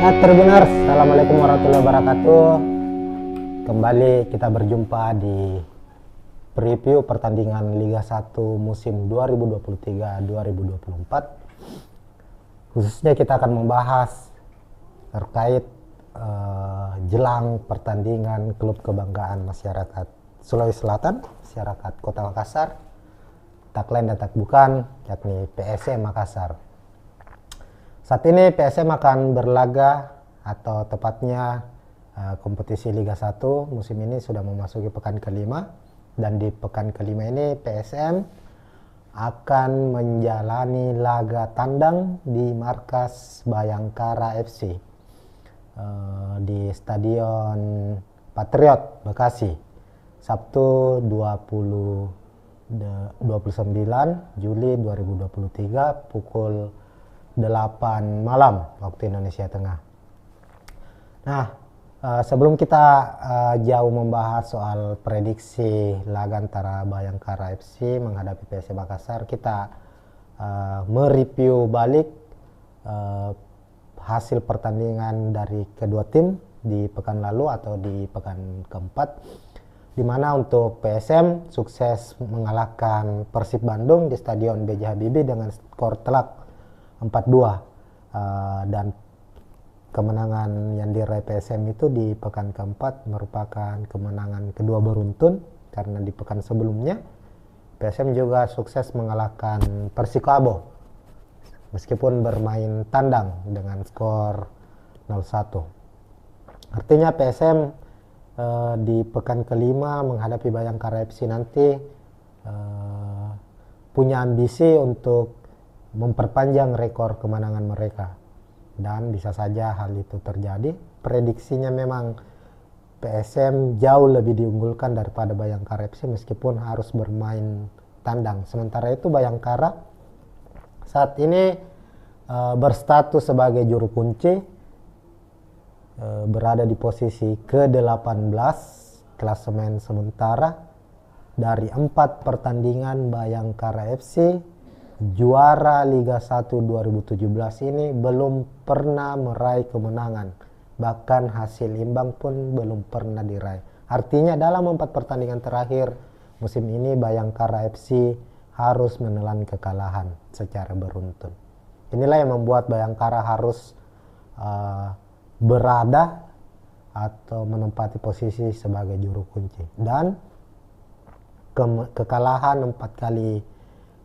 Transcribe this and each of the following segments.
Tribuners, Assalamualaikum warahmatullahi wabarakatuh. Kembali kita berjumpa di preview pertandingan Liga 1 musim 2023-2024. Khususnya kita akan membahas terkait jelang pertandingan klub kebanggaan masyarakat Sulawesi Selatan, masyarakat Kota Makassar, tak lain dan tak bukan, yakni PSM Makassar. Saat ini PSM akan berlaga, atau tepatnya kompetisi Liga 1 musim ini sudah memasuki pekan kelima, dan di pekan kelima ini PSM akan menjalani laga tandang di markas Bayangkara FC di Stadion Patriot Bekasi, Sabtu 29 Juli 2023 pukul 8 malam waktu Indonesia Tengah. Nah, sebelum kita jauh membahas soal prediksi laga antara Bayangkara FC menghadapi PSM Makassar, kita mereview balik hasil pertandingan dari kedua tim di pekan lalu atau di pekan keempat, di mana untuk PSM sukses mengalahkan Persib Bandung di Stadion B.J. Habibie dengan skor telak 4-2, dan kemenangan yang diraih PSM itu di pekan keempat merupakan kemenangan kedua beruntun, karena di pekan sebelumnya PSM juga sukses mengalahkan Persikabo meskipun bermain tandang dengan skor 0-1. Artinya PSM di pekan kelima menghadapi Bayangkara FC nanti punya ambisi untuk memperpanjang rekor kemenangan mereka, dan bisa saja hal itu terjadi. Prediksinya memang PSM jauh lebih diunggulkan daripada Bayangkara FC meskipun harus bermain tandang. Sementara itu Bayangkara saat ini berstatus sebagai juru kunci, berada di posisi ke-18 klasemen sementara. Dari 4 pertandingan Bayangkara FC juara Liga 1 2017 ini belum pernah meraih kemenangan, bahkan hasil imbang pun belum pernah diraih. Artinya dalam 4 pertandingan terakhir musim ini Bayangkara FC harus menelan kekalahan secara beruntun. Inilah yang membuat Bayangkara harus berada atau menempati posisi sebagai juru kunci, dan kekalahan 4 kali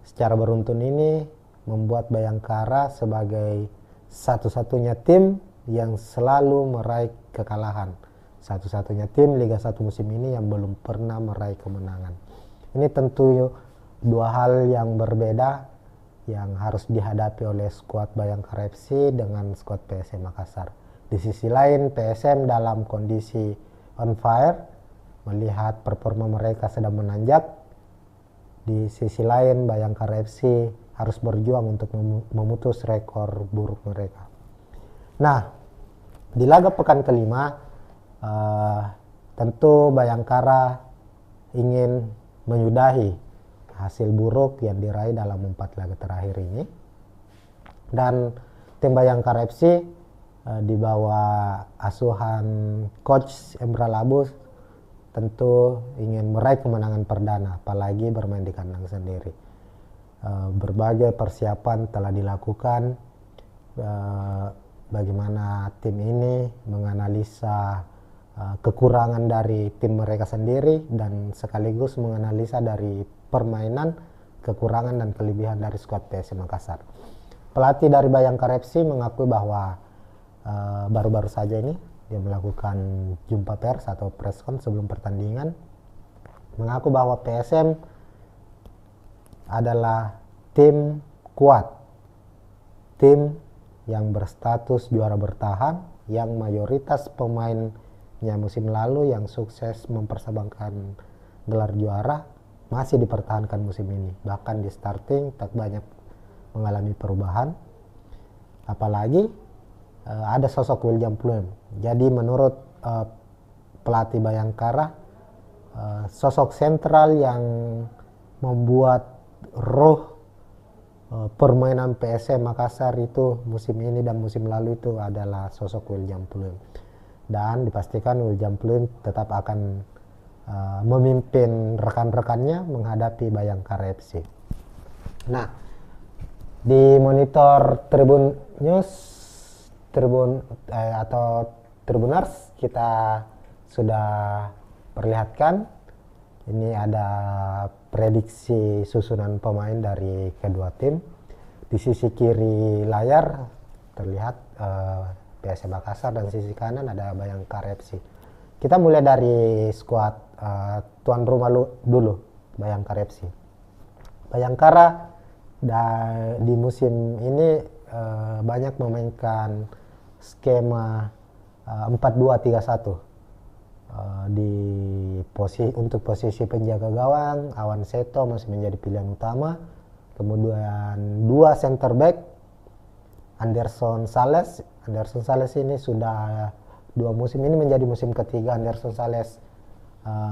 secara beruntun ini membuat Bayangkara sebagai satu-satunya tim yang selalu meraih kekalahan, satu-satunya tim Liga 1 musim ini yang belum pernah meraih kemenangan. Ini tentu dua hal yang berbeda yang harus dihadapi oleh skuad Bayangkara FC dengan skuad PSM Makassar. Di sisi lain PSM dalam kondisi on fire, melihat performa mereka sedang menanjak. Di sisi lain Bayangkara FC harus berjuang untuk memutus rekor buruk mereka. Nah, di laga pekan kelima tentu Bayangkara ingin menyudahi hasil buruk yang diraih dalam 4 laga terakhir ini, dan tim Bayangkara FC di bawah asuhan coach Emra Labus tentu ingin meraih kemenangan perdana, apalagi bermain di kandang sendiri. Berbagai persiapan telah dilakukan, bagaimana tim ini menganalisa kekurangan dari tim mereka sendiri, dan sekaligus menganalisa dari permainan kekurangan dan kelebihan dari skuad PSM Makassar. Pelatih dari Bayangkara FC mengakui bahwa baru-baru saja ini dia melakukan jumpa pers atau preskon sebelum pertandingan, mengaku bahwa PSM adalah tim kuat, tim yang berstatus juara bertahan, yang mayoritas pemainnya musim lalu yang sukses mempersembahkan gelar juara masih dipertahankan musim ini. Bahkan di starting tak banyak mengalami perubahan, apalagi ada sosok William Pluim. Jadi menurut pelatih Bayangkara, sosok sentral yang membuat roh permainan PSM Makassar itu musim ini dan musim lalu itu adalah sosok William Pluim, dan dipastikan William Pluim tetap akan memimpin rekan-rekannya menghadapi Bayangkara FC. Nah, di monitor Tribun News atau Tribuners kita sudah perlihatkan ini ada prediksi susunan pemain dari kedua tim. Di sisi kiri layar terlihat PSM Makassar dan sisi kanan ada Bayangkara FC. Kita mulai dari skuad tuan rumah dulu, Bayangkara FC. Bayangkara di musim ini banyak memainkan skema 4-2-3-1. Untuk posisi penjaga gawang, Awan Seto masih menjadi pilihan utama. Kemudian 2 center back, Anderson Sales ini sudah 2 musim ini menjadi musim ketiga Anderson Sales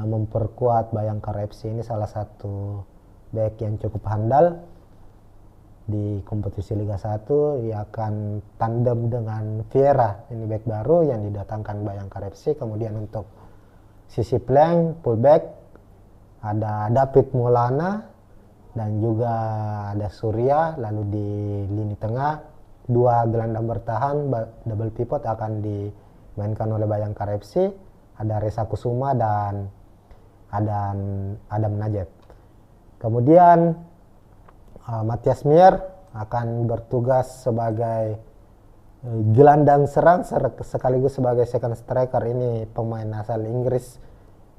memperkuat Bayangkara FC. Ini salah satu back yang cukup handal di kompetisi Liga 1. Ia akan tandem dengan Vieira, ini back baru yang didatangkan Bayangkara FC. Kemudian untuk sisi flank, fullback ada David Maulana dan juga ada Surya. Lalu di lini tengah 2 gelandang bertahan double pivot akan dimainkan oleh Bayangkara FC. Ada Reza Kusuma dan Adam Najib. Kemudian Matias Mier akan bertugas sebagai gelandang serang sekaligus sebagai second striker. Ini pemain asal Inggris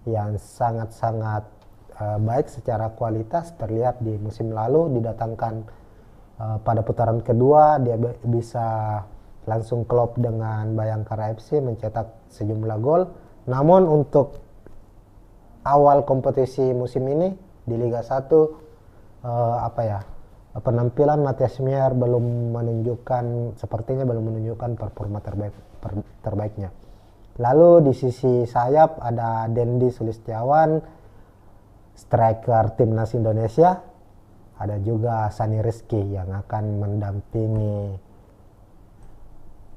yang sangat-sangat baik secara kualitas, terlihat di musim lalu didatangkan pada putaran kedua dia bisa langsung klop dengan Bayangkara FC mencetak sejumlah gol. Namun untuk awal kompetisi musim ini di Liga 1 penampilan Matias Mier sepertinya belum menunjukkan performa terbaiknya. Lalu di sisi sayap ada Dendi Sulistiawan, striker timnas Indonesia. Ada juga Sani Rizky yang akan mendampingi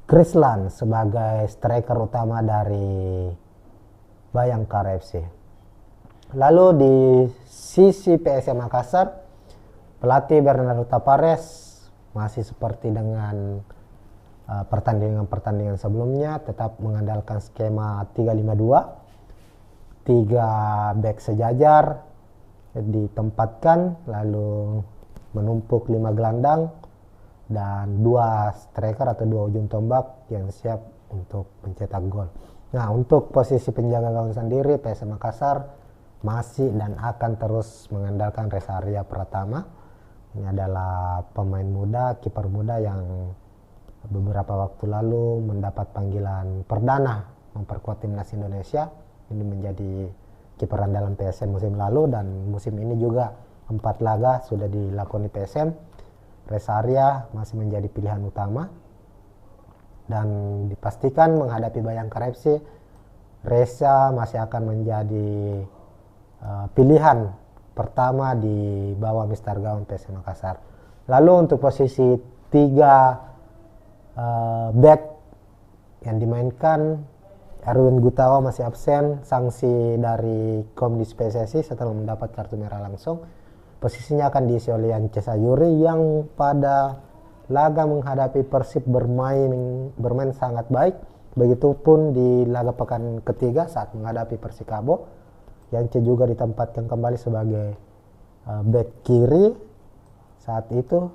Krislan sebagai striker utama dari Bayangkara FC. Lalu di sisi PSM Makassar, pelatih Bernardo Tapares masih seperti dengan pertandingan-pertandingan sebelumnya, tetap mengandalkan skema 3-5-2, 3 back sejajar ditempatkan, lalu menumpuk 5 gelandang dan 2 striker atau 2 ujung tombak yang siap untuk mencetak gol. Nah, untuk posisi penjaga gawang sendiri PSM Makassar masih dan akan terus mengandalkan Resaria Pratama. Ini adalah pemain muda, kiper muda yang beberapa waktu lalu mendapat panggilan perdana memperkuat timnas Indonesia. Ini menjadi kiper andalan PSM musim lalu, dan musim ini juga 4 laga sudah dilakoni PSM. Resaria masih menjadi pilihan utama dan dipastikan menghadapi Bayangkara FC, Reza masih akan menjadi pilihan pertama di bawah Mister Gawang PSM Makassar. Lalu untuk posisi 3 back yang dimainkan, Erwin Gutawa masih absen, sanksi dari Komdis PSSI setelah mendapat kartu merah langsung. Posisinya akan diisi oleh Yance Sayuri yang pada laga menghadapi Persib bermain sangat baik. Begitupun di laga pekan ketiga saat menghadapi Persikabo, Yance juga ditempatkan kembali sebagai back kiri. Saat itu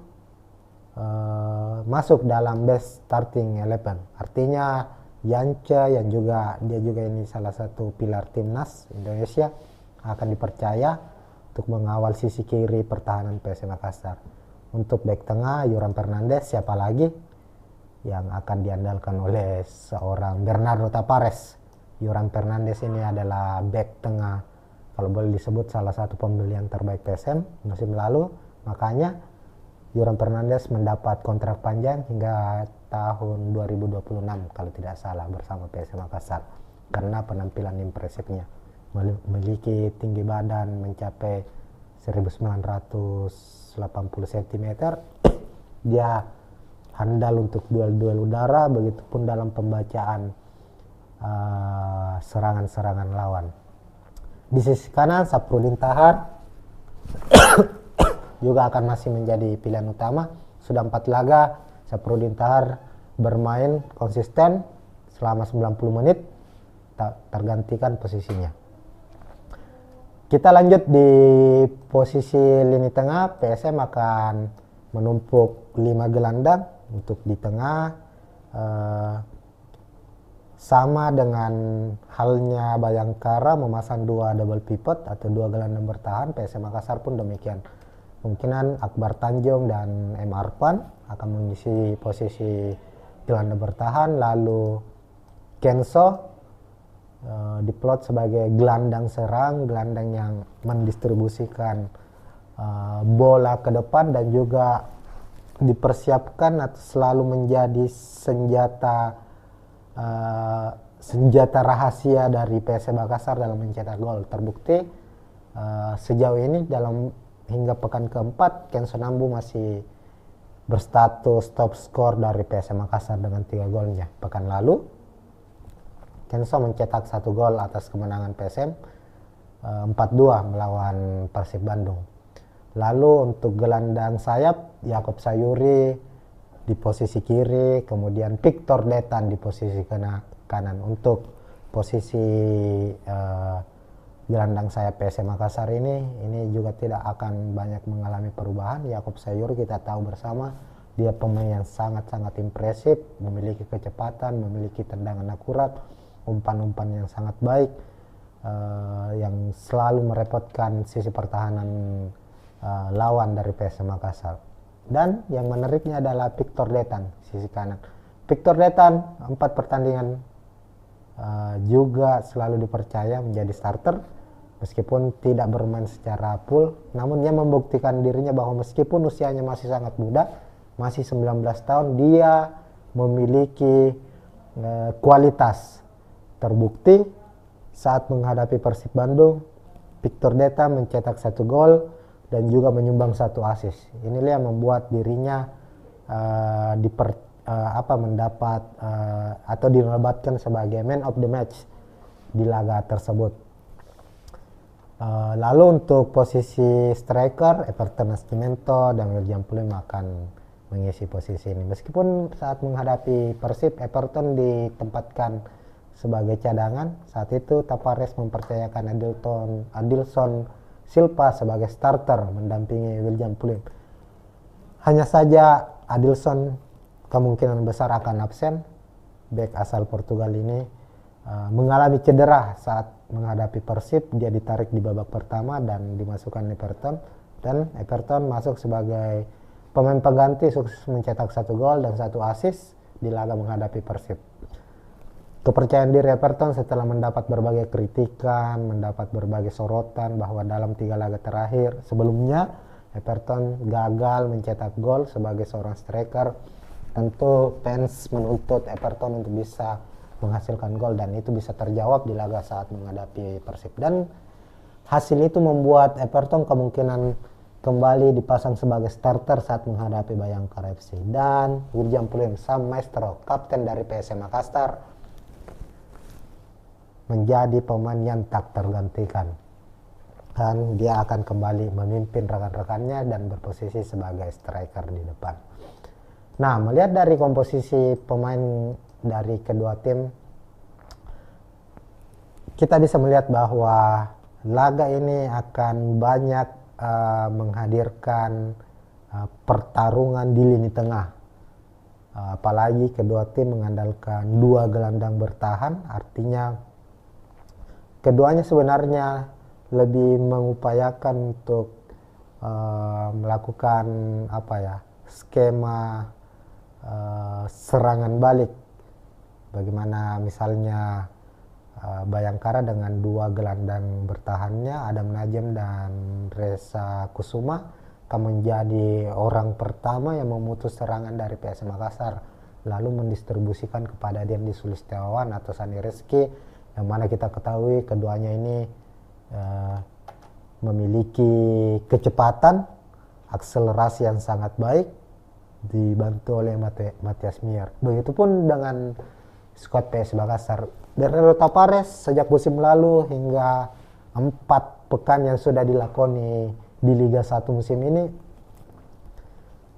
masuk dalam best starting 11. Artinya Yance yang dia juga ini salah satu pilar timnas Indonesia akan dipercaya untuk mengawal sisi kiri pertahanan PSM Makassar. Untuk back tengah Yoram Fernandes, siapa lagi yang akan diandalkan oleh seorang Bernardo Tapares. Yoram Fernandes ini adalah back tengah kalau boleh disebut salah satu pembelian terbaik PSM musim lalu. Makanya Yoram Fernandes mendapat kontrak panjang hingga tahun 2026 kalau tidak salah bersama PSM Makassar karena penampilan impresifnya. Memiliki tinggi badan mencapai 1980 cm. Dia handal untuk duel-duel udara, begitupun dalam pembacaan serangan-serangan lawan. Di sisi kanan Safrudin Tahar juga akan masih menjadi pilihan utama. Sudah 4 laga Safrudin Tahar bermain konsisten selama 90 menit, tak tergantikan posisinya. Kita lanjut di posisi lini tengah. PSM akan menumpuk 5 gelandang untuk di tengah, sama dengan halnya Bayangkara memasang 2 double pivot atau 2 gelandang bertahan. PSM Makassar pun demikian. Kemungkinan Akbar Tanjung dan M. Arfan akan mengisi posisi gelandang bertahan, lalu Kenso diplot sebagai gelandang serang, gelandang yang mendistribusikan bola ke depan dan juga dipersiapkan atau selalu menjadi senjata rahasia dari PSM Makassar dalam mencetak gol. Terbukti sejauh ini dalam hingga pekan keempat Kenso Nambu masih berstatus top skor dari PSM Makassar dengan 3 golnya. Pekan lalu Kenso mencetak 1 gol atas kemenangan PSM 4-2 melawan Persib Bandung. Lalu untuk gelandang sayap Yakob Sayuri di posisi kiri, kemudian Victor Detan di posisi kanan. Untuk posisi gelandang sayap PSM Makassar ini juga tidak akan banyak mengalami perubahan. Yakob Sayuri kita tahu bersama, dia pemain yang sangat-sangat impresif, memiliki kecepatan, memiliki tendangan akurat, umpan-umpan yang sangat baik, yang selalu merepotkan sisi pertahanan lawan dari PSM Makassar. Dan yang menariknya adalah Victor Detan sisi kanan. Victor Detan 4 pertandingan juga selalu dipercaya menjadi starter meskipun tidak bermain secara full, namun dia membuktikan dirinya bahwa meskipun usianya masih sangat muda, masih 19 tahun, dia memiliki kualitas. Terbukti saat menghadapi Persib Bandung, Victor Detan mencetak 1 gol dan juga menyumbang 1 assist. Inilah yang membuat dirinya mendapat atau dinobatkan sebagai man of the match di laga tersebut. Lalu untuk posisi striker, Everton Nascimento dan William Pulim akan mengisi posisi ini. Meskipun saat menghadapi Persib, Everton ditempatkan sebagai cadangan. Saat itu Tavares mempercayakan Adilson Silva sebagai starter mendampingi William Pulim. Hanya saja Adilson kemungkinan besar akan absen. Bek asal Portugal ini mengalami cedera saat menghadapi Persib. Dia ditarik di babak pertama dan dimasukkan Everton, dan Everton masuk sebagai pemain pengganti, sukses mencetak 1 gol dan 1 assist di laga menghadapi Persib. Kepercayaan diri Everton setelah mendapat berbagai kritikan, mendapat berbagai sorotan bahwa dalam 3 laga terakhir sebelumnya Everton gagal mencetak gol sebagai seorang striker. Tentu fans menuntut Everton untuk bisa menghasilkan gol, dan itu bisa terjawab di laga saat menghadapi Persib. Dan hasil itu membuat Everton kemungkinan kembali dipasang sebagai starter saat menghadapi Bayangkara FC. Dan William Pulim, sang maestro, kapten dari PSM Makassar, menjadi pemain yang tak tergantikan, dan dia akan kembali memimpin rekan-rekannya dan berposisi sebagai striker di depan. Nah, melihat dari komposisi pemain dari kedua tim, kita bisa melihat bahwa laga ini akan banyak menghadirkan pertarungan di lini tengah. Apalagi kedua tim mengandalkan 2 gelandang bertahan, artinya keduanya sebenarnya lebih mengupayakan untuk melakukan skema serangan balik. Bagaimana misalnya Bayangkara dengan 2 gelandang bertahannya, Adam Najem dan Reza Kusuma, akan menjadi orang pertama yang memutus serangan dari PSM Makassar, lalu mendistribusikan kepada Dendi Sulistiawan atau Sani Rizky, yang mana kita ketahui keduanya ini memiliki kecepatan, akselerasi yang sangat baik, dibantu oleh Matias Mier. Begitupun dengan skuad PS Makassar. Bernardo Tapares sejak musim lalu hingga 4 pekan yang sudah dilakoni di Liga 1 musim ini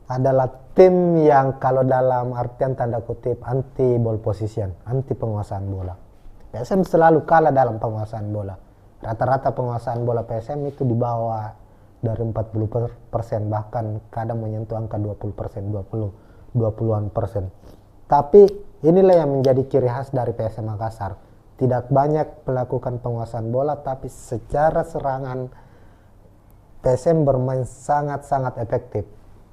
adalah tim yang kalau dalam artian tanda kutip anti ball position, anti penguasaan bola. PSM selalu kalah dalam penguasaan bola. Rata-rata penguasaan bola PSM itu di bawah dari 40%, bahkan kadang menyentuh angka 20%, 20-an persen. Tapi inilah yang menjadi ciri khas dari PSM Makassar. Tidak banyak melakukan penguasaan bola, tapi secara serangan PSM bermain sangat-sangat efektif.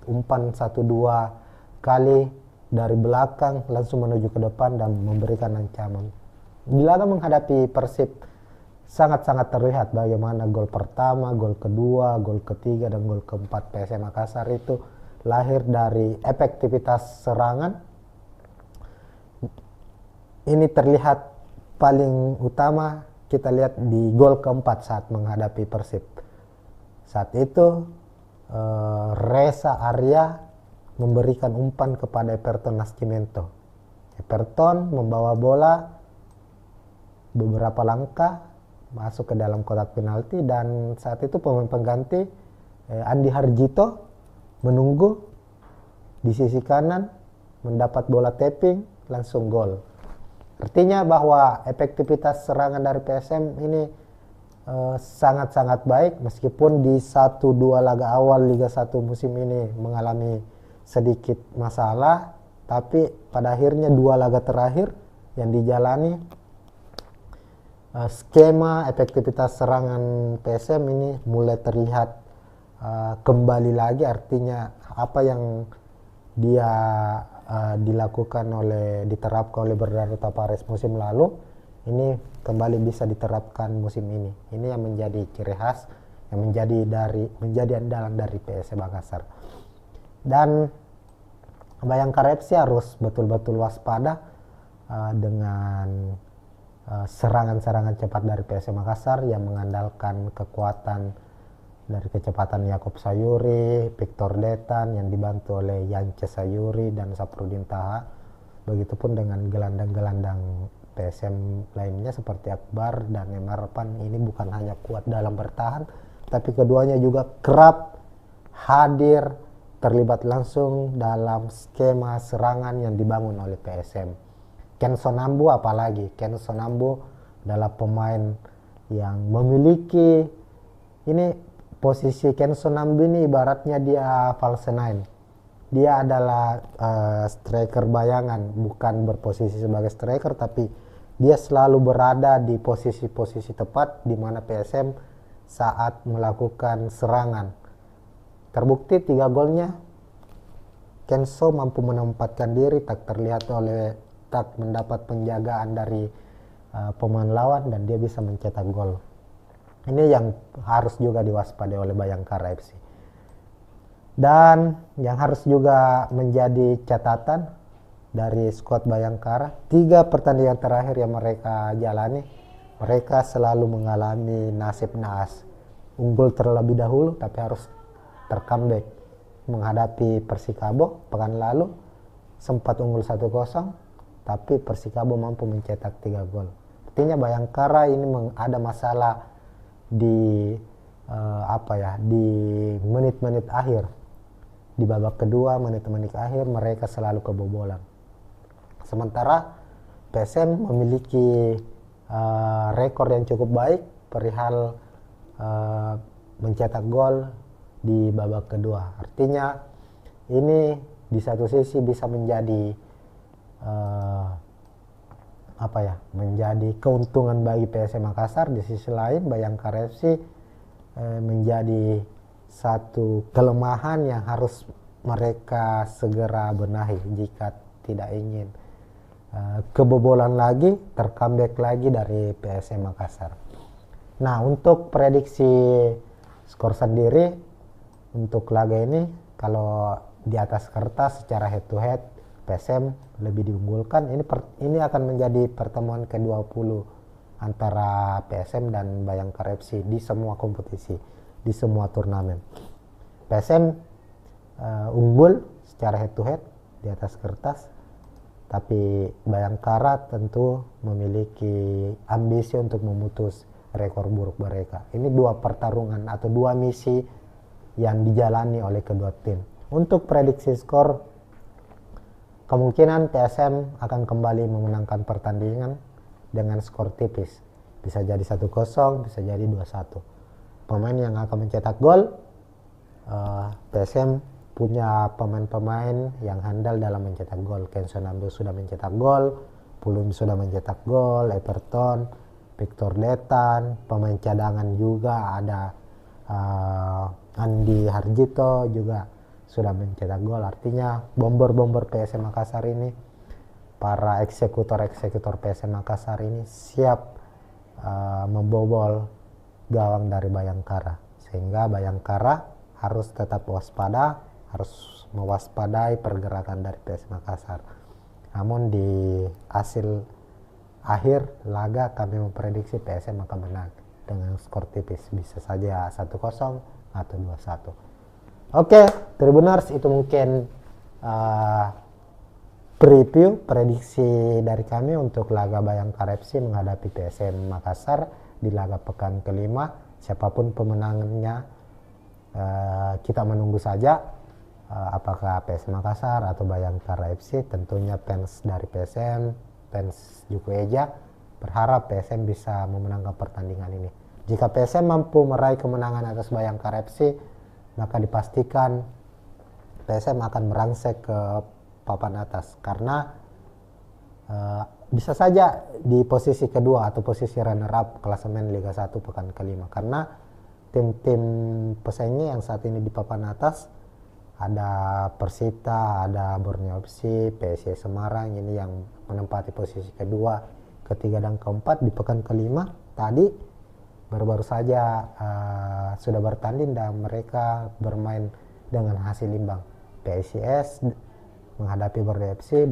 Umpan 1-2 kali dari belakang langsung menuju ke depan dan memberikan ancaman. Di laga menghadapi Persib sangat-sangat terlihat bagaimana gol pertama, gol kedua, gol ketiga, dan gol keempat PSM Makassar itu lahir dari efektivitas serangan. Ini terlihat paling utama kita lihat di gol keempat saat menghadapi Persib. Saat itu Reza Arya memberikan umpan kepada Everton Nascimento. Everton membawa bola beberapa langkah masuk ke dalam kotak penalti, dan saat itu pemain pengganti Andi Harjito menunggu di sisi kanan, mendapat bola tapping, langsung gol. Artinya bahwa efektivitas serangan dari PSM ini sangat-sangat baik, meskipun di 1-2 laga awal Liga 1 musim ini mengalami sedikit masalah, tapi pada akhirnya 2 laga terakhir yang dijalani skema efektivitas serangan PSM ini mulai terlihat kembali lagi. Artinya apa yang dia diterapkan oleh Bernardo Tapares musim lalu ini kembali bisa diterapkan musim ini. Ini yang menjadi ciri khas, yang menjadi andalan dari PSM Makassar. Dan Bayangkara FC harus betul-betul waspada dengan serangan-serangan cepat dari PSM Makassar yang mengandalkan kekuatan dari kecepatan Yakob Sayuri, Victor Detan yang dibantu oleh Yance Sayuri dan Saprudin Taha. Begitupun dengan gelandang-gelandang PSM lainnya seperti Akbar dan Emarpan. Ini bukan hanya kuat dalam bertahan, tapi keduanya juga kerap hadir terlibat langsung dalam skema serangan yang dibangun oleh PSM. Ken Sonambu apalagi. Ken Sonambu adalah pemain yang memiliki ini posisi Ken Sonambu ini ibaratnya dia false nine. Dia adalah striker bayangan, bukan berposisi sebagai striker, tapi dia selalu berada di posisi-posisi tepat di mana PSM saat melakukan serangan. Terbukti 3 golnya Kenso mampu menempatkan diri, tak mendapat penjagaan dari pemain lawan, dan dia bisa mencetak gol. Ini yang harus juga diwaspadai oleh Bayangkara FC. Dan yang harus juga menjadi catatan dari skuad Bayangkara, 3 pertandingan terakhir yang mereka jalani, mereka selalu mengalami nasib naas. Unggul terlebih dahulu tapi harus tercomeback. Menghadapi Persikabo pekan lalu sempat unggul 1-0, tapi Persikabo mampu mencetak 3 gol. Artinya Bayangkara ini ada masalah di di menit-menit akhir. Di babak kedua, menit-menit akhir mereka selalu kebobolan. Sementara PSM memiliki rekor yang cukup baik perihal mencetak gol di babak kedua. Artinya ini di satu sisi bisa menjadi menjadi keuntungan bagi PSM Makassar. Di sisi lain Bayangkara FC menjadi satu kelemahan yang harus mereka segera benahi jika tidak ingin kebobolan lagi, tercomeback lagi dari PSM Makassar. Nah, untuk prediksi skor sendiri untuk laga ini, kalau di atas kertas secara head to head PSM lebih diunggulkan. Ini akan menjadi pertemuan ke-20 antara PSM dan Bayangkara FC di semua kompetisi, di semua turnamen. PSM unggul secara head to head di atas kertas, tapi Bayangkara tentu memiliki ambisi untuk memutus rekor buruk mereka. Ini dua pertarungan atau dua misi yang dijalani oleh kedua tim. Untuk prediksi skor, kemungkinan PSM akan kembali memenangkan pertandingan dengan skor tipis. Bisa jadi 1-0, bisa jadi 2-1. Pemain yang akan mencetak gol, PSM punya pemain-pemain yang handal dalam mencetak gol. Kenson Amdo sudah mencetak gol, Pulum sudah mencetak gol, Everton, Victor Detan, pemain cadangan juga ada Andi Harjito juga sudah mencetak gol. Artinya bomber-bomber PSM Makassar ini, para eksekutor-eksekutor PSM Makassar ini siap membobol gawang dari Bayangkara, sehingga Bayangkara harus tetap waspada, harus mewaspadai pergerakan dari PSM Makassar. Namun di hasil akhir laga kami memprediksi PSM akan menang dengan skor tipis, bisa saja 1-0 atau 2-1. Oke, Tribuners, itu mungkin preview prediksi dari kami untuk laga Bayangkara FC menghadapi PSM Makassar di laga pekan kelima. Siapapun pemenangnya, kita menunggu saja apakah PSM Makassar atau Bayangkara FC. Tentunya fans dari PSM, fans Juku Eja berharap PSM bisa memenangkan pertandingan ini. Jika PSM mampu meraih kemenangan atas Bayangkara FC, maka dipastikan PSM akan merangsek ke papan atas, karena bisa saja di posisi kedua atau posisi runner up klasemen Liga 1 pekan kelima, karena tim-tim pesaingnya yang saat ini di papan atas ada Persita, ada Borneo FC, PSIS Semarang ini yang menempati posisi kedua, ketiga dan keempat. Di pekan kelima tadi baru-baru saja sudah bertanding dan mereka bermain dengan hasil imbang. PSIS menghadapi Borneo FC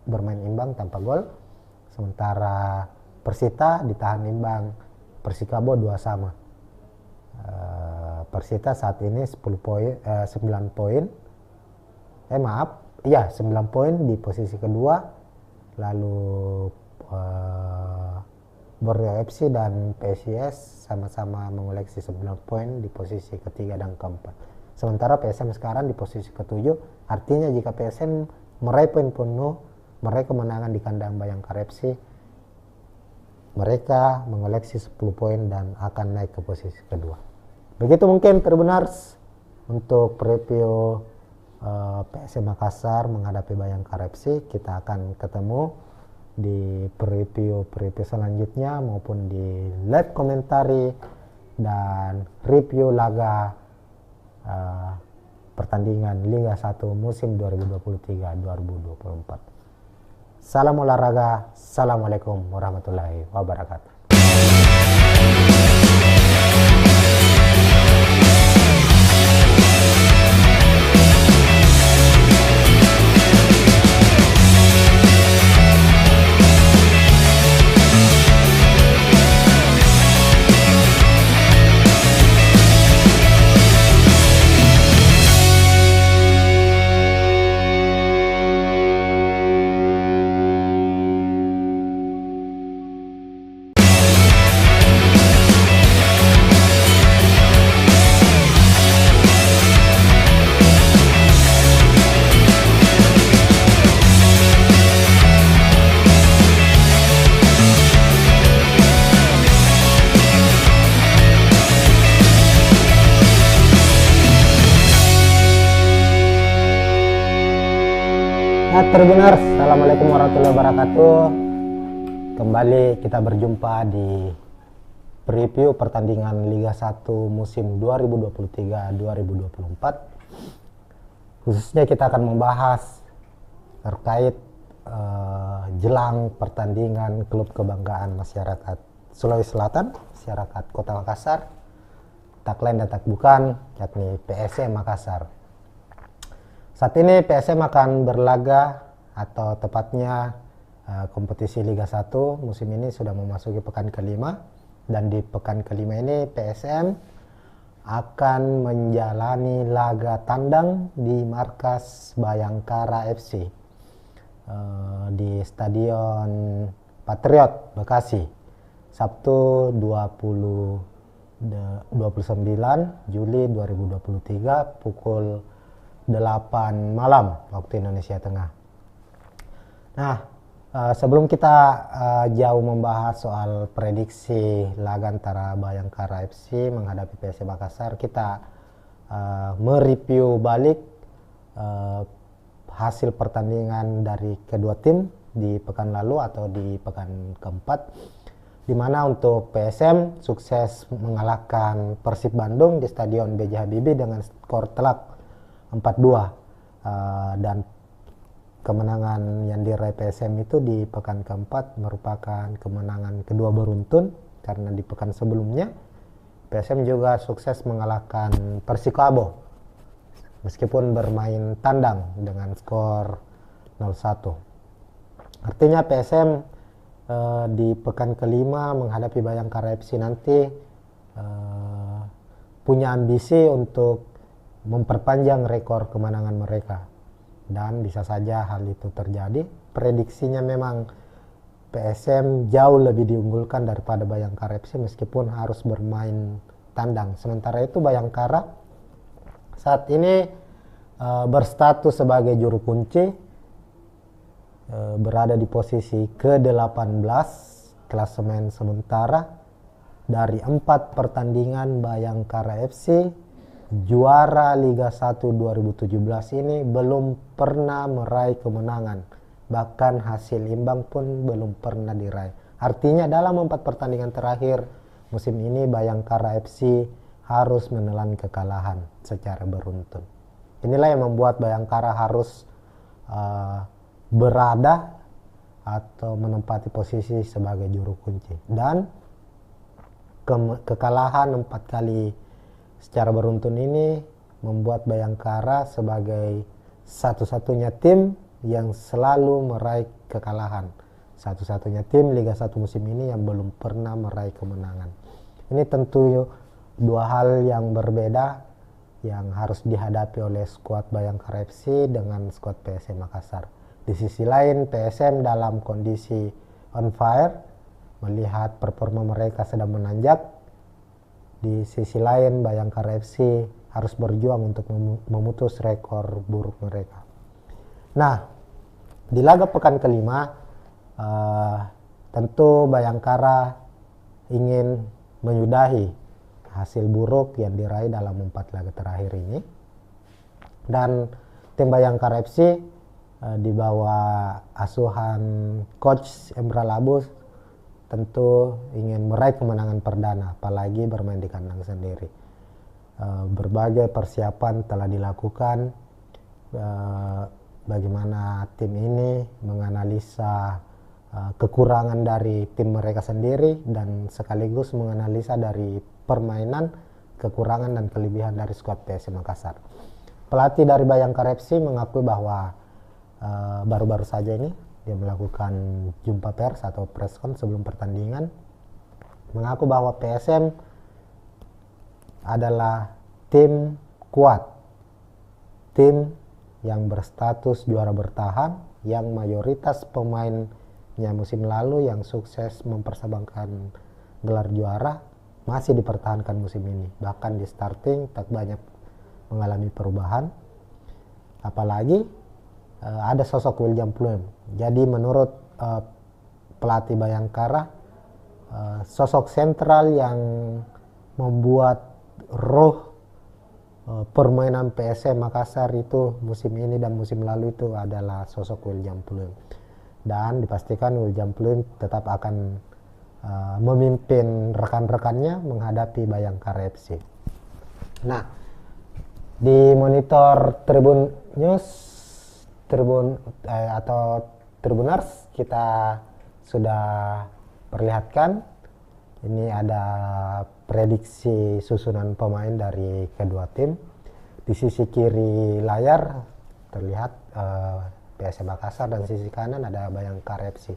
bermain imbang tanpa gol, sementara Persita ditahan imbang Persikabo 2-2. Persita saat ini 9 poin 9 poin di posisi kedua, lalu Borneo FC dan PSIS sama-sama mengoleksi 9 poin di posisi ketiga dan keempat. Sementara PSM sekarang di posisi ketujuh. Artinya jika PSM meraih poin penuh, meraih kemenangan di kandang Bayangkara FC, mereka mengoleksi 10 poin dan akan naik ke posisi kedua. Begitu mungkin Tribuners untuk preview PSM Makassar menghadapi Bayangkara FC. Kita akan ketemu di preview selanjutnya maupun di live komentari dan review laga pertandingan Liga 1 musim 2023-2024. Salam olahraga, assalamualaikum warahmatullahi wabarakatuh. Tribuners, assalamualaikum warahmatullahi wabarakatuh. Kembali kita berjumpa di preview pertandingan Liga 1 musim 2023-2024. Khususnya kita akan membahas terkait jelang pertandingan klub kebanggaan masyarakat Sulawesi Selatan, masyarakat Kota Makassar, tak lain dan tak bukan, yakni PSM Makassar. Saat ini PSM akan berlaga, atau tepatnya kompetisi Liga 1 musim ini sudah memasuki pekan kelima, dan di pekan kelima ini PSM akan menjalani laga tandang di markas Bayangkara FC di Stadion Patriot Bekasi, Sabtu 29 Juli 2023 pukul 8 malam waktu Indonesia Tengah. Nah, sebelum kita jauh membahas soal prediksi laga antara Bayangkara FC menghadapi PSM Makassar, kita mereview balik hasil pertandingan dari kedua tim di pekan lalu atau di pekan keempat, di mana untuk PSM sukses mengalahkan Persib Bandung di Stadion B.J. Habibie dengan skor telak 4-2, dan kemenangan yang diraih PSM itu di pekan keempat merupakan kemenangan kedua beruntun, karena di pekan sebelumnya PSM juga sukses mengalahkan Persikabo meskipun bermain tandang dengan skor 0-1. Artinya PSM di pekan kelima menghadapi Bayangkara FC nanti punya ambisi untuk memperpanjang rekor kemenangan mereka, dan bisa saja hal itu terjadi. Prediksinya memang PSM jauh lebih diunggulkan daripada Bayangkara FC meskipun harus bermain tandang. Sementara itu Bayangkara saat ini berstatus sebagai juru kunci, berada di posisi ke-18 klasemen sementara. Dari 4 pertandingan Bayangkara FC juara Liga 1 2017 ini belum pernah meraih kemenangan, bahkan hasil imbang pun belum pernah diraih. Artinya dalam 4 pertandingan terakhir musim ini Bayangkara FC harus menelan kekalahan secara beruntun. Inilah yang membuat Bayangkara harus berada atau menempati posisi sebagai juru kunci, dan kekalahan 4 kali secara beruntun ini membuat Bayangkara sebagai satu-satunya tim yang selalu meraih kekalahan, satu-satunya tim Liga 1 musim ini yang belum pernah meraih kemenangan. Ini tentu dua hal yang berbeda yang harus dihadapi oleh skuad Bayangkara FC dengan skuad PSM Makassar. Di sisi lain PSM dalam kondisi on fire, melihat performa mereka sedang menanjak. Di sisi lain Bayangkara FC harus berjuang untuk memutus rekor buruk mereka. Nah, di laga pekan kelima tentu Bayangkara ingin menyudahi hasil buruk yang diraih dalam 4 laga terakhir ini, dan tim Bayangkara FC di bawah asuhan coach Emra Labus tentu ingin meraih kemenangan perdana, apalagi bermain di kandang sendiri. Berbagai persiapan telah dilakukan, bagaimana tim ini menganalisa kekurangan dari tim mereka sendiri, dan sekaligus menganalisa dari permainan, kekurangan dan kelebihan dari skuad PSM Makassar. Pelatih dari Bayangkara FC mengakui bahwa baru-baru saja ini dia melakukan jumpa pers atau preskon sebelum pertandingan, mengaku bahwa PSM adalah tim kuat, tim yang berstatus juara bertahan, yang mayoritas pemainnya musim lalu yang sukses mempersembahkan gelar juara masih dipertahankan musim ini. Bahkan di starting tak banyak mengalami perubahan, apalagi ada sosok William Pluim. Jadi menurut pelatih Bayangkara, sosok sentral yang membuat roh permainan PSM Makassar itu musim ini dan musim lalu itu adalah sosok William Pluim. Dan dipastikan William Pluim tetap akan memimpin rekan-rekannya menghadapi Bayangkara FC. Nah, di monitor Tribun News atau Tribuners kita sudah perlihatkan ini ada prediksi susunan pemain dari kedua tim. Di sisi kiri layar terlihat PSM Makassar, dan sisi kanan ada Bayangkara FC.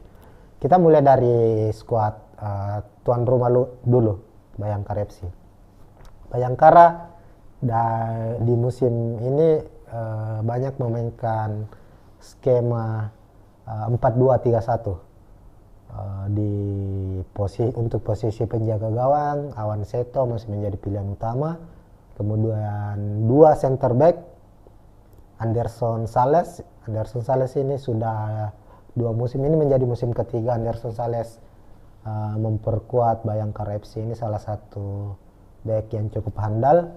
Kita mulai dari skuad tuan rumah dulu, Bayangkara FC. Bayangkara di musim ini banyak memainkan skema 4-2-3-1. Untuk posisi penjaga gawang, Awan Seto masih menjadi pilihan utama. Kemudian 2 center back, Anderson Sales ini sudah 2 musim ini menjadi musim ketiga Anderson Sales memperkuat Bayangkara FC. Ini salah satu back yang cukup handal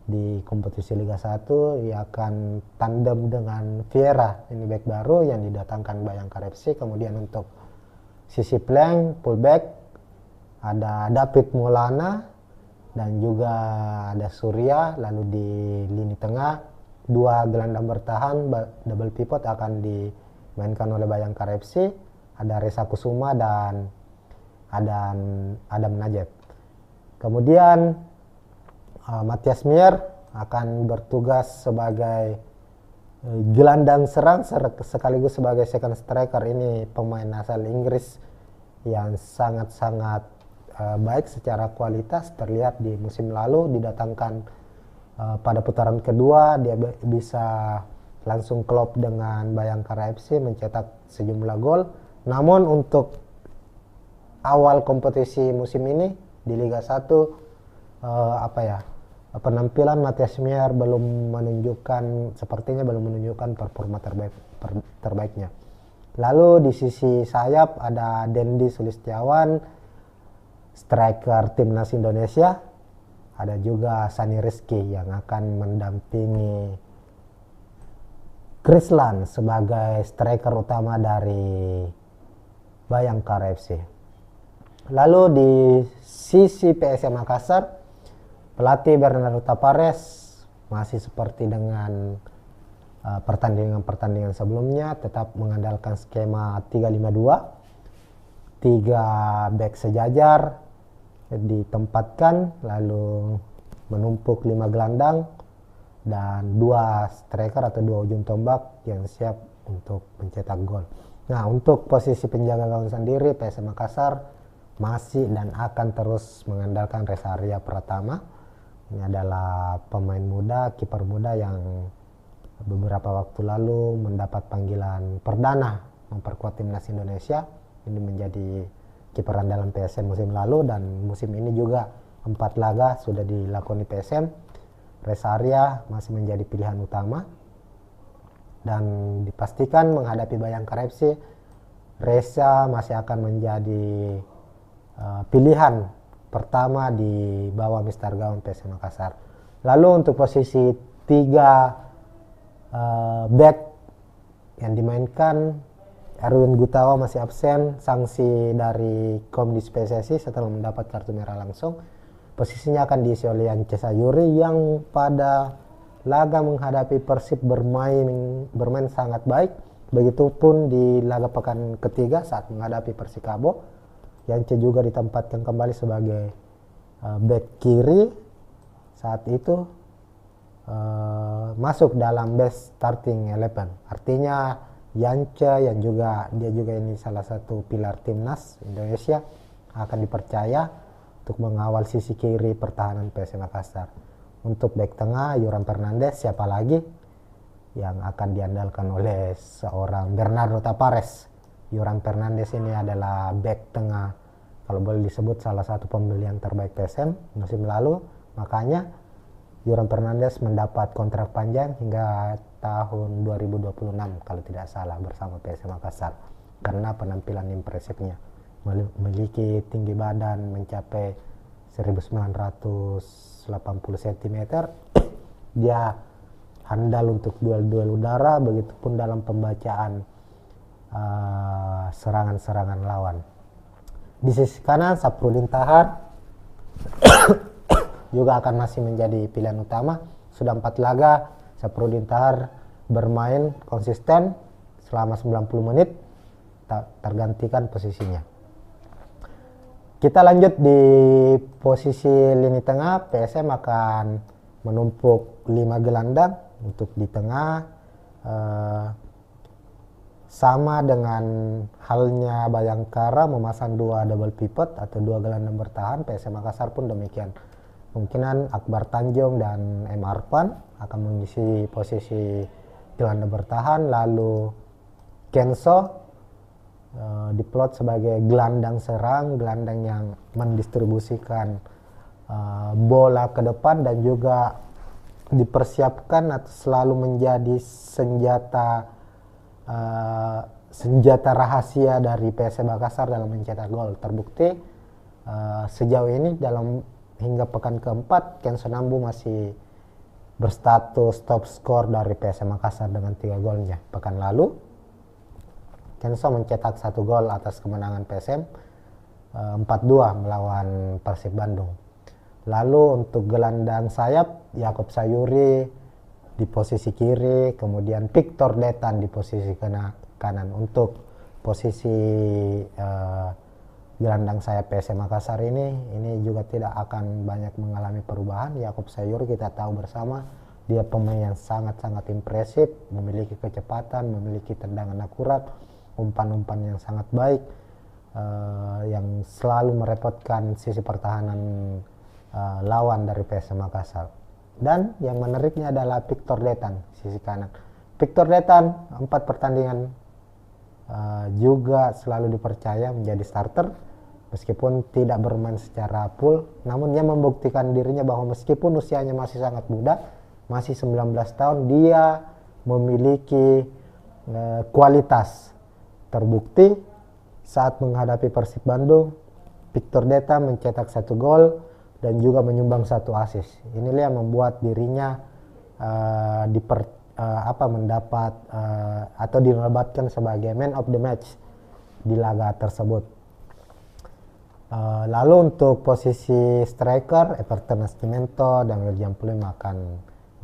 di kompetisi Liga 1. Ia akan tandem dengan Vieira, ini back baru yang didatangkan Bayangkara FC. Kemudian untuk sisi flank, fullback ada David Maulana dan juga ada Surya. Lalu di lini tengah 2 gelandang bertahan double pivot akan dimainkan oleh Bayangkara FC. Ada Reza Kusuma dan Adam Najib. Kemudian Matthias Mier akan bertugas sebagai gelandang serang sekaligus sebagai second striker. Ini pemain asal Inggris yang sangat-sangat baik secara kualitas, terlihat di musim lalu didatangkan pada putaran kedua dia bisa langsung klop dengan Bayangkara FC, mencetak sejumlah gol. Namun untuk awal kompetisi musim ini di Liga 1 penampilan Matthias Mier sepertinya belum menunjukkan performa terbaiknya. Lalu di sisi sayap ada Dendi Sulistiawan, striker timnas Indonesia. Ada juga Sani Rizky yang akan mendampingi Krislan sebagai striker utama dari Bayangkara FC. Lalu di sisi PSM Makassar, pelatih Bernardo Tapares masih seperti dengan pertandingan-pertandingan sebelumnya, tetap mengandalkan skema 3-5-2. 3 back sejajar ditempatkan, lalu menumpuk 5 gelandang dan 2 striker atau 2 ujung tombak yang siap untuk mencetak gol. Nah, untuk posisi penjaga gawang sendiri, PSM Makassar masih dan akan terus mengandalkan Resaria Pratama. Ini adalah pemain muda, kiper muda yang beberapa waktu lalu mendapat panggilan perdana memperkuat timnas Indonesia. Ini menjadi kiper andalan PSM musim lalu, dan musim ini juga 4 laga sudah dilakoni PSM. Resaria masih menjadi pilihan utama, dan dipastikan menghadapi Bayangkara FC, Reza masih akan menjadi pilihan pertama di bawah Mister Gawang PSM Makassar. Lalu untuk posisi 3 back yang dimainkan, Erwin Gutawa masih absen, sanksi dari Komdis PSSI setelah mendapat kartu merah langsung. Posisinya akan diisi oleh Yance Sayuri yang pada laga menghadapi Persib bermain sangat baik. Begitupun di laga pekan ketiga saat menghadapi Persikabo, Yance juga ditempatkan kembali sebagai back kiri. Saat itu masuk dalam best starting 11. Artinya Yance yang dia juga ini salah satu pilar timnas Indonesia akan dipercaya untuk mengawal sisi kiri pertahanan PSM Makassar. Untuk back tengah Yoram Fernandes, siapa lagi yang akan diandalkan oleh seorang Bernardo Tapares. Yoram Fernandes ini adalah back tengah, kalau boleh disebut salah satu pembelian terbaik PSM musim lalu. Makanya Yoram Fernandes mendapat kontrak panjang hingga tahun 2026 kalau tidak salah bersama PSM Makassar, karena penampilan impresifnya. Memiliki tinggi badan mencapai 1980 cm. Dia handal untuk duel-duel udara, begitupun dalam pembacaan serangan-serangan lawan. Di sisi kanan Saprudin Tahar juga akan masih menjadi pilihan utama. Sudah 4 laga Saprudin Tahar bermain konsisten selama 90 menit, tak tergantikan posisinya. Kita lanjut di posisi lini tengah. PSM akan menumpuk 5 gelandang. Untuk di tengah Sama dengan halnya Bayangkara memasang 2 double pivot atau 2 gelandang bertahan, PSM Makassar pun demikian. Kemungkinan Akbar Tanjung dan M. Arfan akan mengisi posisi gelandang bertahan, lalu Kenso diplot sebagai gelandang serang, gelandang yang mendistribusikan bola ke depan dan juga dipersiapkan atau selalu menjadi senjata rahasia dari PSM Makassar dalam mencetak gol. Terbukti sejauh ini hingga pekan keempat Kenso Nambu masih berstatus top skor dari PSM Makassar dengan 3 golnya. Pekan lalu Kenso mencetak 1 gol atas kemenangan PSM 4-2 melawan Persib Bandung. Lalu untuk gelandang sayap, Yakob Sayuri di posisi kiri, kemudian Victor Detan di posisi kanan. Untuk posisi gelandang sayap PSM Makassar ini juga tidak akan banyak mengalami perubahan. Yakob Sayuri kita tahu bersama, dia pemain yang sangat-sangat impresif, memiliki kecepatan, memiliki tendangan akurat, umpan-umpan yang sangat baik, yang selalu merepotkan sisi pertahanan lawan dari PSM Makassar. Dan yang menariknya adalah Victor Detan, sisi kanan. Victor Detan 4 pertandingan juga selalu dipercaya menjadi starter, meskipun tidak bermain secara full, namun dia membuktikan dirinya bahwa meskipun usianya masih sangat muda, masih 19 tahun, dia memiliki kualitas. Terbukti saat menghadapi Persib Bandung, Victor Detan mencetak 1 gol dan juga menyumbang 1 assist. Inilah yang membuat dirinya mendapat atau dinobatkan sebagai man of the match di laga tersebut. Lalu untuk posisi striker, Everton Nascimento dan William Pluim akan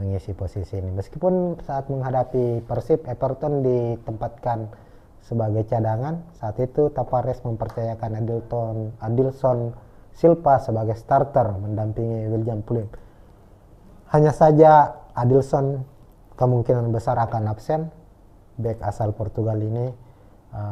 mengisi posisi ini. Meskipun saat menghadapi Persib, Everton ditempatkan sebagai cadangan, saat itu Tavares mempercayakan Adilson Silva sebagai starter mendampingi William Pluim. Hanya saja Adilson kemungkinan besar akan absen. Bek asal Portugal ini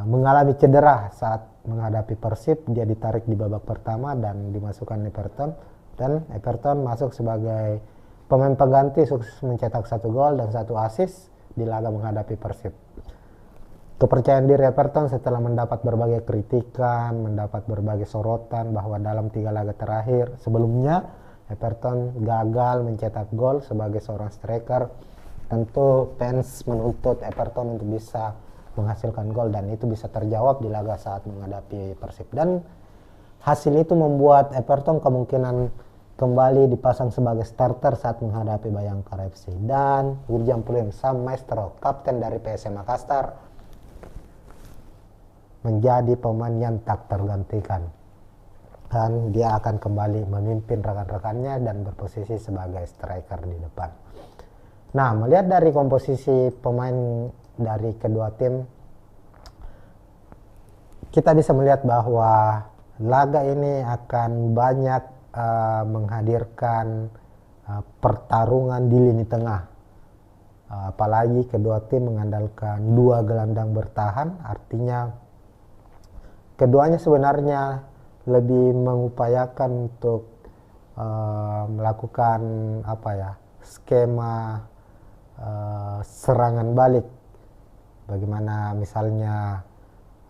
mengalami cedera saat menghadapi Persib. Dia ditarik di babak pertama dan dimasukkan Everton, dan Everton masuk sebagai pemain pengganti, sukses mencetak 1 gol dan 1 assist di laga menghadapi Persib. Kepercayaan diri Everton setelah mendapat berbagai kritikan, mendapat berbagai sorotan bahwa dalam 3 laga terakhir sebelumnya Everton gagal mencetak gol sebagai seorang striker. Tentu fans menuntut Everton untuk bisa menghasilkan gol, dan itu bisa terjawab di laga saat menghadapi Persib. Dan hasil itu membuat Everton kemungkinan kembali dipasang sebagai starter saat menghadapi Bayangkara FC. Dan William Pluim, sang maestro, kapten dari PSM Makassar, menjadi pemain yang tak tergantikan, dan dia akan kembali memimpin rekan-rekannya dan berposisi sebagai striker di depan. Nah, melihat dari komposisi pemain dari kedua tim, kita bisa melihat bahwa laga ini akan banyak menghadirkan pertarungan di lini tengah. Apalagi kedua tim mengandalkan 2 gelandang bertahan, artinya keduanya sebenarnya lebih mengupayakan untuk melakukan skema serangan balik. Bagaimana misalnya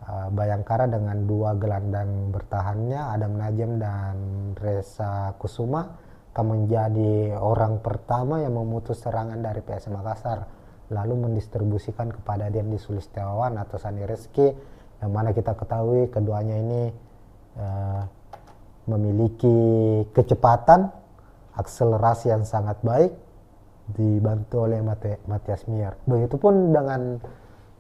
Bayangkara dengan 2 gelandang bertahannya, Adam Najem dan Reza Kusuma, akan menjadi orang pertama yang memutus serangan dari PSM Makassar, lalu mendistribusikan kepada Dendi Sulistiawan atau Sani Rizky, yang mana kita ketahui keduanya ini memiliki kecepatan, akselerasi yang sangat baik, dibantu oleh Matias Mier. Begitupun dengan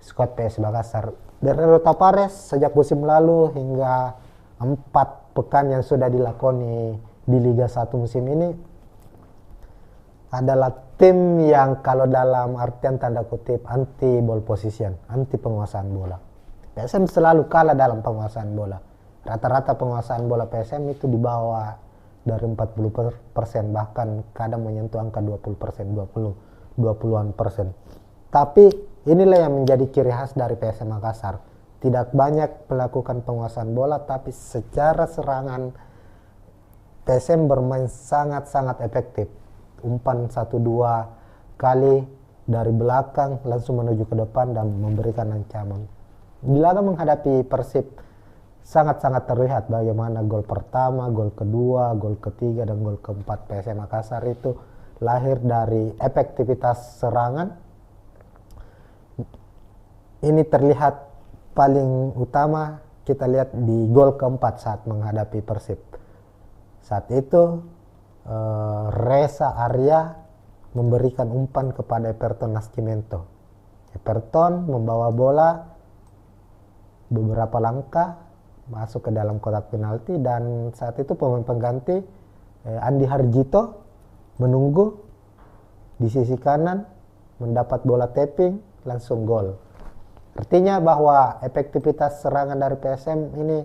skuad PSM Makassar. Dari Tavares sejak musim lalu hingga 4 pekan yang sudah dilakoni di Liga 1 musim ini adalah tim yang kalau dalam artian tanda kutip anti ball position, anti penguasaan bola. PSM selalu kalah dalam penguasaan bola. Rata-rata penguasaan bola PSM itu di bawah dari 40%, bahkan kadang menyentuh angka 20%, 20-an persen. Tapi Inilah yang menjadi ciri khas dari PSM Makassar. Tidak banyak melakukan penguasaan bola, tapi secara serangan PSM bermain sangat-sangat efektif. Umpan 1-2 kali dari belakang langsung menuju ke depan dan memberikan ancaman. Di laga menghadapi Persib sangat-sangat terlihat bagaimana gol pertama, gol kedua, gol ketiga, dan gol keempat PSM Makassar itu lahir dari efektivitas serangan. Ini terlihat paling utama kita lihat di gol keempat saat menghadapi Persib. Saat itu Reza Arya memberikan umpan kepada Everton Nascimento. Everton membawa bola beberapa langkah masuk ke dalam kotak penalti, dan saat itu pemain pengganti Andi Harjito menunggu di sisi kanan, mendapat bola tapping langsung gol. Artinya bahwa efektivitas serangan dari PSM ini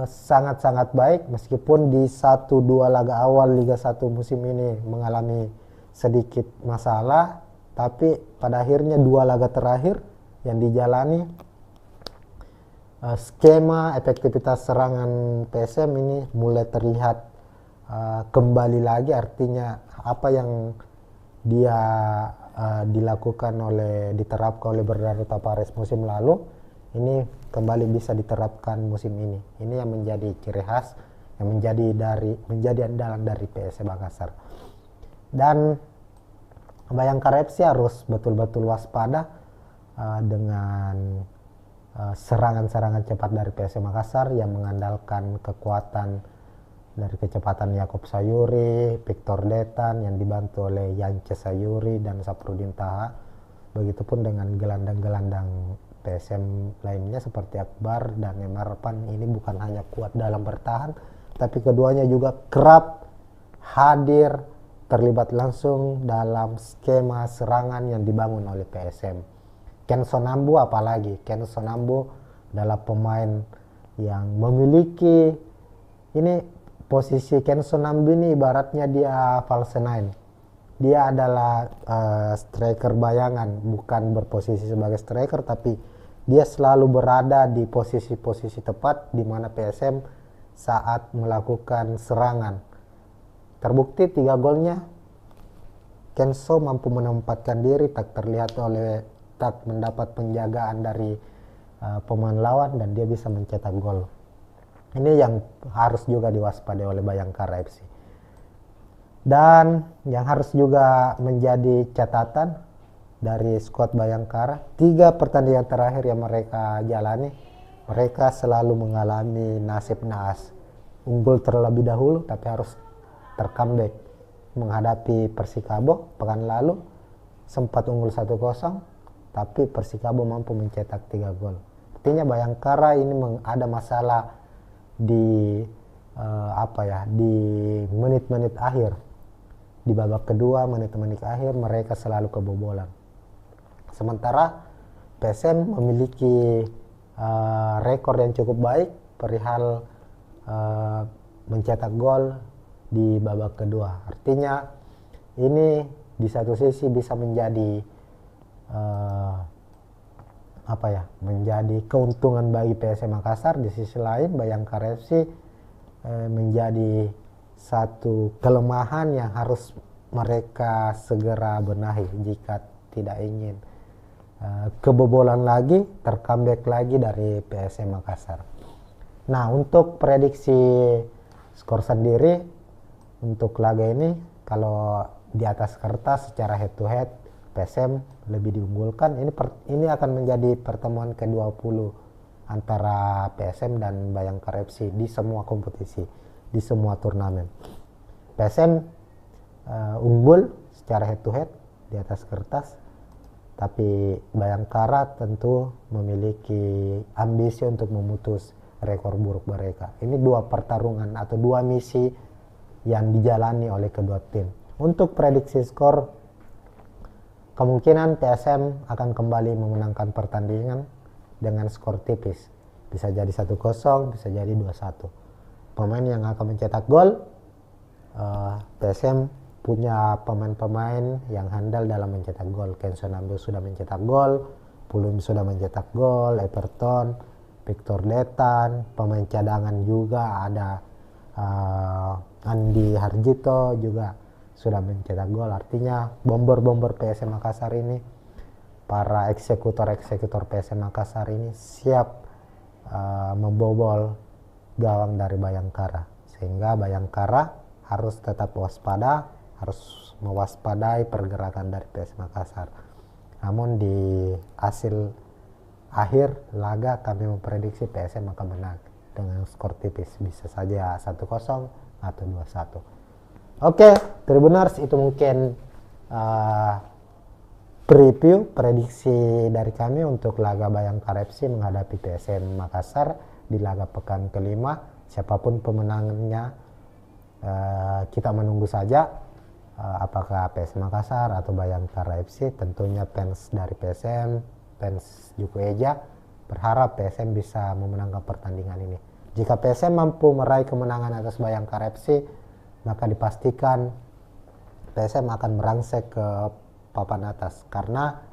sangat-sangat baik, meskipun di 1-2 laga awal Liga 1 musim ini mengalami sedikit masalah, tapi pada akhirnya 2 laga terakhir yang dijalani skema efektivitas serangan PSM ini mulai terlihat kembali lagi. Artinya apa yang dia diterapkan oleh Bernardo Tavares musim lalu ini kembali bisa diterapkan musim ini. Ini yang menjadi ciri khas, yang menjadi andalan dari PSM Makassar. Dan Bayangkara FC harus betul-betul waspada dengan serangan-serangan cepat dari PSM Makassar yang mengandalkan kekuatan dari kecepatan Yakob Sayuri, Victor Detan yang dibantu oleh Yance Sayuri dan Saprudin Taha. Begitupun dengan gelandang-gelandang PSM lainnya seperti Akbar dan Emarpan. Ini bukan hanya kuat dalam bertahan, tapi keduanya juga kerap hadir terlibat langsung dalam skema serangan yang dibangun oleh PSM. Ken Sonambu apalagi, Ken Sonambu adalah pemain yang memiliki ini posisi Ken Sonambu ini ibaratnya dia false nine. Dia adalah striker bayangan, bukan berposisi sebagai striker, tapi dia selalu berada di posisi-posisi tepat di mana PSM saat melakukan serangan. Terbukti 3 golnya Kenso mampu menempatkan diri, tak mendapat penjagaan dari pemain lawan, dan dia bisa mencetak gol. Ini yang harus juga diwaspadai oleh Bayangkara FC. Dan yang harus juga menjadi catatan dari skuad Bayangkara, 3 pertandingan terakhir yang mereka jalani, mereka selalu mengalami nasib naas. Unggul terlebih dahulu tapi harus tercomeback. Menghadapi Persikabo pekan lalu sempat unggul 1-0, tapi Persikabo mampu mencetak 3 gol. Artinya Bayangkara ini ada masalah di di menit-menit akhir. Di babak kedua, menit-menit akhir mereka selalu kebobolan. Sementara PSM memiliki rekor yang cukup baik perihal mencetak gol di babak kedua. Artinya ini di satu sisi bisa menjadi menjadi keuntungan bagi PSM Makassar. Di sisi lain Bayangkara FC menjadi satu kelemahan yang harus mereka segera benahi jika tidak ingin kebobolan lagi, tercomeback lagi dari PSM Makassar. Nah, untuk prediksi skor sendiri untuk laga ini, kalau di atas kertas secara head to head PSM lebih diunggulkan. Ini akan menjadi pertemuan ke-20 antara PSM dan Bayangkara FC di semua kompetisi, di semua turnamen. PSM unggul secara head to head di atas kertas, tapi Bayangkara tentu memiliki ambisi untuk memutus rekor buruk mereka. Ini 2 pertarungan atau 2 misi yang dijalani oleh kedua tim. Untuk prediksi skor, kemungkinan PSM akan kembali memenangkan pertandingan dengan skor tipis. Bisa jadi 1-0, bisa jadi 2-1. Pemain yang akan mencetak gol, PSM punya pemain-pemain yang handal dalam mencetak gol. Kenson Ambil sudah mencetak gol, Pulum sudah mencetak gol, Everton, Victor Detan, pemain cadangan juga ada Andi Harjito juga sudah mencetak gol. Artinya bomber-bomber PSM Makassar ini, para eksekutor-eksekutor PSM Makassar ini siap membobol gawang dari Bayangkara, sehingga Bayangkara harus tetap waspada, harus mewaspadai pergerakan dari PSM Makassar. Namun di hasil akhir laga kami memprediksi PSM akan menang dengan skor tipis, bisa saja 1-0 atau 2-1. Oke, Tribuners, itu mungkin preview prediksi dari kami untuk laga Bayangkara FC menghadapi PSM Makassar di laga pekan kelima. Siapapun pemenangnya kita menunggu saja, apakah PSM Makassar atau Bayangkara FC. Tentunya fans dari PSM, fans Juku Eja berharap PSM bisa memenangkan pertandingan ini. Jika PSM mampu meraih kemenangan atas Bayangkara FC, maka dipastikan PSM akan merangsek ke papan atas, karena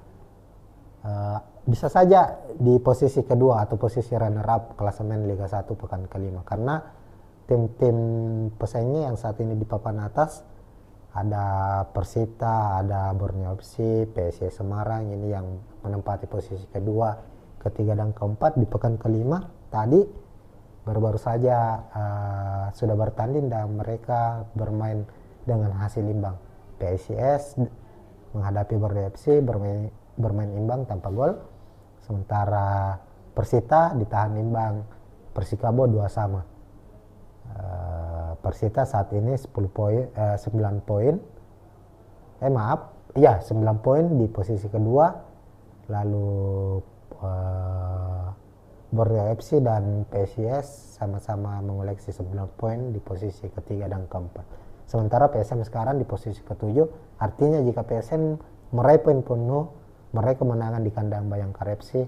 bisa saja di posisi kedua atau posisi runner up klasemen Liga 1 pekan kelima, karena tim-tim pesaingnya yang saat ini di papan atas ada Persita, ada Borneo FC, PSIS Semarang ini yang menempati posisi kedua, ketiga dan keempat di pekan kelima. Tadi baru-baru saja sudah bertanding dan mereka bermain dengan hasil imbang. PSIS menghadapi Borneo FC bermain imbang tanpa gol, sementara Persita ditahan imbang Persikabo 2-2. Persita saat ini 9 poin 9 poin di posisi kedua, lalu Borneo FC dan PSIS sama-sama mengoleksi 9 poin di posisi ketiga dan keempat. Sementara PSM sekarang di posisi ketujuh. Artinya jika PSM meraih poin penuh, meraih kemenangan di kandang Bayangkara FC,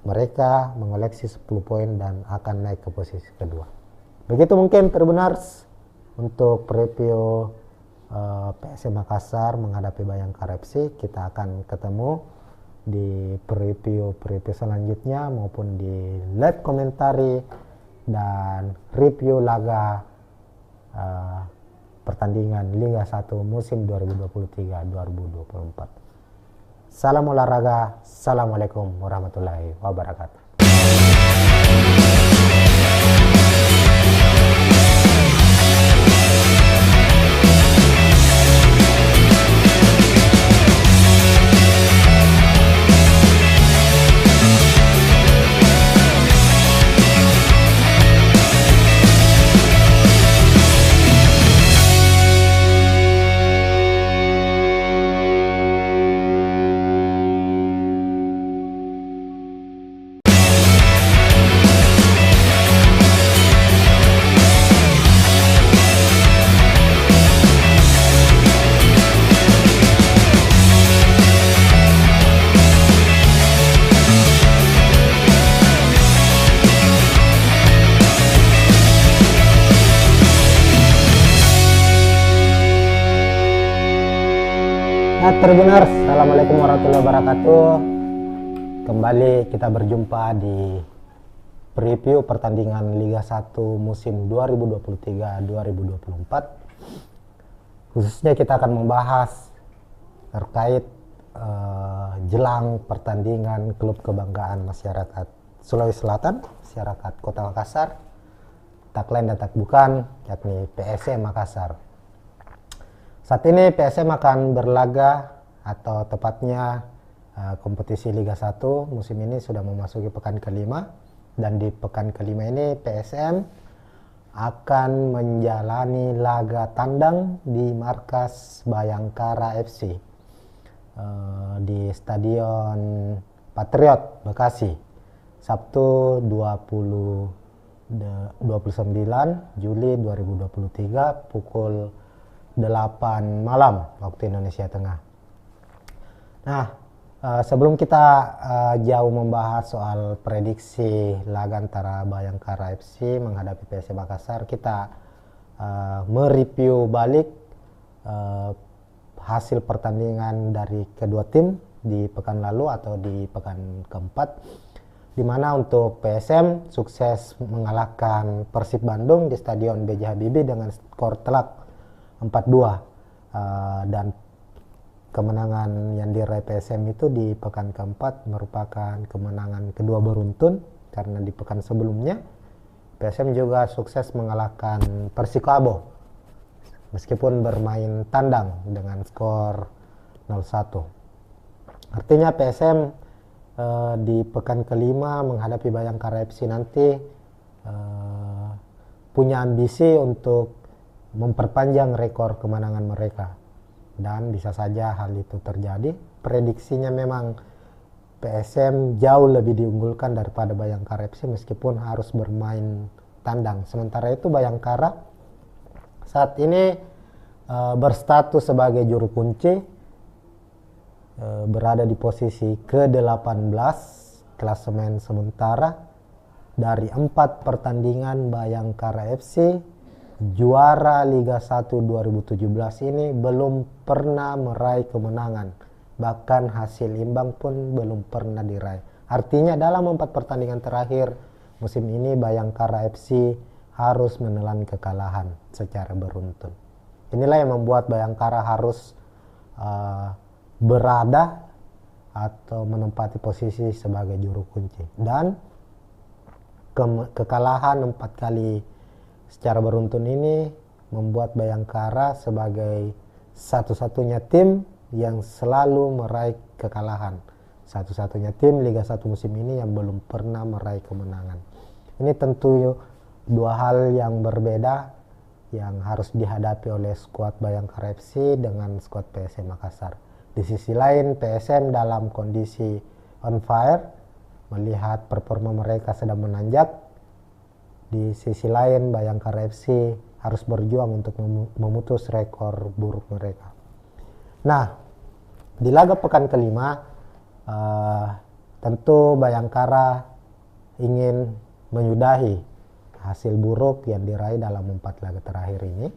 mereka mengoleksi 10 poin dan akan naik ke posisi kedua. Begitu mungkin Tribuners untuk preview PSM Makassar menghadapi Bayangkara FC. Kita akan ketemu di preview selanjutnya maupun di live komentari dan review laga pertandingan Liga 1 musim 2023-2024. Salam olahraga. Assalamualaikum warahmatullahi wabarakatuh. Tribuners, assalamualaikum warahmatullahi wabarakatuh. Kembali kita berjumpa di preview pertandingan Liga 1 musim 2023-2024. Khususnya kita akan membahas terkait jelang pertandingan klub kebanggaan masyarakat Sulawesi Selatan, masyarakat Kota Makassar, tak lain dan tak bukan, yakni PSM Makassar. Saat ini PSM akan berlaga, atau tepatnya kompetisi Liga 1 musim ini sudah memasuki pekan kelima, dan di pekan kelima ini PSM akan menjalani laga tandang di markas Bayangkara FC di Stadion Patriot Bekasi, Sabtu 29 Juli 2023 pukul 8 malam waktu Indonesia Tengah. Nah, sebelum kita jauh membahas soal prediksi laga antara Bayangkara FC menghadapi PSM Makassar, kita mereview balik hasil pertandingan dari kedua tim di pekan lalu atau di pekan keempat, di mana untuk PSM sukses mengalahkan Persib Bandung di Stadion B.J. Habibie dengan skor telak 4-2, dan kemenangan yang diraih PSM itu di pekan keempat merupakan kemenangan kedua beruntun, karena di pekan sebelumnya PSM juga sukses mengalahkan Persikabo meskipun bermain tandang dengan skor 0-1. Artinya PSM di pekan kelima menghadapi Bayangkara FC nanti punya ambisi untuk memperpanjang rekor kemenangan mereka, dan bisa saja hal itu terjadi. Prediksinya memang PSM jauh lebih diunggulkan daripada Bayangkara FC meskipun harus bermain tandang. Sementara itu Bayangkara saat ini berstatus sebagai juru kunci, berada di posisi ke-18 klasemen sementara. Dari 4 pertandingan Bayangkara FC juara Liga 1 2017 ini belum pernah meraih kemenangan, bahkan hasil imbang pun belum pernah diraih. Artinya dalam 4 pertandingan terakhir musim ini Bayangkara FC harus menelan kekalahan secara beruntun. Inilah yang membuat Bayangkara harus berada atau menempati posisi sebagai juru kunci, dan kekalahan 4 kali secara beruntun ini membuat Bayangkara sebagai satu-satunya tim yang selalu meraih kekalahan, satu-satunya tim Liga 1 musim ini yang belum pernah meraih kemenangan. Ini tentu dua hal yang berbeda yang harus dihadapi oleh skuad Bayangkara FC dengan skuad PSM Makassar. Di sisi lain PSM dalam kondisi on fire, melihat performa mereka sedang menanjak. Di sisi lain Bayangkara FC harus berjuang untuk memutus rekor buruk mereka. Nah, di laga pekan kelima tentu Bayangkara ingin menyudahi hasil buruk yang diraih dalam 4 laga terakhir ini,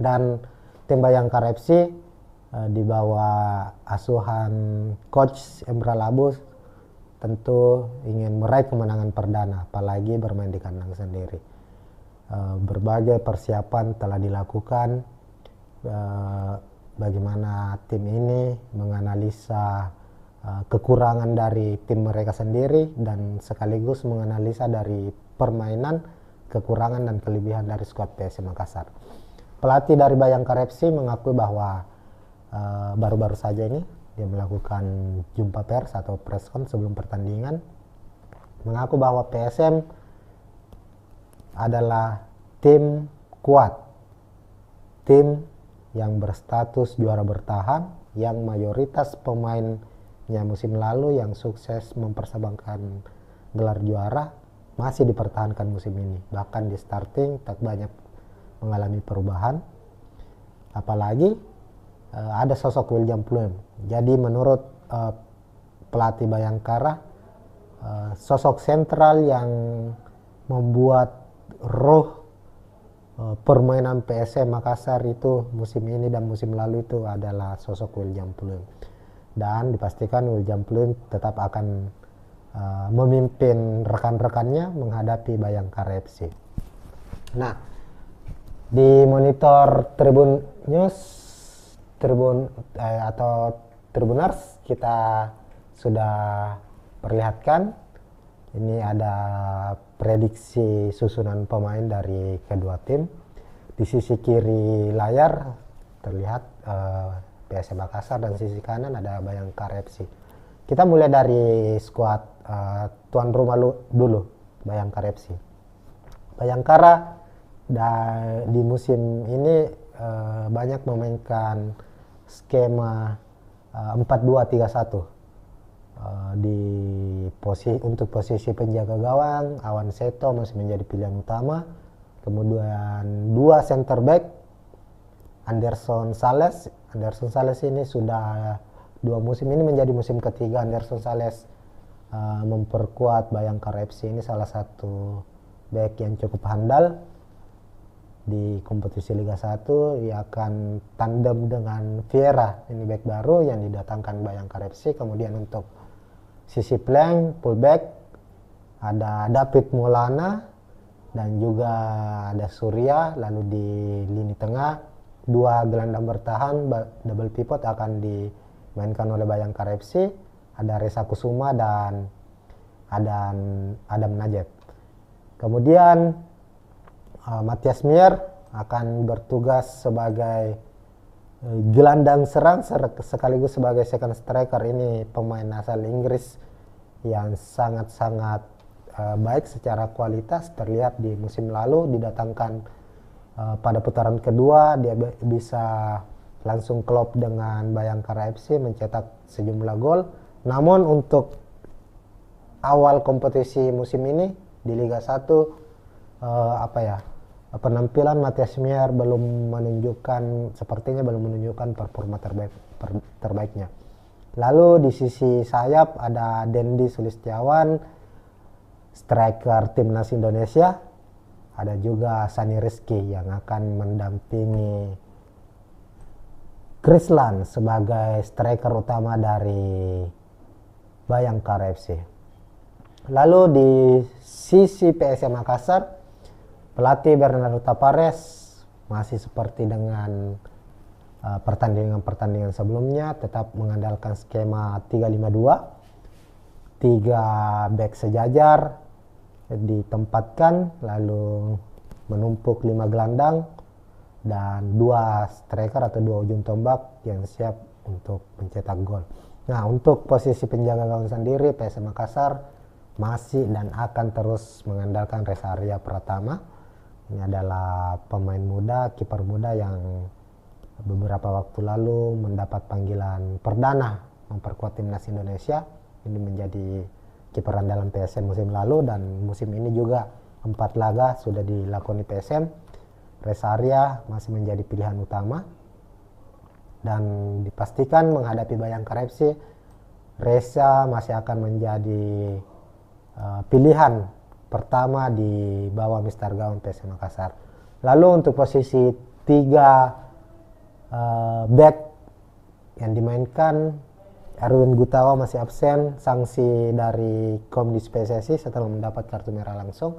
dan tim Bayangkara FC di bawah asuhan coach Emra Labus tentu ingin meraih kemenangan perdana, apalagi bermain di kandang sendiri. Berbagai persiapan telah dilakukan, bagaimana tim ini menganalisa kekurangan dari tim mereka sendiri dan sekaligus menganalisa dari permainan, kekurangan dan kelebihan dari skuad PSM Makassar. Pelatih dari Bayangkara FC mengakui bahwa baru-baru saja ini dia melakukan jumpa pers atau preskon sebelum pertandingan, mengaku bahwa PSM adalah tim kuat, tim yang berstatus juara bertahan, yang mayoritas pemainnya musim lalu yang sukses mempersembahkan gelar juara masih dipertahankan musim ini. Bahkan di starting tak banyak mengalami perubahan, apalagi ada sosok William Pluim. Jadi menurut pelatih Bayangkara, sosok sentral yang membuat roh permainan PSM Makassar itu musim ini dan musim lalu itu adalah sosok William Pluim, dan dipastikan William Pluim tetap akan memimpin rekan-rekannya menghadapi Bayangkara FC. Nah, di monitor Tribun News, atau Tribuners, kita sudah perlihatkan ini ada prediksi susunan pemain dari kedua tim. Di sisi kiri layar terlihat PSM Makassar dan sisi kanan ada Bayangkara FC. Kita mulai dari skuad tuan rumah dulu, Bayangkara FC. Bayangkara di musim ini banyak memainkan skema 4-2-3-1. Untuk posisi penjaga gawang, Awan Seto masih menjadi pilihan utama. Kemudian 2 center back, Anderson Sales ini sudah 2 musim ini menjadi musim ketiga Anderson Sales memperkuat Bayangkara FC. Ini salah satu back yang cukup handal. di kompetisi Liga 1. Ia akan tandem dengan Vieira, ini back baru yang didatangkan Bayangkara FC. Kemudian untuk sisi flank fullback ada David Maulana dan juga ada Surya. Lalu di lini tengah dua gelandang bertahan double pivot akan dimainkan oleh Bayangkara FC. Ada Reza Kusuma dan Adam Najib. Kemudian Matthias Mier akan bertugas sebagai gelandang serang sekaligus sebagai second striker. Ini pemain asal Inggris yang sangat-sangat baik secara kualitas. Terlihat di musim lalu didatangkan pada putaran kedua dia bisa langsung klop dengan Bayangkara FC, mencetak sejumlah gol. Namun untuk awal kompetisi musim ini di Liga 1 penampilan Matthias Mier sepertinya belum menunjukkan performa terbaiknya. Lalu di sisi sayap ada Dendi Sulistiawan, striker timnas Indonesia. Ada juga Sani Rizky yang akan mendampingi Krislan sebagai striker utama dari Bayangkara FC. Lalu di sisi PSM Makassar, pelatih Bernardo Tapares masih seperti dengan pertandingan sebelumnya, tetap mengandalkan skema 3-5-2. 3 back sejajar ditempatkan, lalu menumpuk 5 gelandang dan 2 striker atau 2 ujung tombak yang siap untuk mencetak gol. Nah, untuk posisi penjaga gawang sendiri, PSM Makassar masih dan akan terus mengandalkan Resaria Pratama. Ini adalah pemain muda, kiper muda yang beberapa waktu lalu mendapat panggilan perdana memperkuat timnas Indonesia. Ini menjadi kiper andalan PSM musim lalu, dan musim ini juga 4 laga sudah dilakoni PSM. Resaria masih menjadi pilihan utama. Dan dipastikan menghadapi Bayangkara FC, Reza masih akan menjadi pilihan pertama di bawah Mister Gawang PSM Makassar. Lalu untuk posisi 3 back yang dimainkan, Erwin Gutawa masih absen, sanksi dari Komdis PSSI setelah mendapat kartu merah langsung.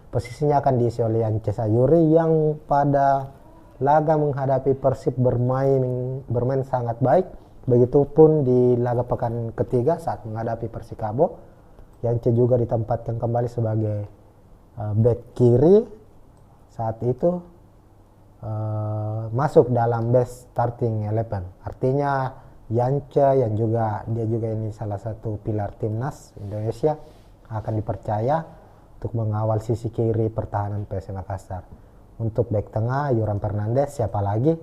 Posisinya akan diisi oleh Yance Sayuri yang pada laga menghadapi Persib bermain sangat baik. Begitupun di laga pekan ketiga saat menghadapi Persikabo. Yance juga ditempatkan kembali sebagai back kiri. Saat itu masuk dalam best starting 11. Artinya Yance yang dia juga ini salah satu pilar timnas Indonesia akan dipercaya untuk mengawal sisi kiri pertahanan PSM Makassar. Untuk back tengah, Yoram Fernandes, siapa lagi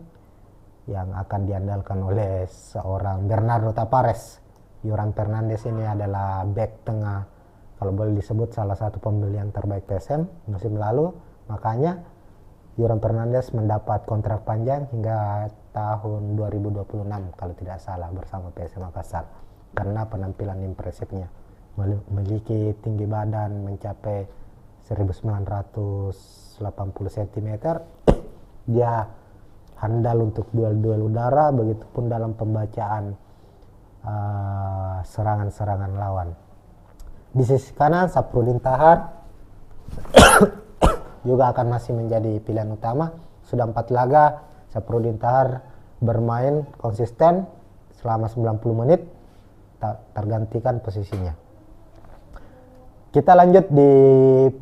yang akan diandalkan oleh seorang Bernardo Tapares. Yoram Fernandes ini adalah back tengah, kalau boleh disebut salah satu pembelian terbaik PSM musim lalu. Makanya Yoram Fernandes mendapat kontrak panjang hingga tahun 2026 kalau tidak salah bersama PSM Makassar, karena penampilan impresifnya. Memiliki tinggi badan mencapai 1980 cm. Dia handal untuk duel-duel udara, begitupun dalam pembacaan serangan-serangan lawan. Di sisi kanan, Saprudin Tahar juga akan masih menjadi pilihan utama. Sudah 4 laga Saprudin Tahar bermain konsisten selama 90 menit, tergantikan posisinya. Kita lanjut di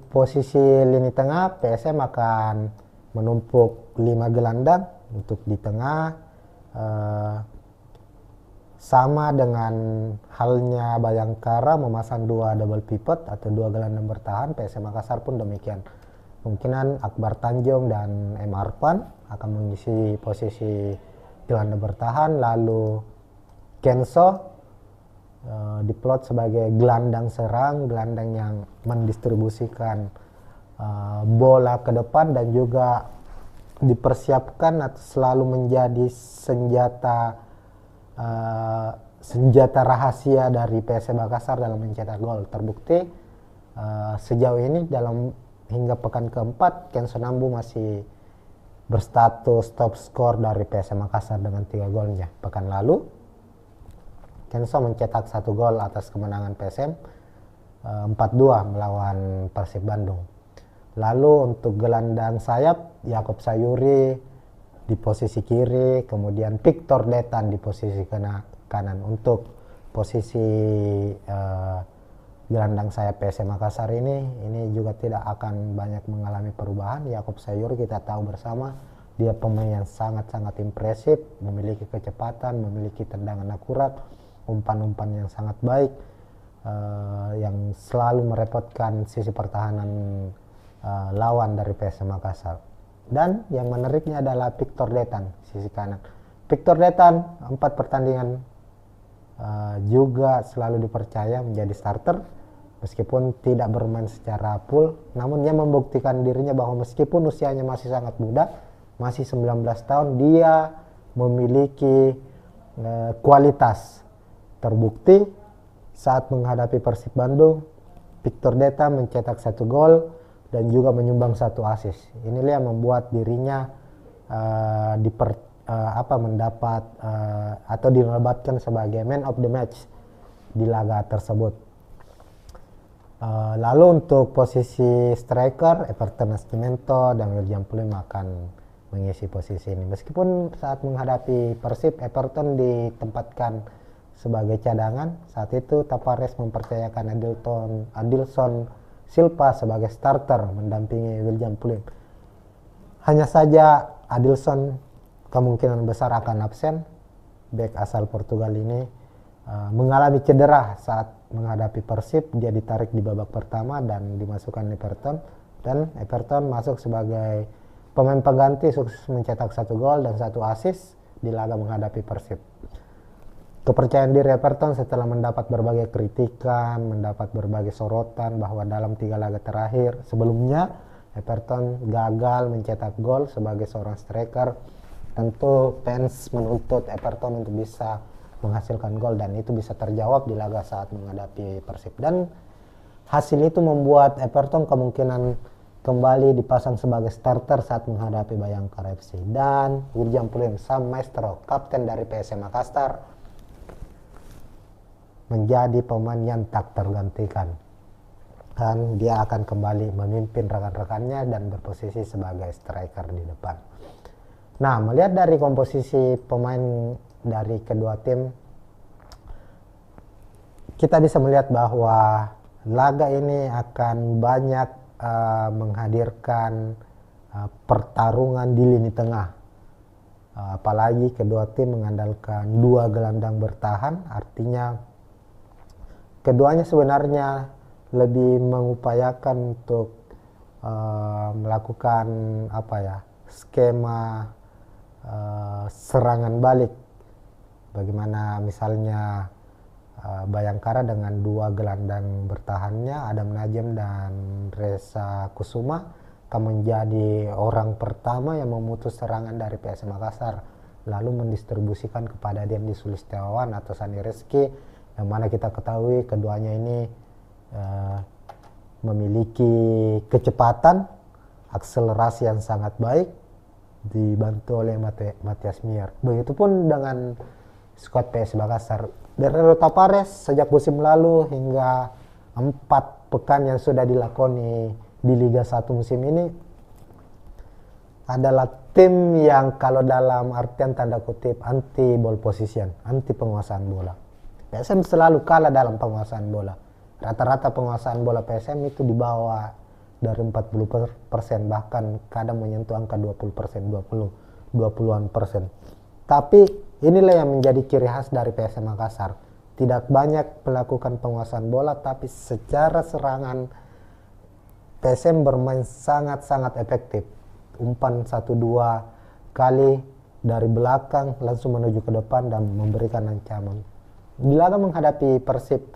posisi lini tengah. PSM akan menumpuk 5 gelandang. Untuk di tengah sama dengan halnya Bayangkara memasang 2 double pivot atau 2 gelandang bertahan. PSM Makassar pun demikian. Kemungkinan Akbar Tanjung dan M. Arfan akan mengisi posisi gelandang bertahan. Lalu Kenso diplot sebagai gelandang serang, gelandang yang mendistribusikan bola ke depan dan juga dipersiapkan atau selalu menjadi senjata rahasia dari PSM Makassar dalam mencetak gol. Terbukti sejauh ini hingga pekan keempat Kenso Nambu masih berstatus top skor dari PSM Makassar dengan 3 golnya. Pekan lalu Kenso mencetak 1 gol atas kemenangan PSM 4-2 melawan Persib Bandung. Lalu untuk gelandang sayap, Yakob Sayuri di posisi kiri, kemudian Victor Detan di posisi kanan. Untuk posisi gelandang sayap PSM Makassar ini juga tidak akan banyak mengalami perubahan. Yakob Sayuri kita tahu bersama, dia pemain yang sangat-sangat impresif, memiliki kecepatan, memiliki tendangan akurat, umpan-umpan yang sangat baik, yang selalu merepotkan sisi pertahanan lawan dari PSM Makassar. Dan yang menariknya adalah Victor Detan, sisi kanan. Victor Detan 4 pertandingan juga selalu dipercaya menjadi starter, meskipun tidak bermain secara full, namun dia membuktikan dirinya bahwa meskipun usianya masih sangat muda, masih 19 tahun, dia memiliki kualitas. Terbukti saat menghadapi Persib Bandung, Victor Detan mencetak 1 gol dan juga menyumbang 1 assist. Inilah yang membuat dirinya mendapat atau dinobatkan sebagai man of the match di laga tersebut. Lalu untuk posisi striker, Everton Nascimento dan William Pulim akan mengisi posisi ini. Meskipun saat menghadapi Persib, Everton ditempatkan sebagai cadangan. Saat itu Tavares mempercayakan Adilson Silva sebagai starter mendampingi William Pulim. Hanya saja Adilson kemungkinan besar akan absen. Bek asal Portugal ini mengalami cedera saat menghadapi Persib. Dia ditarik di babak pertama dan dimasukkan Everton, dan Everton masuk sebagai pemain pengganti, sukses mencetak 1 gol dan 1 assist di laga menghadapi Persib. Kepercayaan diri Everton setelah mendapat berbagai kritikan, mendapat berbagai sorotan bahwa dalam 3 laga terakhir sebelumnya Everton gagal mencetak gol sebagai seorang striker. Tentu fans menuntut Everton untuk bisa menghasilkan gol, dan itu bisa terjawab di laga saat menghadapi Persib. Dan hasil itu membuat Everton kemungkinan kembali dipasang sebagai starter saat menghadapi Bayangkara FC. Dan William Pulim, sang maestro, kapten dari PSM Makassar, menjadi pemain yang tak tergantikan, dan dia akan kembali memimpin rekan-rekannya dan berposisi sebagai striker di depan. Nah, melihat dari komposisi pemain dari kedua tim, kita bisa melihat bahwa laga ini akan banyak menghadirkan pertarungan di lini tengah. Apalagi kedua tim mengandalkan 2 gelandang bertahan, artinya keduanya sebenarnya lebih mengupayakan untuk melakukan skema serangan balik. Bagaimana misalnya Bayangkara dengan 2 gelandang bertahannya, Adam Najem dan Reza Kusuma, akan menjadi orang pertama yang memutus serangan dari PSM Makassar, lalu mendistribusikan kepada Dendi Sulistiawan atau Sani Rizky, yang mana kita ketahui keduanya ini memiliki kecepatan, akselerasi yang sangat baik, dibantu oleh Matias Mier. Begitupun dengan skuad PSM Makassar. Guerrero Tavares sejak musim lalu hingga 4 pekan yang sudah dilakoni di Liga 1 musim ini adalah tim yang kalau dalam artian tanda kutip anti ball position, anti penguasaan bola. PSM selalu kalah dalam penguasaan bola. Rata-rata penguasaan bola PSM itu di bawah dari 40%, bahkan kadang menyentuh angka 20%, 20-an%. Tapi inilah yang menjadi ciri khas dari PSM Makassar. Tidak banyak melakukan penguasaan bola, tapi secara serangan PSM bermain sangat-sangat efektif. Umpan 1-2 kali dari belakang langsung menuju ke depan dan memberikan ancaman. Di laga menghadapi Persib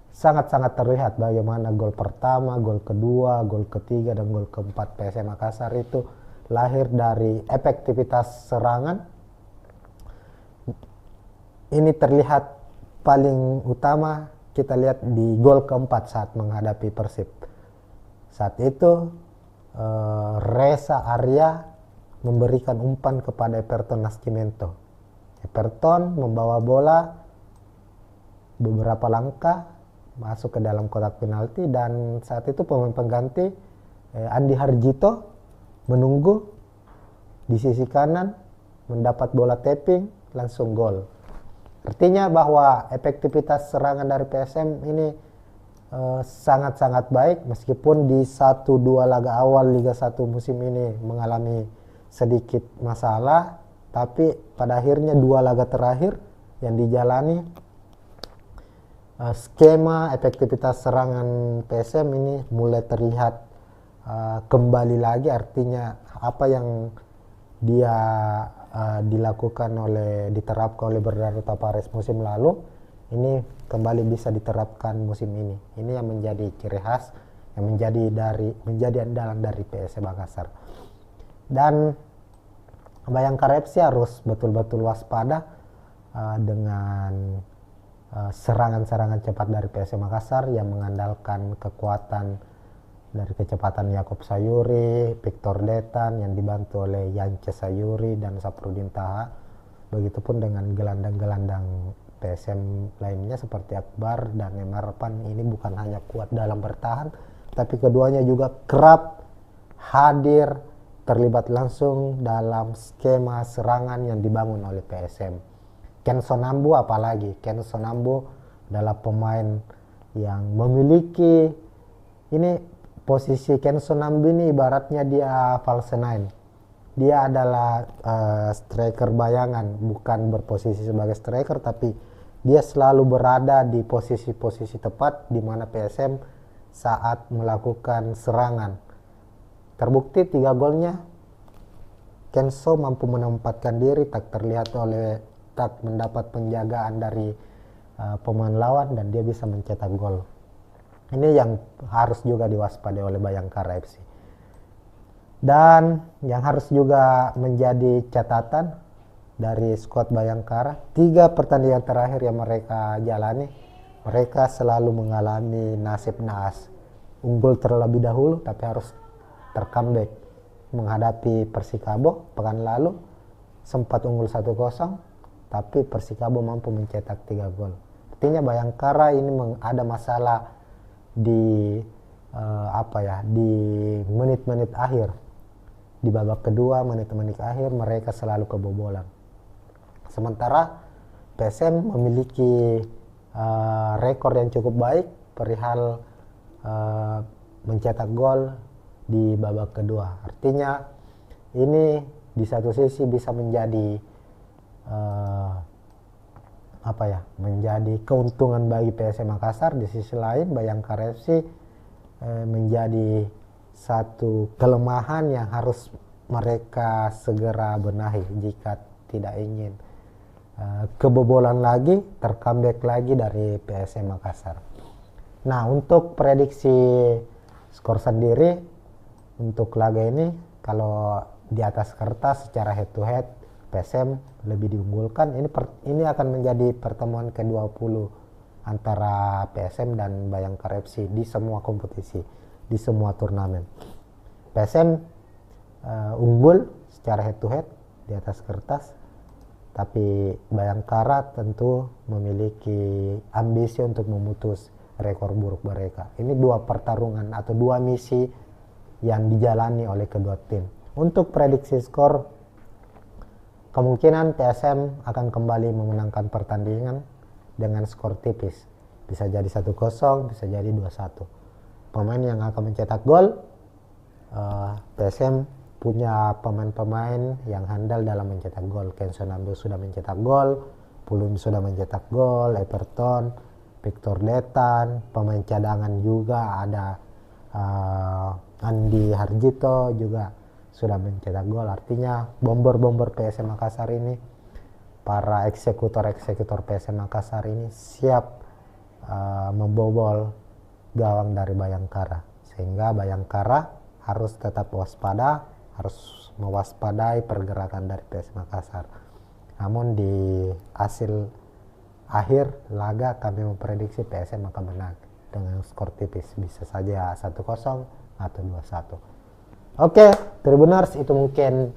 sangat-sangat terlihat bagaimana gol pertama, gol kedua, gol ketiga, dan gol keempat PSM Makassar itu lahir dari efektivitas serangan. Ini terlihat paling utama kita lihat di gol keempat saat menghadapi Persib. Saat itu Reza Arya memberikan umpan kepada Everton Nascimento. Everton membawa bola beberapa langkah masuk ke dalam kotak penalti, dan saat itu pemain pengganti Andi Harjito menunggu di sisi kanan, mendapat bola tapping, langsung gol. Artinya bahwa efektivitas serangan dari PSM ini sangat-sangat baik, meskipun di 1-2 laga awal Liga 1 musim ini mengalami sedikit masalah, tapi pada akhirnya 2 laga terakhir yang dijalani, skema efektivitas serangan PSM ini mulai terlihat kembali lagi. Artinya apa yang dia diterapkan oleh Bernardo Tavares musim lalu ini kembali bisa diterapkan musim ini. Ini yang menjadi ciri khas, yang menjadi andalan dari PSM Makassar. Dan Bayangkara FC harus betul-betul waspada dengan serangan-serangan cepat dari PSM Makassar yang mengandalkan kekuatan dari kecepatan Yakob Sayuri, Victor Detan yang dibantu oleh Yance Sayuri dan Saprudin Taha. Begitupun dengan gelandang-gelandang PSM lainnya seperti Akbar dan Emarpan. Ini bukan hanya kuat dalam bertahan, tapi keduanya juga kerap hadir, terlibat langsung dalam skema serangan yang dibangun oleh PSM. Ken Sonambu apalagi, Ken Sonambu adalah pemain yang memiliki posisi Ken Sonambu ini ibaratnya dia false nine. Dia adalah striker bayangan, bukan berposisi sebagai striker, tapi dia selalu berada di posisi-posisi tepat di mana PSM saat melakukan serangan. Terbukti 3 golnya Kenso mampu menempatkan diri, tak mendapat penjagaan dari pemain lawan, dan dia bisa mencetak gol. Ini yang harus juga diwaspadai oleh Bayangkara FC. Dan yang harus juga menjadi catatan dari skuad Bayangkara, 3 pertandingan terakhir yang mereka jalani, mereka selalu mengalami nasib naas. Unggul terlebih dahulu tapi harus tercomeback. Menghadapi Persikabo pekan lalu sempat unggul 1-0, tapi Persikabo mampu mencetak 3 gol. Artinya Bayangkara ini ada masalah di di menit-menit akhir. Di babak kedua, menit-menit akhir mereka selalu kebobolan. Sementara PSM memiliki rekor yang cukup baik perihal mencetak gol di babak kedua. Artinya ini di satu sisi bisa menjadi menjadi keuntungan bagi PSM Makassar. Di sisi lain Bayangkara FC menjadi satu kelemahan yang harus mereka segera benahi jika tidak ingin kebobolan lagi, tercomeback lagi dari PSM Makassar. Nah, untuk prediksi skor sendiri untuk laga ini, kalau di atas kertas secara head to head PSM lebih diunggulkan. Ini akan menjadi pertemuan ke-20 antara PSM dan Bayangkara FC di semua kompetisi, di semua turnamen. PSM unggul secara head to head di atas kertas, tapi Bayangkara tentu memiliki ambisi untuk memutus rekor buruk mereka. Ini 2 pertarungan atau 2 misi yang dijalani oleh kedua tim. Untuk prediksi skor, kemungkinan PSM akan kembali memenangkan pertandingan dengan skor tipis. Bisa jadi 1-0, bisa jadi 2-1. Pemain yang akan mencetak gol, PSM punya pemain-pemain yang handal dalam mencetak gol. Ken Sonambu sudah mencetak gol, Pulum sudah mencetak gol, Everton, Victor Detan, pemain cadangan juga ada Andi Harjito juga sudah mencetak gol. Artinya bomber-bomber PSM Makassar ini, para eksekutor-eksekutor PSM Makassar ini siap membobol gawang dari Bayangkara, sehingga Bayangkara harus tetap waspada, harus mewaspadai pergerakan dari PSM Makassar. Namun di hasil akhir laga kami memprediksi PSM akan menang dengan skor tipis, bisa saja 1-0 atau 2-1. Oke, Tribuners, itu mungkin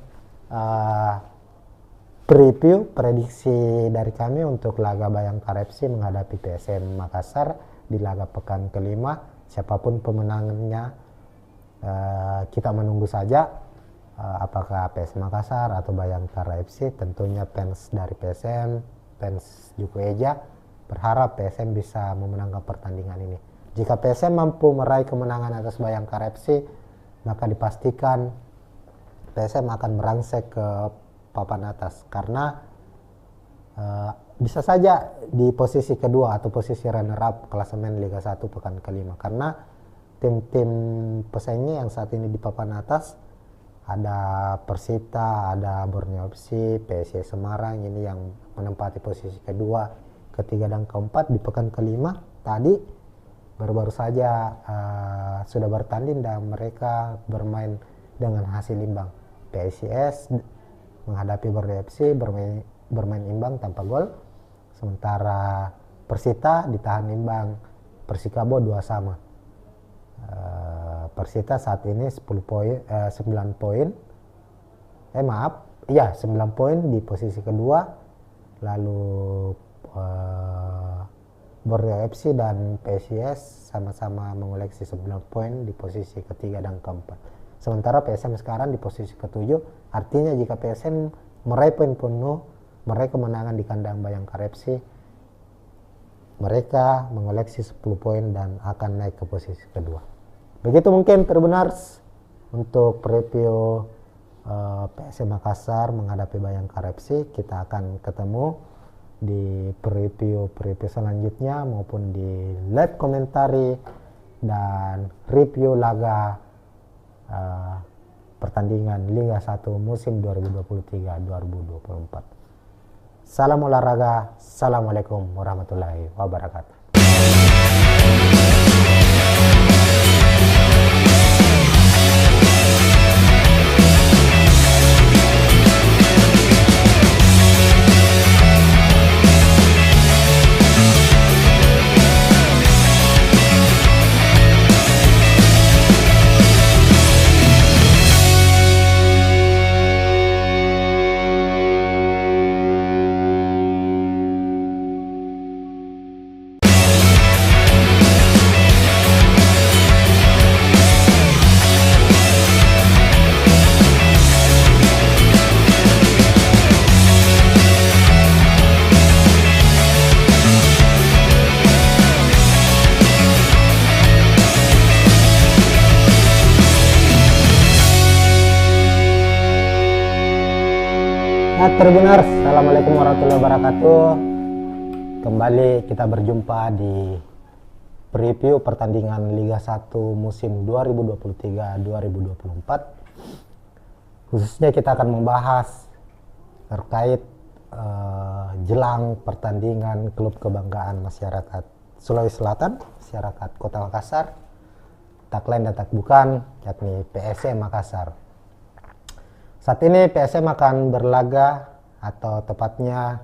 preview prediksi dari kami untuk laga Bayangkara FC menghadapi PSM Makassar di laga pekan kelima. Siapapun pemenangnya kita menunggu saja, apakah PSM Makassar atau Bayangkara FC. Tentunya fans dari PSM, fans Juku Eja berharap PSM bisa memenangkan pertandingan ini. Jika PSM mampu meraih kemenangan atas Bayangkara FC, maka dipastikan PSM akan merangsek ke papan atas, karena bisa saja di posisi kedua atau posisi runner up klasemen Liga 1 pekan kelima, karena tim-tim pesaingnya yang saat ini di papan atas ada Persita, ada Borneo FC, PSIS Semarang ini yang menempati posisi kedua, ketiga dan keempat di pekan kelima. Tadi baru-baru saja sudah bertanding dan mereka bermain dengan hasil imbang. PSIS menghadapi Borneo FC bermain imbang tanpa gol, sementara Persita ditahan imbang Persikabo 2-2. Persita saat ini 9 poin 9 poin di posisi kedua, lalu Borneo FC dan PSIS sama-sama mengoleksi 9 poin di posisi ketiga dan keempat. Sementara PSM sekarang di posisi ketujuh, artinya jika PSM meraih poin penuh, meraih kemenangan di kandang Bayangkara FC, mereka mengoleksi 10 poin dan akan naik ke posisi kedua. Begitu mungkin Tribuners untuk preview PSM Makassar menghadapi Bayangkara FC. Kita akan ketemu di preview selanjutnya maupun di live komentari dan review laga pertandingan Liga 1 musim 2023-2024. Salam olahraga, assalamualaikum warahmatullahi wabarakatuh. Tribuners, assalamualaikum warahmatullahi wabarakatuh. Kembali kita berjumpa di preview pertandingan Liga 1 musim 2023-2024. Khususnya kita akan membahas terkait jelang pertandingan klub kebanggaan masyarakat Sulawesi Selatan, masyarakat Kota Makassar, tak lain dan tak bukan, yakni PSM Makassar. Saat ini PSM akan berlaga, atau tepatnya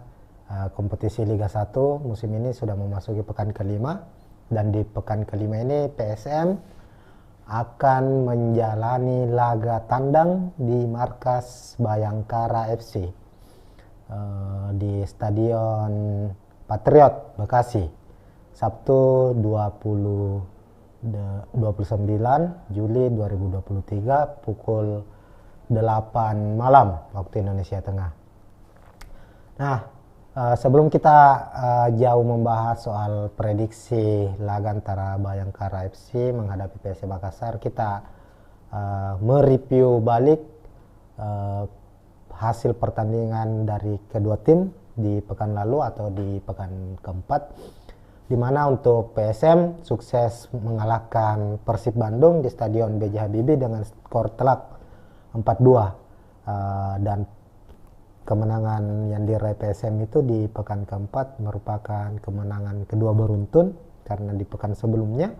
kompetisi Liga 1 musim ini sudah memasuki pekan kelima, dan di pekan kelima ini PSM akan menjalani laga tandang di markas Bayangkara FC di Stadion Patriot Bekasi, Sabtu 29 Juli 2023 pukul 8 malam waktu Indonesia Tengah. Nah, sebelum kita jauh membahas soal prediksi laga antara Bayangkara FC menghadapi PSM Makassar, kita mereview balik hasil pertandingan dari kedua tim di pekan lalu atau di pekan keempat, di mana untuk PSM sukses mengalahkan Persib Bandung di Stadion B.J. Habibie dengan skor telak 4-2, dan kemenangan yang diraih PSM itu di pekan keempat merupakan kemenangan kedua beruntun, karena di pekan sebelumnya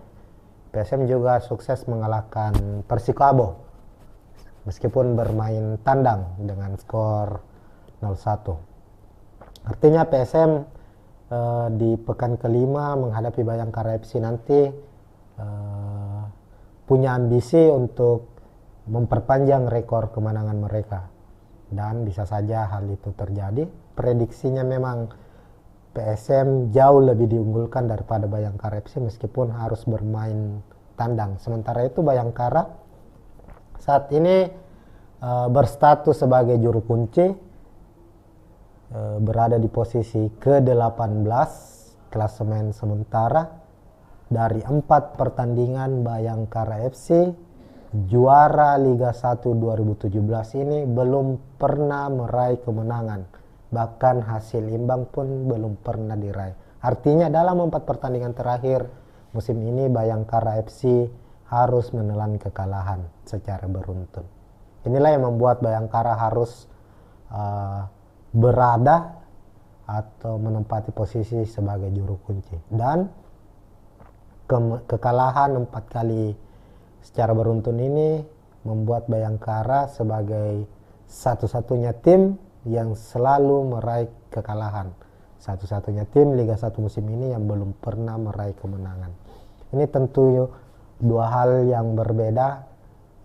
PSM juga sukses mengalahkan Persikabo meskipun bermain tandang dengan skor 0-1. Artinya PSM di pekan kelima menghadapi Bayangkara FC nanti punya ambisi untuk memperpanjang rekor kemenangan mereka. dan bisa saja hal itu terjadi. Prediksinya memang PSM jauh lebih diunggulkan daripada Bayangkara FC meskipun harus bermain tandang. Sementara itu Bayangkara saat ini berstatus sebagai juru kunci, berada di posisi ke-18 klasemen sementara. Dari 4 pertandingan Bayangkara FC juara Liga 1 2017 ini belum pernah meraih kemenangan, bahkan hasil imbang pun belum pernah diraih. Artinya dalam 4 pertandingan terakhir musim ini Bayangkara FC harus menelan kekalahan secara beruntun. Inilah yang membuat Bayangkara harus berada atau menempati posisi sebagai juru kunci, dan kekalahan 4 kali secara beruntun ini membuat Bayangkara sebagai satu-satunya tim yang selalu meraih kekalahan, satu-satunya tim Liga 1 musim ini yang belum pernah meraih kemenangan. Ini tentu dua hal yang berbeda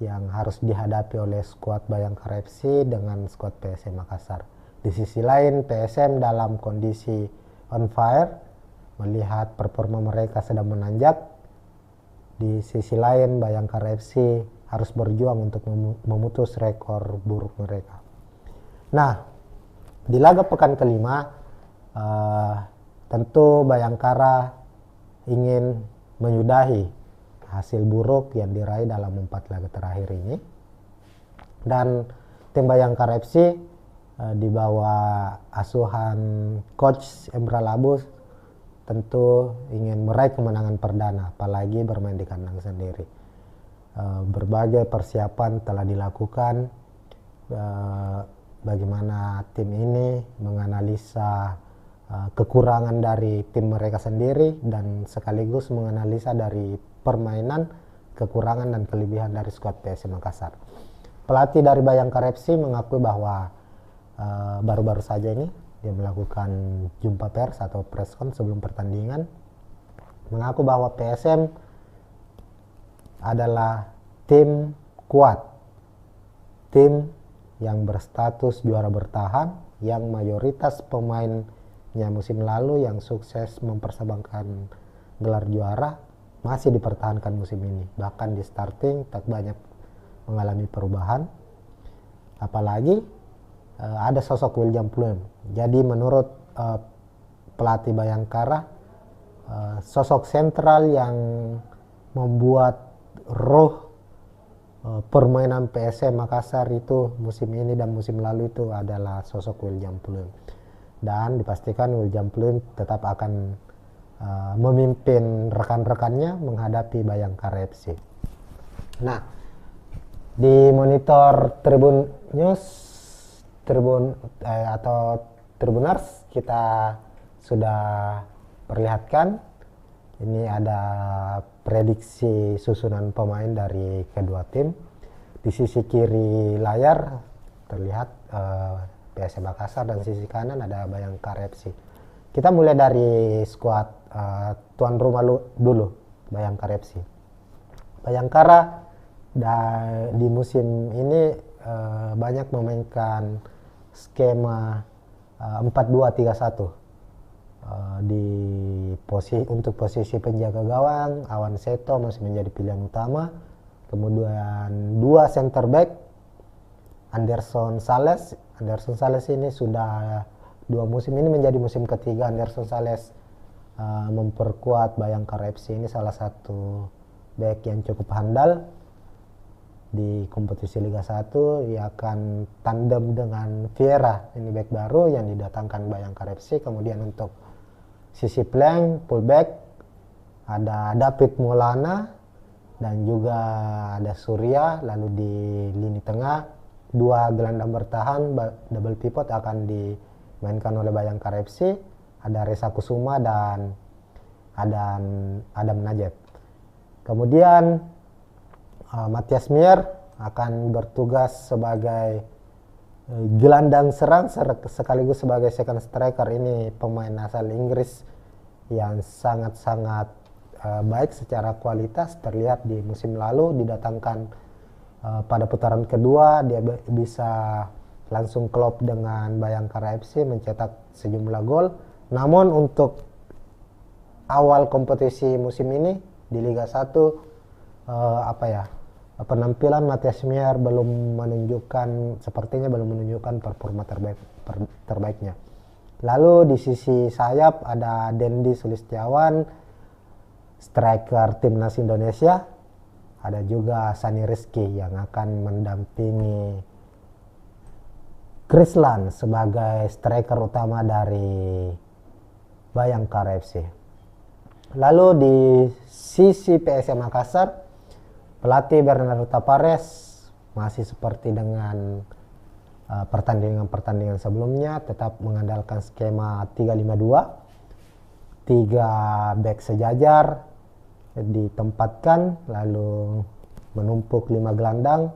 yang harus dihadapi oleh skuad Bayangkara FC dengan skuad PSM Makassar. Di sisi lain PSM dalam kondisi on fire, melihat performa mereka sedang menanjak. Di sisi lain Bayangkara FC harus berjuang untuk memutus rekor buruk mereka. Nah, di laga pekan kelima tentu Bayangkara ingin menyudahi hasil buruk yang diraih dalam 4 laga terakhir ini, dan tim Bayangkara FC di bawah asuhan coach Emra Labus tentu ingin meraih kemenangan perdana, apalagi bermain di kandang sendiri. Berbagai persiapan telah dilakukan, bagaimana tim ini menganalisa kekurangan dari tim mereka sendiri dan sekaligus menganalisa dari permainan, kekurangan dan kelebihan dari skuad PSM Makassar. Pelatih dari Bayangkara FC mengakui bahwa baru-baru saja ini dia melakukan jumpa pers atau preskon sebelum pertandingan, mengaku bahwa PSM adalah tim kuat, tim yang berstatus juara bertahan, yang mayoritas pemainnya musim lalu yang sukses mempersembahkan gelar juara masih dipertahankan musim ini. Bahkan di starting tak banyak mengalami perubahan, apalagi ada sosok William Pluim. Jadi menurut pelatih Bayangkara, sosok sentral yang membuat roh permainan PSM Makassar itu musim ini dan musim lalu itu adalah sosok William Pluim. Dan dipastikan William Pluim tetap akan memimpin rekan-rekannya menghadapi Bayangkara FC. Nah, di monitor Tribun News atau Tribuners kita sudah perlihatkan ini ada prediksi susunan pemain dari kedua tim. Di sisi kiri layar terlihat PSM Makassar dan sisi kanan ada Bayangkara FC. Kita mulai dari skuad tuan rumah dulu, Bayangkara FC. Bayangkara di musim ini banyak memainkan skema 4-2-3-1. Untuk posisi penjaga gawang, Awan Seto masih menjadi pilihan utama. Kemudian 2 center back, Anderson Sales. Anderson Sales ini sudah 2 musim ini menjadi musim ketiga Anderson Sales memperkuat Bayangkara FC. Ini salah satu back yang cukup handal di kompetisi Liga 1. Ia akan tandem dengan Vieira, ini back baru yang didatangkan Bayangkara FC. Kemudian untuk sisi flank, fullback ada David Maulana dan juga ada Surya. Lalu di lini tengah 2 gelandang bertahan double pivot akan dimainkan oleh Bayangkara FC. Ada Reza Kusuma dan Adam Najib. Kemudian Matias Mier akan bertugas sebagai gelandang serang sekaligus sebagai second striker. Ini pemain asal Inggris yang sangat-sangat baik secara kualitas, terlihat di musim lalu didatangkan pada putaran kedua dia bisa langsung klop dengan Bayangkara FC mencetak sejumlah gol. Namun untuk awal kompetisi musim ini di Liga 1 penampilan Matias Mier sepertinya belum menunjukkan performa terbaiknya. Lalu di sisi sayap ada Dendi Sulistiawan, striker timnas Indonesia. Ada juga Sani Rizky yang akan mendampingi Krislan sebagai striker utama dari Bayangkara FC. Lalu di sisi PSM Makassar, pelatih Bernardo Tapares masih seperti dengan pertandingan-pertandingan sebelumnya, tetap mengandalkan skema 3-5-2, 3 back sejajar ditempatkan, lalu menumpuk 5 gelandang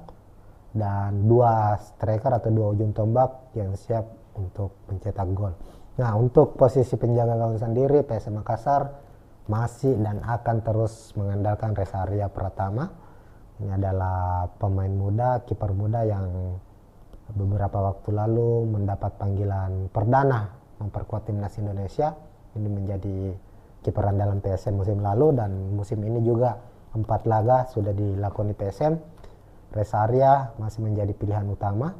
dan 2 striker atau 2 ujung tombak yang siap untuk mencetak gol. Nah, untuk posisi penjaga gawang sendiri, PSM Makassar masih dan akan terus mengandalkan Reza Arya Pratama. Ini adalah pemain muda, kiper muda yang beberapa waktu lalu mendapat panggilan perdana memperkuat timnas Indonesia. Ini menjadi kiper andalan PSM musim lalu, dan musim ini juga 4 laga sudah dilakoni PSM. Reza Arya masih menjadi pilihan utama,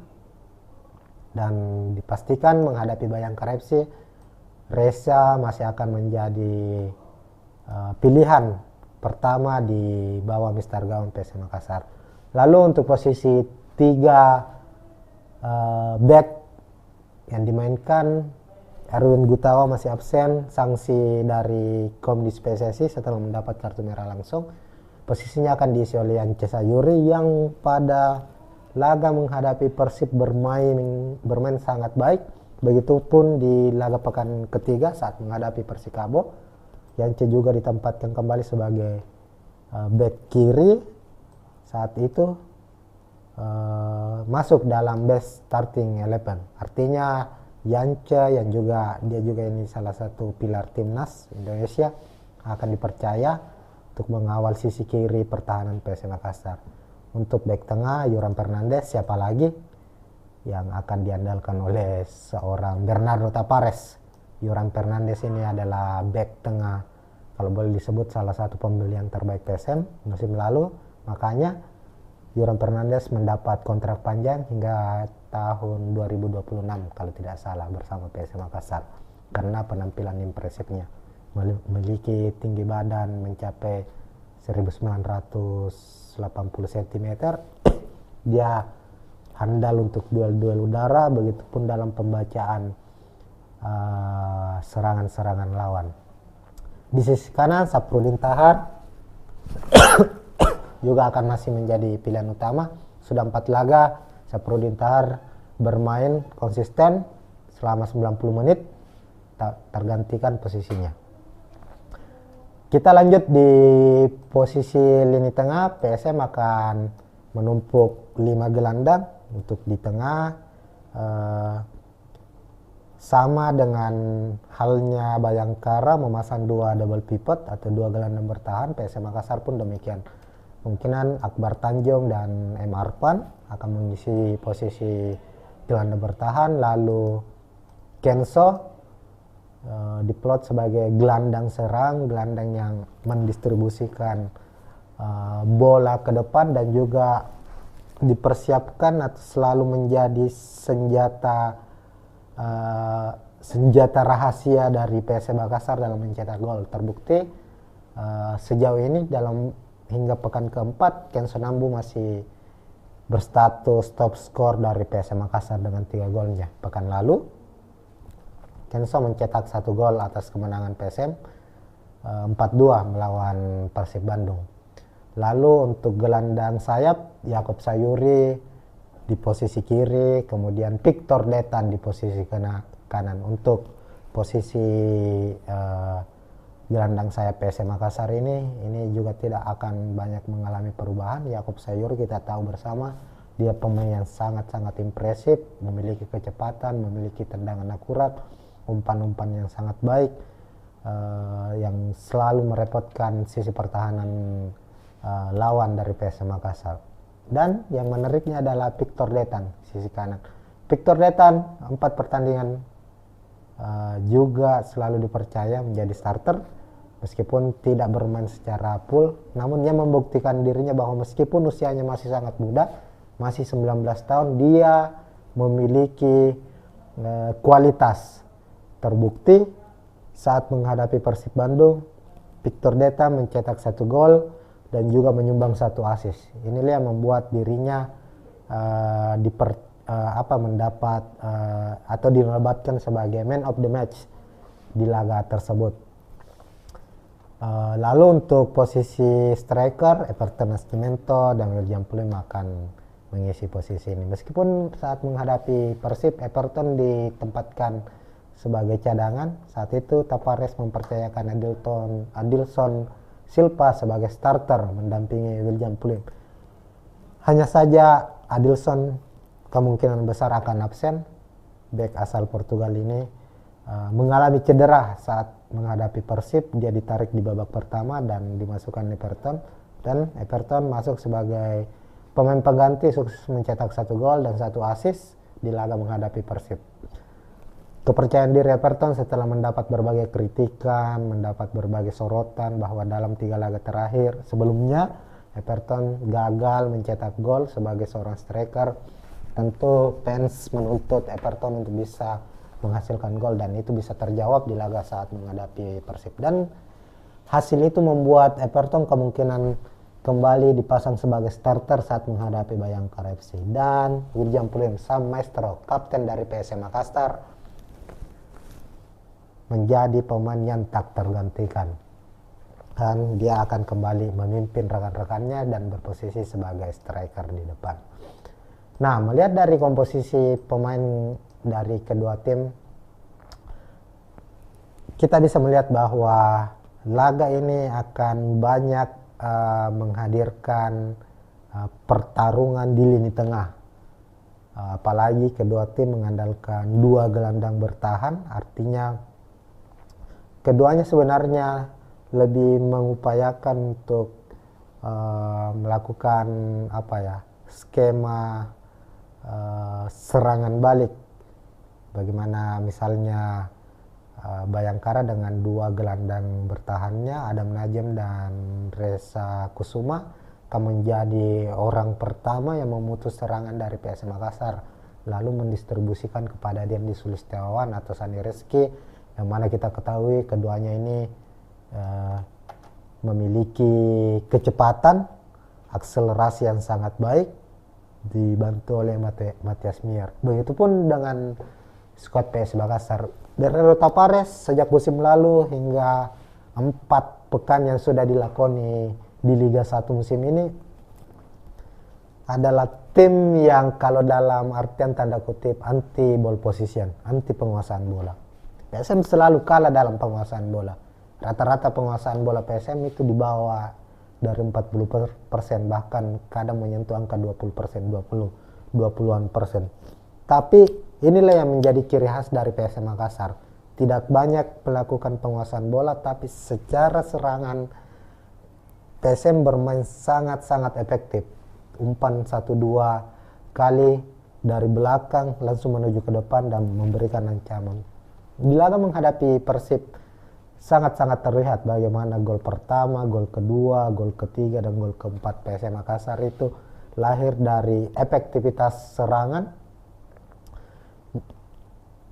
dan dipastikan menghadapi Bayangkara FC, Reza masih akan menjadi pilihan pertama di bawah Mister Gawang PSM Makassar. Lalu untuk posisi 3 back yang dimainkan, Erwin Gutawa masih absen, sanksi dari Komdis PSSI setelah mendapat kartu merah langsung. Posisinya akan diisi oleh Yance Sayuri yang pada laga menghadapi Persib bermain sangat baik. Begitupun di laga pekan ketiga saat menghadapi Persikabo, Yance juga ditempatkan kembali sebagai back kiri. Saat itu masuk dalam best starting 11. Artinya Yance yang dia juga ini salah satu pilar timnas Indonesia akan dipercaya untuk mengawal sisi kiri pertahanan PSM Makassar. Untuk back tengah Yoram Fernandes, siapa lagi yang akan diandalkan oleh seorang Bernardo Tapares. Yoram Fernandes ini adalah back tengah, kalau boleh disebut salah satu pembelian terbaik PSM musim lalu. Makanya Yoram Fernandes mendapat kontrak panjang hingga tahun 2026 kalau tidak salah bersama PSM Makassar, karena penampilan impresifnya. Memiliki tinggi badan mencapai 1980 cm. Dia handal untuk duel-duel udara, begitupun dalam pembacaan serangan-serangan lawan. Di sisi kanan Saprudin Tahar juga akan masih menjadi pilihan utama. Sudah 4 laga Saprudin Tahar bermain konsisten selama 90 menit, tergantikan posisinya. Kita lanjut di posisi lini tengah. PSM akan menumpuk 5 gelandang untuk di tengah, sama dengan halnya Bayangkara memasang 2 double pivot atau 2 gelandang bertahan. PSM Makassar pun demikian. Kemungkinan Akbar Tanjung dan M. Arfan akan mengisi posisi gelandang bertahan, lalu Kenso diplot sebagai gelandang serang, gelandang yang mendistribusikan bola ke depan dan juga dipersiapkan atau selalu menjadi senjata rahasia dari PSM Makassar dalam mencetak gol. Terbukti sejauh ini hingga pekan keempat, Kenso Nambu masih berstatus top skor dari PSM Makassar dengan 3 golnya. Pekan lalu Kenso mencetak 1 gol atas kemenangan PSM 4-2 melawan Persib Bandung. Lalu untuk gelandang sayap, Yakob Sayuri di posisi kiri, kemudian Victor Detan di posisi kanan. Untuk posisi gelandang sayap PSM Makassar ini juga tidak akan banyak mengalami perubahan. Yakob Sayuri kita tahu bersama, dia pemain yang sangat-sangat impresif, memiliki kecepatan, memiliki tendangan akurat, umpan-umpan yang sangat baik, yang selalu merepotkan sisi pertahanan lawan dari PSM Makassar. Dan yang menariknya adalah Victor Detan, sisi kanan. Victor Detan 4 pertandingan juga selalu dipercaya menjadi starter meskipun tidak bermain secara full, namun dia membuktikan dirinya bahwa meskipun usianya masih sangat muda, masih 19 tahun, dia memiliki kualitas. Terbukti saat menghadapi Persib Bandung, Victor Deta mencetak 1 gol dan juga menyumbang 1 assist. Inilah yang membuat dirinya mendapat atau dinobatkan sebagai man of the match di laga tersebut. Lalu untuk posisi striker, Everton Nascimento dan William Pluim akan mengisi posisi ini. Meskipun saat menghadapi Persib, Everton ditempatkan sebagai cadangan, saat itu Tavares mempercayakan Adilson Silva sebagai starter mendampingi William Pluim. Hanya saja Adilson kemungkinan besar akan absen. Bek asal Portugal ini mengalami cedera saat menghadapi Persib. Dia ditarik di babak pertama dan dimasukkan Everton, dan Everton masuk sebagai pemain pengganti, sukses mencetak 1 gol dan 1 assist di laga menghadapi Persib. Kepercayaan diri Everton setelah mendapat berbagai kritikan, mendapat berbagai sorotan bahwa dalam 3 laga terakhir sebelumnya Everton gagal mencetak gol sebagai seorang striker. Tentu fans menuntut Everton untuk bisa menghasilkan gol, dan itu bisa terjawab di laga saat menghadapi Persib. Dan hasil itu membuat Everton kemungkinan kembali dipasang sebagai starter saat menghadapi Bayangkara FC. Dan William Pluim, sang maestro, kapten dari PSM Makassar, menjadi pemain yang tak tergantikan. Dan dia akan kembali memimpin rekan-rekannya dan berposisi sebagai striker di depan. Nah, melihat dari komposisi pemain dari kedua tim, kita bisa melihat bahwa laga ini akan banyak menghadirkan pertarungan di lini tengah. Apalagi kedua tim mengandalkan 2 gelandang bertahan, artinya keduanya sebenarnya lebih mengupayakan untuk melakukan skema serangan balik. Bagaimana misalnya Bayangkara dengan 2 gelandang bertahannya, Adam Najem dan Reza Kusuma, akan menjadi orang pertama yang memutus serangan dari PSM Makassar, lalu mendistribusikan kepada Dendi Sulistiawan atau Sani Rizky, yang mana kita ketahui keduanya ini memiliki kecepatan, akselerasi yang sangat baik, dibantu oleh Matias Mier. Begitupun dengan skuad PS Makassar. Bernardo Tavares sejak musim lalu hingga 4 pekan yang sudah dilakoni di Liga 1 musim ini adalah tim yang kalau dalam artian tanda kutip anti ball position, anti penguasaan bola. PSM selalu kalah dalam penguasaan bola. Rata-rata penguasaan bola PSM itu di bawah dari 40%, bahkan kadang menyentuh angka 20%, 20-an%. Tapi inilah yang menjadi ciri khas dari PSM Makassar. Tidak banyak melakukan penguasaan bola, tapi secara serangan PSM bermain sangat-sangat efektif. Umpan 1-2 kali dari belakang langsung menuju ke depan dan memberikan ancaman. Di laga menghadapi Persib sangat-sangat terlihat bagaimana gol pertama, gol kedua, gol ketiga, dan gol keempat PSM Makassar itu lahir dari efektivitas serangan.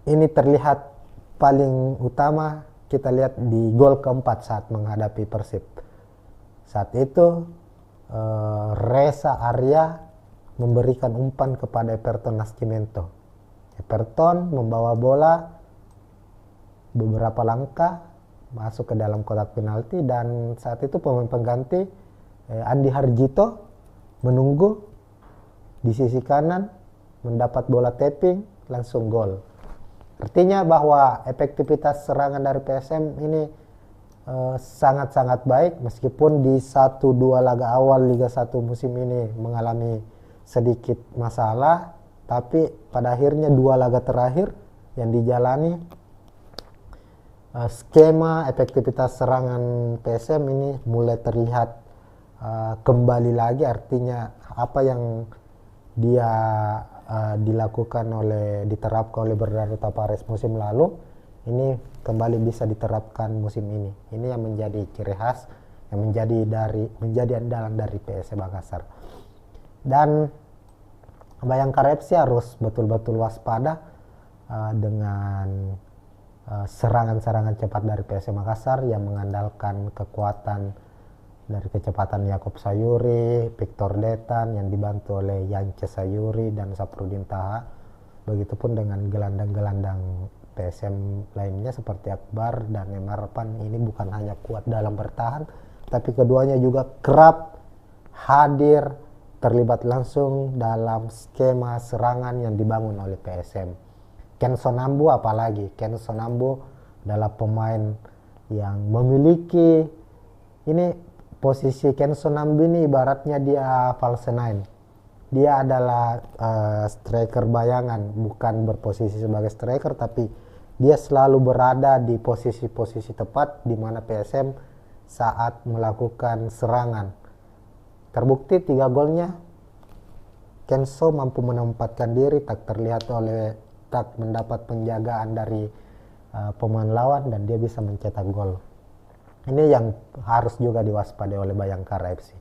Ini terlihat paling utama kita lihat di gol keempat saat menghadapi Persib. Saat itu Reza Arya memberikan umpan kepada Everton Nascimento. Everton membawa bola beberapa langkah masuk ke dalam kotak penalti, dan saat itu pemain pengganti Andi Harjito menunggu di sisi kanan, mendapat bola tapping, langsung gol. Artinya bahwa efektivitas serangan dari PSM ini sangat-sangat baik, meskipun di 1-2 laga awal Liga 1 musim ini mengalami sedikit masalah, tapi pada akhirnya 2 laga terakhir yang dijalani skema efektivitas serangan PSM ini mulai terlihat kembali lagi. Artinya apa yang dia diterapkan oleh Bernardo Tavares musim lalu, ini kembali bisa diterapkan musim ini. Ini yang menjadi ciri khas, yang menjadi andalan dari PSM Makassar. Dan Bayangkara FC harus betul-betul waspada dengan serangan-serangan cepat dari PSM Makassar yang mengandalkan kekuatan dari kecepatan Yakob Sayuri, Victor Detan yang dibantu oleh Yance Sayuri dan Saprudin Taha. Begitupun dengan gelandang-gelandang PSM lainnya seperti Akbar dan Emarpan. Ini bukan hanya kuat dalam bertahan, tapi keduanya juga kerap hadir terlibat langsung dalam skema serangan yang dibangun oleh PSM. Ken Sonambu apalagi, Ken Sonambu adalah pemain yang memiliki ini. Posisi Ken Sonambu ini ibaratnya dia false nine. Dia adalah striker bayangan, bukan berposisi sebagai striker, tapi dia selalu berada di posisi-posisi tepat di mana PSM saat melakukan serangan. Terbukti 3 golnya Kenso mampu menempatkan diri, tak mendapat penjagaan dari pemain lawan dan dia bisa mencetak gol. Ini yang harus juga diwaspadai oleh Bayangkara FC.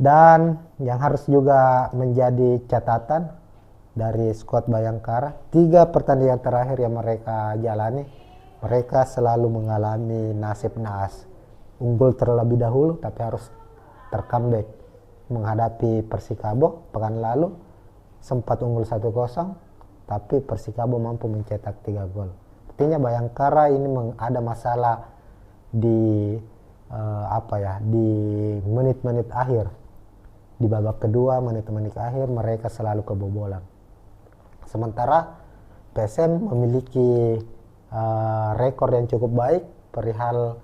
Dan yang harus juga menjadi catatan dari skuad Bayangkara, 3 pertandingan terakhir yang mereka jalani, mereka selalu mengalami nasib naas. Unggul terlebih dahulu tapi harus tercomeback. Menghadapi Persikabo pekan lalu sempat unggul 1-0 tapi Persikabo mampu mencetak 3 gol. Artinya Bayangkara ini ada masalah di menit-menit akhir, di babak kedua, menit-menit akhir mereka selalu kebobolan. Sementara PSM memiliki rekor yang cukup baik perihal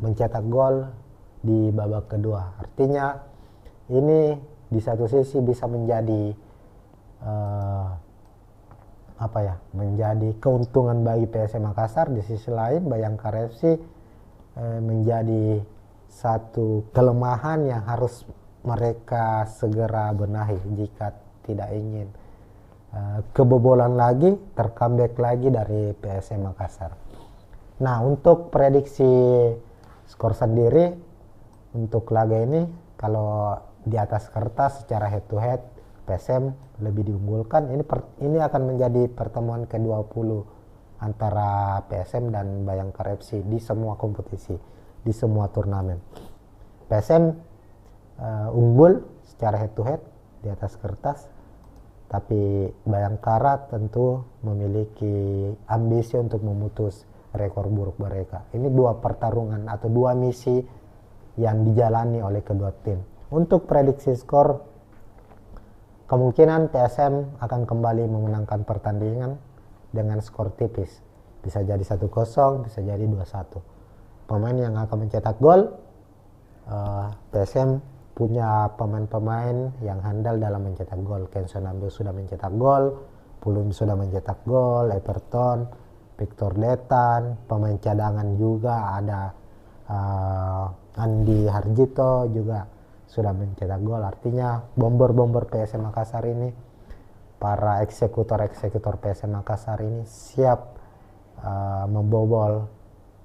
mencetak gol di babak kedua. Artinya ini di satu sisi bisa menjadi menjadi keuntungan bagi PSM Makassar. Di sisi lain Bayangkara FC menjadi satu kelemahan yang harus mereka segera benahi jika tidak ingin kebobolan lagi, tercomeback lagi dari PSM Makassar. Nah, untuk prediksi skor sendiri untuk laga ini, kalau di atas kertas secara head to head PSM lebih diunggulkan. Ini akan menjadi pertemuan ke-20 antara PSM dan Bayangkara FC di semua kompetisi, di semua turnamen. PSM unggul secara head to head di atas kertas, tapi Bayangkara tentu memiliki ambisi untuk memutus rekor buruk mereka. Ini 2 pertarungan atau 2 misi yang dijalani oleh kedua tim. Untuk prediksi skor, kemungkinan PSM akan kembali memenangkan pertandingan dengan skor tipis. Bisa jadi 1-0, bisa jadi 2-1. Pemain yang akan mencetak gol, PSM punya pemain-pemain yang handal dalam mencetak gol. Ken Sonambu sudah mencetak gol, Pulum sudah mencetak gol, Everton, Victor Detan, pemain cadangan juga ada Andi Harjito juga sudah mencetak gol. Artinya bomber-bomber PSM Makassar ini, para eksekutor-eksekutor PSM Makassar ini siap membobol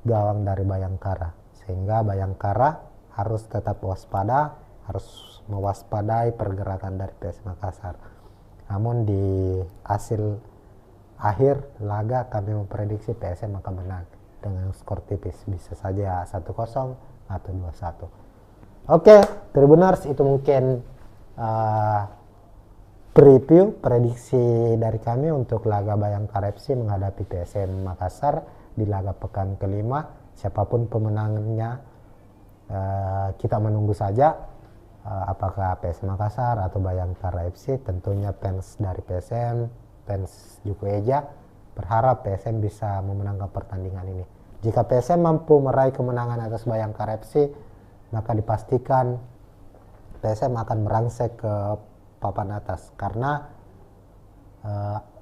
gawang dari Bayangkara, sehingga Bayangkara harus tetap waspada, harus mewaspadai pergerakan dari PSM Makassar. Namun di hasil akhir laga kami memprediksi PSM akan menang dengan skor tipis, bisa saja 1-0 atau 2-1. Oke, Tribuners, itu mungkin preview prediksi dari kami untuk laga Bayangkara FC menghadapi PSM Makassar di laga pekan kelima. Siapapun pemenangnya kita menunggu saja, apakah PSM Makassar atau Bayangkara FC. Tentunya fans dari PSM, fans Juku Eja berharap PSM bisa memenangkan pertandingan ini. Jika PSM mampu meraih kemenangan atas Bayangkara FC, maka dipastikan PSM akan merangsek ke papan atas, karena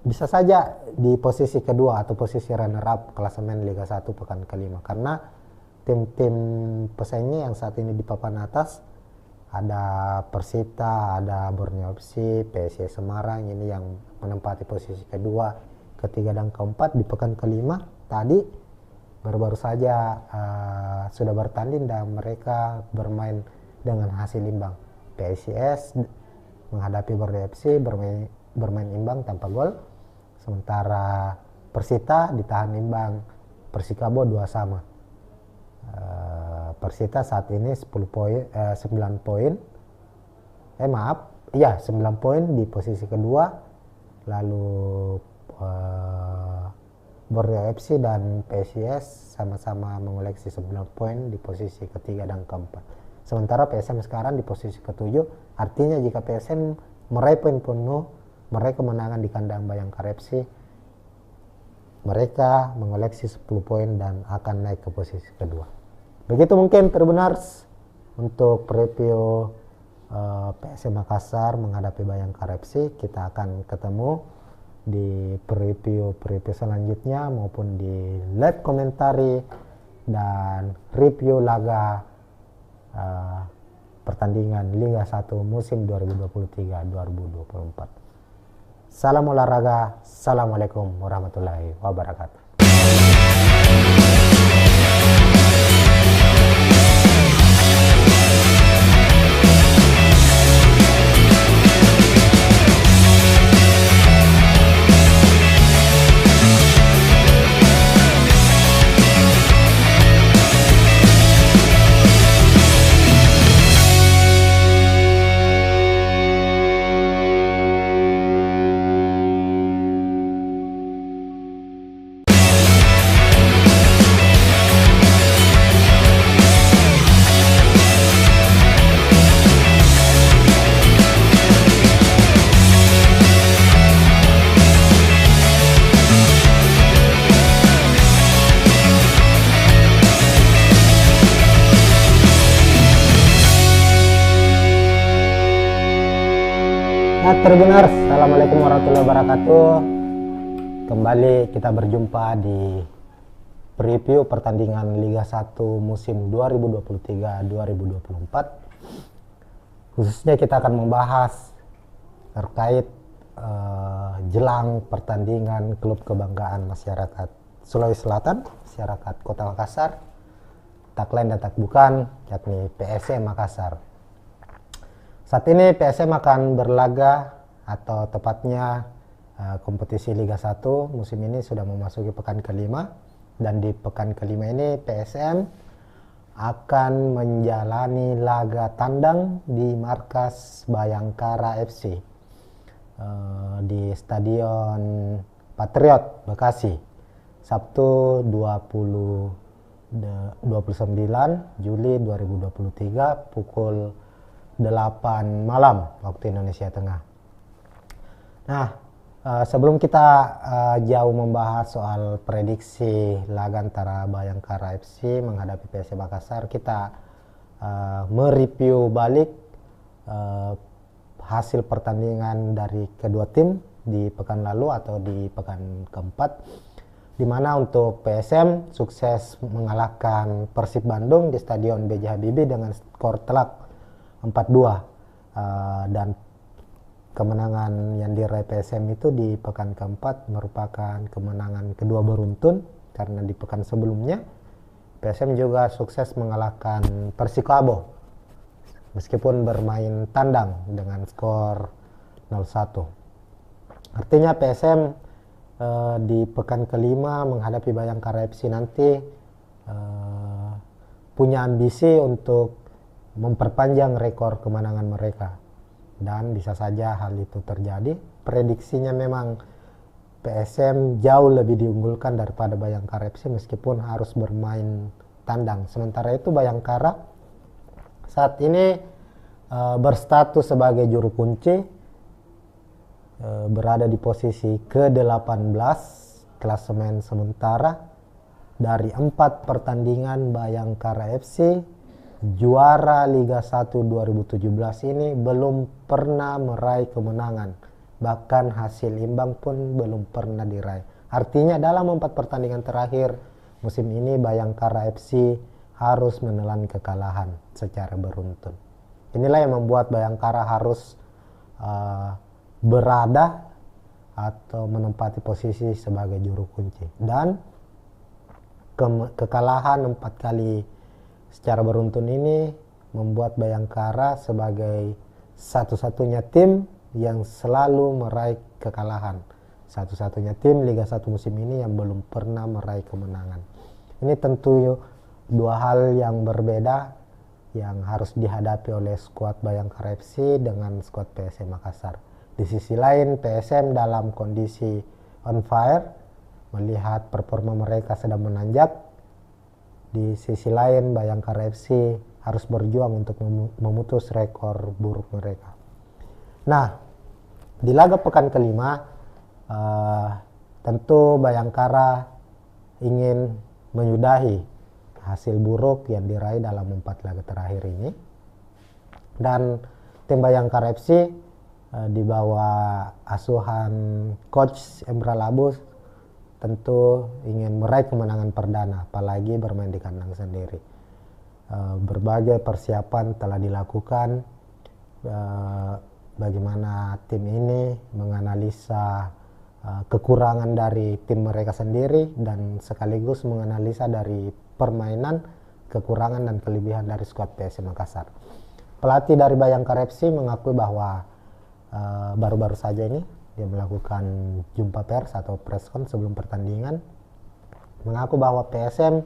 bisa saja di posisi kedua atau posisi runner up klasemen Liga 1 pekan kelima, karena tim-tim pesaingnya yang saat ini di papan atas Ada Persita, ada Borneo FC, PSIS Semarang ini yang menempati posisi kedua, ketiga dan keempat. Di pekan kelima tadi baru-baru saja sudah bertanding dan mereka bermain dengan hasil imbang. PSIS menghadapi Borneo FC bermain imbang tanpa gol, sementara Persita ditahan imbang Persikabo 2-2. Persita saat ini 9 poin 9 poin di posisi kedua, lalu Borneo FC dan PSIS sama-sama mengoleksi 9 poin di posisi ketiga dan keempat. Sementara PSM sekarang di posisi ketujuh, artinya jika PSM meraih poin penuh, meraih kemenangan di kandang Bayangkara FC, mereka mengoleksi 10 poin dan akan naik ke posisi kedua. Begitu mungkin Tribuners untuk preview PSM Makassar menghadapi Bayangkara FC. Kita akan ketemu di preview selanjutnya maupun di live komentari dan review laga pertandingan Liga 1 musim 2023-2024. Salam olahraga, assalamualaikum warahmatullahi wabarakatuh. Tribuners, assalamualaikum warahmatullahi wabarakatuh. Kembali kita berjumpa di preview pertandingan Liga 1 musim 2023-2024. Khususnya kita akan membahas terkait jelang pertandingan klub kebanggaan masyarakat Sulawesi Selatan, masyarakat Kota Makassar, tak lain dan tak bukan yakni PSM Makassar. Saat ini PSM akan berlaga atau tepatnya kompetisi Liga 1 musim ini sudah memasuki pekan kelima, dan di pekan kelima ini PSM akan menjalani laga tandang di markas Bayangkara FC di Stadion Patriot Bekasi, Sabtu 29 Juli 2023 pukul 8 malam waktu Indonesia Tengah. Nah, sebelum kita jauh membahas soal prediksi laga antara Bayangkara FC menghadapi PSM Makassar, kita mereview balik hasil pertandingan dari kedua tim di pekan lalu atau di pekan keempat, di mana untuk PSM sukses mengalahkan Persib Bandung di Stadion B.J. Habibie dengan skor telak 4-2, dan kemenangan yang diraih PSM itu di pekan keempat merupakan kemenangan kedua beruntun, karena di pekan sebelumnya PSM juga sukses mengalahkan Persikabo meskipun bermain tandang dengan skor 0-1. Artinya PSM di pekan kelima menghadapi Bayangkara FC nanti punya ambisi untuk memperpanjang rekor kemenangan mereka, dan bisa saja hal itu terjadi. Prediksinya memang PSM jauh lebih diunggulkan daripada Bayangkara FC meskipun harus bermain tandang. Sementara itu Bayangkara saat ini berstatus sebagai juru kunci, berada di posisi ke-18 klasemen sementara. Dari 4 pertandingan Bayangkara FC juara Liga 1 2017 ini belum pernah meraih kemenangan, bahkan hasil imbang pun belum pernah diraih. Artinya dalam 4 pertandingan terakhir musim ini Bayangkara FC harus menelan kekalahan secara beruntun. Inilah yang membuat Bayangkara harus berada atau menempati posisi sebagai juru kunci. Dan kekalahan 4 kali secara beruntun ini membuat Bayangkara sebagai satu-satunya tim yang selalu meraih kekalahan. Satu-satunya tim Liga 1 musim ini yang belum pernah meraih kemenangan. Ini tentu dua hal yang berbeda yang harus dihadapi oleh skuad Bayangkara FC dengan skuad PSM Makassar. Di sisi lain, PSM dalam kondisi on fire, melihat performa mereka sedang menanjak. Di sisi lain, Bayangkara FC harus berjuang untuk memutus rekor buruk mereka. Nah, di laga pekan kelima, tentu Bayangkara ingin menyudahi hasil buruk yang diraih dalam 4 laga terakhir ini. Dan tim Bayangkara FC di bawah asuhan coach Emra Labus tentu ingin meraih kemenangan perdana, apalagi bermain di kandang sendiri. Berbagai persiapan telah dilakukan, bagaimana tim ini menganalisa kekurangan dari tim mereka sendiri dan sekaligus menganalisa dari permainan, kekurangan dan kelebihan dari skuad PSM Makassar. Pelatih dari Bayangkara FC mengakui bahwa baru-baru saja ini dia melakukan jumpa pers atau preskon sebelum pertandingan, mengaku bahwa PSM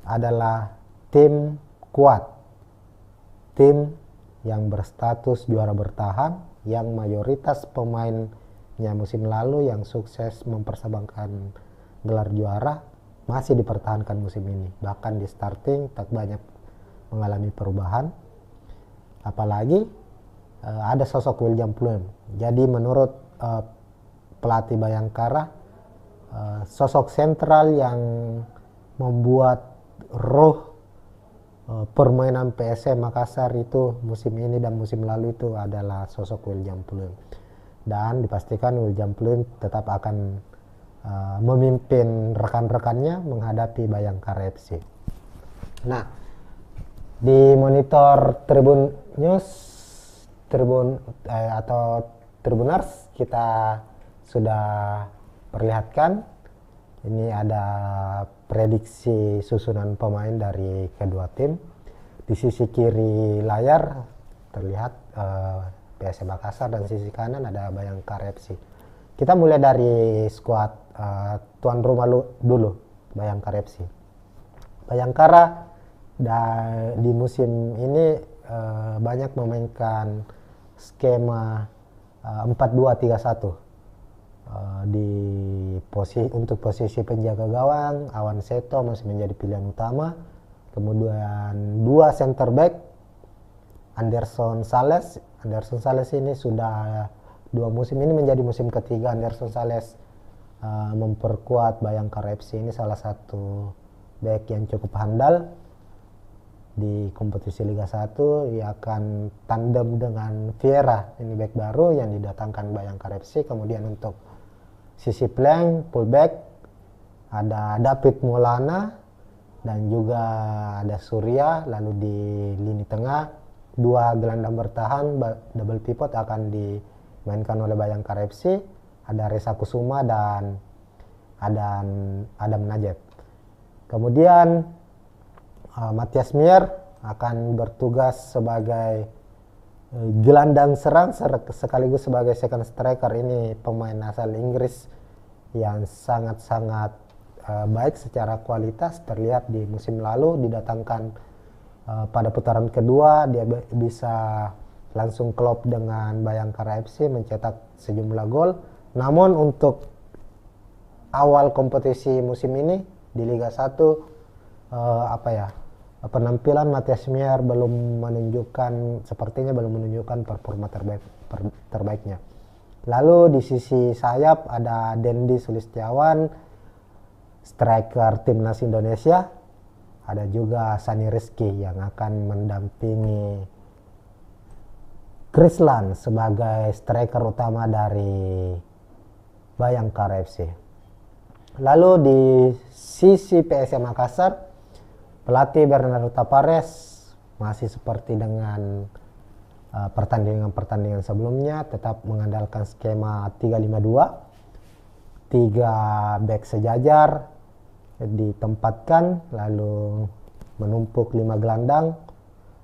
adalah tim kuat, tim yang berstatus juara bertahan, yang mayoritas pemainnya musim lalu yang sukses mempersembahkan gelar juara masih dipertahankan musim ini. Bahkan di starting tak banyak mengalami perubahan, apalagi ada sosok William Pluim. Jadi menurut pelatih Bayangkara, sosok sentral yang membuat roh permainan PSM Makassar itu musim ini dan musim lalu itu adalah sosok William Pluim. Dan dipastikan William Pluim tetap akan memimpin rekan-rekannya menghadapi Bayangkara FC. Nah, di monitor Tribun News, atau Tribuners, kita sudah perlihatkan ini ada prediksi susunan pemain dari kedua tim. Di sisi kiri layar terlihat PSM Makassar dan sisi kanan ada Bayangkara FC. Kita mulai dari skuad tuan rumah dulu, Bayangkara FC. Bayangkara di musim ini banyak memainkan skema 4-2-3-1. Untuk posisi penjaga gawang, Awan Seto masih menjadi pilihan utama. Kemudian 2 center back, Anderson Sales ini sudah 2 musim ini menjadi musim ketiga Anderson Sales memperkuat Bayangkara FC. Ini salah satu back yang cukup handal di kompetisi Liga 1. Ia akan tandem dengan Vieira, ini back baru yang didatangkan Bayangkara FC. Kemudian untuk sisi flank, fullback, ada David Maulana dan juga ada Surya. Lalu di lini tengah 2 gelandang bertahan double pivot akan dimainkan oleh Bayangkara FC. Ada Reza Kusuma dan Adam Najib. Kemudian Matias Mier akan bertugas sebagai gelandang serang sekaligus sebagai second striker. Ini pemain asal Inggris yang sangat-sangat baik secara kualitas. Terlihat di musim lalu didatangkan pada putaran kedua dia bisa langsung klop dengan Bayangkara FC, mencetak sejumlah gol. Namun untuk awal kompetisi musim ini di Liga 1 penampilan Matias Mier sepertinya belum menunjukkan performa terbaiknya. Lalu di sisi sayap ada Dendi Sulistiawan, striker timnas Indonesia. Ada juga Sani Rizky yang akan mendampingi Krislan sebagai striker utama dari Bayangkara FC. Lalu di sisi PSM Makassar, pelatih Bernardo Tapares masih seperti dengan pertandingan-pertandingan sebelumnya, tetap mengandalkan skema 3-5-2, 3 back sejajar ditempatkan, lalu menumpuk 5 gelandang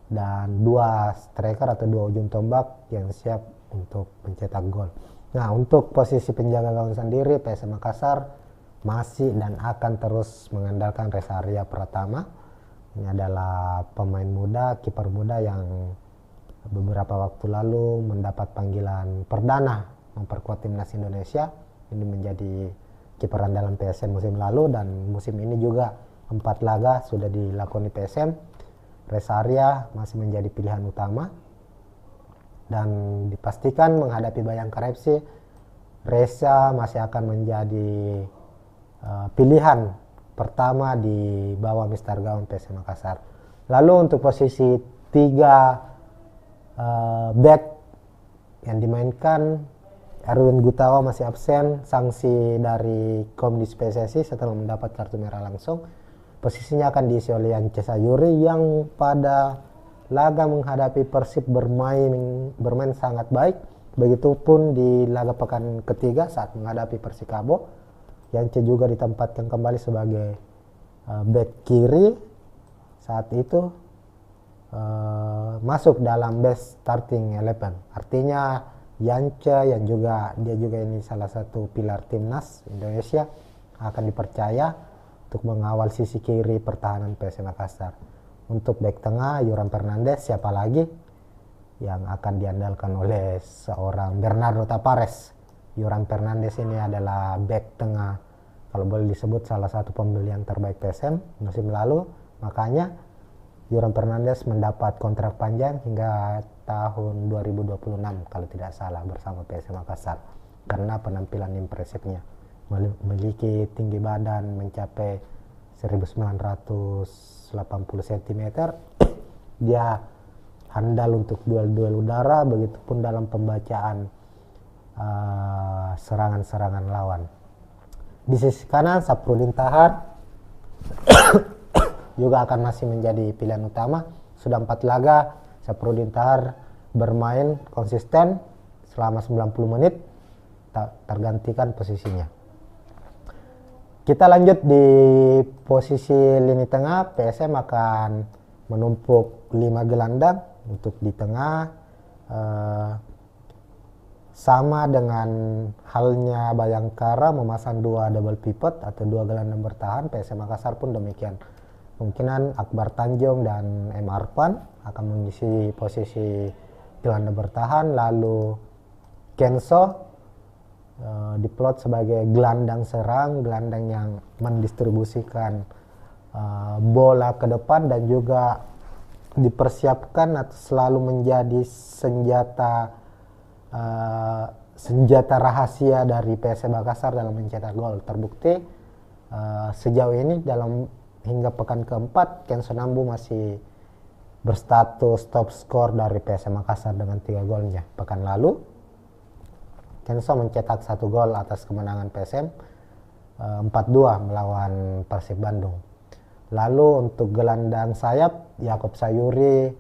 dan 2 striker atau 2 ujung tombak yang siap untuk mencetak gol. Nah, untuk posisi penjaga gawang sendiri, PSM Makassar masih dan akan terus mengandalkan Reza Arya Pratama. Ini adalah pemain muda, kiper muda yang beberapa waktu lalu mendapat panggilan perdana memperkuat timnas Indonesia. Ini menjadi kiper andalan PSM musim lalu, dan musim ini juga 4 laga sudah dilakoni PSM. Reza Arya masih menjadi pilihan utama, dan dipastikan menghadapi Bayangkara FC, Reza masih akan menjadi pilihan pertama di bawah Mister Gawang PSM Makassar. Lalu untuk posisi 3 back yang dimainkan, Erwin Gutawa masih absen, sanksi dari Komdis PSSI setelah mendapat kartu merah langsung. Posisinya akan diisi oleh Yance Sayuri yang pada laga menghadapi Persib bermain sangat baik. Begitupun di laga pekan ketiga saat menghadapi Persikabo, Yance juga ditempatkan kembali sebagai back kiri. Saat itu masuk dalam best starting 11. Artinya Yance yang dia juga ini salah satu pilar timnas Indonesia akan dipercaya untuk mengawal sisi kiri pertahanan PSM Makassar. Untuk back tengah, Yoram Fernandes, siapa lagi yang akan diandalkan oleh seorang Bernardo Tapares. Yoram Fernandes ini adalah back tengah, kalau boleh disebut salah satu pembelian terbaik PSM musim lalu. Makanya Yoram Fernandes mendapat kontrak panjang hingga tahun 2026 kalau tidak salah bersama PSM Makassar, karena penampilan impresifnya. Memiliki tinggi badan mencapai 1980 cm. Dia handal untuk duel-duel udara, begitupun dalam pembacaan serangan-serangan lawan. Di sisi kanan, Saprudin Tahar juga akan masih menjadi pilihan utama. Sudah 4 laga Saprudin Tahar bermain konsisten selama 90 menit, tak tergantikan posisinya. Kita lanjut di posisi lini tengah. PSM akan menumpuk 5 gelandang untuk di tengah. Sama dengan halnya Bayangkara memasang 2 double pivot atau 2 gelandang bertahan, PSM Makassar pun demikian. Kemungkinan Akbar Tanjung dan M. Arfan akan mengisi posisi gelandang bertahan, lalu Kenso diplot sebagai gelandang serang, gelandang yang mendistribusikan bola ke depan dan juga dipersiapkan atau selalu menjadi senjata rahasia dari PSM Makassar dalam mencetak gol. Terbukti sejauh ini dalam hingga pekan keempat, Kenso Nambu masih berstatus top skor dari PSM Makassar dengan 3 golnya. Pekan lalu Kenso mencetak 1 gol atas kemenangan PSM 4-2 melawan Persib Bandung. Lalu untuk gelandang sayap, Yakob Sayuri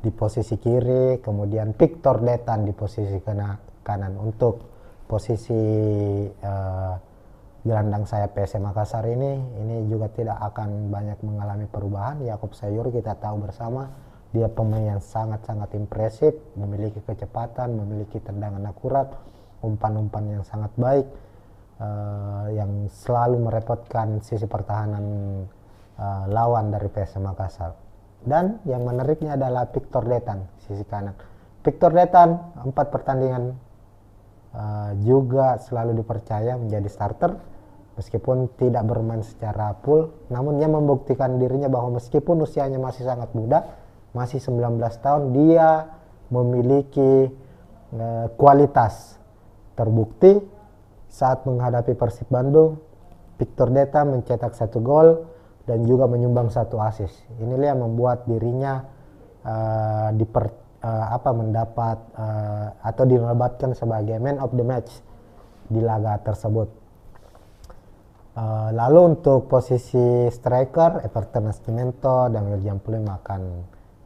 di posisi kiri, kemudian Victor Detan di posisi kanan. Untuk posisi gelandang sayap PSM Makassar ini juga tidak akan banyak mengalami perubahan. Yakob Sayuri kita tahu bersama, dia pemain yang sangat-sangat impresif, memiliki kecepatan, memiliki tendangan akurat, umpan-umpan yang sangat baik, yang selalu merepotkan sisi pertahanan lawan dari PSM Makassar. Dan yang menariknya adalah Victor Detan, sisi kanan. Victor Detan 4 pertandingan juga selalu dipercaya menjadi starter, meskipun tidak bermain secara full. Namun dia membuktikan dirinya bahwa meskipun usianya masih sangat muda, masih 19 tahun, dia memiliki kualitas. Terbukti saat menghadapi Persib Bandung, Victor Deta mencetak 1 gol dan juga menyumbang 1 assist. Inilah yang membuat dirinya mendapat atau dinobatkan sebagai man of the match di laga tersebut. Lalu untuk posisi striker, Everton Nascimento dan William Pulim akan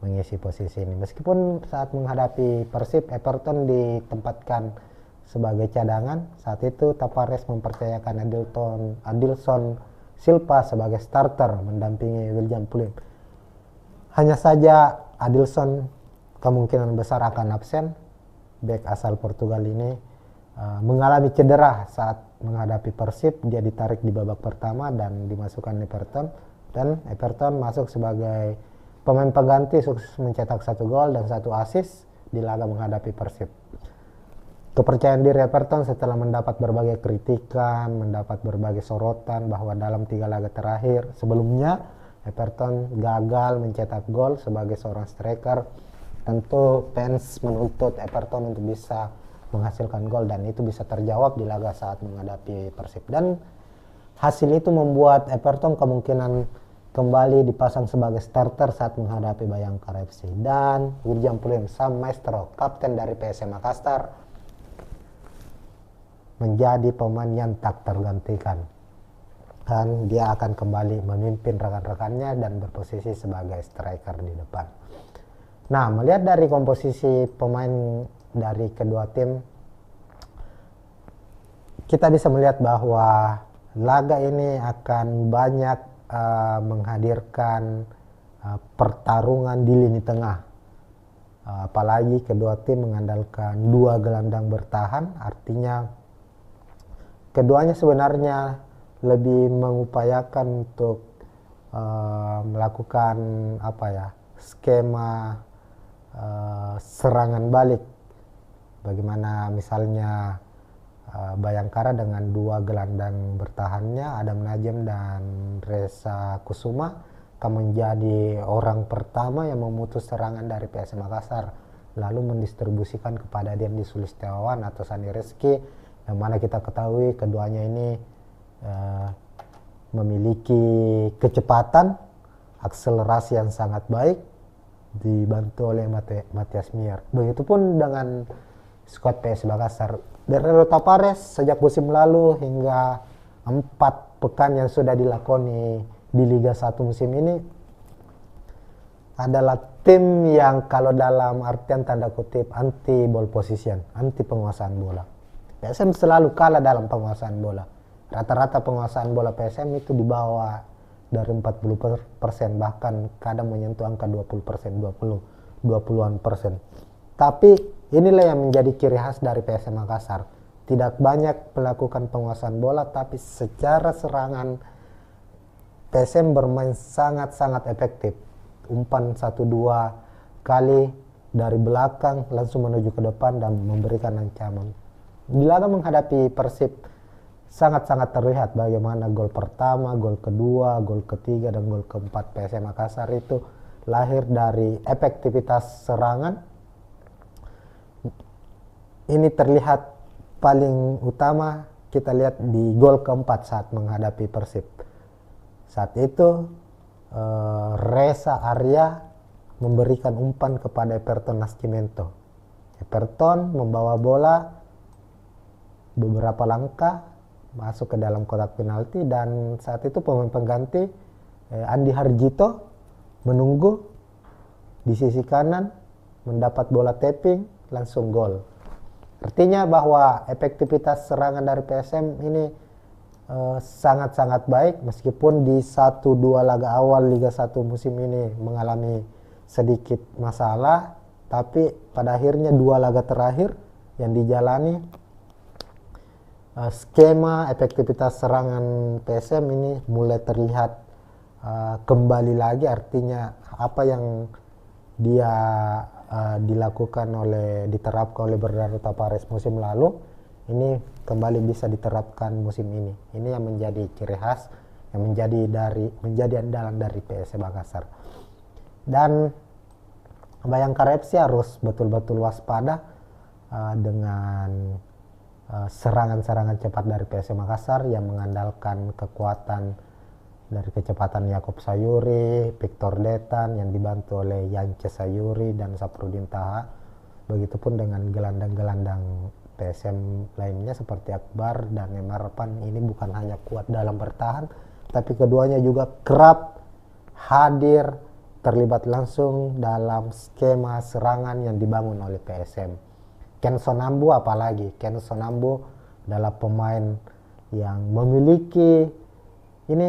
mengisi posisi ini. Meskipun saat menghadapi Persib, Everton ditempatkan sebagai cadangan, saat itu Tavares mempercayakan Adilson Silva sebagai starter mendampingi William Pulim. Hanya saja Adilson kemungkinan besar akan absen. Bek asal Portugal ini mengalami cedera saat menghadapi Persib. Dia ditarik di babak pertama dan dimasukkan Everton, dan Everton masuk sebagai pemain pengganti, sukses mencetak 1 gol dan 1 assist di laga menghadapi Persib. Kepercayaan diri Everton setelah mendapat berbagai kritikan, mendapat berbagai sorotan bahwa dalam 3 laga terakhir sebelumnya Everton gagal mencetak gol sebagai seorang striker. Tentu fans menuntut Everton untuk bisa menghasilkan gol, dan itu bisa terjawab di laga saat menghadapi Persib. Dan hasil itu membuat Everton kemungkinan kembali dipasang sebagai starter saat menghadapi Bayangkara FC. Dan William Pulim, sang maestro, kapten dari PSM Makassar, menjadi pemain yang tak tergantikan, dan dia akan kembali memimpin rekan-rekannya dan berposisi sebagai striker di depan. Nah, melihat dari komposisi pemain dari kedua tim, kita bisa melihat bahwa laga ini akan banyak menghadirkan pertarungan di lini tengah. Apalagi kedua tim mengandalkan 2 gelandang bertahan, artinya keduanya sebenarnya lebih mengupayakan untuk melakukan skema serangan balik. Bagaimana misalnya Bayangkara dengan 2 gelandang bertahannya, Adam Najem dan Reza Kusuma, akan menjadi orang pertama yang memutus serangan dari PSM Makassar, lalu mendistribusikan kepada Dendi Sulistiawan atau Sani Rizky, yang mana kita ketahui keduanya ini memiliki kecepatan, akselerasi yang sangat baik, dibantu oleh Matias Mier. Begitupun dengan skuad PS Makassar. Bernardo Tavares sejak musim lalu hingga 4 pekan yang sudah dilakoni di Liga 1 musim ini adalah tim yang kalau dalam artian tanda kutip anti ball position, anti penguasaan bola. PSM selalu kalah dalam penguasaan bola. Rata-rata penguasaan bola PSM itu di bawah dari 40%, bahkan kadang menyentuh angka 20%, 20-an persen. Tapi inilah yang menjadi ciri khas dari PSM Makassar. Tidak banyak melakukan penguasaan bola, tapi secara serangan PSM bermain sangat-sangat efektif. Umpan 1-2 kali dari belakang langsung menuju ke depan dan memberikan ancaman. Di laga menghadapi Persib sangat-sangat terlihat bagaimana gol pertama, gol kedua, gol ketiga, dan gol keempat PSM Makassar itu lahir dari efektivitas serangan. Ini terlihat paling utama kita lihat di gol keempat saat menghadapi Persib. Saat itu Reza Arya memberikan umpan kepada Everton Nascimento. Everton membawa bola beberapa langkah masuk ke dalam kotak penalti, dan saat itu pemain pengganti Andi Harjito menunggu di sisi kanan, mendapat bola tapping, langsung gol. Artinya bahwa efektivitas serangan dari PSM ini sangat-sangat baik, meskipun di 1-2 laga awal Liga 1 musim ini mengalami sedikit masalah, tapi pada akhirnya 2 laga terakhir yang dijalani skema efektivitas serangan PSM ini mulai terlihat kembali lagi. Artinya apa yang dia diterapkan oleh Bernardo Tavares musim lalu ini kembali bisa diterapkan musim ini. Ini yang menjadi ciri khas, yang menjadi andalan dari PSM Makassar. Dan Bayangkara FC harus betul-betul waspada dengan serangan-serangan cepat dari PSM Makassar yang mengandalkan kekuatan dari kecepatan Yakob Sayuri, Victor Detan yang dibantu oleh Yance Sayuri dan Saprudin Taha. Begitupun dengan gelandang-gelandang PSM lainnya seperti Akbar dan Emarpan. Ini bukan hanya kuat dalam bertahan, tapi keduanya juga kerap hadir terlibat langsung dalam skema serangan yang dibangun oleh PSM. Ken Sonambu apalagi, Ken Sonambu adalah pemain yang memiliki ini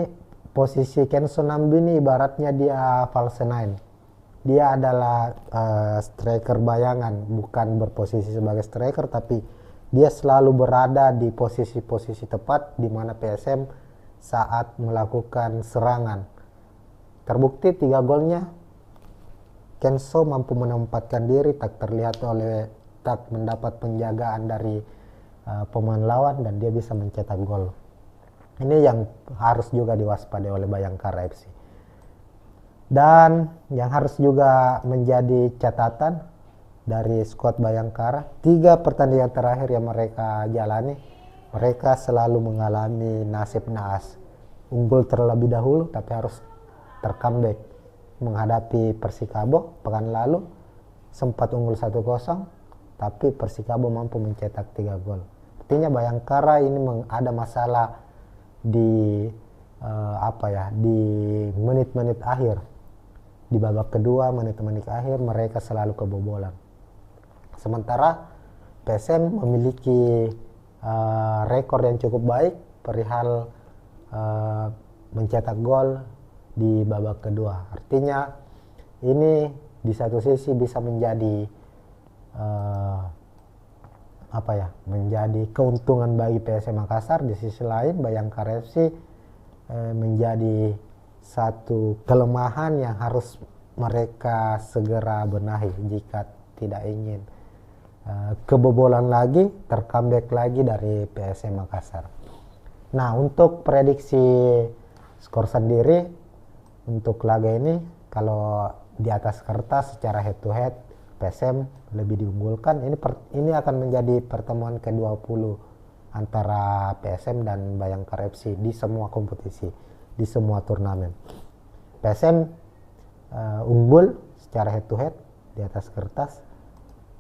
posisi Ken Sonambu ini ibaratnya dia false nine. Dia adalah striker bayangan, bukan berposisi sebagai striker, tapi dia selalu berada di posisi-posisi tepat di mana PSM saat melakukan serangan. Terbukti 3 golnya Kenso mampu menempatkan diri, tak mendapat penjagaan dari pemain lawan, dan dia bisa mencetak gol. Ini yang harus juga diwaspadai oleh Bayangkara FC. Dan yang harus juga menjadi catatan dari skuad Bayangkara, 3 pertandingan terakhir yang mereka jalani, mereka selalu mengalami nasib naas. Unggul terlebih dahulu tapi harus tercomeback. Menghadapi Persikabo pekan lalu sempat unggul 1-0, tapi Persikabo mampu mencetak 3 gol. Artinya Bayangkara ini ada masalah di di menit-menit akhir. Di babak kedua, menit-menit akhir mereka selalu kebobolan. Sementara PSM memiliki rekor yang cukup baik perihal mencetak gol di babak kedua. Artinya ini di satu sisi bisa menjadi menjadi keuntungan bagi PSM Makassar. Di sisi lain Bayangkara FC menjadi satu kelemahan yang harus mereka segera benahi jika tidak ingin kebobolan lagi, tercomeback lagi dari PSM Makassar. Nah, untuk prediksi skor sendiri untuk laga ini, kalau di atas kertas secara head to head PSM lebih diunggulkan. Ini akan menjadi pertemuan ke-20 antara PSM dan Bayangkara FC di semua kompetisi, di semua turnamen. PSM unggul secara head to head di atas kertas,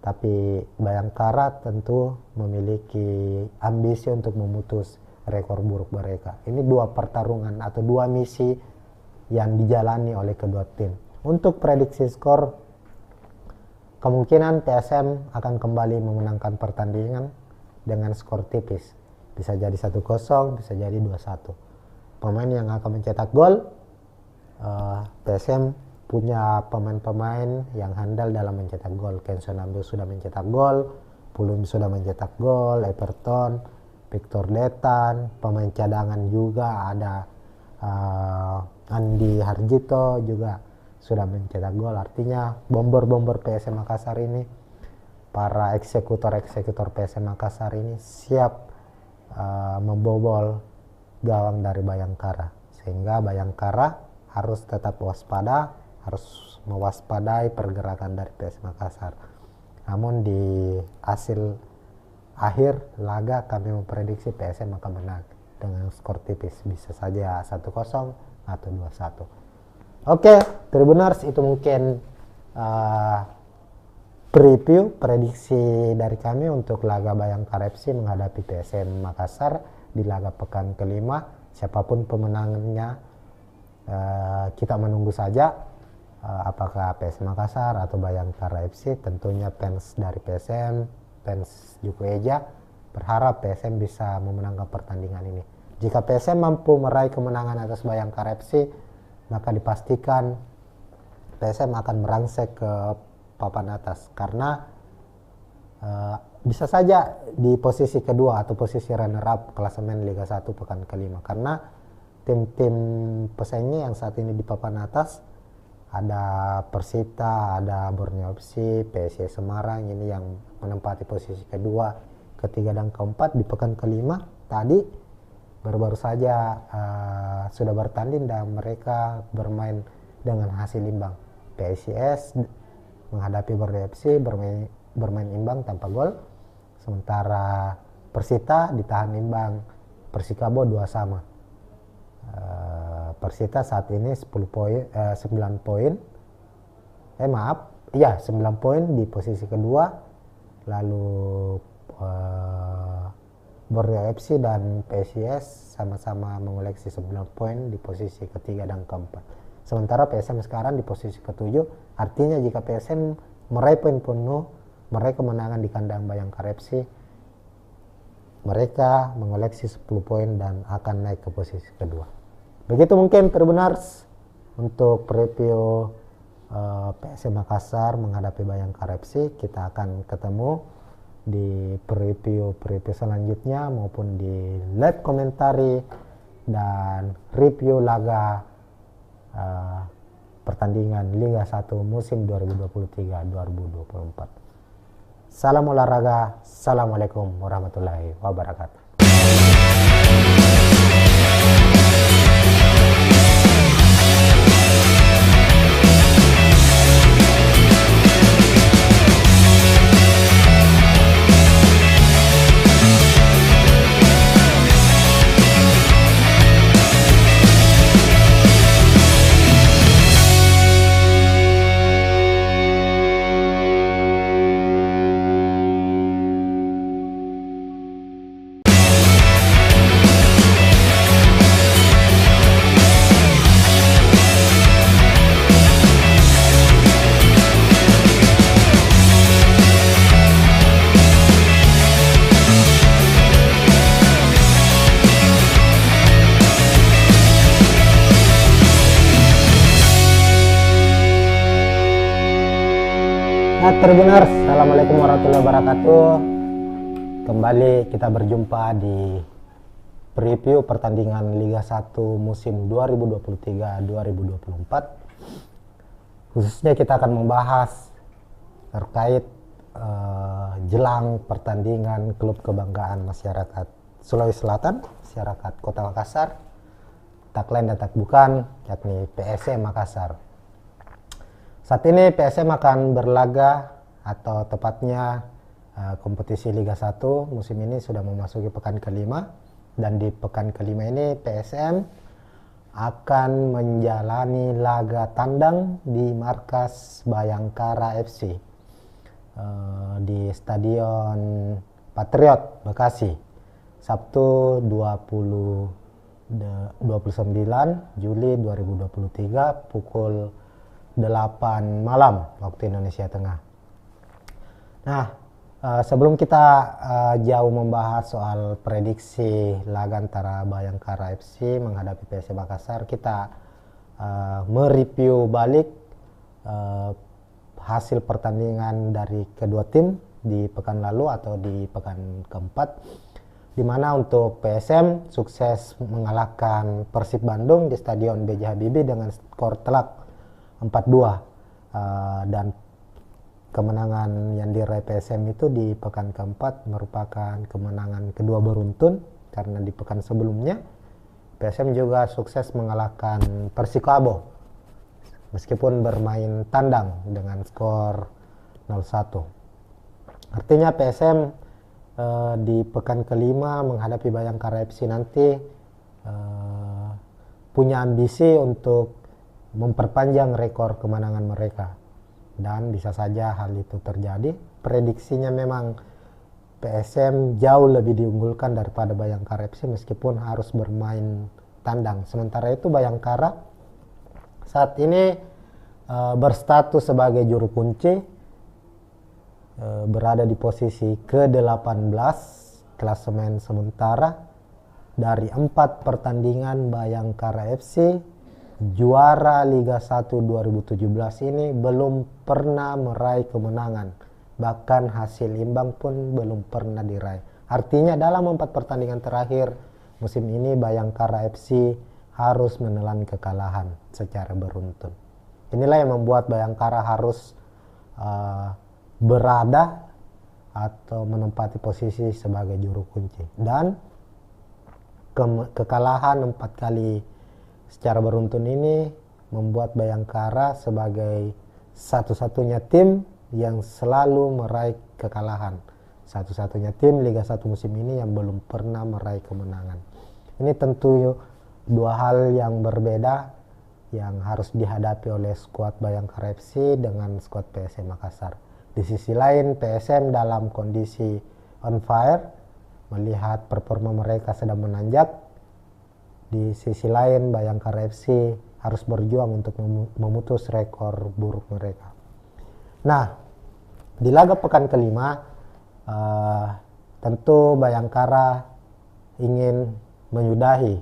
tapi Bayangkara tentu memiliki ambisi untuk memutus rekor buruk mereka. Ini 2 pertarungan atau 2 misi yang dijalani oleh kedua tim. Untuk prediksi skor, kemungkinan PSM akan kembali memenangkan pertandingan dengan skor tipis. Bisa jadi 1-0, bisa jadi 2-1. Pemain yang akan mencetak gol, PSM punya pemain-pemain yang handal dalam mencetak gol. Ken Sonambu sudah mencetak gol, Pulum sudah mencetak gol, Everton, Victor Detan, pemain cadangan juga ada Andi Harjito juga sudah mencetak gol. Artinya bomber-bomber PSM Makassar ini, para eksekutor PSM Makassar ini siap membobol gawang dari Bayangkara, sehingga Bayangkara harus tetap waspada, harus mewaspadai pergerakan dari PSM Makassar. Namun di hasil akhir laga kami memprediksi PSM akan menang dengan skor tipis, bisa saja 1-0 atau 2-1. Oke, Tribuners, itu mungkin preview prediksi dari kami untuk laga Bayangkara FC menghadapi PSM Makassar di laga pekan kelima. Siapapun pemenangnya, kita menunggu saja apakah PSM Makassar atau Bayangkara FC. Tentunya fans dari PSM, fans Juku Eja berharap PSM bisa memenangkan pertandingan ini. Jika PSM mampu meraih kemenangan atas Bayangkara FC, maka dipastikan PSM akan merangsek ke papan atas, karena bisa saja di posisi kedua atau posisi runner up klasemen Liga 1 pekan kelima, karena tim-tim pesaingnya yang saat ini di papan atas ada Persita, ada Borneo FC, PSIS Semarang ini yang menempati posisi kedua, ketiga dan keempat. Di pekan kelima tadi baru-baru saja sudah bertanding dan mereka bermain dengan hasil imbang. PSIS menghadapi Borneo FC bermain imbang tanpa gol, sementara Persita ditahan imbang Persikabo 2-2. Persita saat ini 9 poin 9 poin di posisi kedua, lalu Borneo FC dan PSIS sama-sama mengoleksi 9 poin di posisi ketiga dan keempat. Sementara PSM sekarang di posisi ke-7. Artinya jika PSM meraih poin penuh, meraih kemenangan di kandang Bayangkara FC, mereka mengoleksi 10 poin dan akan naik ke posisi kedua. Begitu mungkin Tribuners untuk preview PSM Makassar menghadapi Bayangkara FC. Kita akan ketemu di preview selanjutnya maupun di live komentari dan review laga pertandingan Liga 1 musim 2023-2024. Salam olahraga, assalamualaikum warahmatullahi wabarakatuh. Tribuners, assalamualaikum warahmatullahi wabarakatuh. Kembali kita berjumpa di preview pertandingan Liga 1 musim 2023-2024. Khususnya kita akan membahas terkait jelang pertandingan klub kebanggaan masyarakat Sulawesi Selatan, masyarakat Kota Makassar, tak lain dan tak bukan, yakni PSM Makassar. Saat ini PSM akan berlaga, atau tepatnya kompetisi Liga 1 musim ini sudah memasuki pekan kelima, dan di pekan kelima ini PSM akan menjalani laga tandang di markas Bayangkara FC di Stadion Patriot Bekasi, Sabtu 29 Juli 2023 pukul 8 malam waktu Indonesia Tengah. Nah, sebelum kita jauh membahas soal prediksi laga antara Bayangkara FC menghadapi PSM Makassar, kita mereview balik hasil pertandingan dari kedua tim di pekan lalu atau di pekan keempat, di mana untuk PSM sukses mengalahkan Persib Bandung di Stadion B.J. Habibie dengan skor telak 4-2, dan kemenangan yang diraih PSM itu di pekan keempat merupakan kemenangan kedua beruntun, karena di pekan sebelumnya PSM juga sukses mengalahkan Persikabo meskipun bermain tandang dengan skor 0-1. Artinya PSM di pekan kelima menghadapi Bayangkara FC nanti punya ambisi untuk memperpanjang rekor kemenangan mereka, dan bisa saja hal itu terjadi. Prediksinya memang PSM jauh lebih diunggulkan daripada Bayangkara FC meskipun harus bermain tandang. Sementara itu Bayangkara saat ini berstatus sebagai juru kunci, berada di posisi ke-18 klasemen sementara. Dari 4 pertandingan Bayangkara FC juara Liga 1 2017 ini belum pernah meraih kemenangan, bahkan hasil imbang pun belum pernah diraih. Artinya dalam 4 pertandingan terakhir musim ini Bayangkara FC harus menelan kekalahan secara beruntun. Inilah yang membuat Bayangkara harus berada atau menempati posisi sebagai juru kunci, dan kekalahan 4 kali secara beruntun ini membuat Bayangkara sebagai satu-satunya tim yang selalu meraih kekalahan, satu-satunya tim Liga 1 musim ini yang belum pernah meraih kemenangan. Ini tentu dua hal yang berbeda yang harus dihadapi oleh skuad Bayangkara FC dengan skuad PSM Makassar. Di sisi lain PSM dalam kondisi on fire, melihat performa mereka sedang menanjak. Di sisi lain Bayangkara FC harus berjuang untuk memutus rekor buruk mereka. Nah, di laga pekan kelima tentu Bayangkara ingin menyudahi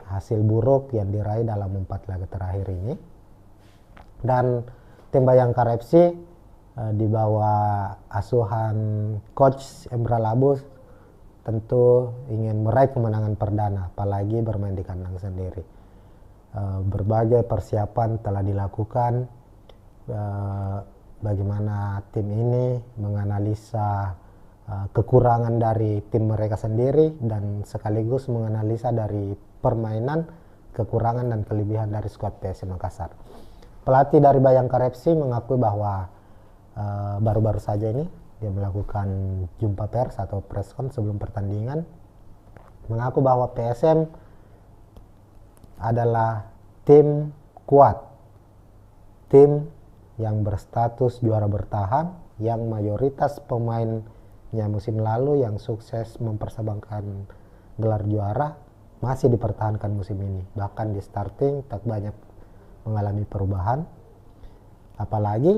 hasil buruk yang diraih dalam 4 laga terakhir ini, dan tim Bayangkara FC di bawah asuhan coach Emra Labus tentu ingin meraih kemenangan perdana, apalagi bermain di kandang sendiri. Berbagai persiapan telah dilakukan, bagaimana tim ini menganalisa kekurangan dari tim mereka sendiri dan sekaligus menganalisa dari permainan, kekurangan dan kelebihan dari skuad PSM Makassar. Pelatih dari Bayangkara FC mengakui bahwa baru-baru saja ini dia melakukan jumpa pers atau preskon sebelum pertandingan, mengaku bahwa PSM adalah tim kuat, tim yang berstatus juara bertahan, yang mayoritas pemainnya musim lalu yang sukses mempersembahkan gelar juara masih dipertahankan musim ini. Bahkan di starting tak banyak mengalami perubahan, apalagi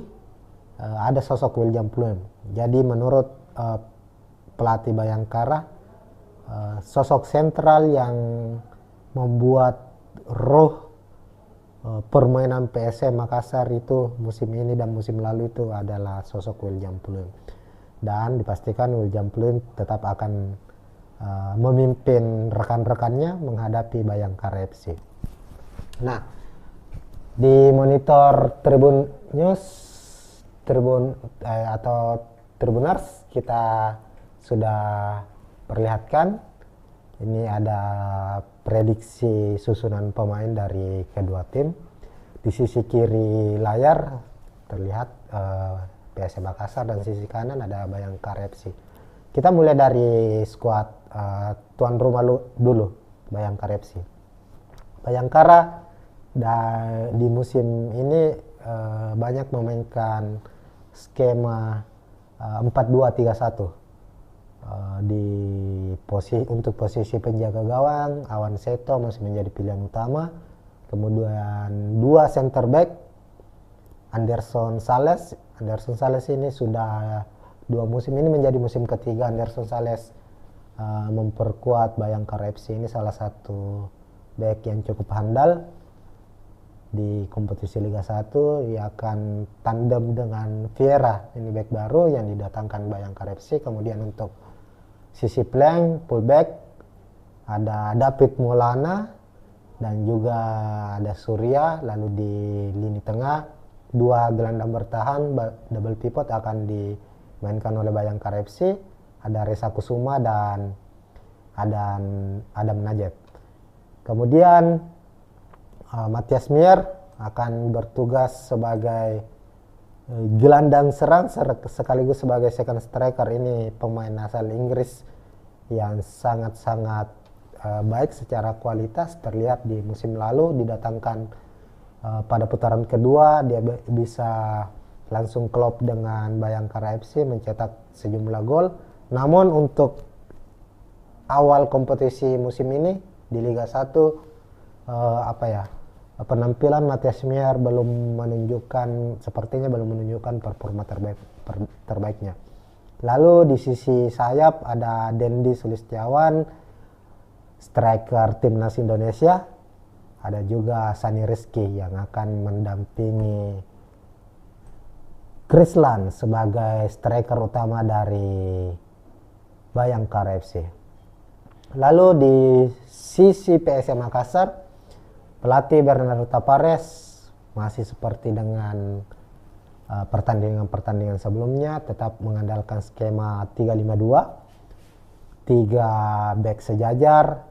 ada sosok William Pluim. Jadi menurut pelatih Bayangkara, sosok sentral yang membuat roh permainan PSM Makassar itu musim ini dan musim lalu itu adalah sosok William Pluim. Dan dipastikan William Pluim tetap akan memimpin rekan-rekannya menghadapi Bayangkara FC. Nah, di monitor Tribun News atau Tribuners kita sudah perlihatkan ini ada prediksi susunan pemain dari kedua tim. Di sisi kiri layar terlihat PSM Makassar dan sisi kanan ada Bayangkara FC. Kita mulai dari skuad tuan rumah dulu, Bayangkara FC. Bayangkara di musim ini banyak memainkan skema 4-2-3-1. Untuk posisi penjaga gawang, Awan Seto masih menjadi pilihan utama. Kemudian 2 center back, Anderson Sales ini sudah 2 musim ini menjadi musim ketiga Anderson Sales memperkuat Bayangkara FC. Ini salah satu back yang cukup handal di kompetisi Liga 1. Ia akan tandem dengan Vieira, ini back baru yang didatangkan Bayangkara FC. Kemudian untuk sisi flank, fullback ada David Maulana dan juga ada Surya. Lalu di lini tengah 2 gelandang bertahan double pivot akan dimainkan oleh Bayangkara FC. Ada Reza Kusuma dan Adam Najib. Kemudian Matias Mier akan bertugas sebagai gelandang serang sekaligus sebagai second striker. Ini pemain asal Inggris yang sangat-sangat baik secara kualitas, terlihat di musim lalu didatangkan pada putaran kedua dia bisa langsung klop dengan Bayangkara FC mencetak sejumlah gol. Namun untuk awal kompetisi musim ini di Liga 1 penampilan Matias Mier sepertinya belum menunjukkan performa terbaiknya. Lalu di sisi sayap ada Dendi Sulistiawan, striker timnas Indonesia. Ada juga Sani Rizky yang akan mendampingi Krislan sebagai striker utama dari Bayangkara FC. Lalu di sisi PSM Makassar, pelatih Bernardo Tapares masih seperti dengan pertandingan-pertandingan sebelumnya, tetap mengandalkan skema 3-5-2. 3 back sejajar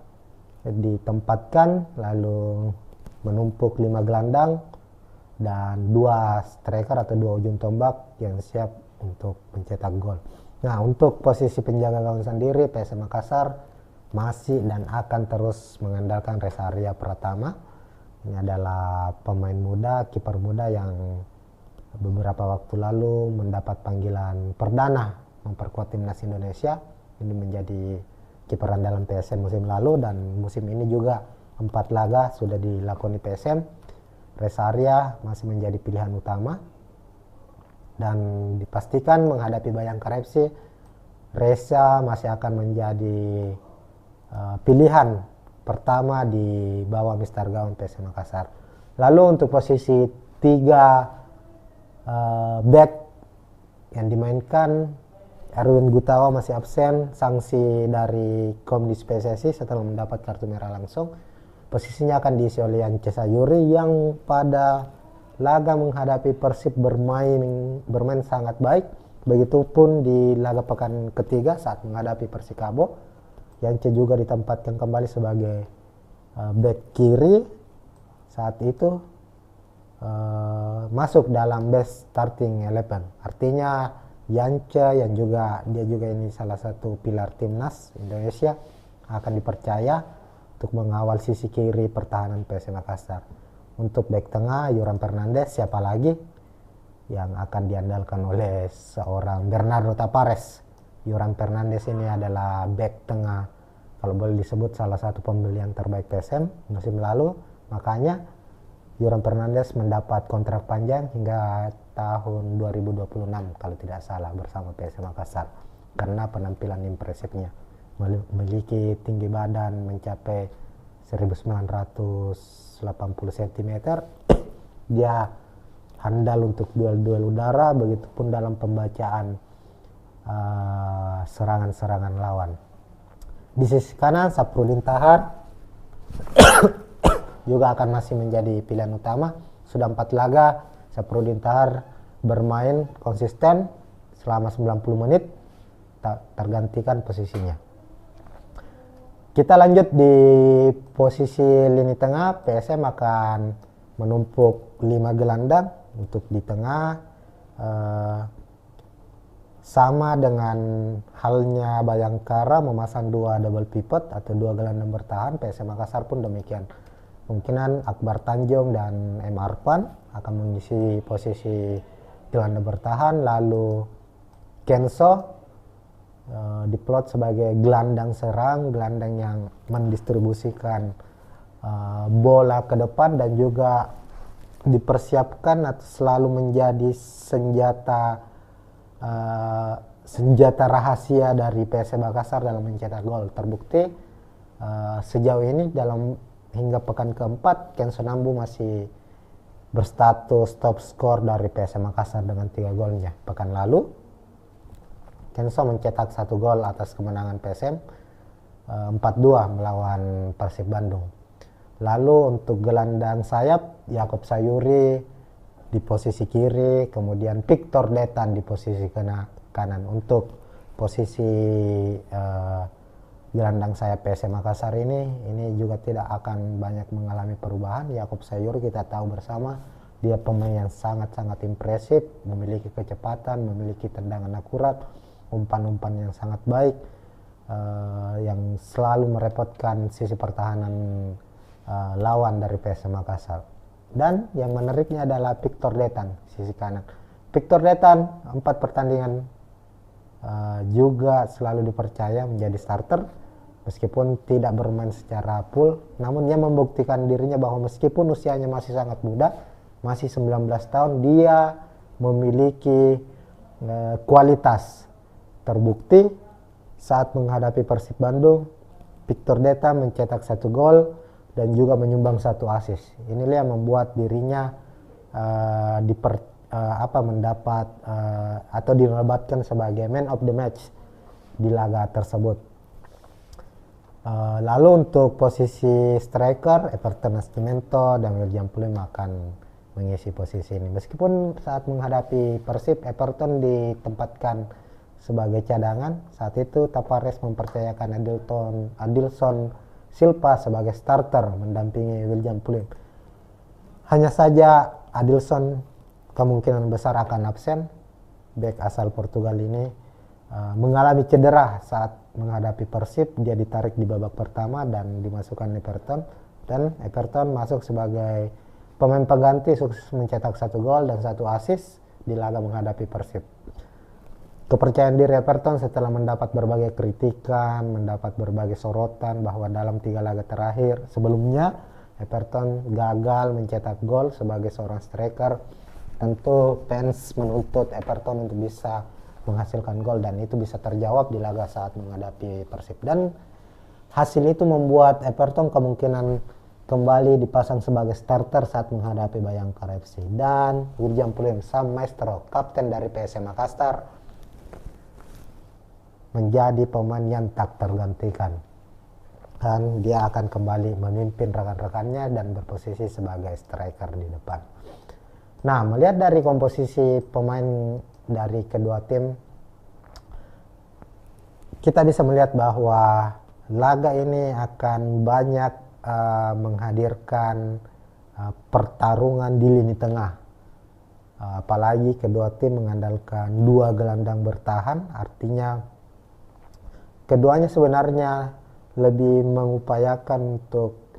ditempatkan, lalu menumpuk 5 gelandang dan 2 striker atau 2 ujung tombak yang siap untuk mencetak gol. Nah, untuk posisi penjaga gawang sendiri PSM Makassar masih dan akan terus mengandalkan Resaria Pratama. Ini adalah pemain muda, kiper muda yang beberapa waktu lalu mendapat panggilan perdana memperkuat timnas Indonesia. Ini menjadi kiper andalan PSM musim lalu dan musim ini juga 4 laga sudah dilakoni PSM. Resaria masih menjadi pilihan utama, dan dipastikan menghadapi Bayangkara FC, Reza masih akan menjadi pilihan pertama di bawah Mister Gawon PSM Makassar. Lalu untuk posisi 3 back yang dimainkan, Erwin Gutawa masih absen, sanksi dari Komdis PSSI setelah mendapat kartu merah langsung. Posisinya akan diisi oleh Yance Sayuri yang pada laga menghadapi Persib bermain sangat baik. Begitupun di laga pekan ketiga saat menghadapi Persikabo, Yance juga ditempatkan kembali sebagai back kiri. Saat itu masuk dalam best starting 11. Artinya Yance yang dia juga ini salah satu pilar timnas Indonesia akan dipercaya untuk mengawal sisi kiri pertahanan PSM Makassar. Untuk back tengah Yoram Fernandes, siapa lagi yang akan diandalkan oleh seorang Bernardo Tapares. Yoram Fernandes ini adalah back tengah, kalau boleh disebut salah satu pembelian terbaik PSM musim lalu. Makanya Yoram Fernandes mendapat kontrak panjang hingga tahun 2026 kalau tidak salah bersama PSM Makassar karena penampilan impresifnya. Memiliki tinggi badan mencapai 1980 cm. Dia handal untuk duel-duel udara, begitupun dalam pembacaan serangan-serangan lawan. Di sisi kanan Saprudin Tahar juga akan masih menjadi pilihan utama. Sudah 4 laga Saprudin Tahar bermain konsisten selama 90 menit, tak tergantikan posisinya. Kita lanjut di posisi lini tengah. PSM akan menumpuk 5 gelandang untuk di tengah, sama dengan halnya Bayangkara memasang 2 double pivot atau 2 gelandang bertahan. PSM Makassar pun demikian. Kemungkinan Akbar Tanjung dan M. Arfan akan mengisi posisi gelandang bertahan, lalu Kenso diplot sebagai gelandang serang, gelandang yang mendistribusikan bola ke depan dan juga dipersiapkan atau selalu menjadi senjata rahasia dari PSM Makassar dalam mencetak gol. Terbukti sejauh ini hingga pekan keempat Kenso Nambu masih berstatus top skor dari PSM Makassar dengan 3 golnya. Pekan lalu Kenso mencetak 1 gol atas kemenangan PSM 4-2 melawan Persib Bandung. Lalu untuk gelandang sayap Yakob Sayuri di posisi kiri, kemudian Victor Detan di posisi kanan. Untuk posisi gelandang sayap PSM Makassar ini juga tidak akan banyak mengalami perubahan. Yakob Sayuri kita tahu bersama, dia pemain yang sangat-sangat impresif, memiliki kecepatan, memiliki tendangan akurat, umpan-umpan yang sangat baik, yang selalu merepotkan sisi pertahanan lawan dari PSM Makassar. Dan yang menariknya adalah Victor Detan, sisi kanan. Victor Detan 4 pertandingan juga selalu dipercaya menjadi starter meskipun tidak bermain secara full, namun dia membuktikan dirinya bahwa meskipun usianya masih sangat muda, masih 19 tahun, dia memiliki kualitas. Terbukti saat menghadapi Persib Bandung, Victor Detan mencetak 1 gol dan juga menyumbang 1 assist. Inilah yang membuat dirinya mendapat atau dinobatkan sebagai man of the match di laga tersebut. Lalu untuk posisi striker, Everton Nascimento dan William Pulim akan mengisi posisi ini. Meskipun saat menghadapi Persib, Everton ditempatkan sebagai cadangan. Saat itu Tapares mempercayakan Adilson Silva sebagai starter mendampingi William Pulim. Hanya saja Adilson kemungkinan besar akan absen. Bek asal Portugal ini mengalami cedera saat menghadapi Persib. Dia ditarik di babak pertama dan dimasukkan Everton, dan Everton masuk sebagai pemain pengganti, sukses mencetak 1 gol dan 1 assist di laga menghadapi Persib. Kepercayaan diri Everton setelah mendapat berbagai kritikan, mendapat berbagai sorotan bahwa dalam 3 laga terakhir sebelumnya Everton gagal mencetak gol sebagai seorang striker. Tentu fans menuntut Everton untuk bisa menghasilkan gol, dan itu bisa terjawab di laga saat menghadapi Persib. Dan hasil itu membuat Everton kemungkinan kembali dipasang sebagai starter saat menghadapi Bayangkara FC. Dan Wirjan Puluim Sam Maestro, kapten dari PSM Makassar, menjadi pemain yang tak tergantikan. Dan dia akan kembali memimpin rekan-rekannya dan berposisi sebagai striker di depan. Nah, melihat dari komposisi pemain dari kedua tim, kita bisa melihat bahwa laga ini akan banyak menghadirkan pertarungan di lini tengah. Apalagi kedua tim mengandalkan dua gelandang bertahan, artinya keduanya sebenarnya lebih mengupayakan untuk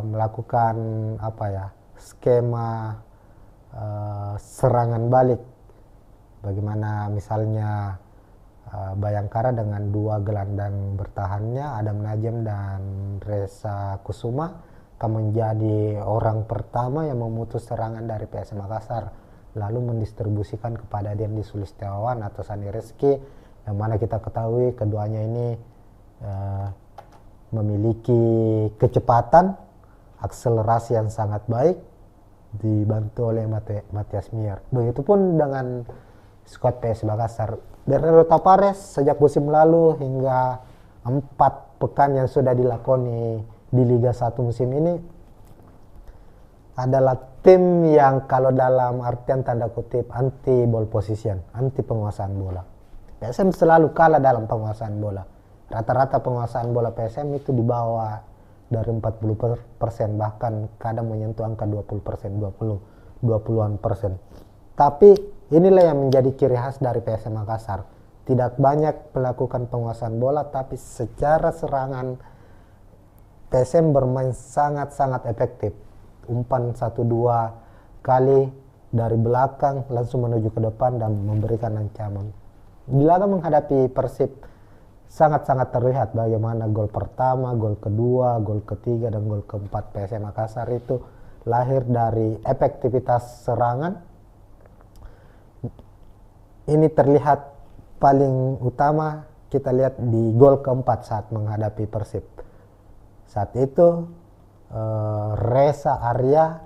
melakukan skema serangan balik. Bagaimana misalnya Bayangkara dengan dua gelandang bertahannya Adam Najem dan Reza Kusuma akan menjadi orang pertama yang memutus serangan dari PSM Makassar, lalu mendistribusikan kepada Dendi Sulistiawan atau Sani Rizky, yang mana kita ketahui keduanya ini memiliki kecepatan, akselerasi yang sangat baik, dibantu oleh Matias Mier. Begitupun dengan skuad PS Makassar. Bernardo Tapares sejak musim lalu hingga 4 pekan yang sudah dilakoni di Liga 1 musim ini adalah tim yang kalau dalam artian tanda kutip anti ball position, anti penguasaan bola. PSM selalu kalah dalam penguasaan bola. Rata-rata penguasaan bola PSM itu di bawah dari 40%, bahkan kadang menyentuh angka 20%, 20-an%. Tapi inilah yang menjadi ciri khas dari PSM Makassar. Tidak banyak melakukan penguasaan bola, tapi secara serangan PSM bermain sangat-sangat efektif. Umpan 1-2 kali dari belakang langsung menuju ke depan dan memberikan ancaman. Di laga menghadapi Persib sangat-sangat terlihat bagaimana gol pertama, gol kedua, gol ketiga, dan gol keempat PSM Makassar itu lahir dari efektivitas serangan. Ini terlihat paling utama kita lihat di gol keempat saat menghadapi Persib. Saat itu Reza Arya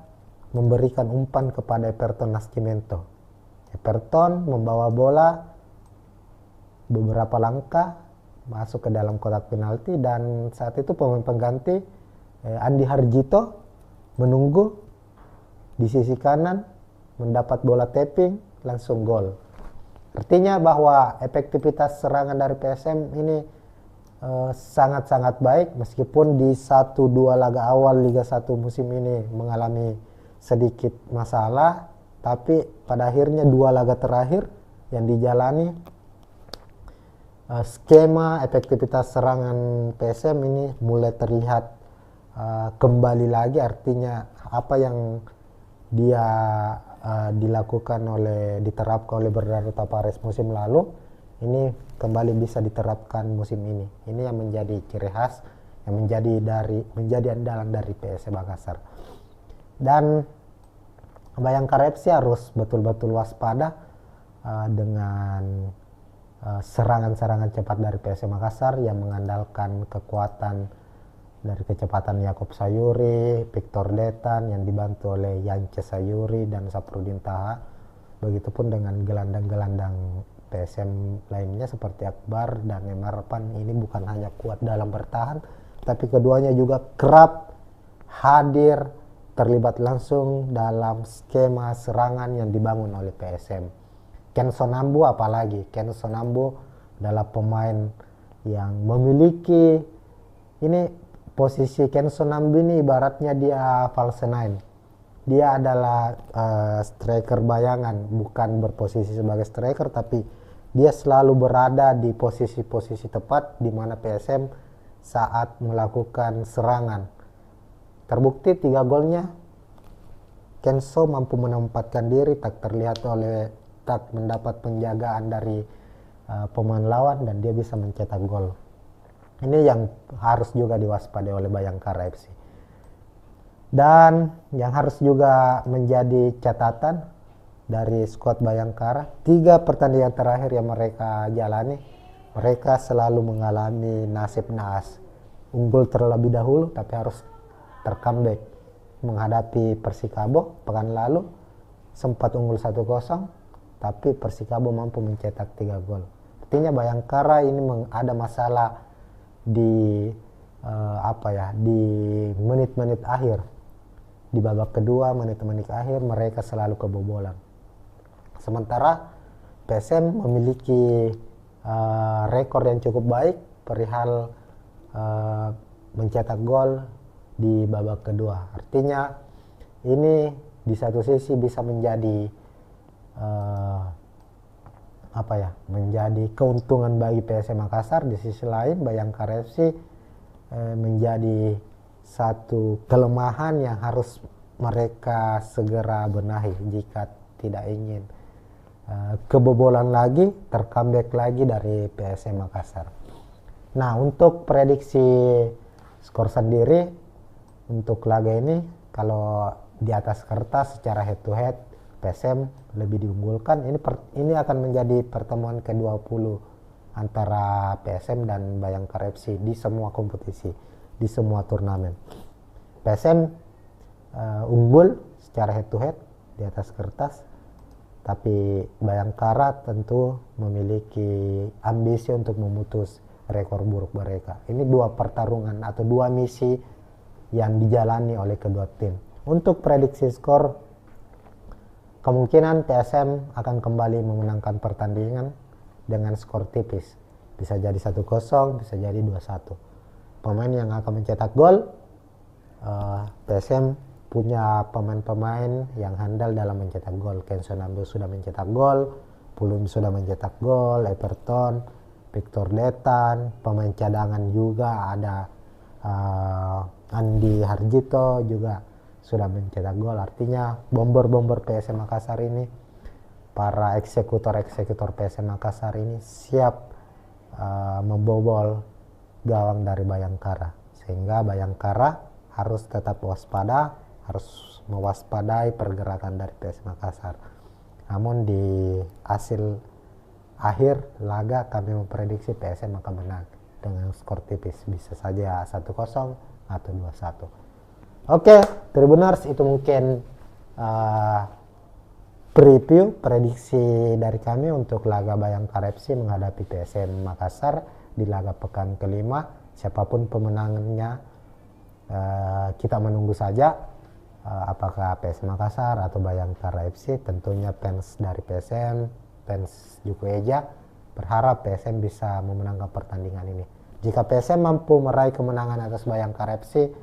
memberikan umpan kepada Everton Nascimento. Everton membawa bola beberapa langkah masuk ke dalam kotak penalti, dan saat itu pemain pengganti Andi Harjito menunggu di sisi kanan, mendapat bola tapping, langsung gol. Artinya bahwa efektivitas serangan dari PSM ini sangat-sangat baik, meskipun di 1-2 laga awal Liga 1 musim ini mengalami sedikit masalah, tapi pada akhirnya 2 laga terakhir yang dijalani skema efektivitas serangan PSM ini mulai terlihat kembali lagi. Artinya apa yang dia diterapkan oleh Bernardo Tapares musim lalu ini kembali bisa diterapkan musim ini. Ini yang menjadi ciri khas, yang menjadi andalan dari PSM Makassar. Dan Bayangkara FC harus betul-betul waspada dengan serangan-serangan cepat dari PSM Makassar yang mengandalkan kekuatan dari kecepatan Yakob Sayuri, Victor Detan yang dibantu oleh Yance Sayuri dan Saprudin Taha. Begitupun dengan gelandang-gelandang PSM lainnya seperti Akbar dan Emarpan. Ini bukan hanya kuat dalam bertahan, tapi keduanya juga kerap hadir terlibat langsung dalam skema serangan yang dibangun oleh PSM. Ken Sonambu apalagi, Ken Sonambu adalah pemain yang memiliki posisi Ken Sonambu ini ibaratnya dia false nine. Dia adalah striker bayangan, bukan berposisi sebagai striker, tapi dia selalu berada di posisi-posisi tepat di mana PSM saat melakukan serangan. Terbukti 3 golnya Kenso mampu menempatkan diri, tak mendapat penjagaan dari pemain lawan, dan dia bisa mencetak gol. Ini yang harus juga diwaspadai oleh Bayangkara FC. Dan yang harus juga menjadi catatan dari skuad Bayangkara, 3 pertandingan terakhir yang mereka jalani, mereka selalu mengalami nasib naas. Unggul terlebih dahulu tapi harus tercomeback. Menghadapi Persikabo pekan lalu sempat unggul 1-0 tapi Persikabo mampu mencetak 3 gol. Artinya Bayangkara ini ada masalah di di menit-menit akhir. Di babak kedua, menit-menit akhir mereka selalu kebobolan. Sementara PSM memiliki rekor yang cukup baik perihal mencetak gol di babak kedua. Artinya ini di satu sisi bisa menjadi menjadi keuntungan bagi PSM Makassar. Di sisi lain Bayangkara FC menjadi satu kelemahan yang harus mereka segera benahi jika tidak ingin kebobolan lagi, tercomeback lagi dari PSM Makassar. Nah, untuk prediksi skor sendiri untuk laga ini, kalau di atas kertas secara head to head PSM lebih diunggulkan. Ini akan menjadi pertemuan ke-20 antara PSM dan Bayangkara FC di semua kompetisi, di semua turnamen. PSM unggul secara head to head di atas kertas, tapi Bayangkara tentu memiliki ambisi untuk memutus rekor buruk mereka. Ini 2 pertarungan atau 2 misi yang dijalani oleh kedua tim. Untuk prediksi skor, kemungkinan PSM akan kembali memenangkan pertandingan dengan skor tipis. Bisa jadi 1-0, bisa jadi 2-1. Pemain yang akan mencetak gol, PSM punya pemain-pemain yang handal dalam mencetak gol. Kenson Ambo sudah mencetak gol, Pulum sudah mencetak gol, Everton, Victor Letan, pemain cadangan juga ada Andi Harjito juga sudah mencetak gol. Artinya bomber-bomber PSM Makassar ini, para eksekutor-eksekutor PSM Makassar ini siap membobol gawang dari Bayangkara, sehingga Bayangkara harus tetap waspada, harus mewaspadai pergerakan dari PSM Makassar. Namun di hasil akhir laga kami memprediksi PSM akan menang dengan skor tipis, bisa saja 1-0 atau 2-1. Oke, Tribuners, itu mungkin preview prediksi dari kami untuk laga Bayangkara FC menghadapi PSM Makassar di laga pekan kelima. Siapapun pemenangnya kita menunggu saja, apakah PSM Makassar atau Bayangkara FC. Tentunya fans dari PSM, fans Juku Eja berharap PSM bisa memenangkan pertandingan ini. Jika PSM mampu meraih kemenangan atas Bayangkara FC,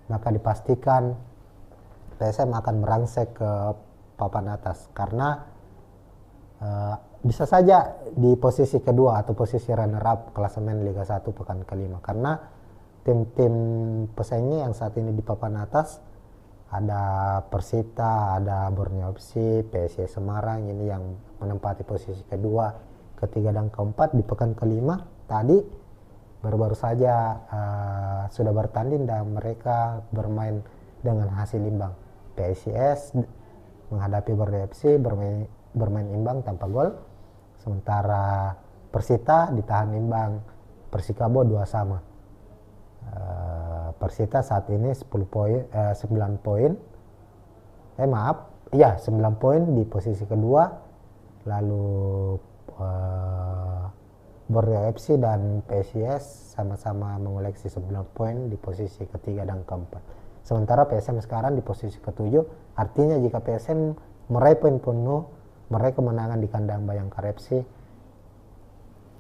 maka dipastikan PSM akan merangsek ke papan atas, karena bisa saja di posisi kedua atau posisi runner up klasemen Liga 1 pekan kelima, karena tim-tim pesaingnya yang saat ini di papan atas ada Persita, ada Borneo FC, PSIS Semarang ini yang menempati posisi kedua, ketiga dan keempat. Di pekan kelima tadi baru-baru saja sudah bertanding dan mereka bermain dengan hasil imbang. PSIS menghadapi Borneo FC bermain imbang tanpa gol, sementara Persita ditahan imbang Persikabo 2-2. Persita saat ini 9 poin di posisi kedua, lalu Borneo FC dan PSIS sama-sama mengoleksi 9 poin di posisi ketiga dan keempat. Sementara PSM sekarang di posisi ketujuh. Artinya jika PSM meraih poin penuh, meraih kemenangan di kandang Bayangkara FC,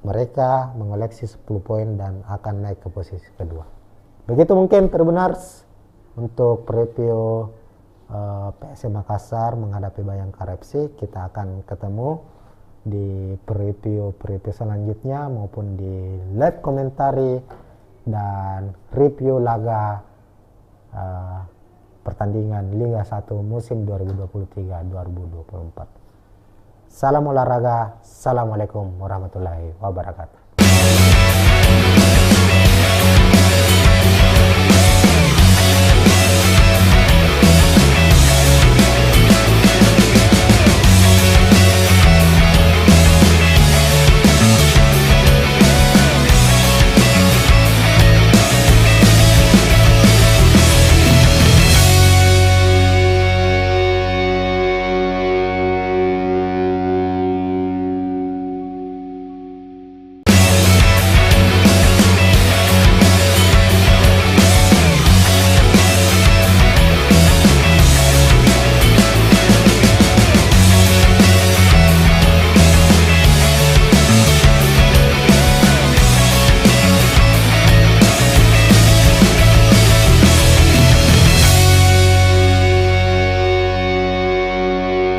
mereka mengoleksi 10 poin dan akan naik ke posisi kedua. Begitu mungkin Tribuners untuk preview PSM Makassar menghadapi Bayangkara FC. Kita akan ketemu di preview selanjutnya maupun di live komentari dan review laga pertandingan Liga 1 musim 2023-2024. Salam olahraga, assalamualaikum warahmatullahi wabarakatuh.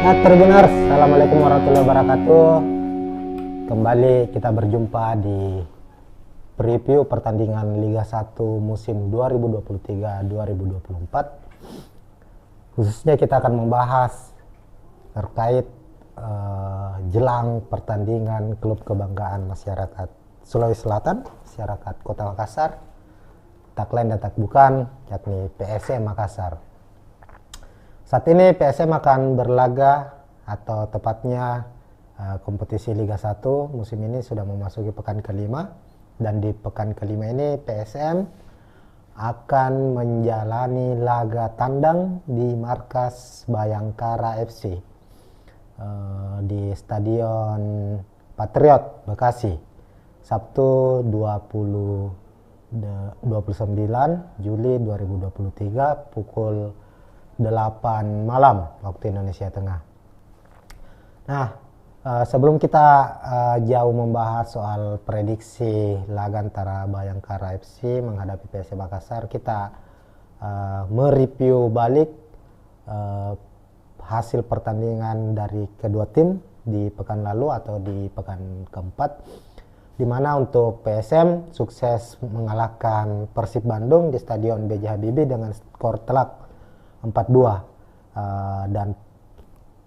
Tribuners, assalamualaikum warahmatullahi wabarakatuh. Kembali kita berjumpa di preview pertandingan Liga 1 musim 2023-2024. Khususnya kita akan membahas terkait jelang pertandingan klub kebanggaan masyarakat Sulawesi Selatan, masyarakat Kota Makassar, tak lain dan tak bukan, yakni PSM Makassar. Saat ini PSM akan berlaga, atau tepatnya kompetisi Liga 1 musim ini sudah memasuki pekan kelima, dan di pekan kelima ini PSM akan menjalani laga tandang di markas Bayangkara FC di Stadion Patriot Bekasi, Sabtu 29 Juli 2023 pukul 8 malam waktu Indonesia Tengah. Nah, sebelum kita jauh membahas soal prediksi laga antara Bayangkara FC menghadapi PSM Makassar, kita mereview balik hasil pertandingan dari kedua tim di pekan lalu atau di pekan keempat, di mana untuk PSM sukses mengalahkan Persib Bandung di Stadion B.J. Habibie dengan skor telak 4-2, dan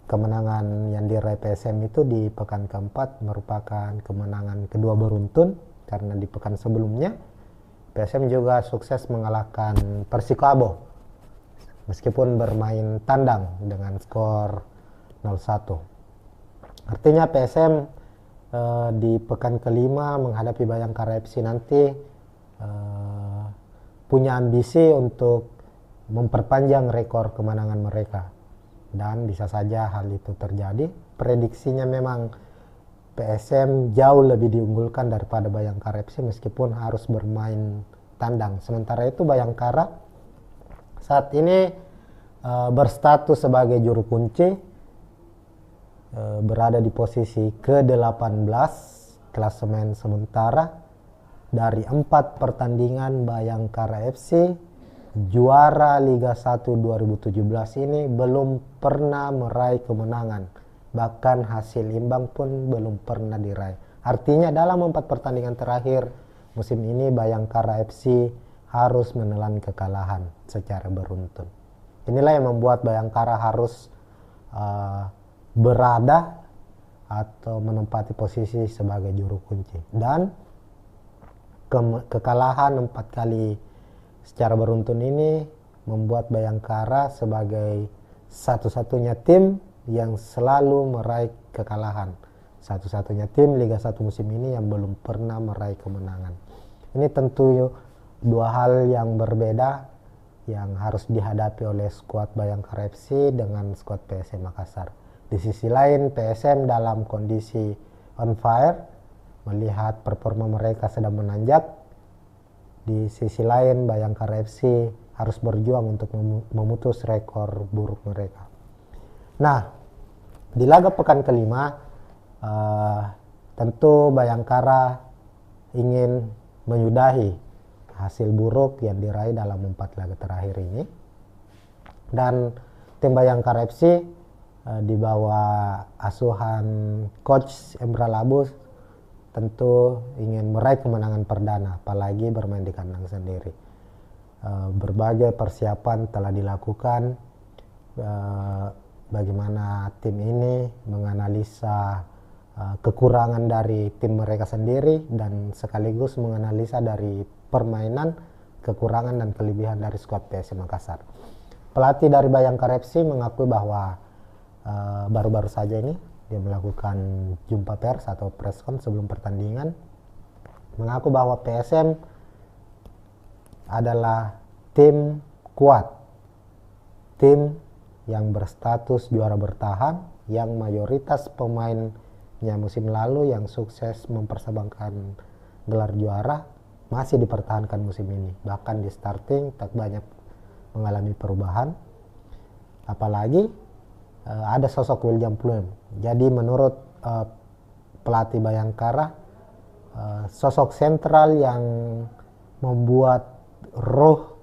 kemenangan yang diraih PSM itu di pekan keempat merupakan kemenangan kedua beruntun, karena di pekan sebelumnya PSM juga sukses mengalahkan Persikabo meskipun bermain tandang dengan skor 0-1. Artinya PSM di pekan kelima menghadapi Bayangkara FC nanti punya ambisi untuk memperpanjang rekor kemenangan mereka, dan bisa saja hal itu terjadi. Prediksinya memang PSM jauh lebih diunggulkan daripada Bayangkara FC meskipun harus bermain tandang. Sementara itu Bayangkara saat ini berstatus sebagai juru kunci, berada di posisi ke-18 klasemen sementara. Dari 4 pertandingan Bayangkara FC juara Liga 1 2017 ini belum pernah meraih kemenangan, bahkan hasil imbang pun belum pernah diraih. Artinya dalam 4 pertandingan terakhir musim ini Bayangkara FC harus menelan kekalahan secara beruntun. Inilah yang membuat Bayangkara harus berada atau menempati posisi sebagai juru kunci, dan kekalahan 4 kali secara beruntun ini membuat Bayangkara sebagai satu-satunya tim yang selalu meraih kekalahan, satu-satunya tim Liga 1 musim ini yang belum pernah meraih kemenangan. Ini tentu dua hal yang berbeda yang harus dihadapi oleh skuad Bayangkara FC dengan skuad PSM Makassar. Di sisi lain PSM dalam kondisi on fire, melihat performa mereka sedang menanjak. Di sisi lain Bayangkara FC harus berjuang untuk memutus rekor buruk mereka. Nah, di laga pekan kelima tentu Bayangkara ingin menyudahi hasil buruk yang diraih dalam 4 laga terakhir ini, dan tim Bayangkara FC di bawah asuhan coach Emra Labus tentu ingin meraih kemenangan perdana, apalagi bermain di kandang sendiri. Berbagai persiapan telah dilakukan, bagaimana tim ini menganalisa kekurangan dari tim mereka sendiri, dan sekaligus menganalisa dari permainan kekurangan dan kelebihan dari skuad PSM Makassar. Pelatih dari Bayangkara FC mengakui bahwa baru-baru saja ini dia melakukan jumpa pers atau preskon sebelum pertandingan, mengaku bahwa PSM adalah tim kuat, tim yang berstatus juara bertahan, yang mayoritas pemainnya musim lalu yang sukses mempersembahkan gelar juara masih dipertahankan musim ini. Bahkan di starting tak banyak mengalami perubahan, apalagi ada sosok William Pluim. Jadi menurut pelatih Bayangkara, sosok sentral yang membuat roh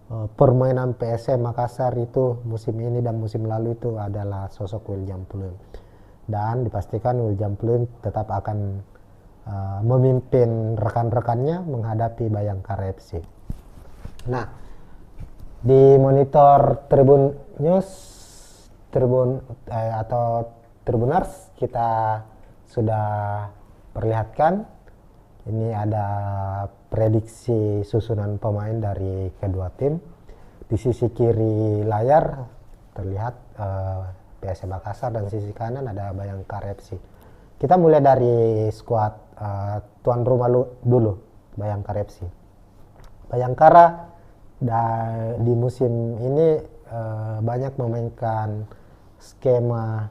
permainan PSM Makassar itu musim ini dan musim lalu itu adalah sosok William Pluim, dan dipastikan William Pluim tetap akan memimpin rekan-rekannya menghadapi Bayangkara FC. Nah, di monitor Tribun News atau Tribuners kita sudah perlihatkan ini ada prediksi susunan pemain dari kedua tim. Di sisi kiri layar terlihat PSM Makassar dan sisi kanan ada Bayangkara FC. Kita mulai dari skuad tuan rumah dulu, Bayangkara FC. Bayangkara di musim ini banyak memainkan skema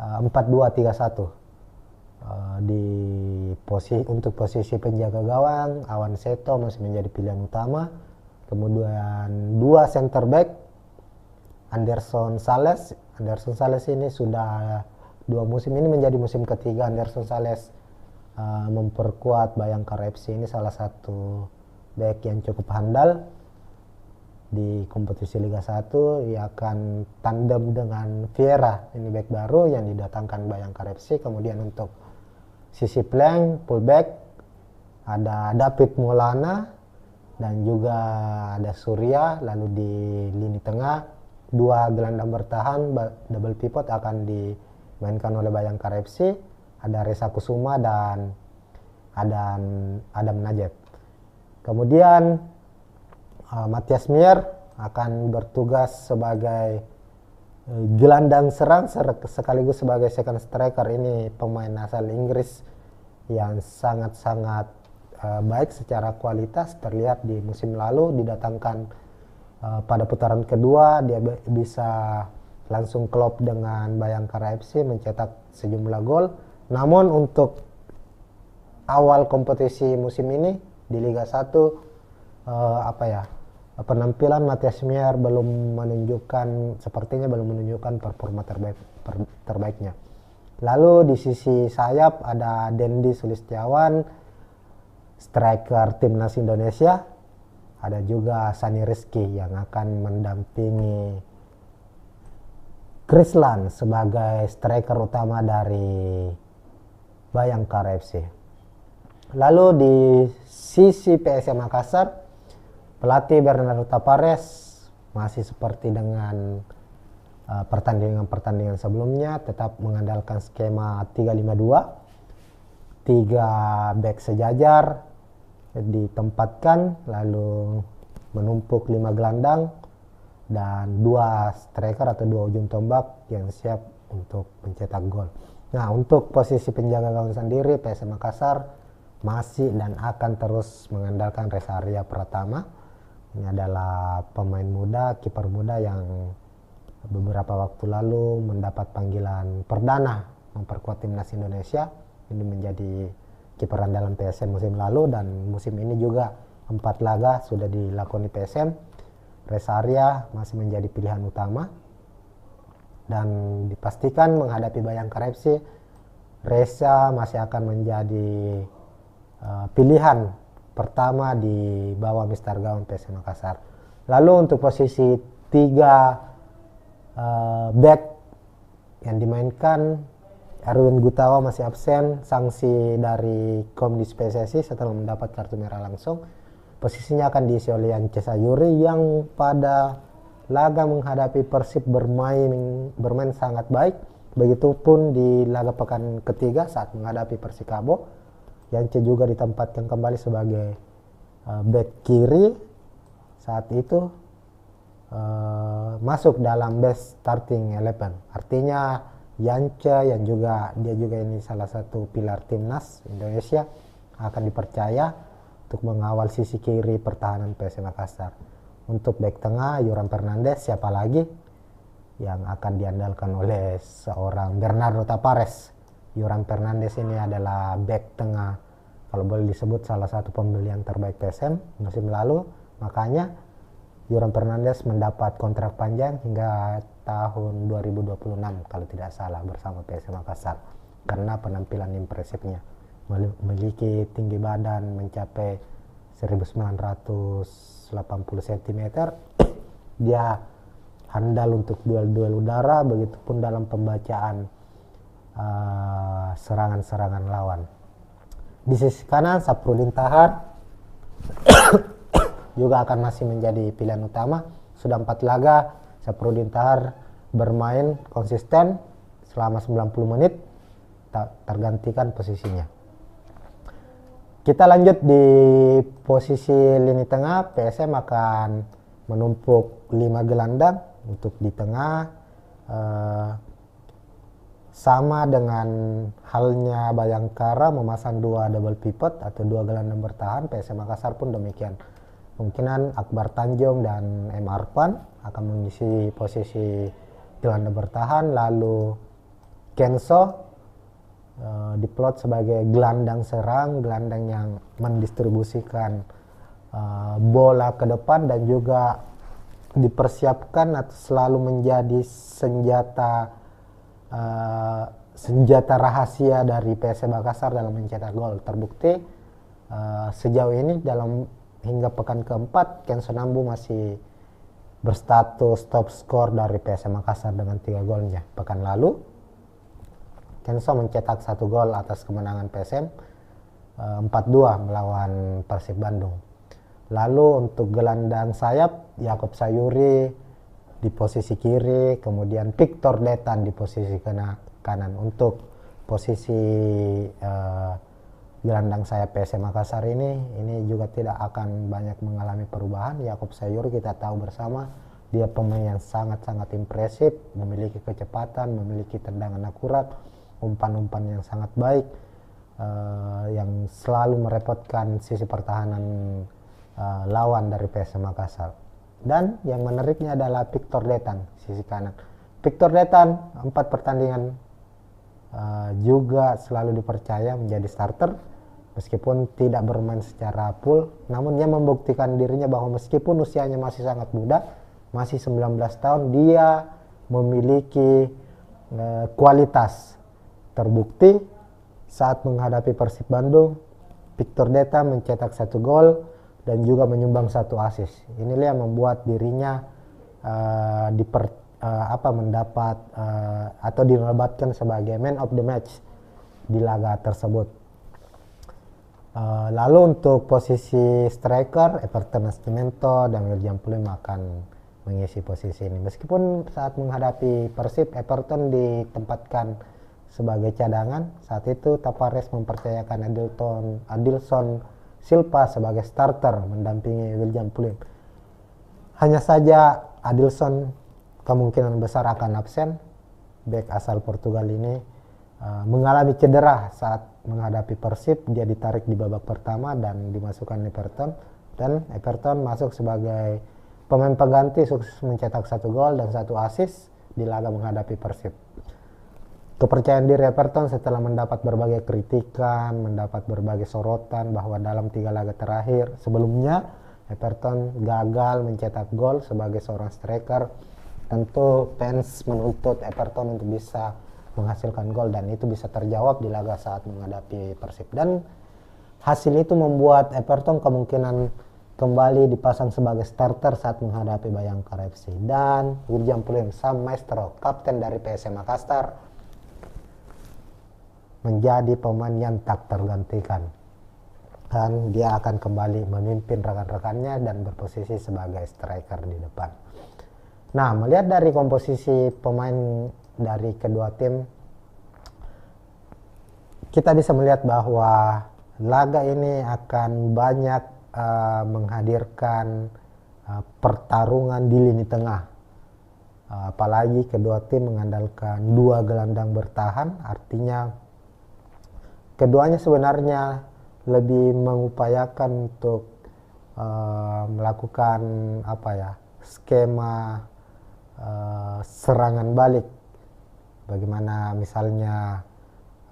4-2-3-1. Untuk posisi penjaga gawang, Awan Seto masih menjadi pilihan utama. Kemudian 2 center back, Anderson Sales ini sudah 2 musim ini menjadi musim ketiga Anderson Sales memperkuat Bayangkara FC. Ini salah satu back yang cukup handal di kompetisi Liga 1. Ia akan tandem dengan Vieira, ini back baru yang didatangkan Bayangkara FC. Kemudian untuk sisi flank, fullback ada David Maulana dan juga ada Surya. Lalu di lini tengah 2 gelandang bertahan double pivot akan dimainkan oleh Bayangkara FC. Ada Reza Kusuma dan Adam Najib. Kemudian Matias Mier akan bertugas sebagai gelandang serang sekaligus sebagai second striker. Ini pemain asal Inggris yang sangat-sangat baik secara kualitas. Terlihat di musim lalu didatangkan pada putaran kedua dia bisa langsung klop dengan Bayangkara FC mencetak sejumlah gol. Namun untuk awal kompetisi musim ini di Liga 1 penampilan Matias Mier sepertinya belum menunjukkan performa terbaiknya. Lalu di sisi sayap ada Dendi Sulistiawan, striker timnas Indonesia. Ada juga Sani Rizky yang akan mendampingi Krislan sebagai striker utama dari Bayangkara FC. Lalu di sisi PSM Makassar, pelatih Bernardo Tapares masih seperti dengan pertandingan-pertandingan sebelumnya, tetap mengandalkan skema 3-5-2. 3 back sejajar ditempatkan, lalu menumpuk 5 gelandang dan 2 striker atau 2 ujung tombak yang siap untuk mencetak gol. Nah, untuk posisi penjaga gawang sendiri PSM Makassar masih dan akan terus mengandalkan Reza Arya Pratama. Ini adalah pemain muda, kiper muda yang beberapa waktu lalu mendapat panggilan perdana memperkuat timnas Indonesia. Ini menjadi kiper andalan PSM musim lalu, dan musim ini juga 4 laga sudah dilakoni PSM. Reza Arya masih menjadi pilihan utama dan dipastikan menghadapi Bayangkara FC, Reza masih akan menjadi pilihan pertama di bawah Mister Gawang PSM Makassar. Lalu untuk posisi 3 back yang dimainkan, Erwin Gutawa masih absen, sanksi dari Komdis PSSI setelah mendapat kartu merah langsung. Posisinya akan diisi oleh Yance Sayuri yang pada laga menghadapi Persib bermain sangat baik. Begitupun di laga pekan ketiga saat menghadapi Persikabo. Yance juga ditempatkan kembali sebagai back kiri saat itu masuk dalam best starting 11. Artinya Yance yang dia juga ini salah satu pilar timnas Indonesia akan dipercaya untuk mengawal sisi kiri pertahanan PSM Makassar. Untuk back tengah Yoram Fernandes, siapa lagi yang akan diandalkan oleh seorang Bernardo Tapares. Yoram Fernandes ini adalah back tengah, kalau boleh disebut salah satu pembelian terbaik PSM musim lalu. Makanya Yoram Fernandes mendapat kontrak panjang hingga tahun 2026 kalau tidak salah bersama PSM Makassar karena penampilan impresifnya. Memiliki tinggi badan mencapai 1980 cm. Dia handal untuk duel-duel udara, begitupun dalam pembacaan serangan-serangan lawan. Di sisi kanan Safrudin Tahar juga akan masih menjadi pilihan utama. Sudah 4 laga Safrudin Tahar bermain konsisten selama 90 menit, tak tergantikan posisinya. Kita lanjut di posisi lini tengah. PSM akan menumpuk 5 gelandang untuk di tengah. Sama dengan halnya Bayangkara memasang 2 double pivot atau 2 gelandang bertahan, PSM Makassar pun demikian. Kemungkinan Akbar Tanjung dan M. Arfan akan mengisi posisi gelandang bertahan, lalu Kenso diplot sebagai gelandang serang, gelandang yang mendistribusikan bola ke depan dan juga dipersiapkan atau selalu menjadi senjata rahasia dari PSM Makassar dalam mencetak gol. Terbukti sejauh ini dalam hingga pekan keempat Kenso Nambu masih berstatus top skor dari PSM Makassar dengan 3 golnya. Pekan lalu Kenso mencetak 1 gol atas kemenangan PSM 4-2 melawan Persib Bandung. Lalu untuk gelandang sayap Yakob Sayuri di posisi kiri, kemudian Victor Detan di posisi kanan. Untuk posisi gelandang sayap PSM Makassar ini juga tidak akan banyak mengalami perubahan. Yakob Sayuri kita tahu bersama, dia pemain yang sangat-sangat impresif, memiliki kecepatan, memiliki tendangan akurat, umpan-umpan yang sangat baik, yang selalu merepotkan sisi pertahanan lawan dari PSM Makassar. Dan yang menariknya adalah Victor Detan, sisi kanan. Victor Detan 4 pertandingan juga selalu dipercaya menjadi starter, meskipun tidak bermain secara full. Namun dia membuktikan dirinya bahwa meskipun usianya masih sangat muda, masih 19 tahun, dia memiliki kualitas. Terbukti saat menghadapi Persib Bandung, Victor Detan mencetak 1 gol dan juga menyumbang 1 assist. Inilah yang membuat dirinya mendapat atau dinobatkan sebagai man of the match di laga tersebut. Lalu untuk posisi striker, Everton Nascimento dan William Pulim akan mengisi posisi ini. Meskipun saat menghadapi Persib, Everton ditempatkan sebagai cadangan. Saat itu Tavares mempercayakan Adilson Silva sebagai starter mendampingi William Pulim. Hanya saja Adilson kemungkinan besar akan absen. Bek asal Portugal ini mengalami cedera saat menghadapi Persib. Dia ditarik di babak pertama dan dimasukkan Everton, dan Everton masuk sebagai pemain pengganti, sukses mencetak 1 gol dan 1 assist di laga menghadapi Persib. Kepercayaan diri Everton setelah mendapat berbagai kritikan, mendapat berbagai sorotan bahwa dalam 3 laga terakhir sebelumnya Everton gagal mencetak gol sebagai seorang striker. Tentu fans menuntut Everton untuk bisa menghasilkan gol, dan itu bisa terjawab di laga saat menghadapi Persib. Dan hasil itu membuat Everton kemungkinan kembali dipasang sebagai starter saat menghadapi Bayangkara FC. Dan William Pulim, sang maestro, kapten dari PSM Makassar, menjadi pemain yang tak tergantikan, dan dia akan kembali memimpin rekan-rekannya dan berposisi sebagai striker di depan. Nah, melihat dari komposisi pemain dari kedua tim, kita bisa melihat bahwa laga ini akan banyak menghadirkan pertarungan di lini tengah. Apalagi kedua tim mengandalkan 2 gelandang bertahan, artinya keduanya sebenarnya lebih mengupayakan untuk melakukan skema serangan balik. Bagaimana misalnya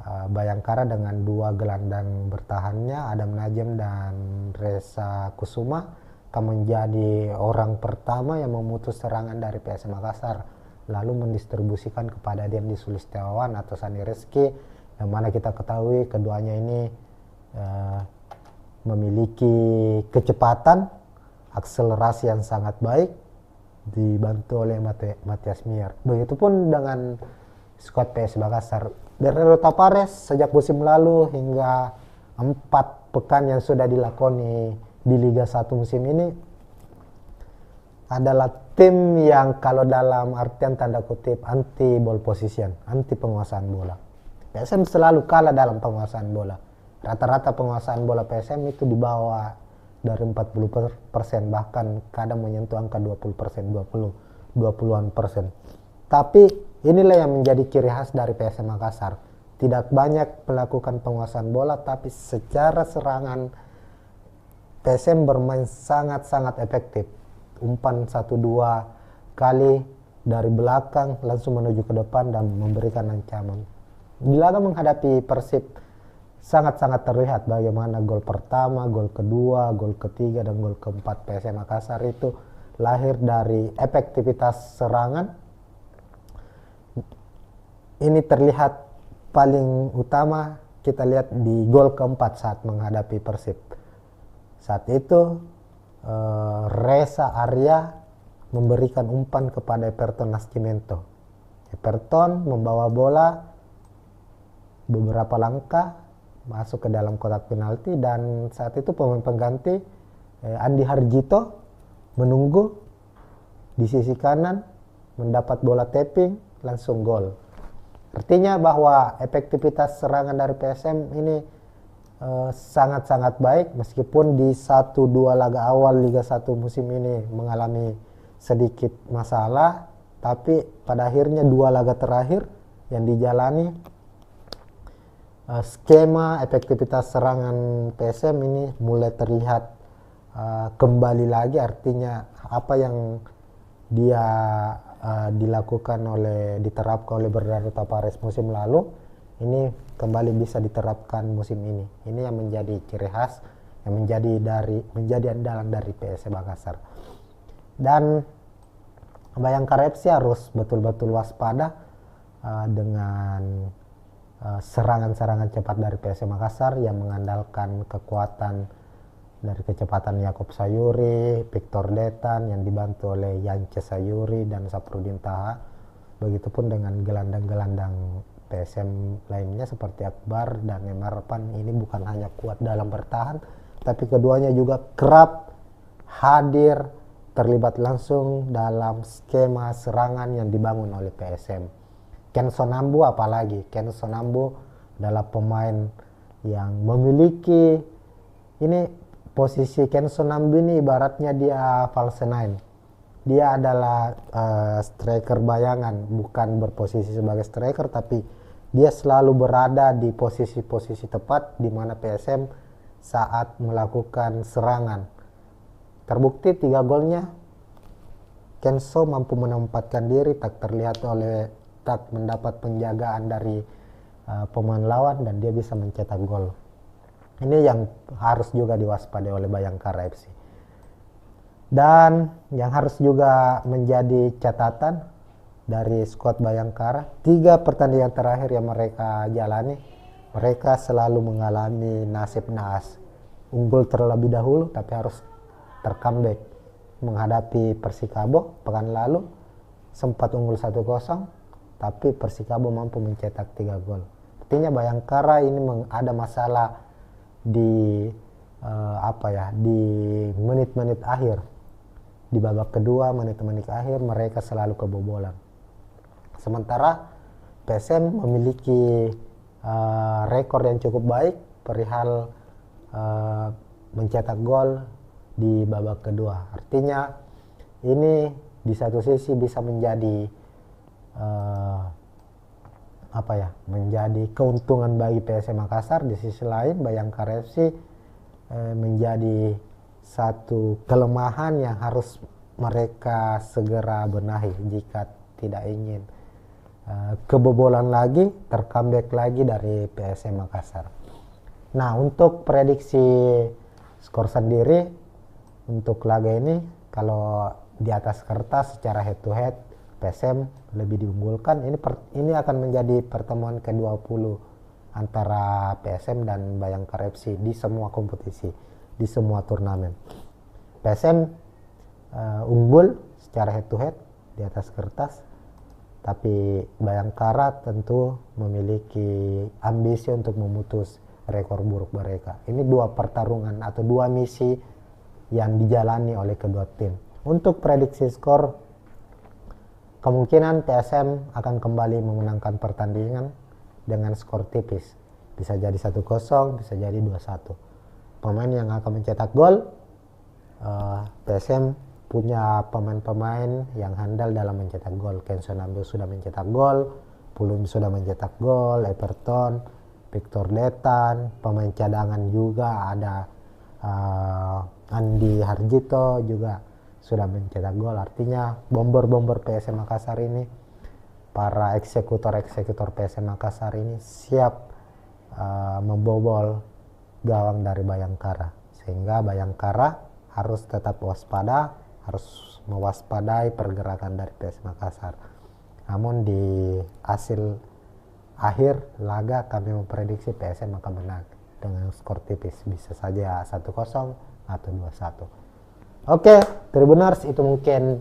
Bayangkara dengan 2 gelandang bertahannya, Adam Najem dan Reza Kusuma, akan menjadi orang pertama yang memutus serangan dari PSM Makassar, lalu mendistribusikan kepada Dendi Sulistiawan atau Sani Rizky, yang mana kita ketahui keduanya ini memiliki kecepatan, akselerasi yang sangat baik, dibantu oleh Matias Mier. Begitupun dengan skuad PS Makassar. Bernardo Tavares sejak musim lalu hingga 4 pekan yang sudah dilakoni di Liga 1 musim ini adalah tim yang kalau dalam artian tanda kutip anti ball position, anti penguasaan bola. PSM selalu kalah dalam penguasaan bola. Rata-rata penguasaan bola PSM itu di bawah dari 40%, bahkan kadang menyentuh angka 20%, 20-an persen. Tapi inilah yang menjadi ciri khas dari PSM Makassar. Tidak banyak melakukan penguasaan bola, tapi secara serangan PSM bermain sangat-sangat efektif. Umpan 1-2 kali dari belakang langsung menuju ke depan dan memberikan ancaman. Di laga menghadapi Persib sangat-sangat terlihat bagaimana gol pertama, gol kedua, gol ketiga, dan gol keempat PSM Makassar itu lahir dari efektivitas serangan. Ini terlihat paling utama kita lihat di gol keempat saat menghadapi Persib. Saat itu Reza Arya memberikan umpan kepada Everton Nascimento. Everton membawa bola beberapa langkah masuk ke dalam kotak penalti, dan saat itu pemain pengganti Andi Harjito menunggu di sisi kanan, mendapat bola tapping, langsung gol. Artinya bahwa efektivitas serangan dari PSM ini sangat-sangat baik, meskipun di 1-2 laga awal Liga 1 musim ini mengalami sedikit masalah, tapi pada akhirnya 2 laga terakhir yang dijalani skema efektivitas serangan PSM ini mulai terlihat kembali lagi. Artinya apa yang dia diterapkan oleh Bernardo Tavares musim lalu ini kembali bisa diterapkan musim ini. Ini yang menjadi ciri khas, yang menjadi andalan dari PSM Makassar. Dan Bayangkara FC harus betul-betul waspada dengan serangan-serangan cepat dari PSM Makassar yang mengandalkan kekuatan dari kecepatan Yakob Sayuri, Victor Detan yang dibantu oleh Yance Sayuri dan Saprudin Taha. Begitupun dengan gelandang-gelandang PSM lainnya seperti Akbar dan Emarpan. Ini bukan hanya kuat dalam bertahan, tapi keduanya juga kerap hadir, terlibat langsung dalam skema serangan yang dibangun oleh PSM. Ken Sonambu apalagi, Ken Sonambu adalah pemain yang memiliki ini posisi Ken Sonambu ini ibaratnya dia false nine. Dia adalah striker bayangan, bukan berposisi sebagai striker, tapi dia selalu berada di posisi-posisi tepat di mana PSM saat melakukan serangan. Terbukti 3 golnya Kenso mampu menempatkan diri, tak mendapat penjagaan dari pemain lawan, dan dia bisa mencetak gol. Ini yang harus juga diwaspadai oleh Bayangkara FC. Dan yang harus juga menjadi catatan dari skuad Bayangkara, 3 pertandingan terakhir yang mereka jalani, mereka selalu mengalami nasib naas. Unggul terlebih dahulu tapi harus tercomeback. Menghadapi Persikabo pekan lalu sempat unggul 1-0, tapi Persikabo mampu mencetak 3 gol. Artinya Bayangkara ini ada masalah di di menit-menit akhir. Di babak kedua, menit-menit akhir mereka selalu kebobolan. Sementara PSM memiliki rekor yang cukup baik perihal mencetak gol di babak kedua. Artinya ini di satu sisi bisa menjadi menjadi keuntungan bagi PSM Makassar. Di sisi lain Bayangkara FC menjadi satu kelemahan yang harus mereka segera benahi jika tidak ingin kebobolan lagi, tercomeback lagi dari PSM Makassar. Nah, untuk prediksi skor sendiri untuk laga ini, kalau di atas kertas secara head to head PSM lebih diunggulkan. Ini akan menjadi pertemuan ke-20 antara PSM dan Bayangkara FC di semua kompetisi. di semua turnamen. PSM unggul secara head to head di atas kertas, tapi Bayangkara tentu memiliki ambisi untuk memutus rekor buruk mereka. Ini dua pertarungan atau dua misi yang dijalani oleh kedua tim. Untuk prediksi skor, kemungkinan PSM akan kembali memenangkan pertandingan dengan skor tipis. Bisa jadi 1-0, bisa jadi 2-1. Pemain yang akan mencetak gol, PSM punya pemain-pemain yang handal dalam mencetak gol. Kenson Ambil sudah mencetak gol, Pulum sudah mencetak gol, Everton, Victor Letan, pemain cadangan juga ada Andi Harjito juga sudah mencetak gol. Artinya bomber-bomber PSM Makassar ini, para eksekutor-eksekutor PSM Makassar ini siap membobol gawang dari Bayangkara, sehingga Bayangkara harus tetap waspada, harus mewaspadai pergerakan dari PSM Makassar. Namun di hasil akhir laga kami memprediksi PSM akan menang dengan skor tipis, bisa saja 1-0 atau 2-1. Oke, Tribuners, itu mungkin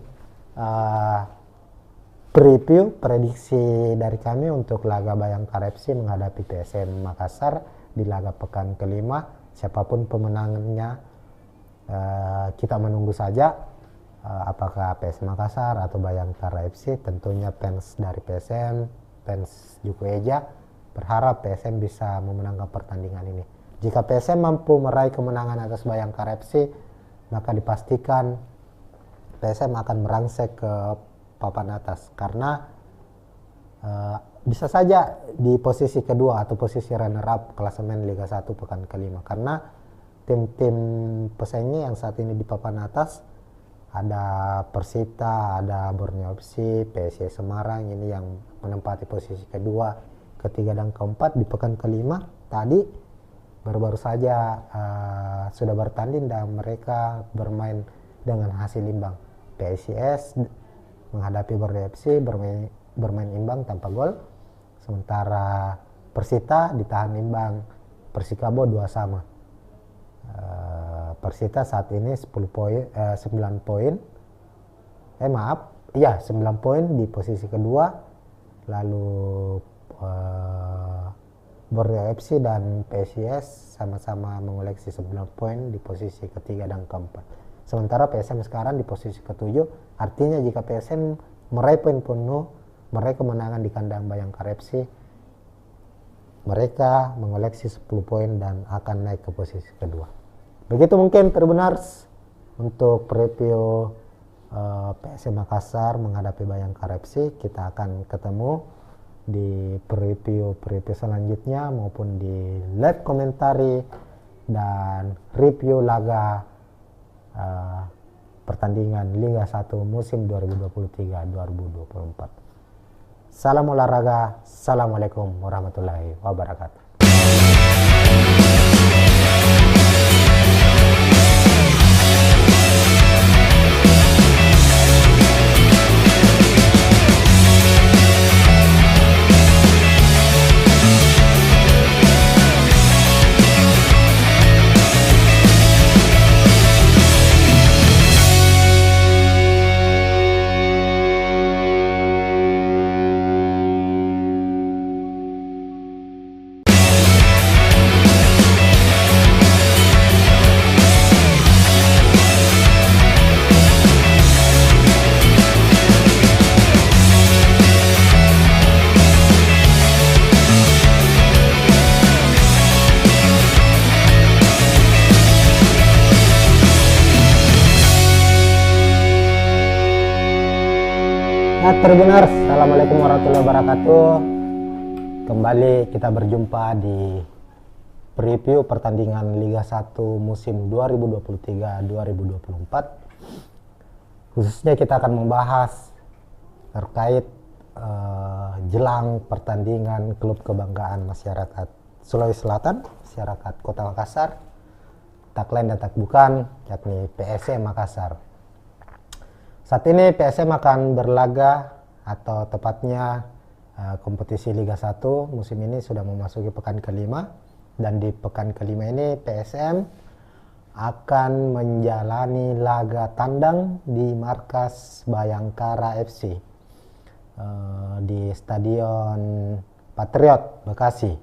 preview prediksi dari kami untuk laga Bayangkara FC menghadapi PSM Makassar di laga pekan kelima. Siapapun pemenangnya, kita menunggu saja apakah PSM Makassar atau Bayangkara FC. Tentunya fans dari PSM, fans Juku Eja berharap PSM bisa memenangkan pertandingan ini. Jika PSM mampu meraih kemenangan atas Bayangkara FC, maka dipastikan PSM akan merangsek ke papan atas, karena bisa saja di posisi kedua atau posisi runner up klasemen Liga 1 pekan kelima, karena tim-tim pesaingnya yang saat ini di papan atas ada Persita, ada Borneo FC, PSIS Semarang ini yang menempati posisi kedua, ketiga dan keempat di pekan kelima. Tadi baru-baru saja sudah bertanding dan mereka bermain dengan hasil imbang. PSIS menghadapi Borneo FC bermain imbang tanpa gol, sementara Persita ditahan imbang Persikabo 2-2. Persita saat ini 9 poin 9 poin di posisi kedua, lalu Borneo FC dan PSIS sama-sama mengoleksi 9 poin di posisi ketiga dan keempat. Sementara PSM sekarang di posisi ketujuh, artinya jika PSM meraih poin penuh, meraih kemenangan di kandang Bayangkara FC, mereka mengoleksi 10 poin dan akan naik ke posisi kedua. Begitu mungkin Tribuners untuk preview PSM Makassar menghadapi Bayangkara FC. Kita akan ketemu di preview selanjutnya maupun di live komentari dan review laga pertandingan Liga 1 musim 2023-2024. Salam olahraga, assalamualaikum warahmatullahi wabarakatuh. Tribuners, assalamualaikum warahmatullahi wabarakatuh. Kembali kita berjumpa di preview pertandingan Liga 1 musim 2023-2024. Khususnya kita akan membahas terkait jelang pertandingan klub kebanggaan masyarakat Sulawesi Selatan, masyarakat Kota Makassar, tak lain dan tak bukan, yakni PSM Makassar. Saat ini PSM akan berlaga, atau tepatnya kompetisi Liga 1 musim ini sudah memasuki pekan kelima, dan di pekan kelima ini PSM akan menjalani laga tandang di markas Bayangkara FC di Stadion Patriot Bekasi,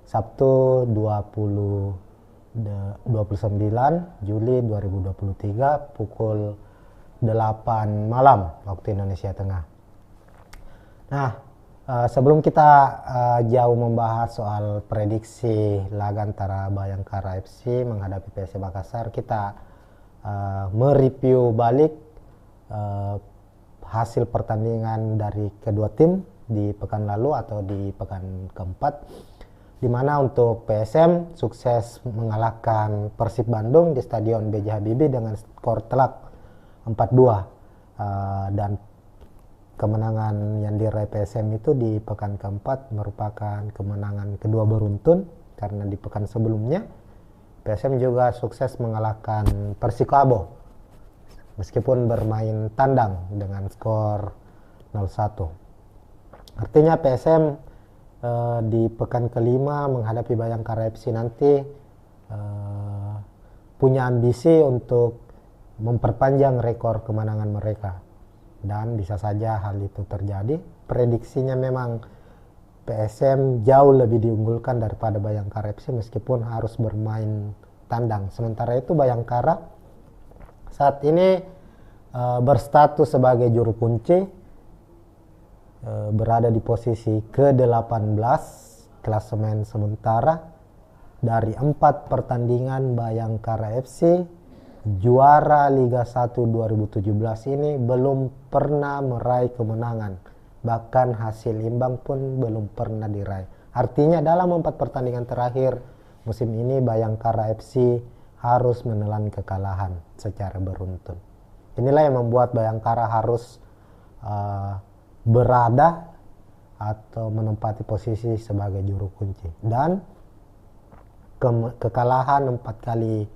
Sabtu 29 Juli 2023 pukul 8 malam waktu Indonesia Tengah. Nah, sebelum kita jauh membahas soal prediksi laga antara Bayangkara FC menghadapi PSM Makassar, kita mereview balik hasil pertandingan dari kedua tim di pekan lalu atau di pekan keempat, di mana untuk PSM sukses mengalahkan Persib Bandung di Stadion B.J. Habibie dengan skor telak 4-2, dan kemenangan yang diraih PSM itu di pekan keempat merupakan kemenangan kedua beruntun, karena di pekan sebelumnya PSM juga sukses mengalahkan Persikabo meskipun bermain tandang dengan skor 0-1. Artinya PSM di pekan kelima menghadapi Bayangkara FC nanti punya ambisi untuk memperpanjang rekor kemenangan mereka, dan bisa saja hal itu terjadi. Prediksinya memang PSM jauh lebih diunggulkan daripada Bayangkara FC meskipun harus bermain tandang. Sementara itu Bayangkara saat ini berstatus sebagai juru kunci, berada di posisi ke-18 klasemen sementara. Dari 4 pertandingan Bayangkara FC juara Liga 1 2017 ini belum pernah meraih kemenangan, bahkan hasil imbang pun belum pernah diraih. Artinya dalam 4 pertandingan terakhir musim ini Bayangkara FC harus menelan kekalahan secara beruntun. Inilah yang membuat Bayangkara harus berada atau menempati posisi sebagai juru kunci, dan kekalahan 4 kali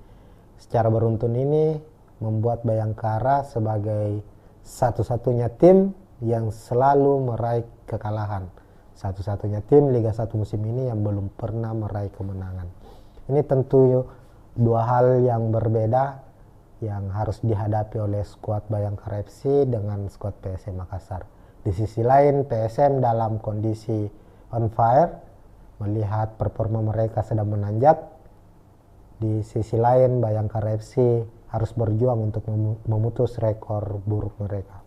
secara beruntun ini membuat Bayangkara sebagai satu-satunya tim yang selalu meraih kekalahan, satu-satunya tim Liga 1 musim ini yang belum pernah meraih kemenangan. Ini tentu dua hal yang berbeda yang harus dihadapi oleh skuad Bayangkara FC dengan skuad PSM Makassar. Di sisi lain PSM dalam kondisi on fire, melihat performa mereka sedang menanjak. Di sisi lain Bayangkara FC harus berjuang untuk memutus rekor buruk mereka.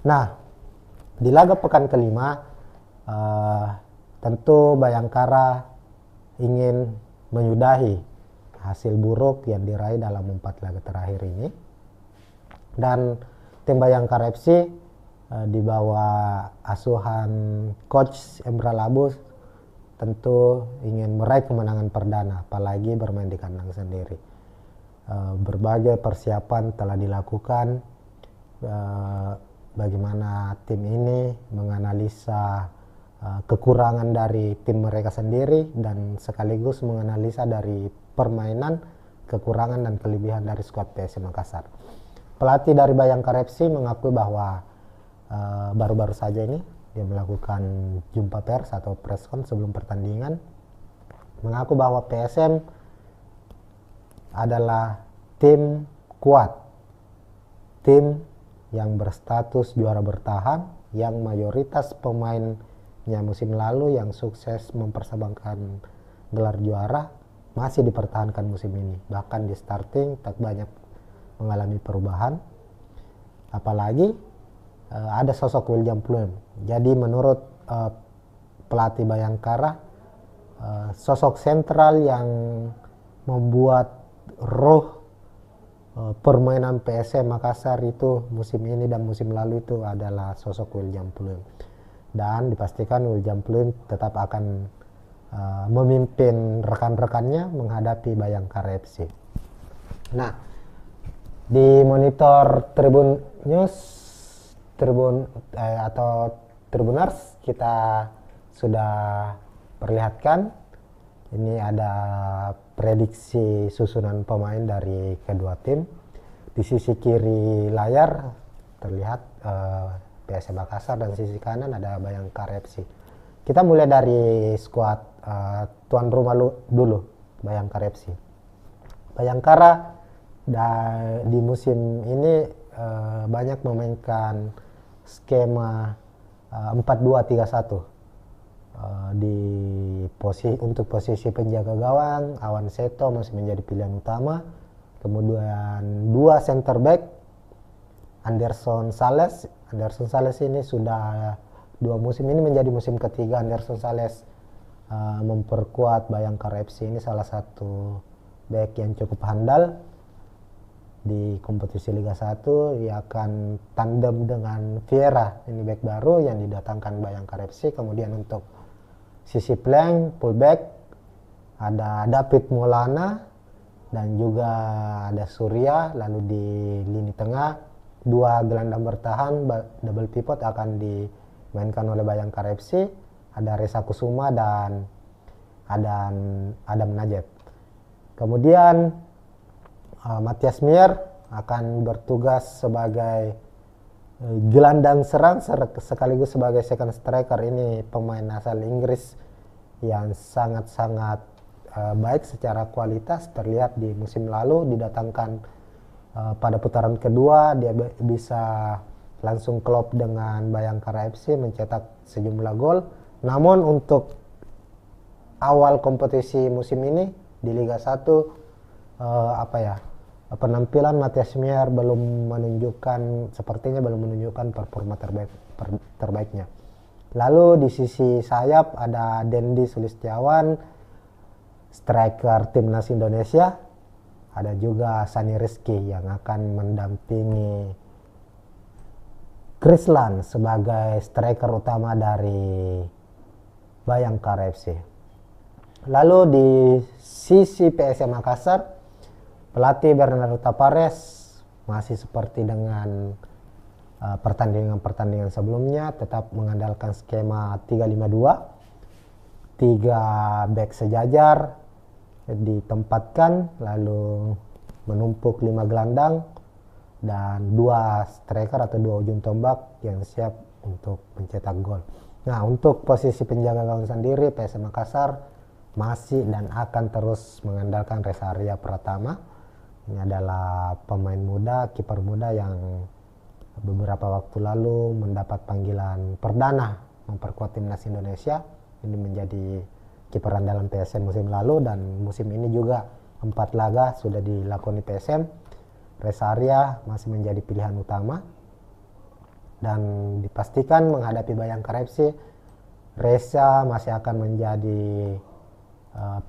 Nah, di laga pekan kelima tentu Bayangkara ingin menyudahi hasil buruk yang diraih dalam 4 laga terakhir ini, dan tim Bayangkara FC di bawah asuhan coach Emra Labus tentu ingin meraih kemenangan perdana, apalagi bermain di kandang sendiri. Berbagai persiapan telah dilakukan, bagaimana tim ini menganalisa kekurangan dari tim mereka sendiri dan sekaligus menganalisa dari permainan, kekurangan dan kelebihan dari skuad PSM Makassar. Pelatih dari Bayangkara FC mengakui bahwa baru-baru saja ini dia melakukan jumpa pers atau preskon sebelum pertandingan, mengaku bahwa PSM adalah tim kuat, tim yang berstatus juara bertahan, yang mayoritas pemainnya musim lalu yang sukses mempersembahkan gelar juara masih dipertahankan musim ini. Bahkan di starting tak banyak mengalami perubahan, apalagi ada sosok William Pluim. Jadi menurut pelatih Bayangkara, sosok sentral yang membuat roh permainan PSM Makassar itu musim ini dan musim lalu itu adalah sosok William Pluim. Dan dipastikan William Pluim tetap akan memimpin rekan-rekannya menghadapi Bayangkara FC. Nah, di monitor Tribun News atau Tribuners kita sudah perlihatkan ini ada prediksi susunan pemain dari kedua tim. Di sisi kiri layar terlihat PSM Makassar dan sisi kanan ada Bayangkara FC. Kita mulai dari skuad tuan rumah dulu, Bayangkara FC. Bayangkara di musim ini banyak memainkan skema 4-2-3-1. Untuk posisi penjaga gawang, Awan Seto masih menjadi pilihan utama. Kemudian 2 center back, Anderson Sales ini sudah 2 musim ini menjadi musim ketiga Anderson Sales memperkuat Bayangkara FC. Ini salah satu back yang cukup handal di kompetisi Liga 1. Ia akan tandem dengan Vieira, ini back baru yang didatangkan Bayangkara FC. Kemudian untuk sisi flank, fullback, ada David Maulana dan juga ada Surya. Lalu di lini tengah 2 gelandang bertahan double pivot akan dimainkan oleh Bayangkara FC. Ada Reza Kusuma dan Adam Najib. Kemudian Matthias Mier akan bertugas sebagai gelandang serang sekaligus sebagai second striker. Ini pemain asal Inggris yang sangat-sangat baik secara kualitas, terlihat di musim lalu didatangkan pada putaran kedua dia bisa langsung klop dengan Bayangkara FC, mencetak sejumlah gol. Namun untuk awal kompetisi musim ini di Liga 1 penampilan Matthias Mier sepertinya belum menunjukkan performa terbaiknya. Lalu di sisi sayap ada Dendi Sulistiawan, striker timnas Indonesia. Ada juga Sani Rizky yang akan mendampingi Krislan sebagai striker utama dari Bayangkara FC. Lalu di sisi PSM Makassar, pelatih Bernardo Tapares masih seperti dengan pertandingan-pertandingan sebelumnya, tetap mengandalkan skema 3-5-2. 3 back sejajar ditempatkan, lalu menumpuk 5 gelandang dan 2 striker atau 2 ujung tombak yang siap untuk mencetak gol. Nah, untuk posisi penjaga gawang sendiri, PSM Makassar masih dan akan terus mengandalkan Reza Arya Pratama. Ini adalah pemain muda, kiper muda yang beberapa waktu lalu mendapat panggilan perdana memperkuat timnas Indonesia. Ini menjadi kiper andalan PSM musim lalu, dan musim ini juga 4 laga sudah dilakoni PSM. Reza Arya masih menjadi pilihan utama dan dipastikan menghadapi Bayangkara FC, Reza masih akan menjadi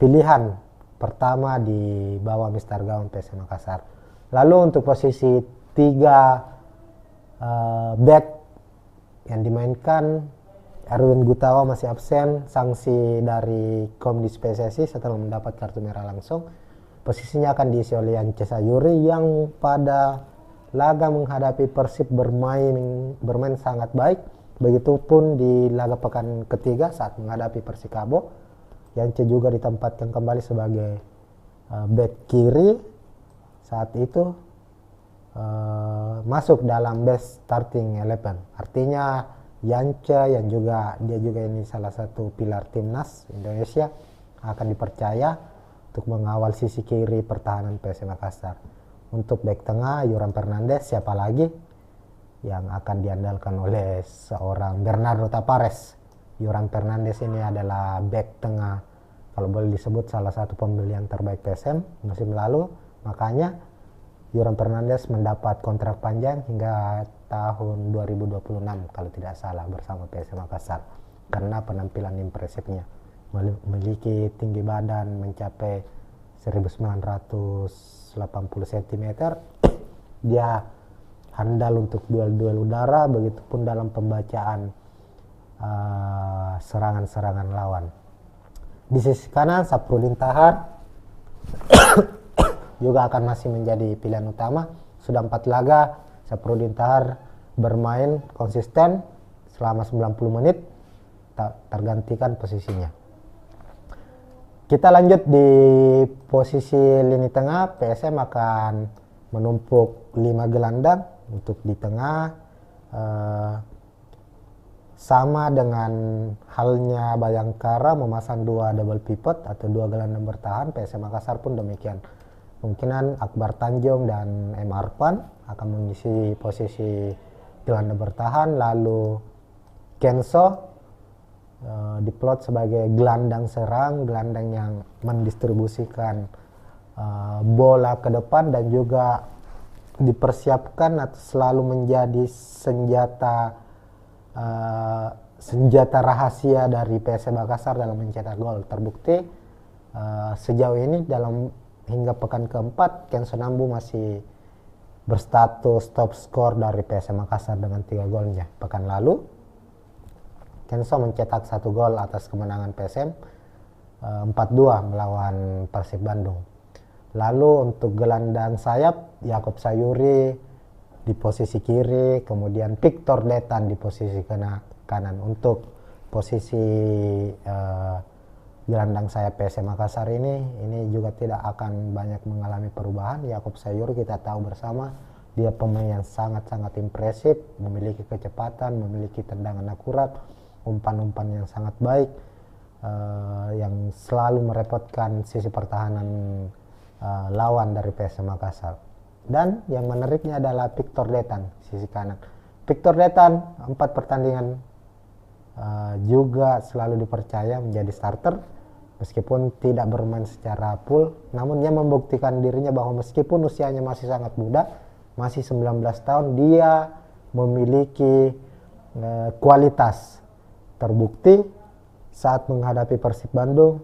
pilihan pertama di bawah Mister Gawang PSM Makassar. Lalu untuk posisi 3 back yang dimainkan, Erwin Gutawa masih absen, sanksi dari Komdis PSSI setelah mendapat kartu merah langsung. Posisinya akan diisi oleh Yance Sayuri yang pada laga menghadapi Persib bermain sangat baik. Begitupun di laga pekan ketiga saat menghadapi Persikabo, Yance juga ditempatkan kembali sebagai back kiri. Saat itu masuk dalam best starting 11. Artinya Yance yang dia juga ini salah satu pilar timnas Indonesia akan dipercaya untuk mengawal sisi kiri pertahanan PSM Makassar. Untuk back tengah Yoram Fernandes, siapa lagi yang akan diandalkan oleh seorang Bernardo Tapares. Yoram Fernandes ini adalah back tengah, kalau boleh disebut salah satu pembelian terbaik PSM musim lalu. Makanya Yoram Fernandes mendapat kontrak panjang hingga tahun 2026 kalau tidak salah bersama PSM Makassar, karena penampilan impresifnya. Memiliki tinggi badan mencapai 1980 cm. Dia handal untuk duel-duel udara, begitupun dalam pembacaan serangan-serangan lawan. Di sisi kanan Saprudin Tahar juga akan masih menjadi pilihan utama. Sudah 4 laga Saprudin Tahar bermain konsisten selama 90 menit, tak tergantikan posisinya. Kita lanjut di posisi lini tengah. PSM akan menumpuk 5 gelandang untuk di tengah. Sama dengan halnya Bayangkara memasang 2 double pivot atau 2 gelandang bertahan, PSM Makassar pun demikian. Kemungkinan Akbar Tanjung dan M. Arfan akan mengisi posisi gelandang bertahan, lalu Kenso diplot sebagai gelandang serang, gelandang yang mendistribusikan bola ke depan dan juga dipersiapkan atau selalu menjadi senjata rahasia dari PSM Makassar dalam mencetak gol. Terbukti sejauh ini hingga pekan keempat Kenso Nambu masih berstatus top skor dari PSM Makassar dengan 3 golnya. Pekan lalu Kenso mencetak 1 gol atas kemenangan PSM 4-2 melawan Persib Bandung. Lalu untuk gelandang sayap, Yakob Sayuri di posisi kiri, kemudian Victor Detan di posisi kanan. Untuk posisi gelandang sayap PSM Makassar ini juga tidak akan banyak mengalami perubahan. Yakob Sayuri kita tahu bersama, dia pemain yang sangat-sangat impresif, memiliki kecepatan, memiliki tendangan akurat, umpan-umpan yang sangat baik, yang selalu merepotkan sisi pertahanan lawan dari PSM Makassar. Dan yang menariknya adalah Victor Detan, sisi kanan. Victor Detan 4 pertandingan juga selalu dipercaya menjadi starter, meskipun tidak bermain secara full, namun dia membuktikan dirinya bahwa meskipun usianya masih sangat muda, masih 19 tahun, dia memiliki kualitas. Terbukti saat menghadapi Persib Bandung,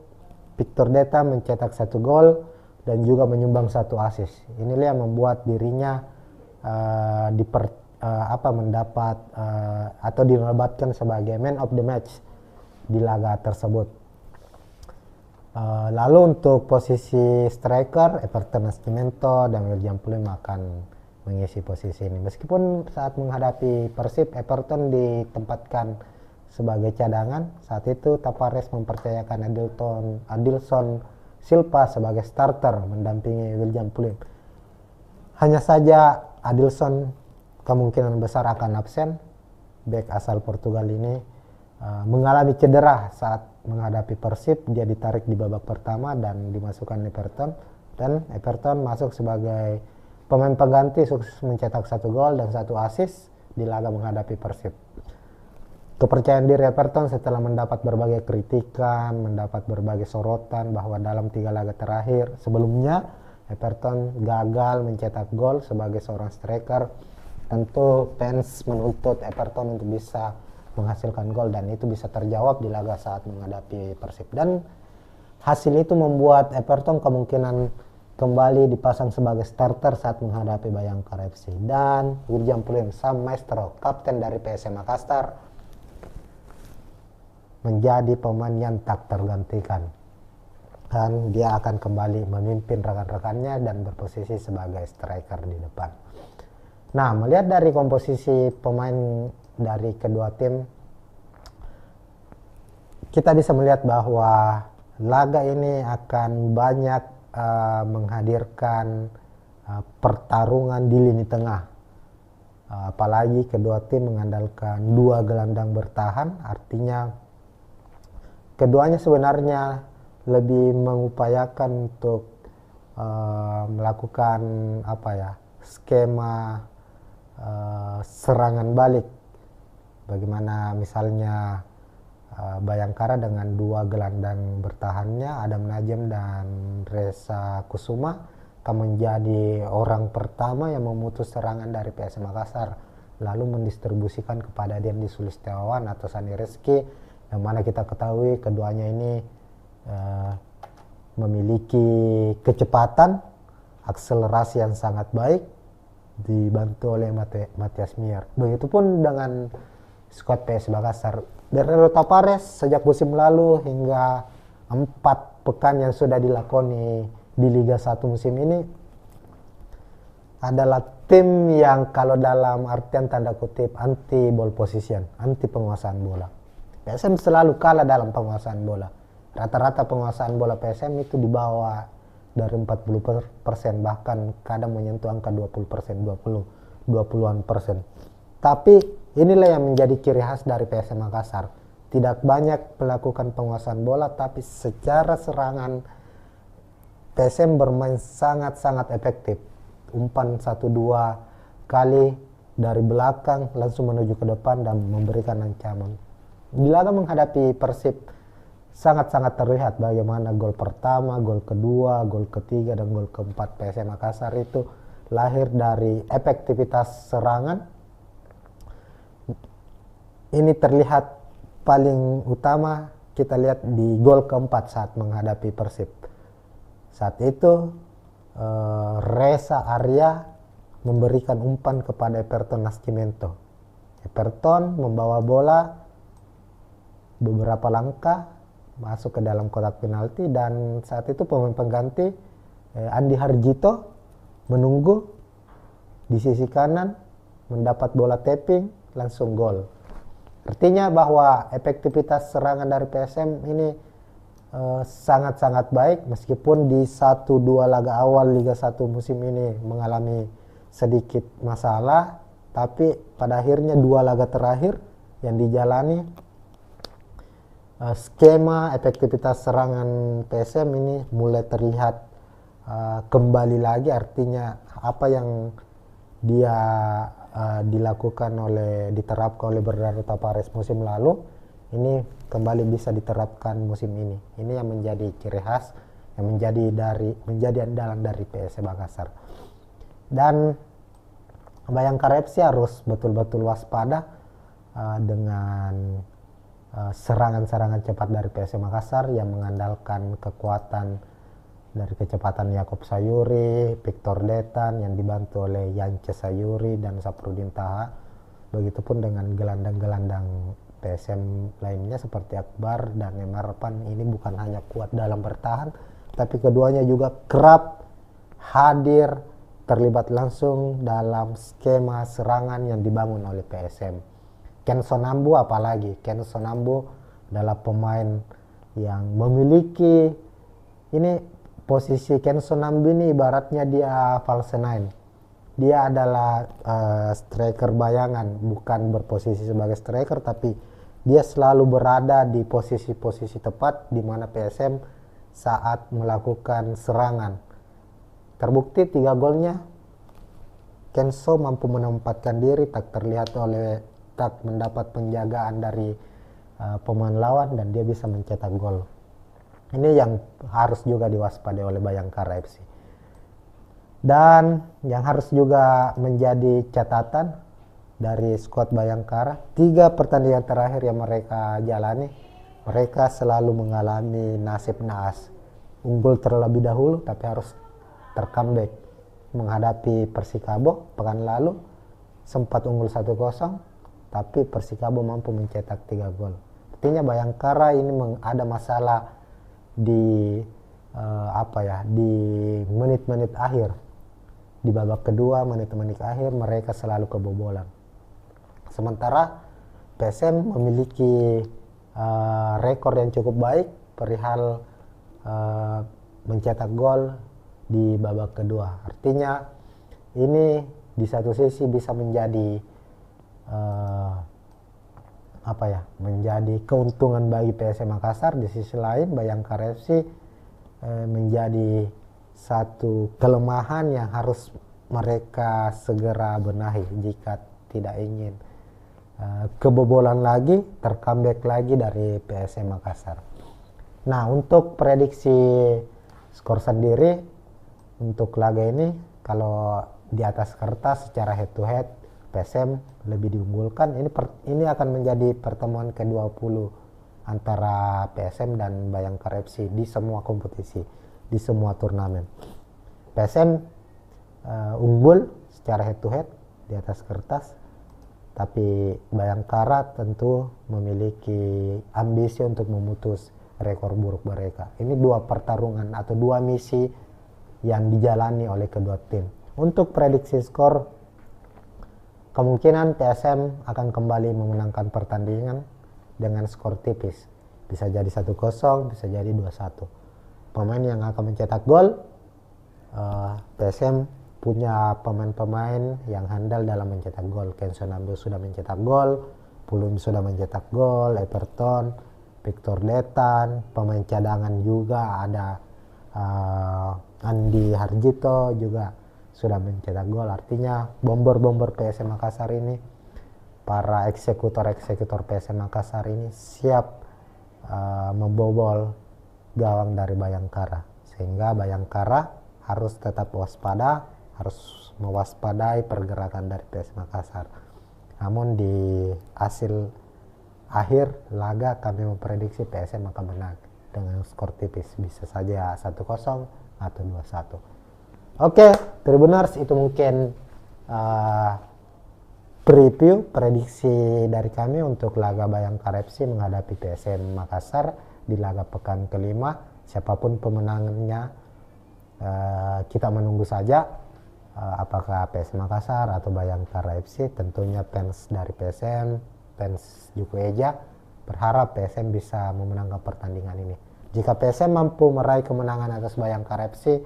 Victor Deta mencetak 1 gol dan juga menyumbang 1 assist. Inilah yang membuat dirinya mendapat atau dinobatkan sebagai man of the match di laga tersebut. Lalu untuk posisi striker, Everton Nascimento dan William Pulim akan mengisi posisi ini. Meskipun saat menghadapi Persib, Everton ditempatkan sebagai cadangan, saat itu Tavares mempercayakan Adilson Silva sebagai starter mendampingi William Pulim. Hanya saja Adilson kemungkinan besar akan absen. Bek asal Portugal ini mengalami cedera saat menghadapi Persib. Dia ditarik di babak pertama dan dimasukkan Everton, dan Everton masuk sebagai pemain pengganti, sukses mencetak 1 gol dan 1 assist di laga menghadapi Persib. Kepercayaan diri Everton setelah mendapat berbagai kritikan, mendapat berbagai sorotan bahwa dalam 3 laga terakhir sebelumnya Everton gagal mencetak gol sebagai seorang striker. Tentu fans menuntut Everton untuk bisa menghasilkan gol, dan itu bisa terjawab di laga saat menghadapi Persib. Dan hasil itu membuat Everton kemungkinan kembali dipasang sebagai starter saat menghadapi Bayangkara FC. Dan William Pulim, sang maestro, kapten dari PSM Makassar, menjadi pemain yang tak tergantikan, dan dia akan kembali memimpin rekan-rekannya dan berposisi sebagai striker di depan. Nah, melihat dari komposisi pemain dari kedua tim, kita bisa melihat bahwa laga ini akan banyak menghadirkan pertarungan di lini tengah. Apalagi kedua tim mengandalkan 2 gelandang bertahan, artinya keduanya sebenarnya lebih mengupayakan untuk melakukan skema serangan balik. Bagaimana misalnya Bayangkara dengan 2 gelandang bertahannya, Adam Najem dan Reza Kusuma, akan menjadi orang pertama yang memutus serangan dari PSM Makassar, lalu mendistribusikan kepada Dendi Sulistiawan atau Sani Rizky, yang mana kita ketahui keduanya ini memiliki kecepatan, akselerasi yang sangat baik, dibantu oleh Matias Mier. Begitupun dengan skuad PS Makassar. Bernardo Tavares sejak musim lalu hingga 4 pekan yang sudah dilakoni di Liga 1 musim ini adalah tim yang kalau dalam artian tanda kutip anti ball position, anti penguasaan bola. PSM selalu kalah dalam penguasaan bola. Rata-rata penguasaan bola PSM itu di bawah dari 40%, bahkan kadang menyentuh angka 20%, 20-an persen. Tapi inilah yang menjadi ciri khas dari PSM Makassar. Tidak banyak melakukan penguasaan bola, tapi secara serangan PSM bermain sangat-sangat efektif. Umpan 1-2 kali dari belakang langsung menuju ke depan dan memberikan ancaman. Bila menghadapi Persib, sangat-sangat terlihat bagaimana gol pertama, gol kedua, gol ketiga, dan gol keempat PSM Makassar itu lahir dari efektivitas serangan. Ini terlihat paling utama kita lihat di gol keempat saat menghadapi Persib. Saat itu Reza Arya memberikan umpan kepada Everton Nascimento. Everton membawa bola beberapa langkah masuk ke dalam kotak penalti, dan saat itu pemain pengganti Andi Harjito menunggu di sisi kanan, mendapat bola tapping, langsung gol. Artinya bahwa efektivitas serangan dari PSM ini sangat-sangat baik, meskipun di 1-2 laga awal Liga 1 musim ini mengalami sedikit masalah, tapi pada akhirnya 2 laga terakhir yang dijalani skema efektivitas serangan PSM ini mulai terlihat kembali lagi. Artinya apa yang dia diterapkan oleh Bernardo Tavares musim lalu ini kembali bisa diterapkan musim ini. Ini yang menjadi ciri khas, yang menjadi andalan dari PSM Makassar. Dan Bayangkara FC harus betul-betul waspada dengan serangan-serangan cepat dari PSM Makassar yang mengandalkan kekuatan dari kecepatan Yakob Sayuri, Victor Detan yang dibantu oleh Yance Sayuri dan Saprudin Taha. Begitupun dengan gelandang-gelandang PSM lainnya seperti Akbar dan Emarpan. Ini bukan hanya kuat dalam bertahan, tapi keduanya juga kerap hadir terlibat langsung dalam skema serangan yang dibangun oleh PSM. Ken Sonambu apalagi, Ken Sonambu adalah pemain yang memiliki posisi Ken Sonambu ini ibaratnya dia false nine. Dia adalah striker bayangan, bukan berposisi sebagai striker, tapi dia selalu berada di posisi-posisi tepat di mana PSM saat melakukan serangan. Terbukti 3 golnya Kenso mampu menempatkan diri, tak mendapat penjagaan dari pemain lawan, dan dia bisa mencetak gol. Ini yang harus juga diwaspadai oleh Bayangkara FC. Dan yang harus juga menjadi catatan dari skuad Bayangkara, 3 pertandingan terakhir yang mereka jalani, mereka selalu mengalami nasib naas. Unggul terlebih dahulu tapi harus tercomeback. Menghadapi Persikabo pekan lalu sempat unggul 1-0, tapi Persikabo mampu mencetak 3 gol. Artinya Bayangkara ini ada masalah di di menit-menit akhir. Di babak kedua, menit-menit akhir mereka selalu kebobolan. Sementara PSM memiliki rekor yang cukup baik perihal mencetak gol di babak kedua. Artinya ini di satu sisi bisa menjadi menjadi keuntungan bagi PSM Makassar. Di sisi lain Bayangkara FC menjadi satu kelemahan yang harus mereka segera benahi jika tidak ingin kebobolan lagi, tercomeback lagi dari PSM Makassar. Nah, untuk prediksi skor sendiri untuk laga ini, kalau di atas kertas secara head to head PSM lebih diunggulkan. Ini akan menjadi pertemuan ke-20 antara PSM dan Bayangkara FC di semua kompetisi, di semua turnamen. PSM unggul secara head to head di atas kertas, tapi Bayangkara tentu memiliki ambisi untuk memutus rekor buruk mereka. Ini 2 pertarungan atau 2 misi yang dijalani oleh kedua tim. Untuk prediksi skor, kemungkinan PSM akan kembali memenangkan pertandingan dengan skor tipis. Bisa jadi 1-0, bisa jadi 2-1. Pemain yang akan mencetak gol, PSM punya pemain-pemain yang handal dalam mencetak gol. Ken Sonambu sudah mencetak gol, Pulum sudah mencetak gol, Everton, Victor Detan, pemain cadangan juga ada Andi Harjito juga sudah mencetak gol. Artinya bomber-bomber PSM Makassar ini, para eksekutor PSM Makassar ini siap membobol gawang dari Bayangkara, sehingga Bayangkara harus tetap waspada, harus mewaspadai pergerakan dari PSM Makassar. Namun di hasil akhir laga kami memprediksi PSM akan menang dengan skor tipis, bisa saja 1-0 atau 2-1. Oke, Tribuners, itu mungkin preview prediksi dari kami untuk laga Bayangkara FC menghadapi PSM Makassar di laga pekan kelima. Siapapun pemenangnya, kita menunggu saja, apakah PSM Makassar atau Bayangkara FC. Tentunya fans dari PSM, fans Juku Eja berharap PSM bisa memenangkan pertandingan ini. Jika PSM mampu meraih kemenangan atas Bayangkara FC,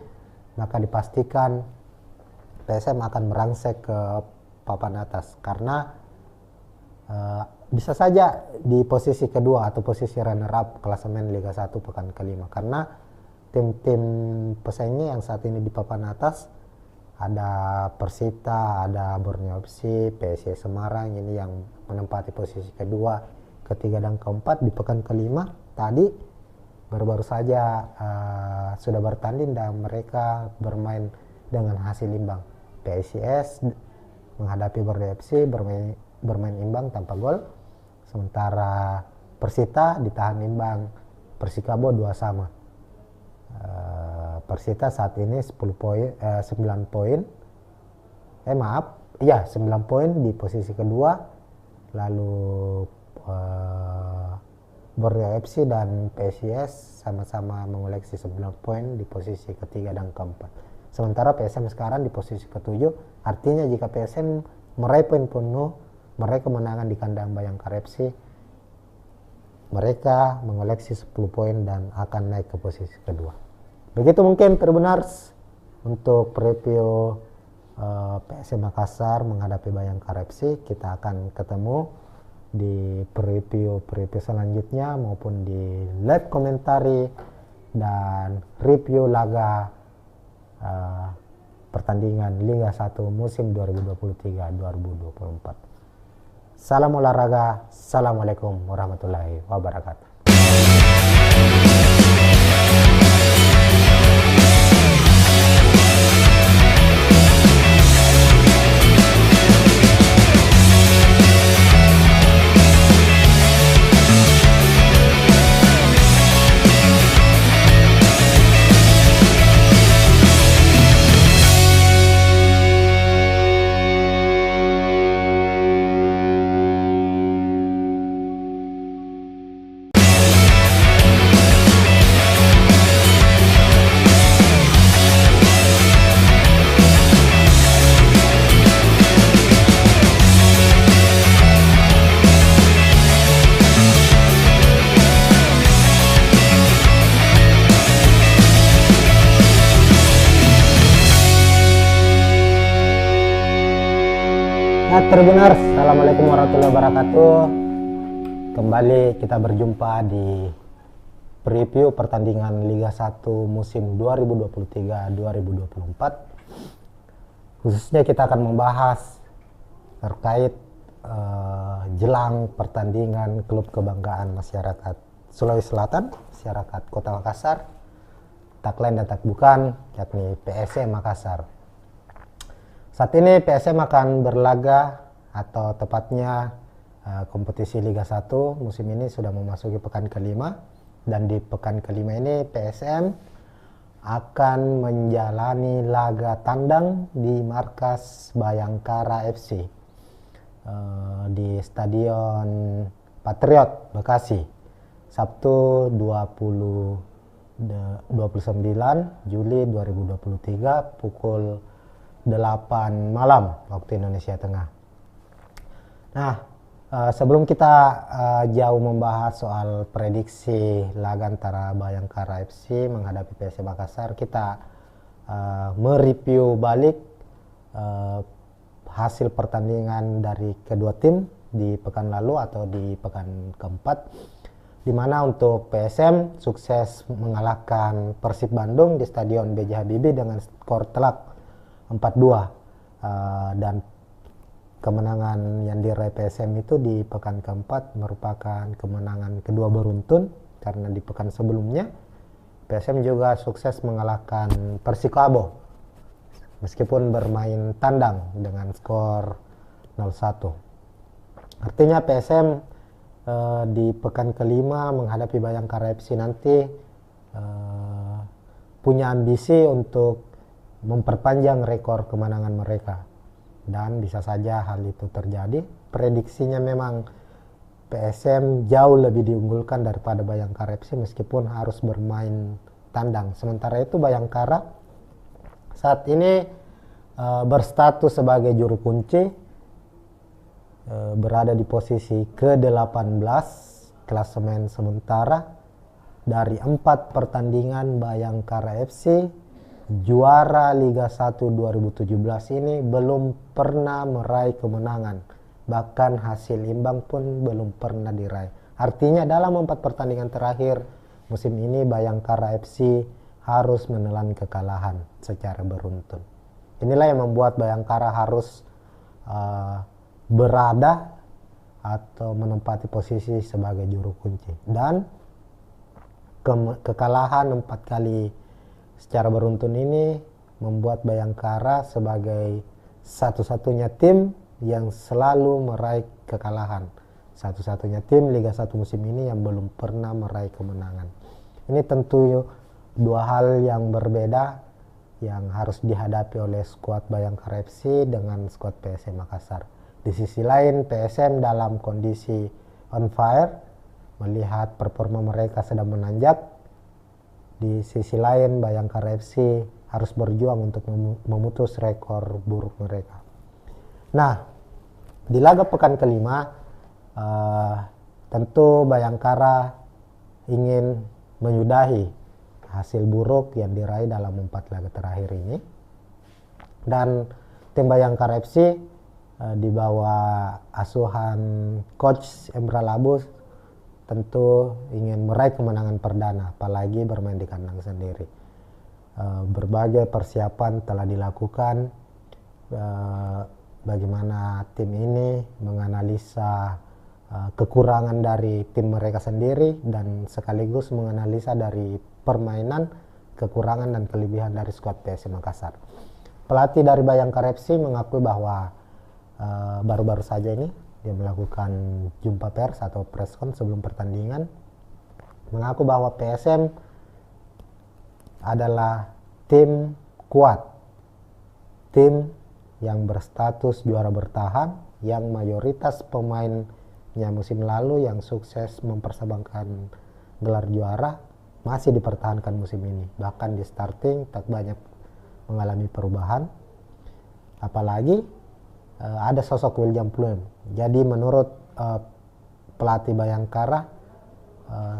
maka dipastikan PSM akan merangsek ke papan atas, karena bisa saja di posisi kedua atau posisi runner up klasemen Liga 1 pekan kelima, karena tim-tim pesaingnya yang saat ini di papan atas ada Persita, ada Borneo FC, PSIS Semarang ini yang menempati posisi kedua, ketiga dan keempat. Di pekan kelima tadi baru-baru saja sudah bertanding dan mereka bermain dengan hasil imbang. PSIS menghadapi Borneo FC bermain imbang tanpa gol, sementara Persita ditahan imbang Persikabo 2-2. Persita saat ini 9 poin, 9 poin di posisi kedua, lalu Borneo FC dan PSIS sama-sama mengoleksi 9 poin di posisi ketiga dan keempat. Sementara PSM sekarang di posisi ketujuh. Artinya jika PSM meraih poin penuh, meraih kemenangan di kandang Bayangkara FC, mereka mengoleksi 10 poin dan akan naik ke posisi kedua. Begitu mungkin Tribuners untuk preview PSM Makassar menghadapi Bayangkara FC. Kita akan ketemu di preview selanjutnya maupun di live komentari dan review laga pertandingan Liga 1 musim 2023-2024. Salam olahraga. Assalamualaikum warahmatullahi wabarakatuh. Tribuners, assalamualaikum warahmatullahi wabarakatuh. Kembali kita berjumpa di preview pertandingan Liga 1 musim 2023-2024. Khususnya kita akan membahas terkait jelang pertandingan klub kebanggaan masyarakat Sulawesi Selatan, masyarakat Kota Makassar, tak lain dan tak bukan, yakni PSM Makassar. Saat ini PSM akan berlaga, atau tepatnya kompetisi Liga 1 musim ini sudah memasuki pekan kelima, dan di pekan kelima ini PSM akan menjalani laga tandang di markas Bayangkara FC di Stadion Patriot Bekasi, Sabtu 29 Juli 2023 pukul 8 malam waktu Indonesia Tengah. Nah, sebelum kita jauh membahas soal prediksi laga antara Bayangkara FC menghadapi PSM Makassar, kita mereview balik hasil pertandingan dari kedua tim di pekan lalu atau di pekan keempat. Di di mana untuk PSM sukses mengalahkan Persib Bandung di Stadion B.J. Habibie dengan skor telak 4-2. Dan kemenangan yang diraih PSM itu di pekan keempat merupakan kemenangan kedua beruntun, karena di pekan sebelumnya PSM juga sukses mengalahkan Persikabo meskipun bermain tandang dengan skor 0-1. Artinya PSM di pekan kelima menghadapi Bayangkara FC nanti punya ambisi untuk memperpanjang rekor kemenangan mereka, dan bisa saja hal itu terjadi. Prediksinya memang PSM jauh lebih diunggulkan daripada Bayangkara FC meskipun harus bermain tandang. Sementara itu Bayangkara saat ini berstatus sebagai juru kunci, berada di posisi ke-18 klasemen sementara. Dari 4 pertandingan Bayangkara FC juara Liga 1 2017 ini belum pernah meraih kemenangan, bahkan hasil imbang pun belum pernah diraih. Artinya dalam 4 pertandingan terakhir musim ini Bayangkara FC harus menelan kekalahan secara beruntun. Inilah yang membuat Bayangkara harus berada atau menempati posisi sebagai juru kunci, dan kekalahan 4 kali secara beruntun ini membuat Bayangkara sebagai satu-satunya tim yang selalu meraih kekalahan, satu-satunya tim Liga 1 musim ini yang belum pernah meraih kemenangan. Ini tentu dua hal yang berbeda yang harus dihadapi oleh skuad Bayangkara FC dengan skuad PSM Makassar. Di sisi lain PSM dalam kondisi on fire, melihat performa mereka sedang menanjak. Di sisi lain Bayangkara FC harus berjuang untuk memutus rekor buruk mereka. Nah, di laga pekan kelima tentu Bayangkara ingin menyudahi hasil buruk yang diraih dalam 4 laga terakhir ini, dan tim Bayangkara FC di bawah asuhan coach Emra Labus tentu ingin meraih kemenangan perdana, apalagi bermain di kandang sendiri. Berbagai persiapan telah dilakukan, bagaimana tim ini menganalisa kekurangan dari tim mereka sendiri dan sekaligus menganalisa dari permainan, kekurangan dan kelebihan dari skuad PSM Makassar. Pelatih dari Bayangkara FC mengakui bahwa baru-baru saja ini dia melakukan jumpa pers atau preskon sebelum pertandingan, mengaku bahwa PSM adalah tim kuat, tim yang berstatus juara bertahan, yang mayoritas pemainnya musim lalu yang sukses mempersembahkan gelar juara masih dipertahankan musim ini. Bahkan di starting tak banyak mengalami perubahan, apalagi ada sosok William Pluim. Jadi menurut pelatih Bayangkara,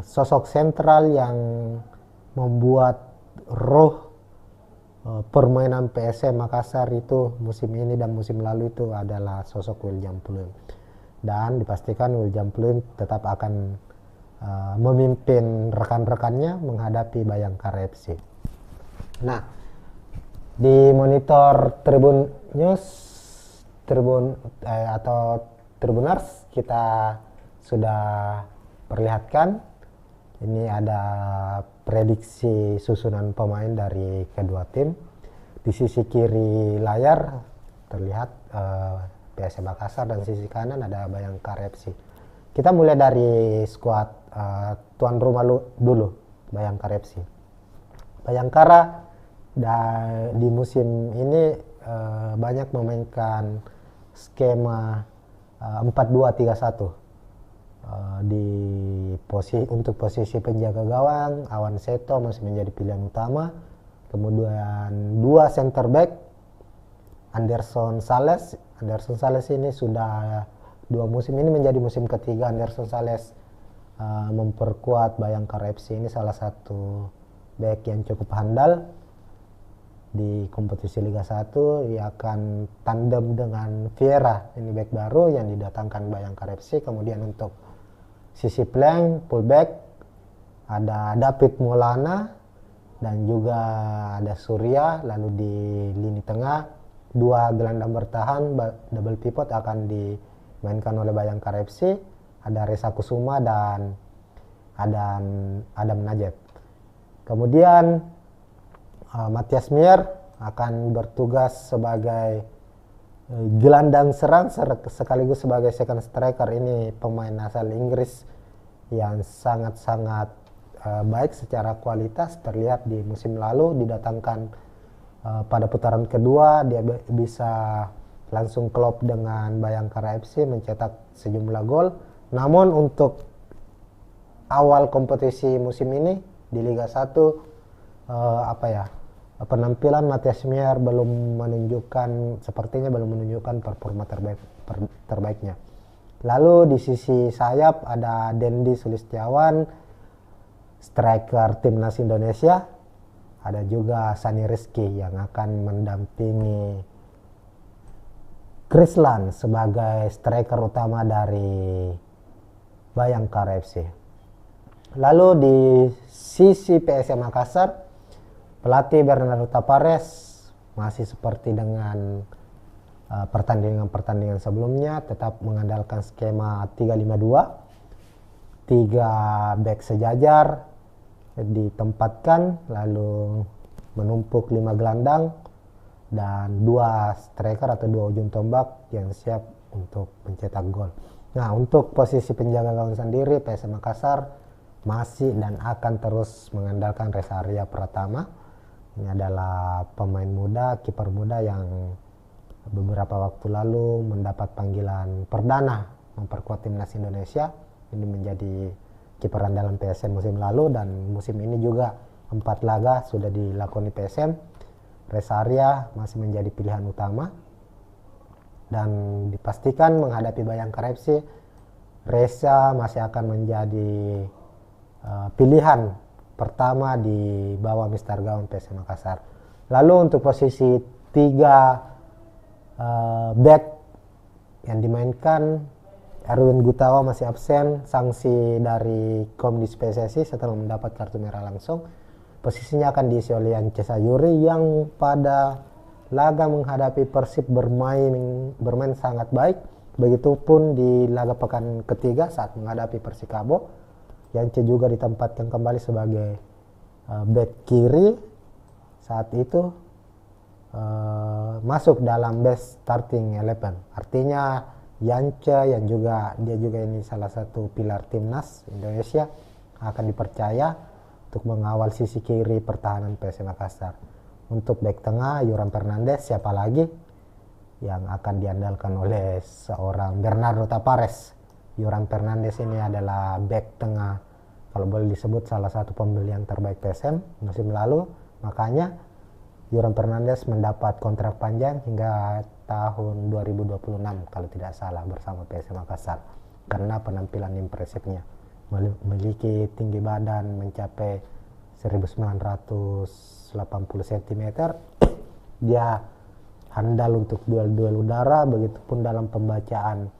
sosok sentral yang membuat roh permainan PSM Makassar itu musim ini dan musim lalu itu adalah sosok William Pluim. Dan dipastikan William Pluim tetap akan memimpin rekan-rekannya menghadapi Bayangkara FC. Nah, di monitor Tribun News atau Tribuners kita sudah perlihatkan ini ada prediksi susunan pemain dari kedua tim. Di sisi kiri layar terlihat PSM Makassar dan sisi kanan ada Bayangkara FC. Kita mulai dari skuad tuan rumah dulu, Bayangkara FC. Bayangkara di musim ini banyak memainkan skema 4-2-3-1. Untuk posisi penjaga gawang, Awan Seto masih menjadi pilihan utama. Kemudian 2 center back, Anderson Sales. Anderson Sales ini sudah 2 musim ini menjadi musim ketiga Anderson Sales memperkuat Bayangkara FC. Ini salah satu back yang cukup handal di kompetisi Liga 1. Ia akan tandem dengan Vieira, ini back baru yang didatangkan Bayangkara FC. Kemudian untuk sisi flank, fullback, ada David Maulana dan juga ada Surya. Lalu di lini tengah, dua gelandang bertahan double pivot akan dimainkan oleh Bayangkara FC. Ada Reza Kusuma dan Adam Najib. Kemudian Matthias Mier akan bertugas sebagai gelandang serang sekaligus sebagai second striker. Ini pemain asal Inggris yang sangat-sangat baik secara kualitas. Terlihat di musim lalu didatangkan pada putaran kedua, dia bisa langsung klop dengan Bayangkara FC, mencetak sejumlah gol. Namun untuk awal kompetisi musim ini di Liga 1 penampilan Matthias Mier sepertinya belum menunjukkan performa terbaiknya. Lalu di sisi sayap ada Dendi Sulistiawan, striker timnas Indonesia. Ada juga Sani Rizky yang akan mendampingi Krislan sebagai striker utama dari Bayangkara FC. Lalu di sisi PSM Makassar, pelatih Bernardo Tapares masih seperti dengan pertandingan-pertandingan sebelumnya, tetap mengandalkan skema 3-5-2, 3 back sejajar ditempatkan, lalu menumpuk 5 gelandang dan 2 striker atau 2 ujung tombak yang siap untuk mencetak gol. Nah, untuk posisi penjaga gawang sendiri, PSM Makassar masih dan akan terus mengandalkan Reza Arya Pratama. Ini adalah pemain muda, kiper muda yang beberapa waktu lalu mendapat panggilan perdana memperkuat timnas Indonesia. Ini menjadi kiper andalan PSM musim lalu, dan musim ini juga 4 laga sudah dilakoni PSM. Reza Arya masih menjadi pilihan utama, dan dipastikan menghadapi Bayangkara FC, Reza masih akan menjadi pilihan pertama di bawah Mister Gawang PSM Makassar. Lalu untuk posisi 3 back yang dimainkan, Erwin Gutawa masih absen, sanksi dari Komdis PSSI setelah mendapat kartu merah langsung. Posisinya akan diisi oleh Yance Sayuri yang pada laga menghadapi Persib bermain sangat baik. Begitupun di laga pekan ketiga saat menghadapi Persikabo, Yance juga ditempatkan kembali sebagai back kiri. Saat itu masuk dalam best starting 11. Artinya Yance yang dia juga ini salah satu pilar timnas Indonesia akan dipercaya untuk mengawal sisi kiri pertahanan PSM Makassar. Untuk back tengah, Yoram Fernandes, siapa lagi yang akan diandalkan oleh seorang Bernardo Tapares. Yoram Fernandes ini adalah back tengah, kalau boleh disebut salah satu pembelian terbaik PSM musim lalu. Makanya Yoram Fernandes mendapat kontrak panjang hingga tahun 2026 kalau tidak salah bersama PSM Makassar, karena penampilan impresifnya. Memiliki tinggi badan mencapai 1980 cm. Dia handal untuk duel-duel udara, begitupun dalam pembacaan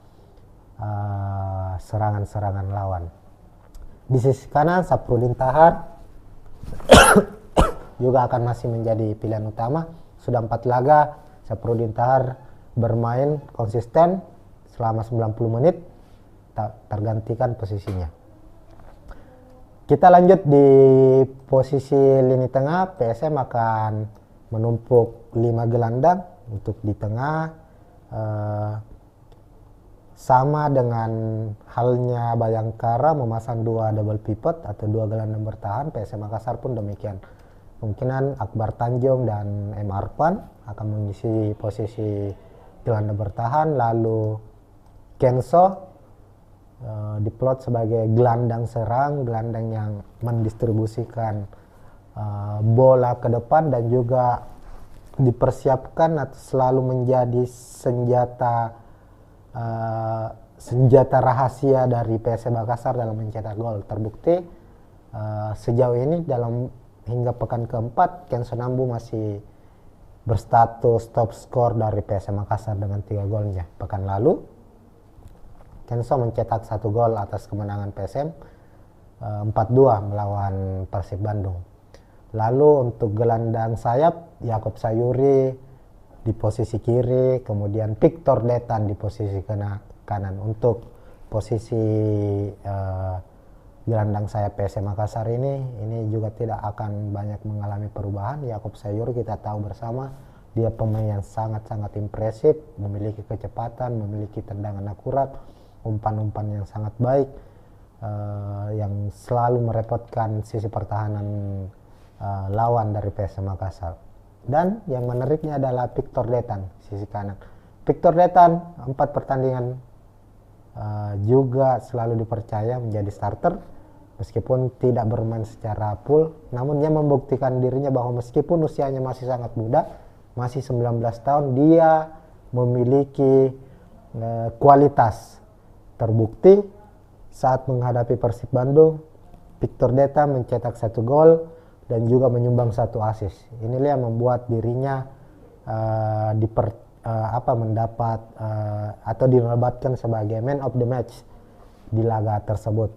serangan-serangan lawan. Di sisi kanan, Saprudin Tahar juga akan masih menjadi pilihan utama. Sudah 4 laga Saprudin Tahar bermain konsisten selama 90 menit, tak tergantikan posisinya. Kita lanjut di posisi lini tengah. PSM akan menumpuk 5 gelandang. Untuk di tengah sama dengan halnya Bayangkara memasang 2 double pivot atau 2 gelandang bertahan, PSM Makassar pun demikian. Kemungkinan Akbar Tanjung dan M. Arfan akan mengisi posisi gelandang bertahan, lalu Kenso diplot sebagai gelandang serang, gelandang yang mendistribusikan bola ke depan dan juga dipersiapkan atau selalu menjadi senjata rahasia dari PSM Makassar dalam mencetak gol. Terbukti sejauh ini hingga pekan keempat, Kenso Nambu masih berstatus top skor dari PSM Makassar dengan 3 golnya. Pekan lalu Kenso mencetak 1 gol atas kemenangan PSM 4-2 melawan Persib Bandung. Lalu untuk gelandang sayap, Yakob Sayuri di posisi kiri, kemudian Victor Detan di posisi kanan. Untuk posisi gelandang sayap PSM Makassar ini juga tidak akan banyak mengalami perubahan. Yakob Sayuri kita tahu bersama, dia pemain yang sangat-sangat impresif, memiliki kecepatan, memiliki tendangan akurat, umpan-umpan yang sangat baik, yang selalu merepotkan sisi pertahanan lawan dari PSM Makassar. Dan yang menariknya adalah Victor Detan, sisi kanan. Victor Detan 4 pertandingan juga selalu dipercaya menjadi starter, meskipun tidak bermain secara full, namun dia membuktikan dirinya bahwa meskipun usianya masih sangat muda, masih 19 tahun, dia memiliki kualitas. Terbukti saat menghadapi Persib Bandung, Victor Detan mencetak 1 gol dan juga menyumbang 1 assist. Inilah yang membuat dirinya mendapat atau dinobatkan sebagai man of the match di laga tersebut.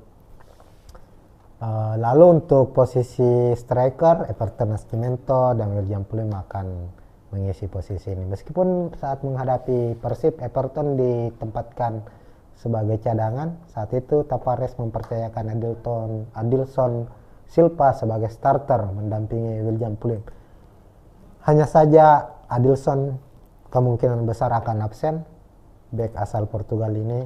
Lalu untuk posisi striker, Everton Nascimento dan William Pluim akan mengisi posisi ini. Meskipun saat menghadapi Persib, Everton ditempatkan sebagai cadangan, saat itu Tavares mempercayakan Adilson Silva sebagai starter mendampingi William Pluim. Hanya saja Adilson kemungkinan besar akan absen. Bek asal Portugal ini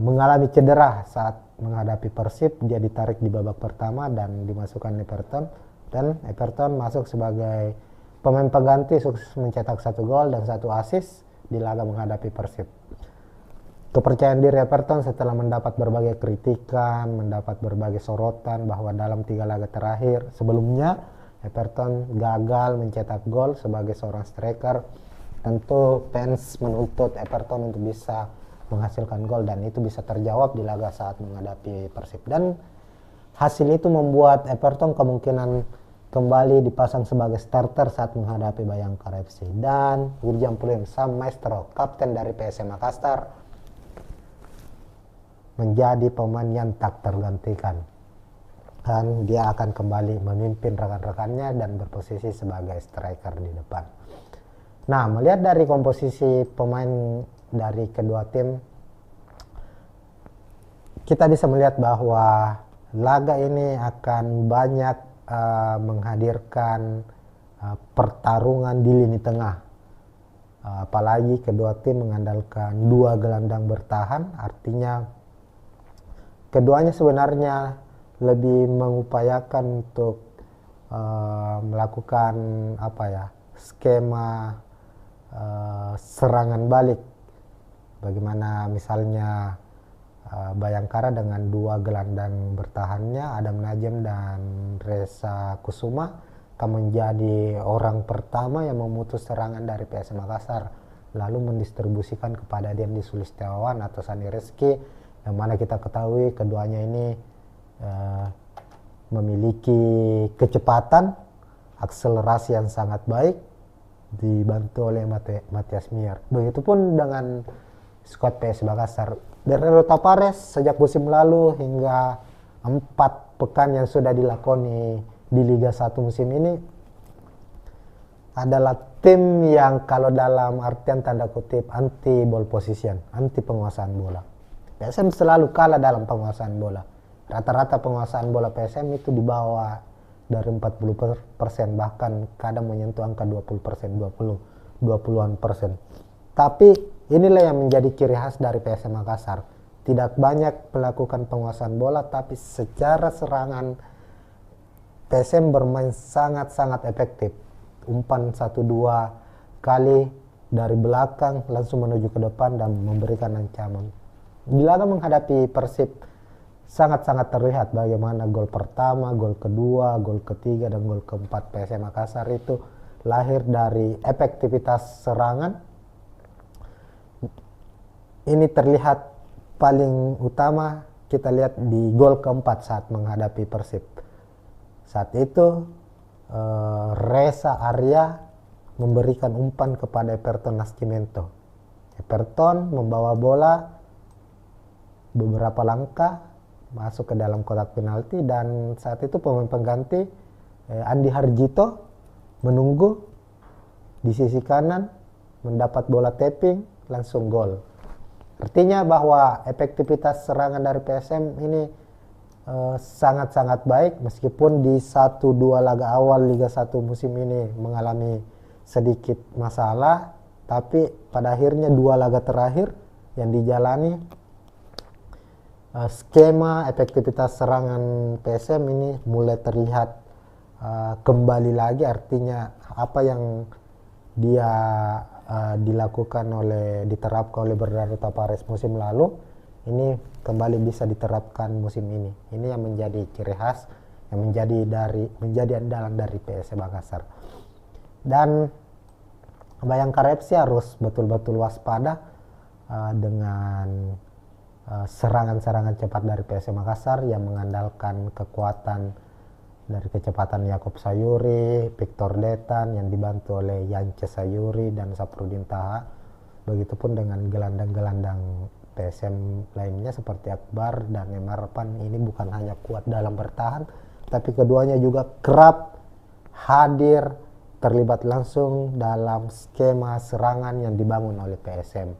mengalami cedera saat menghadapi Persib. Dia ditarik di babak pertama dan dimasukkan Everton, dan Everton masuk sebagai pemain pengganti, sukses mencetak 1 gol dan 1 assist di laga menghadapi Persib. Kepercayaan diri Everton setelah mendapat berbagai kritikan, mendapat berbagai sorotan bahwa dalam 3 laga terakhir sebelumnya Everton gagal mencetak gol sebagai seorang striker. Tentu fans menuntut Everton untuk bisa menghasilkan gol, dan itu bisa terjawab di laga saat menghadapi Persib. Dan hasil itu membuat Everton kemungkinan kembali dipasang sebagai starter saat menghadapi Bayangkara FC. Dan William Pluim, sang maestro, kapten dari PSM Makassar, menjadi pemain yang tak tergantikan, dan dia akan kembali memimpin rekan-rekannya dan berposisi sebagai striker di depan. Nah, melihat dari komposisi pemain dari kedua tim, kita bisa melihat bahwa laga ini akan banyak menghadirkan pertarungan di lini tengah. Apalagi kedua tim mengandalkan 2 gelandang bertahan, artinya keduanya sebenarnya lebih mengupayakan untuk melakukan skema serangan balik. Bagaimana misalnya Bayangkara dengan 2 gelandang bertahannya, Adam Najem dan Reza Kusuma, akan menjadi orang pertama yang memutus serangan dari PSM Makassar, lalu mendistribusikan kepada Dendi Sulistiawan atau Sani Rizky, yang mana kita ketahui keduanya ini memiliki kecepatan, akselerasi yang sangat baik, dibantu oleh Matias Mier. Begitupun dengan skuad PSM Makassar. Dari Tavares sejak musim lalu hingga 4 pekan yang sudah dilakoni di Liga 1 musim ini adalah tim yang kalau dalam artian tanda kutip anti ball position, anti penguasaan bola. PSM selalu kalah dalam penguasaan bola. Rata-rata penguasaan bola PSM itu di bawah dari 40%, bahkan kadang menyentuh angka 20%, 20-an%. Tapi inilah yang menjadi ciri khas dari PSM Makassar. Tidak banyak melakukan penguasaan bola, tapi secara serangan PSM bermain sangat-sangat efektif. Umpan 1-2 kali dari belakang langsung menuju ke depan dan memberikan ancaman. Di laga menghadapi Persib sangat-sangat terlihat bagaimana gol pertama, gol kedua, gol ketiga, dan gol keempat PSM Makassar itu lahir dari efektivitas serangan. Ini terlihat paling utama kita lihat di gol keempat saat menghadapi Persib. Saat itu Reza Arya memberikan umpan kepada Everton Nascimento. Everton membawa bola beberapa langkah masuk ke dalam kotak penalti, dan saat itu pemain pengganti Andi Harjito menunggu di sisi kanan, mendapat bola tapping, langsung gol. Artinya bahwa efektivitas serangan dari PSM ini sangat-sangat baik, meskipun di 1-2 laga awal Liga 1 musim ini mengalami sedikit masalah, tapi pada akhirnya 2 laga terakhir yang dijalani, skema efektivitas serangan PSM ini mulai terlihat kembali lagi. Artinya apa yang dia diterapkan oleh Bernardo Tavares musim lalu ini kembali bisa diterapkan musim ini. Ini yang menjadi ciri khas, yang menjadi andalan dari PSM Makassar. Dan Bayangkara FC harus betul-betul waspada dengan serangan-serangan cepat dari PSM Makassar yang mengandalkan kekuatan dari kecepatan Yakob Sayuri, Victor Detan yang dibantu oleh Yance Sayuri dan Saprudin Taha. Begitupun dengan gelandang-gelandang PSM lainnya seperti Akbar dan Emarpan. Ini bukan hanya kuat dalam bertahan, tapi keduanya juga kerap hadir, terlibat langsung dalam skema serangan yang dibangun oleh PSM.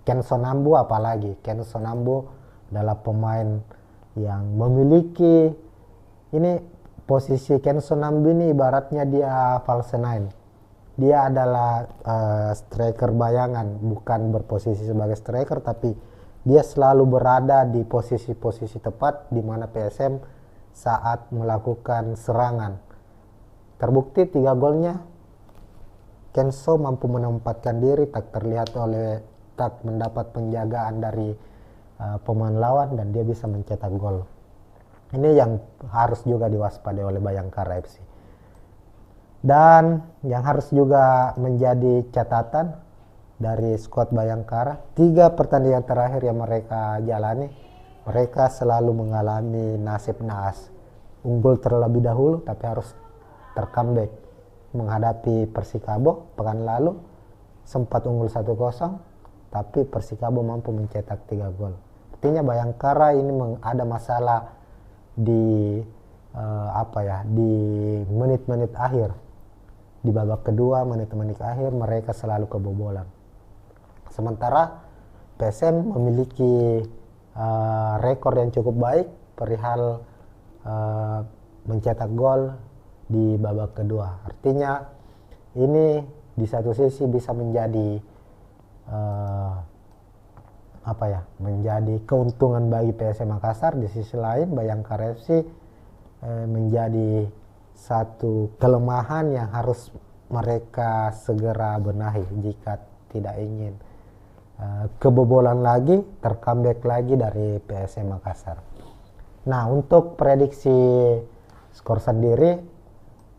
Ken Sonambu apalagi, Ken Sonambu adalah pemain yang memiliki, ini posisi Ken Sonambu ini ibaratnya dia false nine. Dia adalah striker bayangan, bukan berposisi sebagai striker, tapi dia selalu berada di posisi-posisi tepat di mana PSM saat melakukan serangan. Terbukti 3 golnya Kenso mampu menempatkan diri, tak mendapat penjagaan dari pemain lawan, dan dia bisa mencetak gol. Ini yang harus juga diwaspadai oleh Bayangkara FC. Dan yang harus juga menjadi catatan dari skuad Bayangkara, 3 pertandingan terakhir yang mereka jalani, mereka selalu mengalami nasib naas. Unggul terlebih dahulu tapi harus tercomeback. Menghadapi Persikabo pekan lalu sempat unggul 1-0, tapi Persikabo mampu mencetak 3 gol. Artinya Bayangkara ini ada masalah di di menit-menit akhir. Di babak kedua, menit-menit akhir mereka selalu kebobolan. Sementara PSM memiliki rekor yang cukup baik perihal mencetak gol di babak kedua. Artinya ini di satu sisi bisa menjadi menjadi keuntungan bagi PSM Makassar. Di sisi lain Bayangkara FC menjadi satu kelemahan yang harus mereka segera benahi jika tidak ingin kebobolan lagi, tercomeback lagi dari PSM Makassar. Nah, untuk prediksi skor sendiri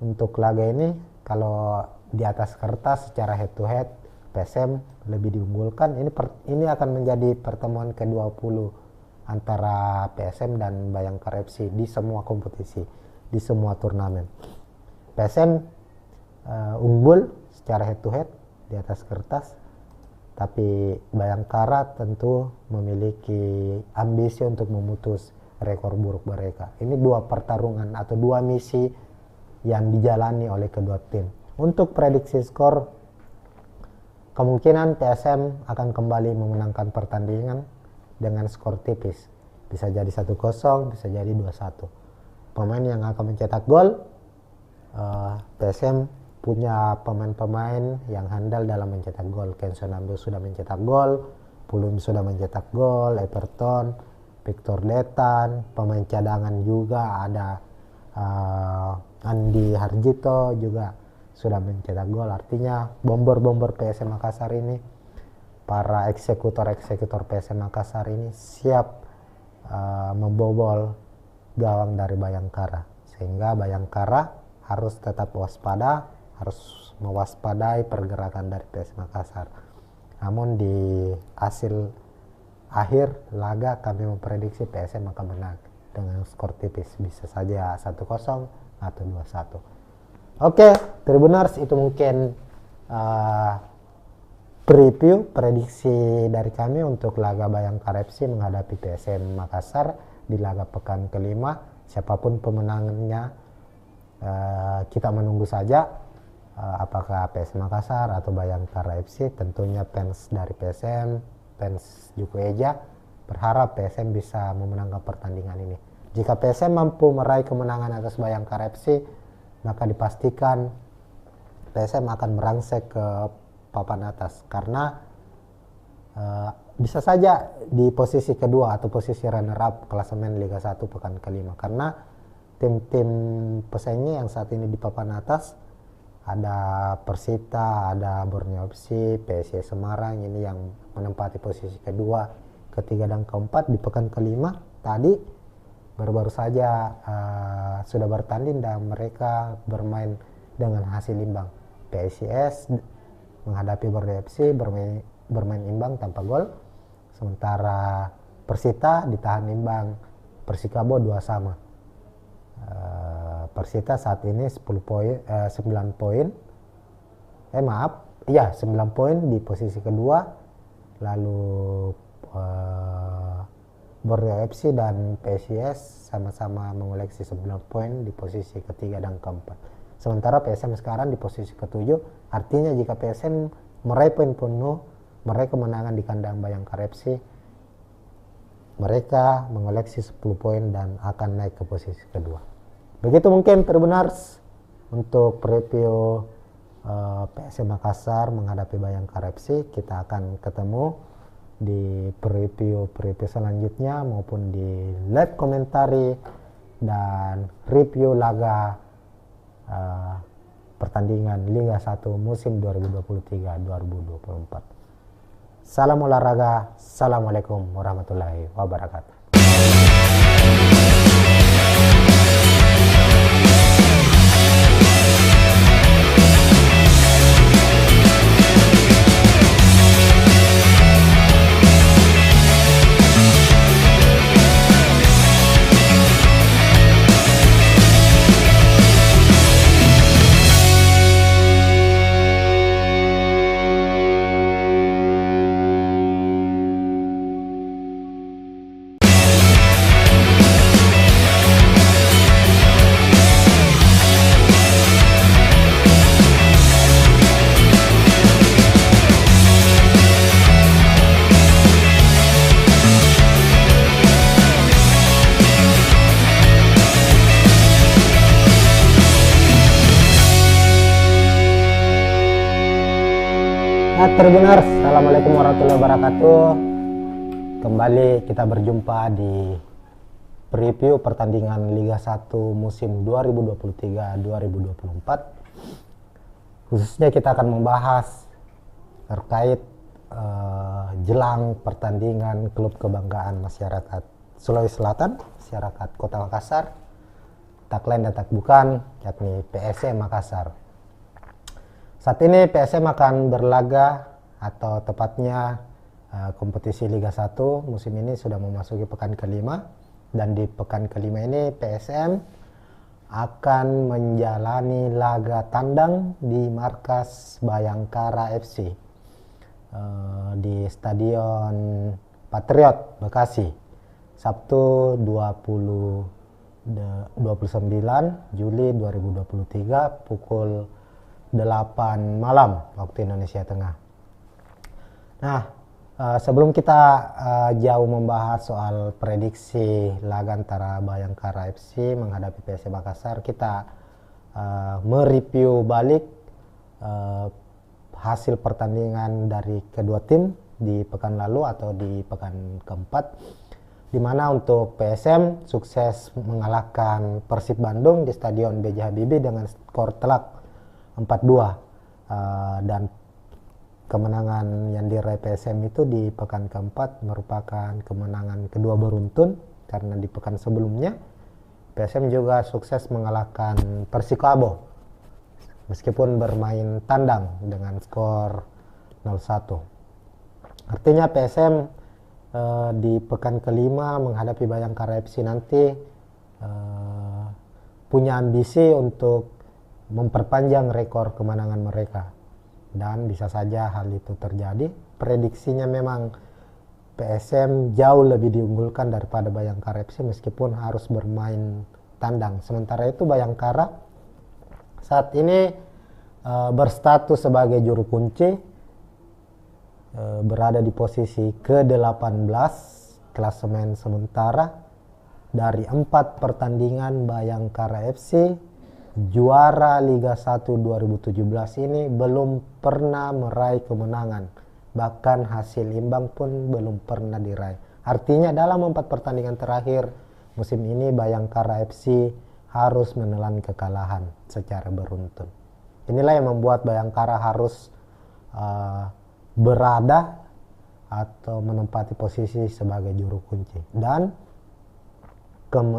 untuk laga ini, kalau di atas kertas secara head to head PSM lebih diunggulkan. Ini akan menjadi pertemuan ke-20 antara PSM dan Bayangkara FC di semua kompetisi, di semua turnamen. PSM unggul secara head to head di atas kertas, tapi Bayangkara tentu memiliki ambisi untuk memutus rekor buruk mereka. Ini 2 pertarungan atau 2 misi yang dijalani oleh kedua tim. Untuk prediksi skor, kemungkinan PSM akan kembali memenangkan pertandingan dengan skor tipis. Bisa jadi 1-0, bisa jadi 2-1. Pemain yang akan mencetak gol, PSM punya pemain-pemain yang handal dalam mencetak gol. Ken Sonambu sudah mencetak gol, Pulum sudah mencetak gol, Everton, Victor Detan, pemain cadangan juga ada Andi Harjito juga sudah mencetak gol. Artinya bomber-bomber PSM Makassar ini, para eksekutor-eksekutor PSM Makassar ini siap membobol gawang dari Bayangkara, sehingga Bayangkara harus tetap waspada, harus mewaspadai pergerakan dari PSM Makassar. Namun di hasil akhir laga kami memprediksi PSM akan menang dengan skor tipis, bisa saja 1-0 atau 2-1. Oke, Tribuners, itu mungkin preview prediksi dari kami untuk laga Bayangkara FC menghadapi PSM Makassar di laga pekan kelima. Siapapun pemenangnya kita menunggu saja, apakah PSM Makassar atau Bayangkara FC. Tentunya fans dari PSM, fans Juku Eja berharap PSM bisa memenangkan pertandingan ini. Jika PSM mampu meraih kemenangan atas Bayangkara FC, maka dipastikan PSM akan merangsek ke papan atas, karena bisa saja di posisi kedua atau posisi runner up klasemen Liga 1 pekan kelima, karena tim-tim pesaingnya yang saat ini di papan atas ada Persita, ada Borneo FC, PSIS Semarang ini yang menempati posisi kedua, ketiga dan keempat di pekan kelima. Tadi baru-baru saja sudah bertanding dan mereka bermain dengan hasil imbang. PSIS menghadapi Borneo FC bermain imbang tanpa gol, sementara Persita ditahan imbang Persikabo 2-2. Persita saat ini 9 poin 9 poin di posisi kedua, lalu Borneo FC dan PSIS sama-sama mengoleksi 9 poin di posisi ketiga dan keempat. Sementara PSM sekarang di posisi ketujuh. Artinya jika PSM meraih poin penuh, meraih kemenangan di kandang Bayangkara FC, mereka mengoleksi 10 poin dan akan naik ke posisi kedua. Begitu mungkin Tribuners untuk preview PSM Makassar menghadapi Bayangkara FC. Kita akan ketemu di preview selanjutnya maupun di live komentari dan review laga pertandingan Liga 1 musim 2023-2024. Salam olahraga. Assalamualaikum warahmatullahi wabarakatuh. Tribuners, assalamualaikum warahmatullahi wabarakatuh. Kembali kita berjumpa di preview pertandingan Liga 1 musim 2023-2024. Khususnya kita akan membahas terkait jelang pertandingan klub kebanggaan masyarakat Sulawesi Selatan, masyarakat Kota Makassar, tak lain dan tak bukan, yakni PSM Makassar. Saat ini PSM akan berlaga, atau tepatnya kompetisi Liga 1 musim ini sudah memasuki pekan kelima, dan di pekan kelima ini PSM akan menjalani laga tandang di markas Bayangkara FC di Stadion Patriot Bekasi, Sabtu 29 Juli 2023 pukul 8 malam waktu Indonesia Tengah. Nah, sebelum kita jauh membahas soal prediksi laga antara Bayangkara FC menghadapi PSM Makassar, kita mereview balik hasil pertandingan dari kedua tim di pekan lalu atau di pekan keempat, di mana untuk PSM sukses mengalahkan Persib Bandung di Stadion B.J. Habibie dengan skor telak 4-2, dan kemenangan yang diraih PSM itu di pekan keempat merupakan kemenangan kedua beruntun, karena di pekan sebelumnya PSM juga sukses mengalahkan Persikabo meskipun bermain tandang dengan skor 0-1. Artinya PSM di pekan kelima menghadapi Bayangkara FC nanti punya ambisi untuk memperpanjang rekor kemenangan mereka. dan bisa saja hal itu terjadi. Prediksinya memang PSM jauh lebih diunggulkan daripada Bayangkara FC meskipun harus bermain tandang. Sementara itu Bayangkara saat ini berstatus sebagai juru kunci, berada di posisi ke-18 klasemen sementara. Dari 4 pertandingan Bayangkara FC juara Liga 1 2017 ini belum pernah meraih kemenangan, bahkan hasil imbang pun belum pernah diraih. Artinya dalam 4 pertandingan terakhir musim ini Bayangkara FC harus menelan kekalahan secara beruntun. Inilah yang membuat Bayangkara harus berada atau menempati posisi sebagai juru kunci, dan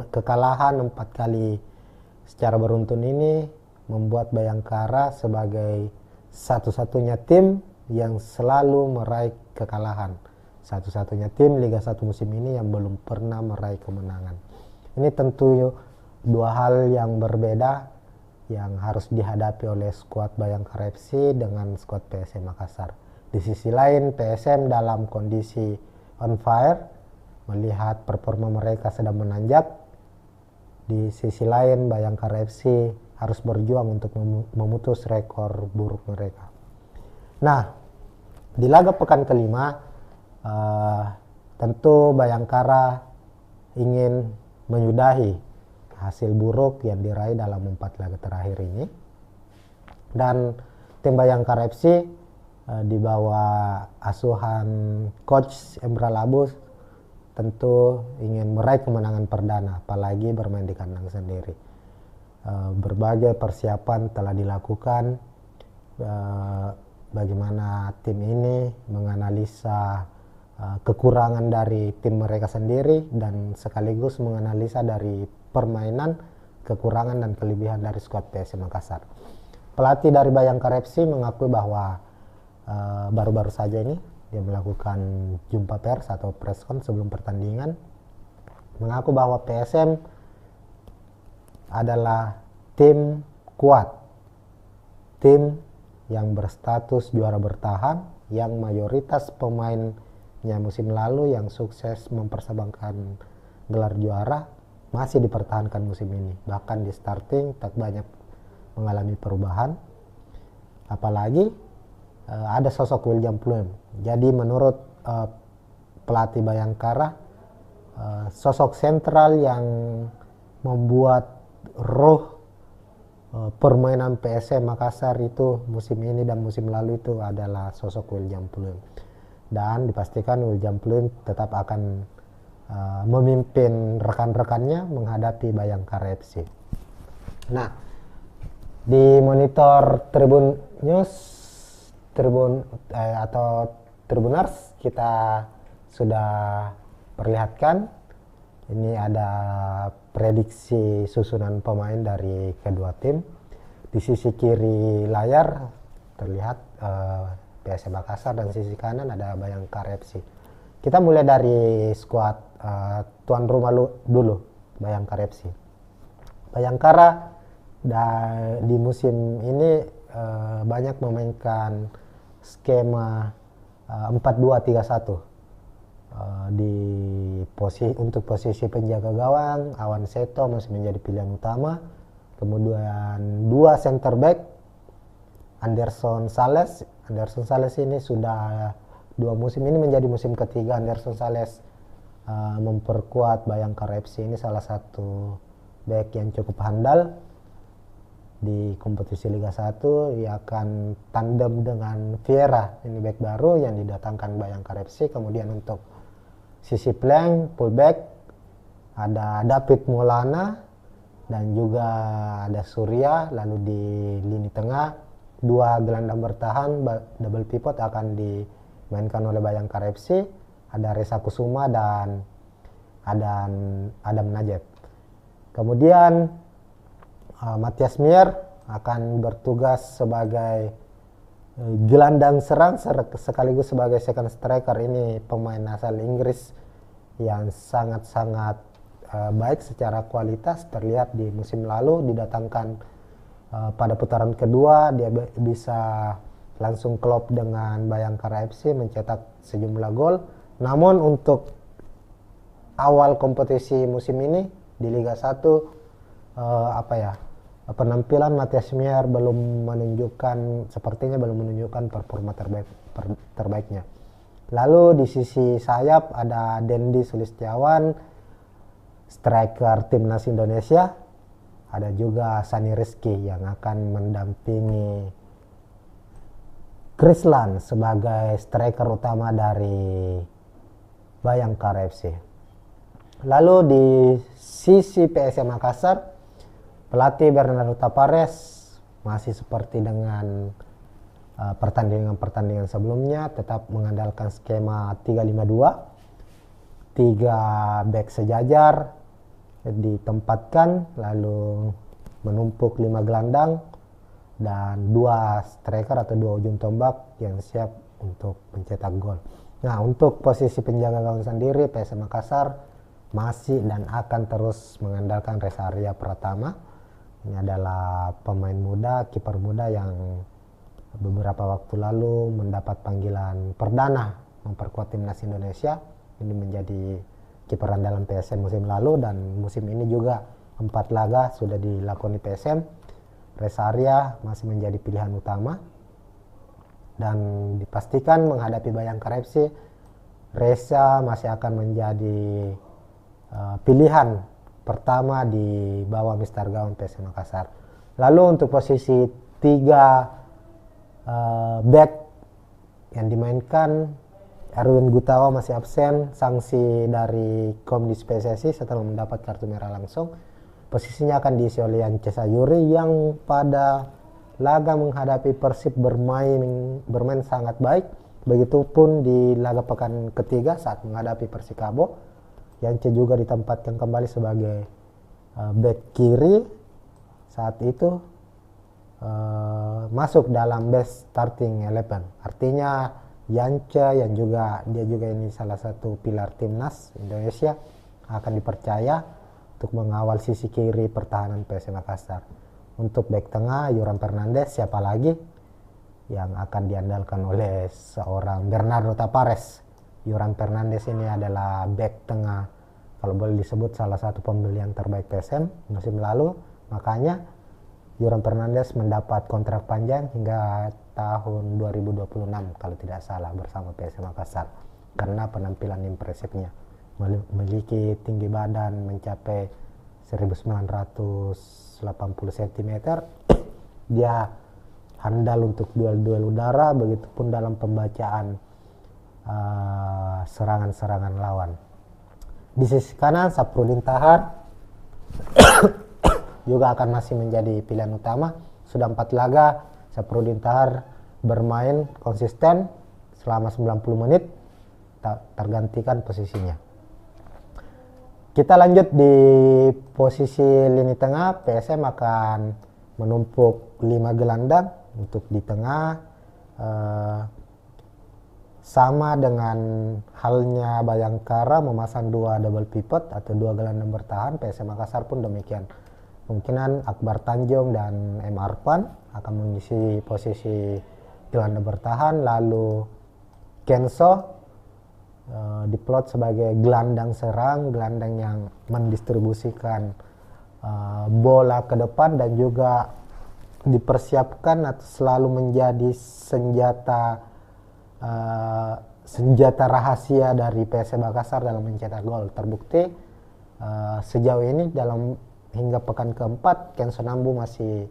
kekalahan 4 kali secara beruntun ini membuat Bayangkara sebagai satu-satunya tim yang selalu meraih kekalahan, satu-satunya tim Liga 1 musim ini yang belum pernah meraih kemenangan. Ini tentu dua hal yang berbeda yang harus dihadapi oleh skuad Bayangkara FC dengan skuad PSM Makassar. Di sisi lain PSM dalam kondisi on fire, melihat performa mereka sedang menanjak. Di sisi lain Bayangkara FC harus berjuang untuk memutus rekor buruk mereka. Nah, di laga pekan kelima tentu Bayangkara ingin menyudahi hasil buruk yang diraih dalam 4 laga terakhir ini, dan tim Bayangkara FC di bawah asuhan coach Emra Labus tentu ingin meraih kemenangan perdana, apalagi bermain di kandang sendiri. Berbagai persiapan telah dilakukan, bagaimana tim ini menganalisa kekurangan dari tim mereka sendiri dan sekaligus menganalisa dari permainan, kekurangan dan kelebihan dari skuad PSM Makassar. Pelatih dari Bayangkara FC mengakui bahwa baru-baru saja ini dia melakukan jumpa pers atau preskon sebelum pertandingan, mengaku bahwa PSM adalah tim kuat, tim yang berstatus juara bertahan, yang mayoritas pemainnya musim lalu yang sukses mempersembahkan gelar juara masih dipertahankan musim ini. Bahkan di starting tak banyak mengalami perubahan, apalagi ada sosok William Pluim. Jadi menurut pelatih Bayangkara, sosok sentral yang membuat roh permainan PSM Makassar itu musim ini dan musim lalu itu adalah sosok William Pluim. Dan dipastikan William Pluim tetap akan memimpin rekan-rekannya menghadapi Bayangkara FC. Nah, di monitor Tribun News atau Tribuners kita sudah perlihatkan ini ada prediksi susunan pemain dari kedua tim. Di sisi kiri layar terlihat PSM Makassar dan sisi kanan ada Bayangkara FC. Kita mulai dari skuad tuan rumah dulu, Bayangkara FC. Bayangkara di musim ini banyak memainkan skema 4-2-3-1. Untuk posisi penjaga gawang, Awan Seto masih menjadi pilihan utama. Kemudian 2 center back, Anderson Sales ini sudah 2 musim ini menjadi musim ketiga Anderson Sales memperkuat Bayangkara FC. Ini salah satu back yang cukup handal di kompetisi Liga 1. Ia akan tandem dengan Vieira, ini back baru yang didatangkan Bayangkara FC. Kemudian untuk sisi flank, fullback ada David Maulana dan juga ada Surya. Lalu di lini tengah 2 gelandang bertahan double pivot akan dimainkan oleh Bayangkara FC. Ada Reza Kusuma dan Adam Najib. Kemudian Matias Mier akan bertugas sebagai gelandang serang sekaligus sebagai second striker. Ini pemain asal Inggris yang sangat-sangat baik secara kualitas. Terlihat di musim lalu didatangkan pada putaran kedua dia bisa langsung klop dengan Bayangkara FC mencetak sejumlah gol. Namun untuk awal kompetisi musim ini di Liga 1 penampilan Matias Mier sepertinya belum menunjukkan performa terbaiknya. Lalu di sisi sayap ada Dendi Sulistiawan, striker timnas Indonesia. Ada juga Sani Rizky yang akan mendampingi Krislan sebagai striker utama dari Bayangkara FC. Lalu di sisi PSM Makassar, pelatih Bernardo Tapares masih seperti dengan pertandingan-pertandingan sebelumnya, tetap mengandalkan skema 3-5-2, 3 back sejajar ditempatkan, lalu menumpuk 5 gelandang dan 2 striker atau 2 ujung tombak yang siap untuk mencetak gol. Nah, untuk posisi penjaga gawang sendiri, PSM Makassar masih dan akan terus mengandalkan Resaria Pratama. Ini adalah pemain muda, kiper muda yang beberapa waktu lalu mendapat panggilan perdana memperkuat timnas Indonesia. Ini menjadi kiper andalan PSM musim lalu, dan musim ini juga 4 laga sudah dilakoni PSM. Resaria masih menjadi pilihan utama, dan dipastikan menghadapi Bayangkara FC, Reza masih akan menjadi pilihan pertama di bawah Mister Gawang PSM Makassar. Lalu untuk posisi 3 back yang dimainkan, Erwin Gutawa masih absen, sanksi dari Komdis PSSI setelah mendapat kartu merah langsung. Posisinya akan diisi oleh Yance Sayuri yang pada laga menghadapi Persib bermain sangat baik. Begitupun di laga pekan ketiga saat menghadapi Persikabo. Yance juga ditempatkan kembali sebagai back kiri saat itu, masuk dalam best starting 11. Artinya Yance yang dia juga ini salah satu pilar timnas Indonesia akan dipercaya untuk mengawal sisi kiri pertahanan PSM Makassar. Untuk back tengah Yoram Fernandes, siapa lagi yang akan diandalkan oleh seorang Bernardo Tapares. Yoram Fernandes ini adalah back tengah, kalau boleh disebut salah satu pembelian terbaik PSM musim lalu. Makanya Yoram Fernandes mendapat kontrak panjang hingga tahun 2026 kalau tidak salah bersama PSM Makassar, karena penampilan impresifnya. Memiliki tinggi badan mencapai 1980 cm. Dia handal untuk duel-duel udara, begitupun dalam pembacaan serangan-serangan lawan. Di sisi kanan Saprudin Tahar juga akan masih menjadi pilihan utama. Sudah 4 laga Saprudin Tahar bermain konsisten selama 90 menit, tak tergantikan posisinya. Kita lanjut di posisi lini tengah. PSM akan menumpuk 5 gelandang untuk di tengah, sama dengan halnya Bayangkara memasang 2 double pivot atau 2 gelandang bertahan. PSM Makassar pun demikian. Kemungkinan Akbar Tanjung dan M. Arfan akan mengisi posisi gelandang bertahan, lalu Kenso diplot sebagai gelandang serang, gelandang yang mendistribusikan bola ke depan dan juga dipersiapkan atau selalu menjadi senjata rahasia dari PSM Makassar dalam mencetak gol. Terbukti sejauh ini hingga pekan keempat Kenso Nambu masih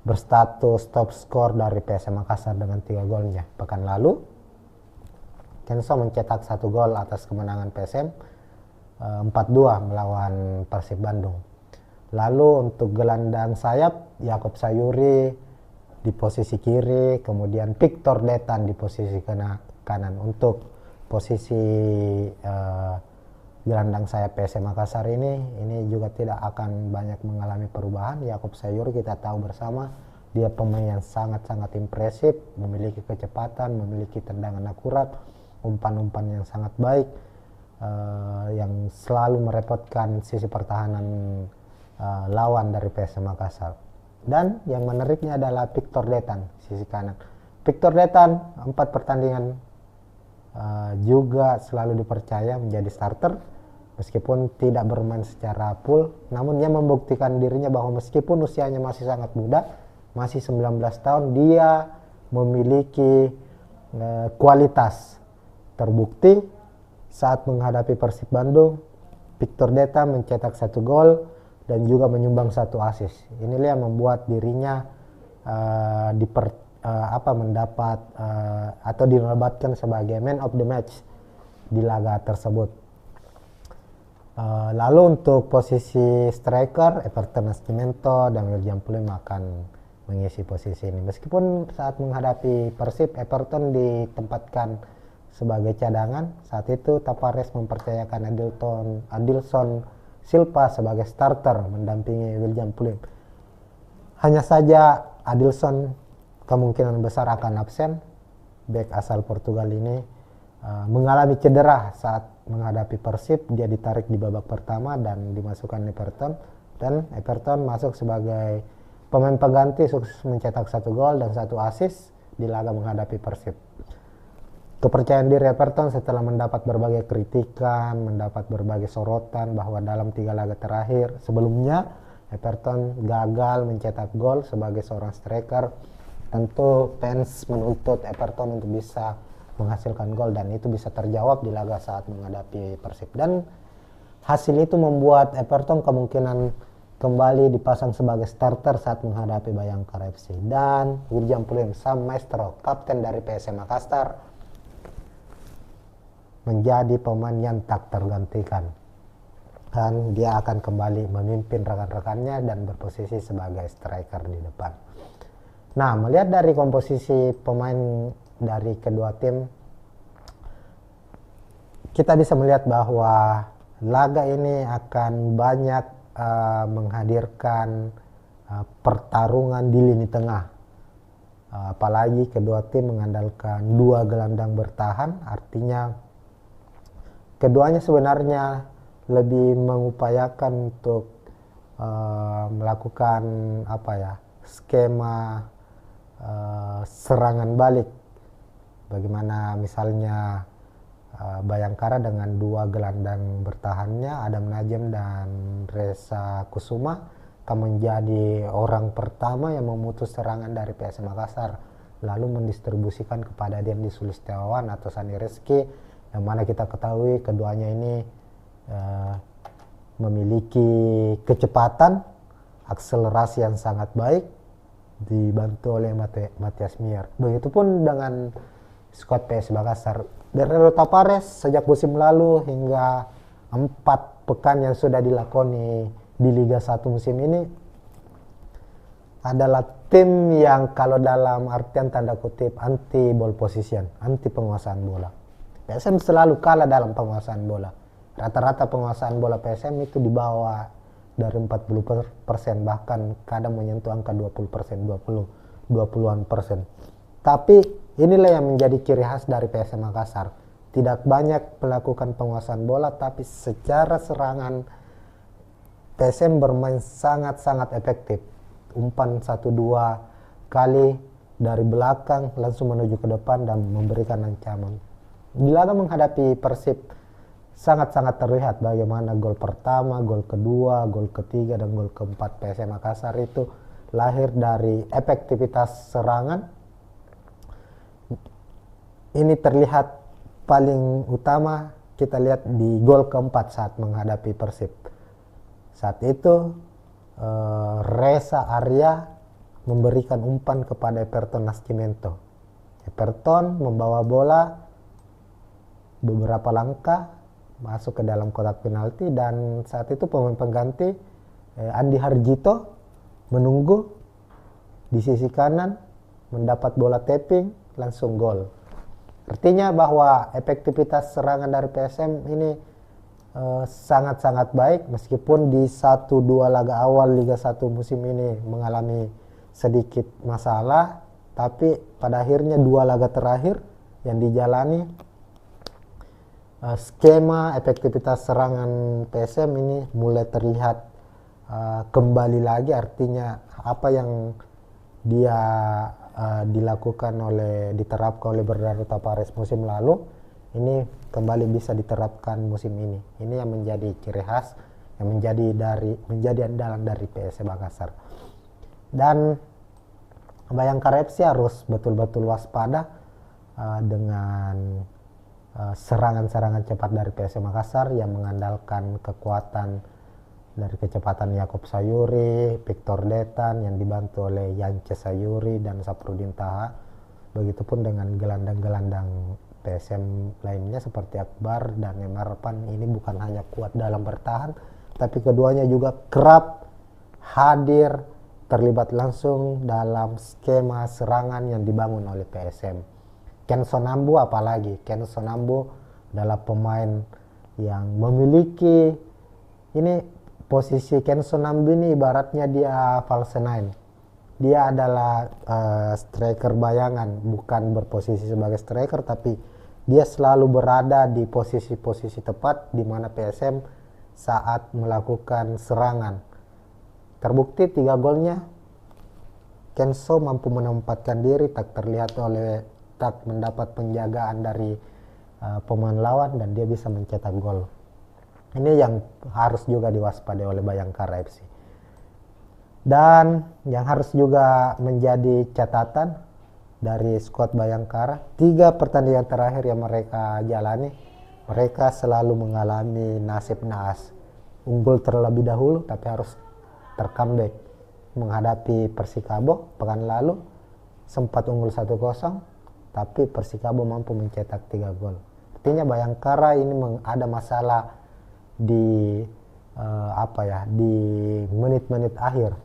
berstatus top skor dari PSM Makassar dengan 3 golnya. Pekan lalu Kenso mencetak 1 gol atas kemenangan PSM 4-2 melawan Persib Bandung. Lalu untuk gelandang sayap, Yakob Sayuri di posisi kiri, kemudian Victor Detan di posisi kanan. Untuk posisi gelandang sayap PSM Makassar ini juga tidak akan banyak mengalami perubahan. Yakob Sayuri kita tahu bersama, dia pemain yang sangat-sangat impresif, memiliki kecepatan, memiliki tendangan akurat, umpan-umpan yang sangat baik, yang selalu merepotkan sisi pertahanan lawan dari PSM Makassar. Dan yang menariknya adalah Victor Detan, sisi kanan. Victor Detan 4 pertandingan juga selalu dipercaya menjadi starter meskipun tidak bermain secara full, namun dia membuktikan dirinya bahwa meskipun usianya masih sangat muda, masih 19 tahun, dia memiliki kualitas. Terbukti saat menghadapi Persib Bandung, Victor Detan mencetak 1 gol dan juga menyumbang 1 assist. Inilah yang membuat dirinya mendapat atau dinobatkan sebagai man of the match di laga tersebut. Lalu untuk posisi striker, Everton Nascimento dan William Pulim akan mengisi posisi ini. Meskipun saat menghadapi Persib, Everton ditempatkan sebagai cadangan, saat itu Tavares mempercayakan Adilson Silva sebagai starter mendampingi William Pulim. Hanya saja Adilson kemungkinan besar akan absen. Bek asal Portugal ini mengalami cedera saat menghadapi Persib. Dia ditarik di babak pertama dan dimasukkan Everton, dan Everton masuk sebagai pemain pengganti, sukses mencetak 1 gol dan 1 assist di laga menghadapi Persib. Kepercayaan diri Everton setelah mendapat berbagai kritikan, mendapat berbagai sorotan bahwa dalam 3 laga terakhir sebelumnya Everton gagal mencetak gol sebagai seorang striker. Tentu fans menuntut Everton untuk bisa menghasilkan gol, dan itu bisa terjawab di laga saat menghadapi Persib. Dan hasil itu membuat Everton kemungkinan kembali dipasang sebagai starter saat menghadapi Bayangkara FC. Dan William Pulim, sang maestro, kapten dari PSM Makassar, menjadi pemain yang tak tergantikan. Dan dia akan kembali memimpin rekan-rekannya dan berposisi sebagai striker di depan. Nah, melihat dari komposisi pemain dari kedua tim, kita bisa melihat bahwa laga ini akan banyak menghadirkan pertarungan di lini tengah. Apalagi kedua tim mengandalkan 2 gelandang bertahan, artinya keduanya sebenarnya lebih mengupayakan untuk melakukan skema serangan balik. Bagaimana misalnya Bayangkara dengan 2 gelandang bertahannya, Adam Najem dan Reza Kusuma, akan menjadi orang pertama yang memutus serangan dari PSM Makassar, lalu mendistribusikan kepada Dendi Sulistiawan atau Sani Rizky, yang mana kita ketahui keduanya ini memiliki kecepatan, akselerasi yang sangat baik, dibantu oleh Matias Mier. Begitupun dengan skuad PS Makassar. Guerrero Tavares sejak musim lalu hingga 4 pekan yang sudah dilakoni di Liga 1 musim ini adalah tim yang kalau dalam artian tanda kutip anti ball position, anti penguasaan bola. PSM selalu kalah dalam penguasaan bola. Rata-rata penguasaan bola PSM itu di bawah dari 40%, bahkan kadang menyentuh angka 20%, 20-an%. Tapi inilah yang menjadi ciri khas dari PSM Makassar. Tidak banyak melakukan penguasaan bola, tapi secara serangan PSM bermain sangat-sangat efektif. Umpan 1-2 kali dari belakang langsung menuju ke depan dan memberikan ancaman. Di laga menghadapi Persib sangat-sangat terlihat bagaimana gol pertama, gol kedua, gol ketiga, dan gol keempat PSM Makassar itu lahir dari efektivitas serangan. Ini terlihat paling utama kita lihat di gol keempat saat menghadapi Persib. Saat itu Reza Arya memberikan umpan kepada Everton Nascimento. Everton membawa bola beberapa langkah masuk ke dalam kotak penalti, dan saat itu pemain pengganti Andi Harjito menunggu di sisi kanan, mendapat bola tapping, langsung gol. Artinya bahwa efektivitas serangan dari PSM ini sangat-sangat baik, meskipun di 1-2 laga awal Liga 1 musim ini mengalami sedikit masalah, tapi pada akhirnya 2 laga terakhir yang dijalani skema efektivitas serangan PSM ini mulai terlihat kembali lagi. Artinya apa yang dia diterapkan oleh Bernardo Tavares musim lalu, ini kembali bisa diterapkan musim ini. Ini yang menjadi ciri khas, yang menjadi andalan dari PSM Makassar. Dan Bayangkara FC harus betul-betul waspada dengan serangan-serangan cepat dari PSM Makassar yang mengandalkan kekuatan dari kecepatan Yakob Sayuri, Victor Detan yang dibantu oleh Yance Sayuri dan Saprudin Taha. Begitupun dengan gelandang-gelandang PSM lainnya seperti Akbar dan Emarpan. Ini bukan hanya kuat dalam bertahan, tapi keduanya juga kerap hadir terlibat langsung dalam skema serangan yang dibangun oleh PSM. Ken Sonambu apalagi, Ken Sonambu adalah pemain yang memiliki ini posisi Ken Sonambu ini ibaratnya dia false nine. Dia adalah striker bayangan, bukan berposisi sebagai striker, tapi dia selalu berada di posisi-posisi tepat di mana PSM saat melakukan serangan. Terbukti 3 golnya Kenso mampu menempatkan diri, tak mendapat penjagaan dari pemain lawan dan dia bisa mencetak gol. Ini yang harus juga diwaspadai oleh Bayangkara FC. Dan yang harus juga menjadi catatan dari skuad Bayangkara, 3 pertandingan terakhir yang mereka jalani, mereka selalu mengalami nasib naas. Unggul terlebih dahulu tapi harus tercomeback. Menghadapi Persikabo pekan lalu sempat unggul 1-0 tapi Persikabo mampu mencetak 3 gol. Artinya Bayangkara ini ada masalah di di menit-menit akhir.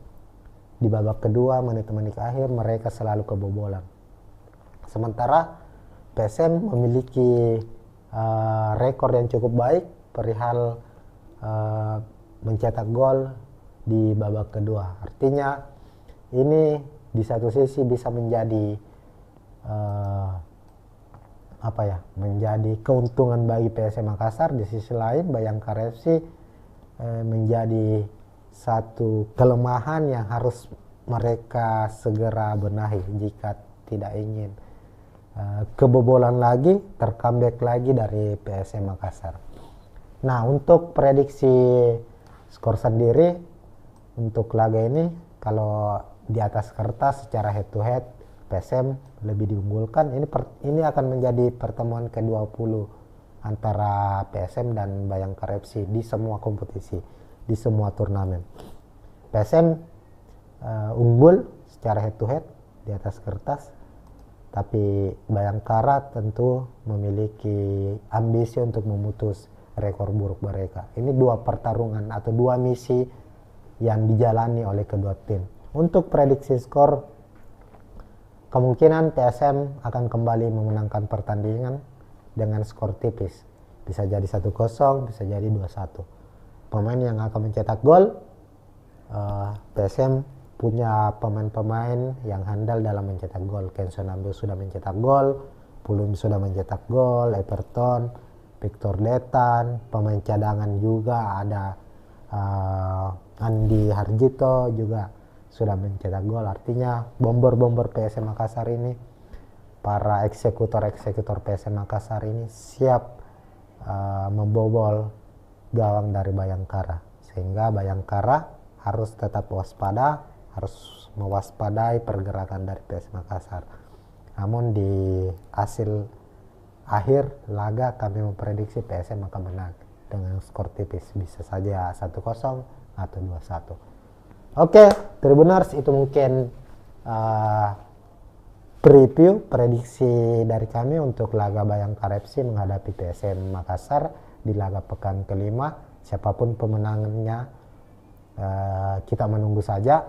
Di babak kedua, menit-menit akhir mereka selalu kebobolan. Sementara PSM memiliki rekor yang cukup baik perihal mencetak gol di babak kedua. Artinya ini di satu sisi bisa menjadi menjadi keuntungan bagi PSM Makassar. Di sisi lain Bayangkara FC menjadi satu kelemahan yang harus mereka segera benahi jika tidak ingin kebobolan lagi, tercomeback lagi dari PSM Makassar. Nah, untuk prediksi skor sendiri untuk laga ini, kalau di atas kertas secara head to head PSM lebih diunggulkan. Ini akan menjadi pertemuan ke-20 antara PSM dan Bayangkara FC di semua kompetisi, di semua turnamen. PSM unggul secara head to head di atas kertas, tapi Bayangkara tentu memiliki ambisi untuk memutus rekor buruk mereka. Ini 2 pertarungan atau 2 misi yang dijalani oleh kedua tim. Untuk prediksi skor, kemungkinan PSM akan kembali memenangkan pertandingan dengan skor tipis. Bisa jadi 1-0, bisa jadi 2-1. Pemain yang akan mencetak gol, PSM punya pemain-pemain yang handal dalam mencetak gol. Ken Sonambu sudah mencetak gol, Pulum sudah mencetak gol, Everton, Victor Detan, pemain cadangan juga ada Andi Harjito juga sudah mencetak gol. Artinya bomber-bomber PSM Makassar ini, para eksekutor-eksekutor PSM Makassar ini siap membobol gawang dari Bayangkara, sehingga Bayangkara harus tetap waspada, harus mewaspadai pergerakan dari PSM Makassar. Namun di hasil akhir laga kami memprediksi PSM akan menang dengan skor tipis, bisa saja 1-0 atau 2-1. Oke, Tribuners, itu mungkin preview prediksi dari kami untuk laga Bayangkara FC menghadapi PSM Makassar di laga pekan kelima. Siapapun pemenangnya kita menunggu saja,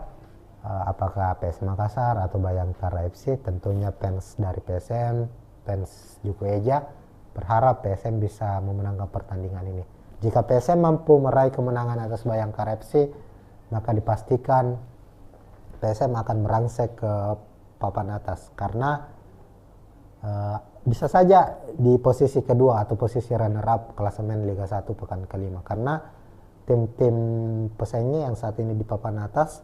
apakah PSM Makassar atau Bayangkara FC. Tentunya fans dari PSM, fans Juku Eja berharap PSM bisa memenangkan pertandingan ini. Jika PSM mampu meraih kemenangan atas Bayangkara FC, maka dipastikan PSM akan merangsek ke papan atas, karena bisa saja di posisi kedua atau posisi runner up klasemen Liga 1 pekan kelima, karena tim-tim pesaingnya yang saat ini di papan atas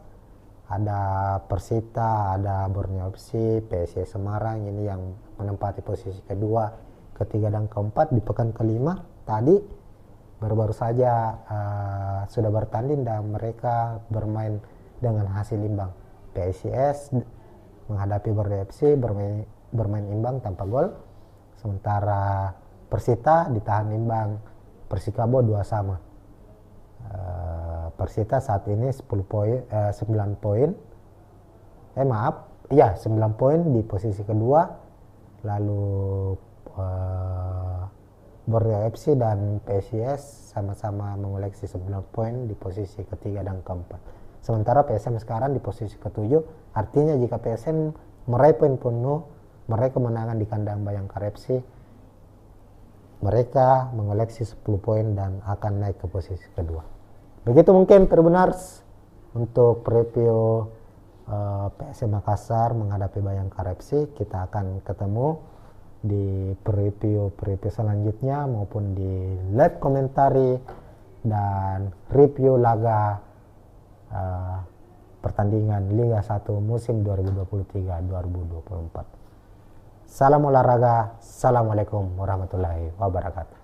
ada Persita, ada Borneo FC, PSIS Semarang ini yang menempati posisi kedua, ketiga dan keempat. Di pekan kelima tadi baru-baru saja sudah bertanding dan mereka bermain dengan hasil imbang. PSIS menghadapi Borneo FC bermain imbang tanpa gol, sementara Persita ditahan imbang Persikabo 2-2. Persita saat ini 9 poin 9 poin di posisi kedua, lalu Borneo FC dan PSIS sama-sama mengoleksi 9 poin di posisi ketiga dan keempat. Sementara PSM sekarang di posisi ketujuh, artinya jika PSM meraih poin penuh, meraih kemenangan di kandang Bayangkara FC, mereka mengoleksi 10 poin dan akan naik ke posisi kedua. Begitu mungkin Tribuners untuk preview PSM Makassar menghadapi Bayangkara FC. Kita akan ketemu di preview selanjutnya maupun di live komentari dan review laga pertandingan Liga 1 musim 2023-2024. Salam olahraga, assalamualaikum warahmatullahi wabarakatuh.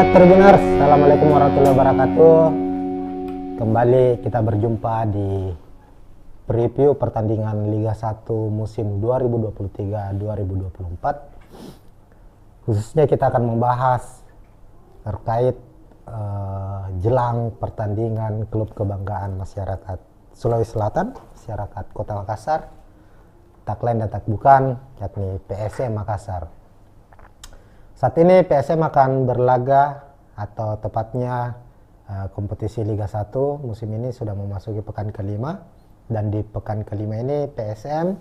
Tribuners, assalamualaikum warahmatullahi wabarakatuh. Kembali kita berjumpa di preview pertandingan Liga 1 musim 2023-2024. Khususnya kita akan membahas terkait jelang pertandingan klub kebanggaan masyarakat Sulawesi Selatan, masyarakat Kota Makassar, tak lain dan tak bukan, yakni PSM Makassar. Saat ini PSM akan berlaga, atau tepatnya kompetisi Liga 1 musim ini sudah memasuki pekan kelima, dan di pekan kelima ini PSM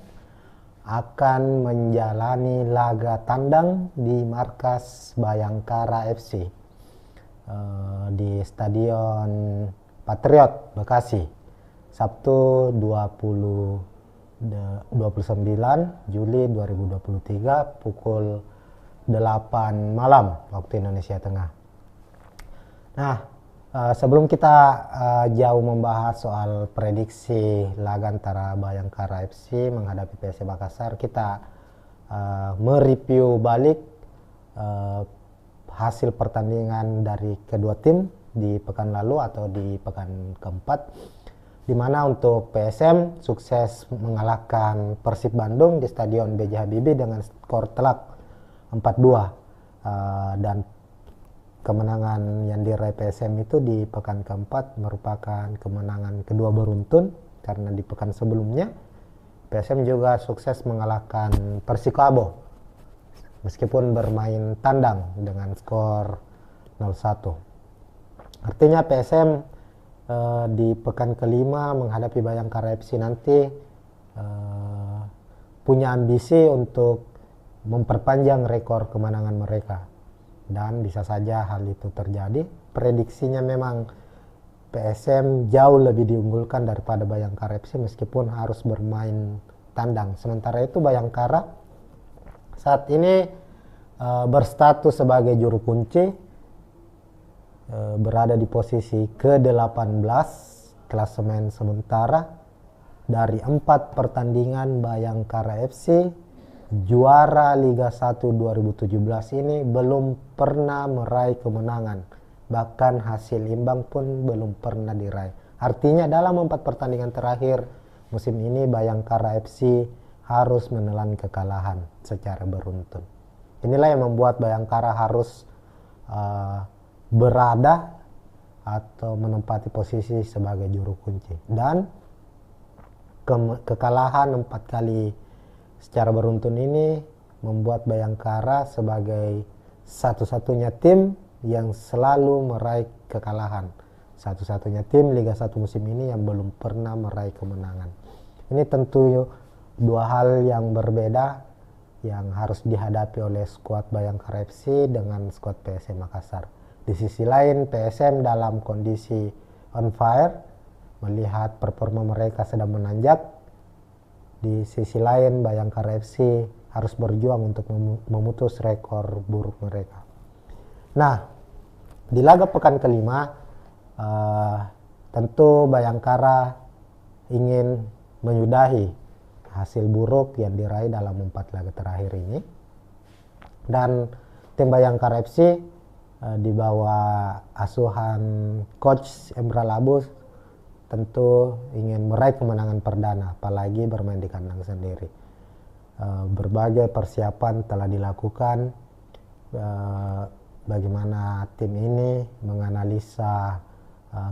akan menjalani laga tandang di markas Bayangkara FC di Stadion Patriot Bekasi, Sabtu 29 Juli 2023 pukul 8 malam waktu Indonesia Tengah. Nah, sebelum kita jauh membahas soal prediksi laga antara Bayangkara FC menghadapi PSM Makassar, kita mereview balik hasil pertandingan dari kedua tim di pekan lalu atau di pekan keempat, di mana untuk PSM sukses mengalahkan Persib Bandung di Stadion B.J. Habibie dengan skor telak 4-2, dan kemenangan yang diraih PSM itu di pekan keempat merupakan kemenangan kedua beruntun, karena di pekan sebelumnya PSM juga sukses mengalahkan Persikabo meskipun bermain tandang dengan skor 0-1. Artinya PSM di pekan kelima menghadapi Bayangkara FC nanti punya ambisi untuk memperpanjang rekor kemenangan mereka, dan bisa saja hal itu terjadi. Prediksinya memang PSM jauh lebih diunggulkan daripada Bayangkara FC meskipun harus bermain tandang. Sementara itu Bayangkara saat ini berstatus sebagai juru kunci, berada di posisi ke-18 klasemen sementara. Dari 4 pertandingan Bayangkara FC juara Liga 1 2017 ini belum pernah meraih kemenangan, bahkan hasil imbang pun belum pernah diraih. Artinya dalam 4 pertandingan terakhir musim ini Bayangkara FC harus menelan kekalahan secara beruntun. Inilah yang membuat Bayangkara harus berada atau menempati posisi sebagai juru kunci. Dan kekalahan 4 kali secara beruntun ini membuat Bayangkara sebagai satu-satunya tim yang selalu meraih kekalahan. Satu-satunya tim Liga 1 musim ini yang belum pernah meraih kemenangan. Ini tentu dua hal yang berbeda yang harus dihadapi oleh skuad Bayangkara FC dengan skuad PSM Makassar. Di sisi lain, PSM dalam kondisi on fire, melihat performa mereka sedang menanjak. Di sisi lain, Bayangkara FC harus berjuang untuk memutus rekor buruk mereka. Nah, di laga pekan kelima, tentu Bayangkara ingin menyudahi hasil buruk yang diraih dalam 4 laga terakhir ini. Dan tim Bayangkara FC di bawah asuhan coach Emra Labus tentu ingin meraih kemenangan perdana, apalagi bermain di kandang sendiri. Berbagai persiapan telah dilakukan, bagaimana tim ini menganalisa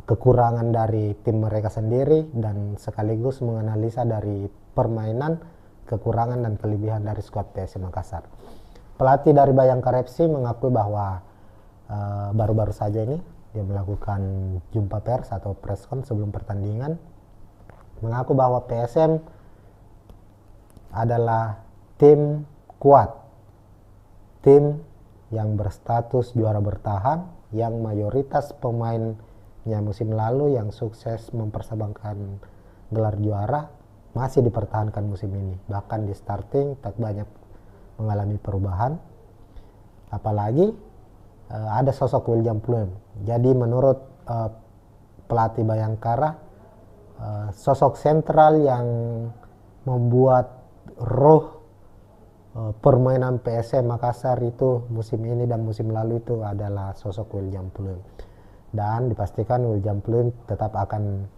kekurangan dari tim mereka sendiri dan sekaligus menganalisa dari permainan, kekurangan dan kelebihan dari skuad PSM Makassar. Pelatih dari Bayangkara FC mengakui bahwa baru-baru saja ini dia melakukan jumpa pers atau preskon sebelum pertandingan, mengaku bahwa PSM adalah tim kuat, tim yang berstatus juara bertahan, yang mayoritas pemainnya musim lalu yang sukses mempersembahkan gelar juara masih dipertahankan musim ini. Bahkan di starting tak banyak mengalami perubahan, apalagi ada sosok William Pluim. Jadi menurut pelatih Bayangkara, sosok sentral yang membuat roh permainan PSM Makassar itu musim ini dan musim lalu itu adalah sosok William Pluim. Dan dipastikan William Pluim tetap akan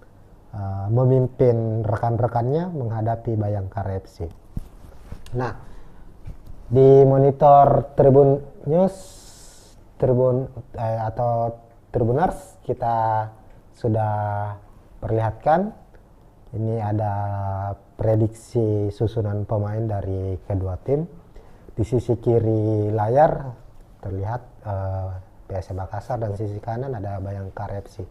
memimpin rekan-rekannya menghadapi Bayangkara FC. Nah, di monitor Tribun News, atau Tribuners, kita sudah perlihatkan ini ada prediksi susunan pemain dari kedua tim. Di sisi kiri layar terlihat PSM Makassar dan sisi kanan ada Bayangkara FC.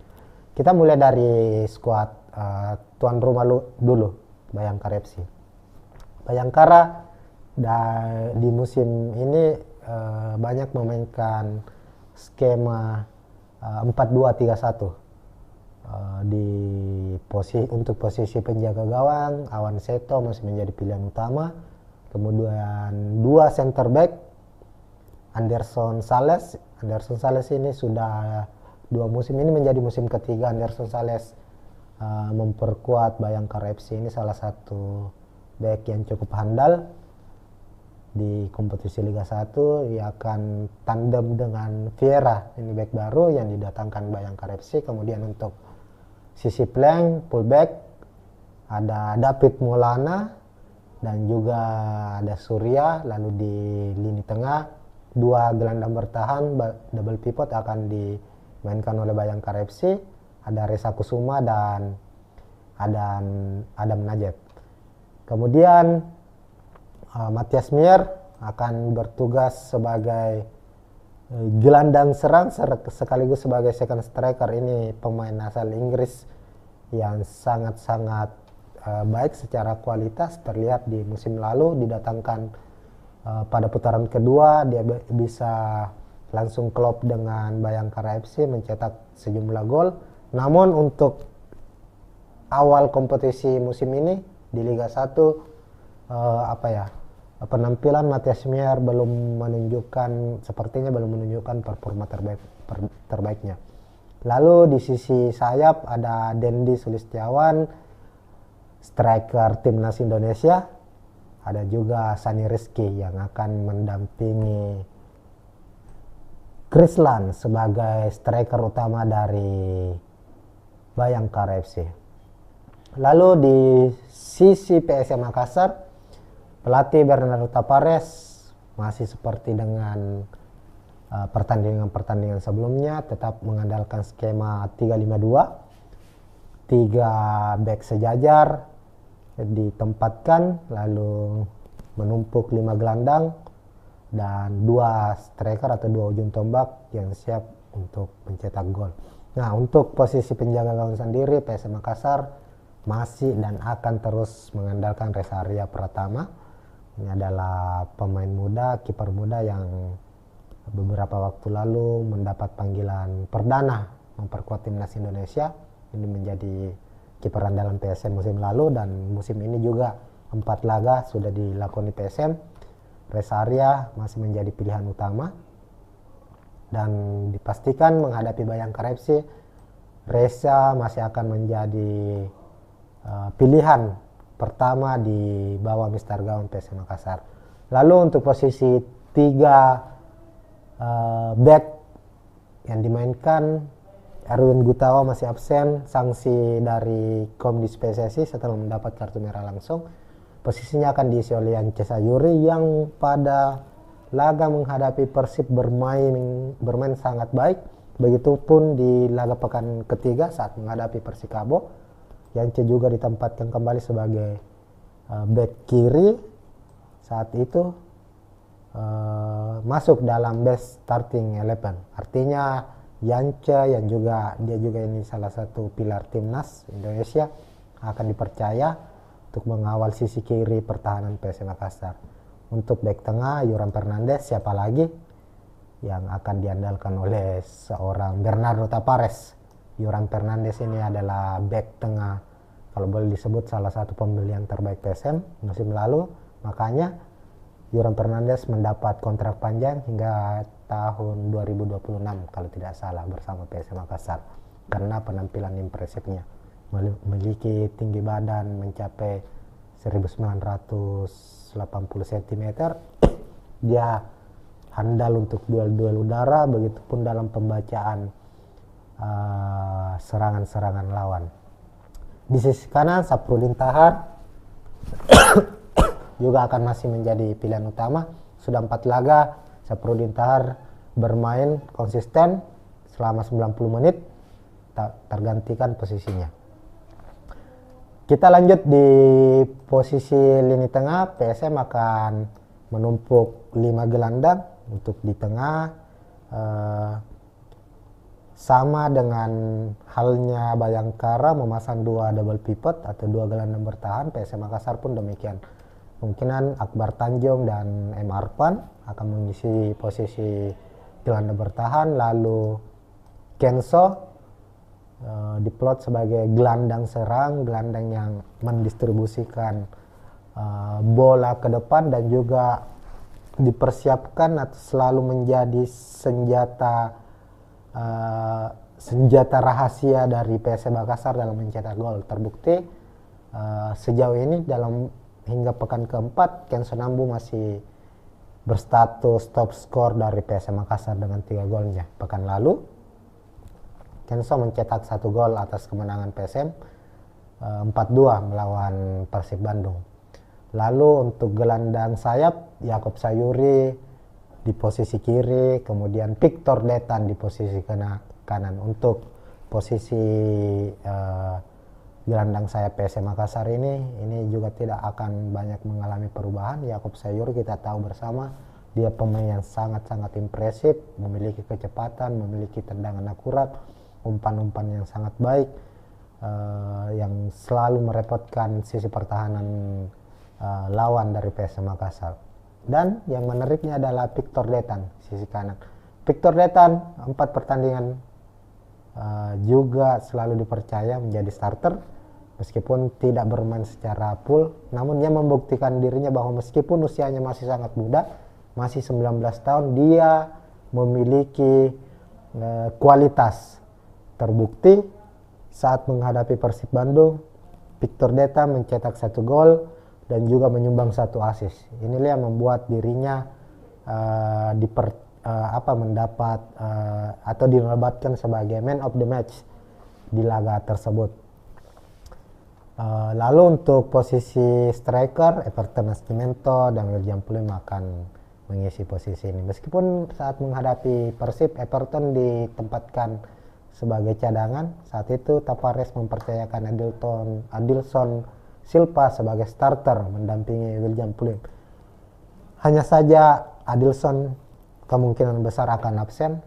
Kita mulai dari skuad tuan rumah dulu, Bayangkara FC. Bayangkara di musim ini banyak memainkan skema 4-2-3-1. Untuk posisi penjaga gawang, Awan Seto masih menjadi pilihan utama. Kemudian 2 center back, Anderson Sales ini sudah 2 musim ini menjadi musim ketiga Anderson Sales memperkuat Bayangkara FC. Ini salah satu back yang cukup handal di kompetisi Liga 1. Ia akan tandem dengan Vieira, ini back baru yang didatangkan Bayangkara FC. Kemudian untuk sisi flank, fullback, ada David Maulana dan juga ada Surya. Lalu di lini tengah 2 gelandang bertahan double pivot akan dimainkan oleh Bayangkara FC. Ada Reza Kusuma dan Adam Najib. Kemudian Matias Mier akan bertugas sebagai gelandang serang sekaligus sebagai second striker. Ini pemain asal Inggris yang sangat-sangat baik secara kualitas. Terlihat di musim lalu didatangkan pada putaran kedua dia bisa langsung klop dengan Bayangkara FC, mencetak sejumlah gol. Namun untuk awal kompetisi musim ini di Liga 1 penampilan Matias Mier sepertinya belum menunjukkan performa terbaiknya. Lalu di sisi sayap ada Dendi Sulistiawan, striker timnas Indonesia. Ada juga Sani Rizky yang akan mendampingi Krislan sebagai striker utama dari Bayangkara FC. Lalu di sisi PSM Makassar, pelatih Bernardo Tapares masih seperti dengan pertandingan-pertandingan sebelumnya, tetap mengandalkan skema 3-5-2, 3 back sejajar ditempatkan, lalu menumpuk 5 gelandang dan 2 striker atau 2 ujung tombak yang siap untuk mencetak gol. Nah, untuk posisi penjaga gawang sendiri, PSM Makassar masih dan akan terus mengandalkan Reza Arya Pratama. Ini adalah pemain muda, kiper muda yang beberapa waktu lalu mendapat panggilan perdana memperkuat timnas Indonesia. Ini menjadi kiper andalan PSM musim lalu, dan musim ini juga 4 laga sudah dilakoni PSM. Reza Arya masih menjadi pilihan utama, dan dipastikan menghadapi Bayangkara FC, Reza masih akan menjadi pilihan pertama di bawah Mister Gawang PSM Makassar. Lalu untuk posisi 3 back yang dimainkan, Erwin Gutawa masih absen, sanksi dari Komdis PSSI setelah mendapat kartu merah langsung. Posisinya akan diisi oleh Yance Sayuri yang pada laga menghadapi Persib bermain sangat baik. Begitupun di laga pekan ketiga saat menghadapi Persikabo, Yance juga ditempatkan kembali sebagai back kiri. Saat itu masuk dalam best starting 11. Artinya Yance yang dia juga ini salah satu pilar timnas Indonesia akan dipercaya untuk mengawal sisi kiri pertahanan PSM Makassar. Untuk back tengah, Yoram Fernandes, siapa lagi yang akan diandalkan oleh seorang Bernardo Tapares. Yoram Fernandes ini adalah back tengah, kalau boleh disebut salah satu pembelian terbaik PSM musim lalu. Makanya Yoram Fernandes mendapat kontrak panjang hingga tahun 2026 kalau tidak salah bersama PSM Makassar, karena penampilan impresifnya. Memiliki tinggi badan mencapai 1980 cm. Dia handal untuk duel-duel udara, begitupun dalam pembacaan serangan-serangan lawan. Di sisi kanan, Saprudin Tahar juga akan masih menjadi pilihan utama. Sudah 4 laga Saprudin Tahar bermain konsisten selama 90 menit, tak tergantikan posisinya. Kita lanjut di posisi lini tengah. PSM akan menumpuk 5 gelandang untuk di tengah, sama dengan halnya Bayangkara memasang 2 double pivot atau 2 gelandang bertahan. PSM Makassar pun demikian. Kemungkinan Akbar Tanjung dan M. Arfan akan mengisi posisi gelandang bertahan, lalu Kenso diplot sebagai gelandang serang, gelandang yang mendistribusikan bola ke depan dan juga dipersiapkan atau selalu menjadi senjata rahasia dari PSM Makassar dalam mencetak gol. Terbukti sejauh ini dalam hingga pekan keempat, Kenso Nambu masih berstatus top skor dari PSM Makassar dengan 3 golnya. Pekan lalu Kenso mencetak 1 gol atas kemenangan PSM 4-2 melawan Persib Bandung. Lalu untuk gelandang sayap, Yakob Sayuri di posisi kiri, kemudian Victor Detan di posisi kanan. Untuk posisi gelandang sayap PSM Makassar ini juga tidak akan banyak mengalami perubahan. Yakob Sayuri kita tahu bersama, dia pemain yang sangat-sangat impresif, memiliki kecepatan, memiliki tendangan akurat, umpan-umpan yang sangat baik, yang selalu merepotkan sisi pertahanan lawan dari PSM Makassar. Dan yang menariknya adalah Victor Detan, sisi kanan. Victor Detan 4 pertandingan juga selalu dipercaya menjadi starter, meskipun tidak bermain secara full. Namun dia membuktikan dirinya bahwa meskipun usianya masih sangat muda, masih 19 tahun, dia memiliki kualitas. Terbukti saat menghadapi Persib Bandung, Victor Detan mencetak 1 gol dan juga menyumbang 1 assist. Inilah yang membuat dirinya mendapat atau dinobatkan sebagai man of the match di laga tersebut. Lalu untuk posisi striker, Everton Nascimento dan William Pluim akan mengisi posisi ini. Meskipun saat menghadapi Persib, Everton ditempatkan sebagai cadangan, saat itu Tavares mempercayakan Adilson Silva sebagai starter mendampingi William Pulip. Hanya saja Adilson kemungkinan besar akan absen.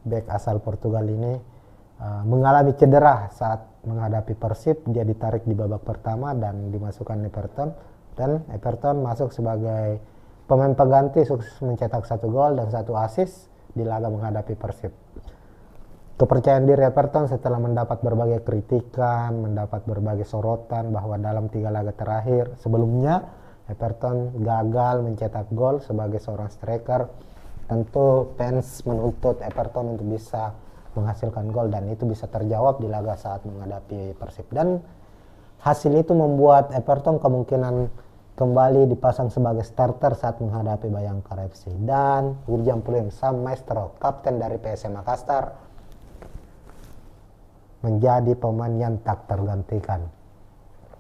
Bek asal Portugal ini mengalami cedera saat menghadapi Persib. Dia ditarik di babak pertama dan dimasukkan Everton, dan Everton masuk sebagai pemain pengganti, sukses mencetak 1 gol dan 1 assist di laga menghadapi Persib. Kepercayaan diri Everton setelah mendapat berbagai kritikan, mendapat berbagai sorotan bahwa dalam 3 laga terakhir sebelumnya Everton gagal mencetak gol sebagai seorang striker. Tentu fans menuntut Everton untuk bisa menghasilkan gol, dan itu bisa terjawab di laga saat menghadapi Persib. Dan hasil itu membuat Everton kemungkinan kembali dipasang sebagai starter saat menghadapi Bayangkara FC. Dan William Pulip, sang maestro, kapten dari PSM Makassar, menjadi pemain yang tak tergantikan.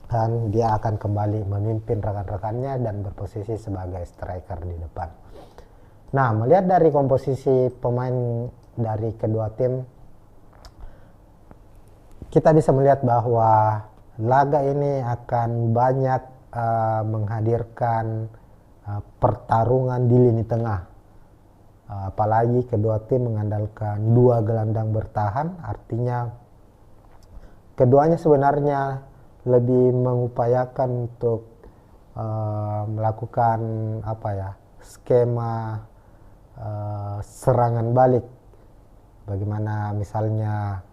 Dan dia akan kembali memimpin rekan-rekannya dan berposisi sebagai striker di depan. Nah, melihat dari komposisi pemain dari kedua tim, kita bisa melihat bahwa laga ini akan banyak menghadirkan pertarungan di lini tengah. Apalagi kedua tim mengandalkan 2 gelandang bertahan, artinya keduanya sebenarnya lebih mengupayakan untuk melakukan skema serangan balik. Bagaimana misalnya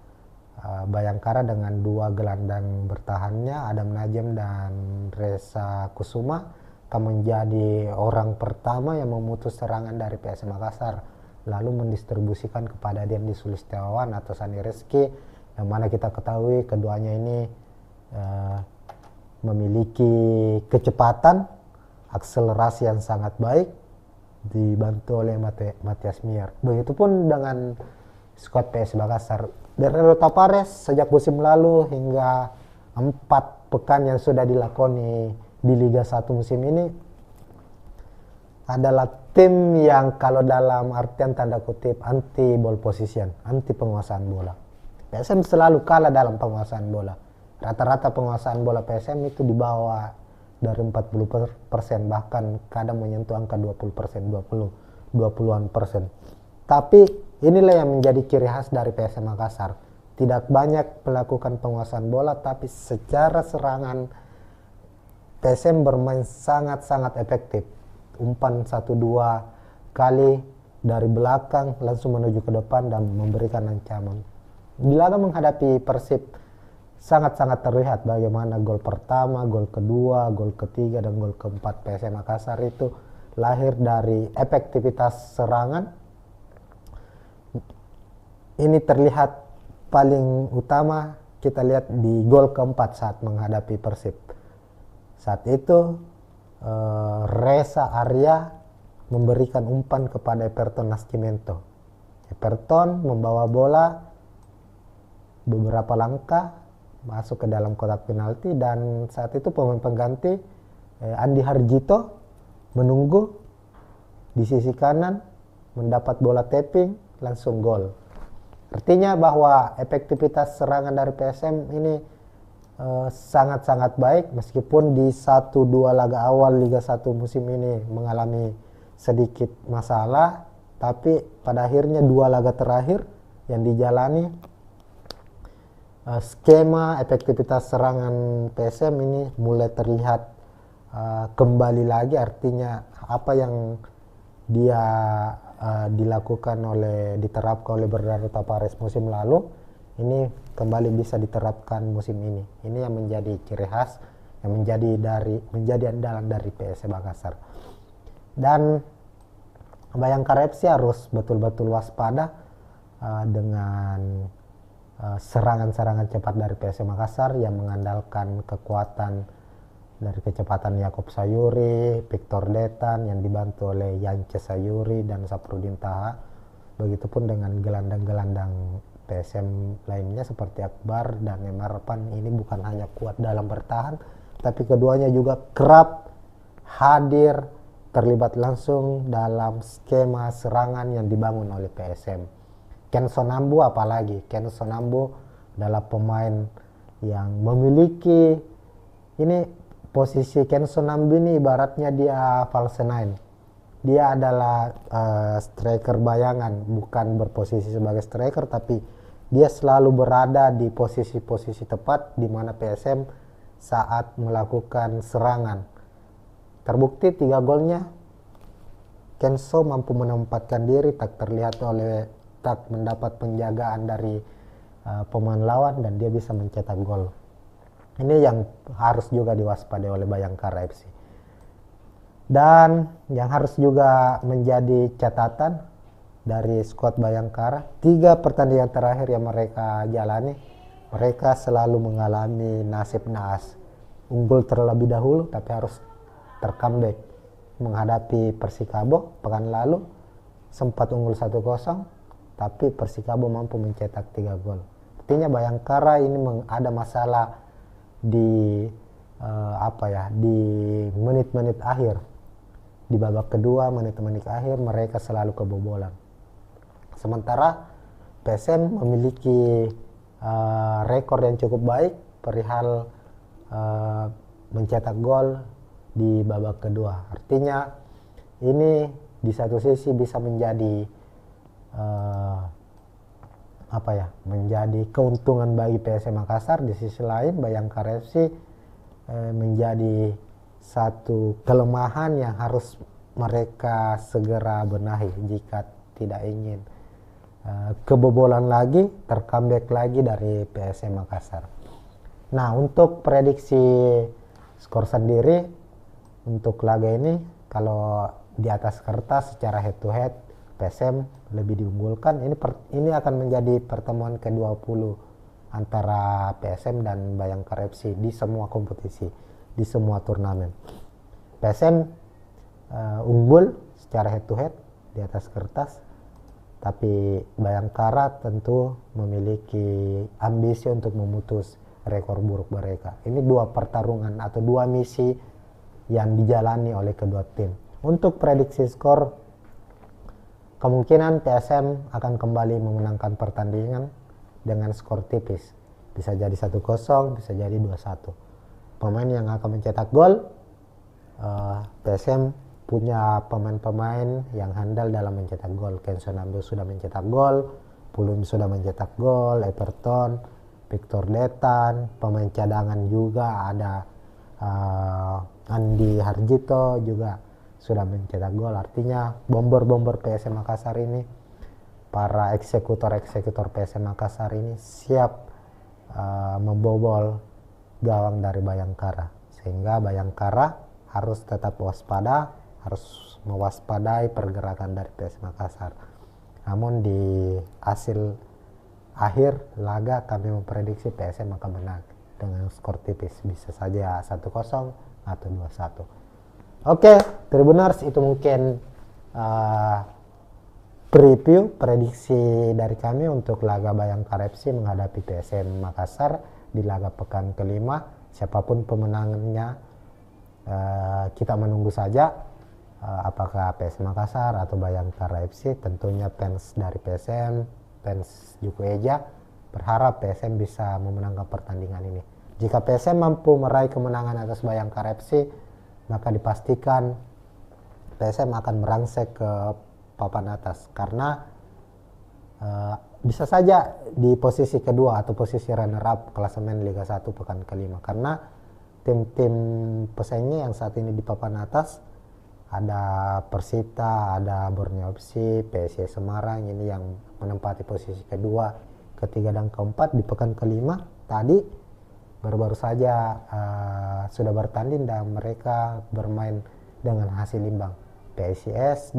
Bayangkara dengan 2 gelandang bertahannya, Adam Najem dan Reza Kusuma, akan menjadi orang pertama yang memutus serangan dari PSM Makassar, lalu mendistribusikan kepada Dendi Sulistiawan atau Sani Rizky, yang mana kita ketahui keduanya ini memiliki kecepatan, akselerasi yang sangat baik, dibantu oleh Matias Mier. Begitupun dengan skuad PSM Makassar. Bernardo Tavares sejak musim lalu hingga 4 pekan yang sudah dilakoni di Liga 1 musim ini adalah tim yang kalau dalam artian tanda kutip anti ball position, anti penguasaan bola. PSM selalu kalah dalam penguasaan bola. Rata-rata penguasaan bola PSM itu di bawah dari 40%, bahkan kadang menyentuh angka 20%, 20-an persen. Tapi inilah yang menjadi ciri khas dari PSM Makassar. Tidak banyak melakukan penguasaan bola, tapi secara serangan PSM bermain sangat-sangat efektif. Umpan 1-2 kali dari belakang langsung menuju ke depan dan memberikan ancaman. Di laga menghadapi Persib sangat-sangat terlihat bagaimana gol pertama, gol kedua, gol ketiga, dan gol keempat PSM Makassar itu lahir dari efektivitas serangan. Ini terlihat paling utama kita lihat di gol keempat saat menghadapi Persib. Saat itu Reza Arya memberikan umpan kepada Everton Nascimento. Everton membawa bola beberapa langkah masuk ke dalam kotak penalti, dan saat itu pemain pengganti Andi Harjito menunggu di sisi kanan, mendapat bola tapping, langsung gol. Artinya bahwa efektivitas serangan dari PSM ini sangat-sangat baik, meskipun di 1-2 laga awal Liga 1 musim ini mengalami sedikit masalah, tapi pada akhirnya 2 laga terakhir yang dijalani skema efektivitas serangan PSM ini mulai terlihat kembali lagi. Artinya apa yang dia diterapkan oleh Bernardo Tavares musim lalu ini kembali bisa diterapkan musim ini. Ini yang menjadi ciri khas, yang menjadi andalan dari PSM Makassar. Dan Bayangkara FC harus betul-betul waspada dengan serangan-serangan cepat dari PSM Makassar yang mengandalkan kekuatan dari kecepatan Yakob Sayuri, Victor Detan yang dibantu oleh Yance Sayuri dan Saprudin Taha. Begitupun dengan gelandang-gelandang PSM lainnya seperti Akbar dan Emarpan. Ini bukan hanya kuat dalam bertahan, tapi keduanya juga kerap hadir terlibat langsung dalam skema serangan yang dibangun oleh PSM. Ken Sonambu apalagi, Ken Sonambu adalah pemain yang memiliki ini posisi Ken Sonambu ini ibaratnya dia false nine. Dia adalah striker bayangan, bukan berposisi sebagai striker, tapi dia selalu berada di posisi-posisi tepat di mana PSM saat melakukan serangan. Terbukti 3 golnya Kenso mampu menempatkan diri, tak mendapat penjagaan dari pemain lawan, dan dia bisa mencetak gol. Ini yang harus juga diwaspadai oleh Bayangkara FC. Dan yang harus juga menjadi catatan dari skuad Bayangkara, 3 pertandingan terakhir yang mereka jalani, mereka selalu mengalami nasib naas. Unggul terlebih dahulu tapi harus tercomeback. Menghadapi Persikabo pekan lalu sempat unggul 1-0, tapi Persikabo mampu mencetak 3 gol. Artinya Bayangkara ini ada masalah di di menit-menit akhir. Di babak kedua, menit-menit akhir mereka selalu kebobolan. Sementara PSM memiliki rekor yang cukup baik perihal mencetak gol di babak kedua. Artinya ini di satu sisi bisa menjadi menjadi keuntungan bagi PSM Makassar. Di sisi lain Bayangkara FC menjadi satu kelemahan yang harus mereka segera benahi jika tidak ingin kebobolan lagi, tercomeback lagi dari PSM Makassar. Nah, untuk prediksi skor sendiri untuk laga ini, kalau di atas kertas secara head to head PSM lebih diunggulkan. Ini akan menjadi pertemuan ke-20 antara PSM dan Bayangkara FC di semua kompetisi, di semua turnamen. PSM unggul secara head to head di atas kertas, tapi Bayangkara tentu memiliki ambisi untuk memutus rekor buruk mereka. Ini 2 pertarungan atau 2 misi yang dijalani oleh kedua tim. Untuk prediksi skor, kemungkinan PSM akan kembali memenangkan pertandingan dengan skor tipis. Bisa jadi 1-0, bisa jadi 2-1. Pemain yang akan mencetak gol, PSM punya pemain-pemain yang handal dalam mencetak gol. Ken Sonambu sudah mencetak gol, Pulum sudah mencetak gol, Everton, Victor Detan, pemain cadangan juga ada Andi Harjito juga sudah mencetak gol. Artinya bomber-bomber PSM Makassar ini, para eksekutor-eksekutor PSM Makassar ini siap membobol gawang dari Bayangkara, sehingga Bayangkara harus tetap waspada, harus mewaspadai pergerakan dari PSM Makassar. Namun di hasil akhir laga kami memprediksi PSM akan menang dengan skor tipis, bisa saja 1-0 atau 2-1. Oke, Tribuners, itu mungkin preview prediksi dari kami untuk laga Bayangkara FC menghadapi PSM Makassar di laga pekan kelima. Siapapun pemenangnya, kita menunggu saja apakah PSM Makassar atau Bayangkara FC. Tentunya fans dari PSM, fans Juku Eja berharap PSM bisa memenangkan pertandingan ini. Jika PSM mampu meraih kemenangan atas Bayangkara FC, maka dipastikan PSM akan merangsek ke papan atas, karena bisa saja di posisi kedua atau posisi runner up klasemen Liga 1 pekan kelima, karena tim-tim pesaingnya yang saat ini di papan atas ada Persita, ada Borneo FC, PSIS Semarang ini yang menempati posisi kedua, ketiga dan keempat. Di pekan kelima tadi baru-baru saja sudah bertanding dan mereka bermain dengan hasil imbang. PSIS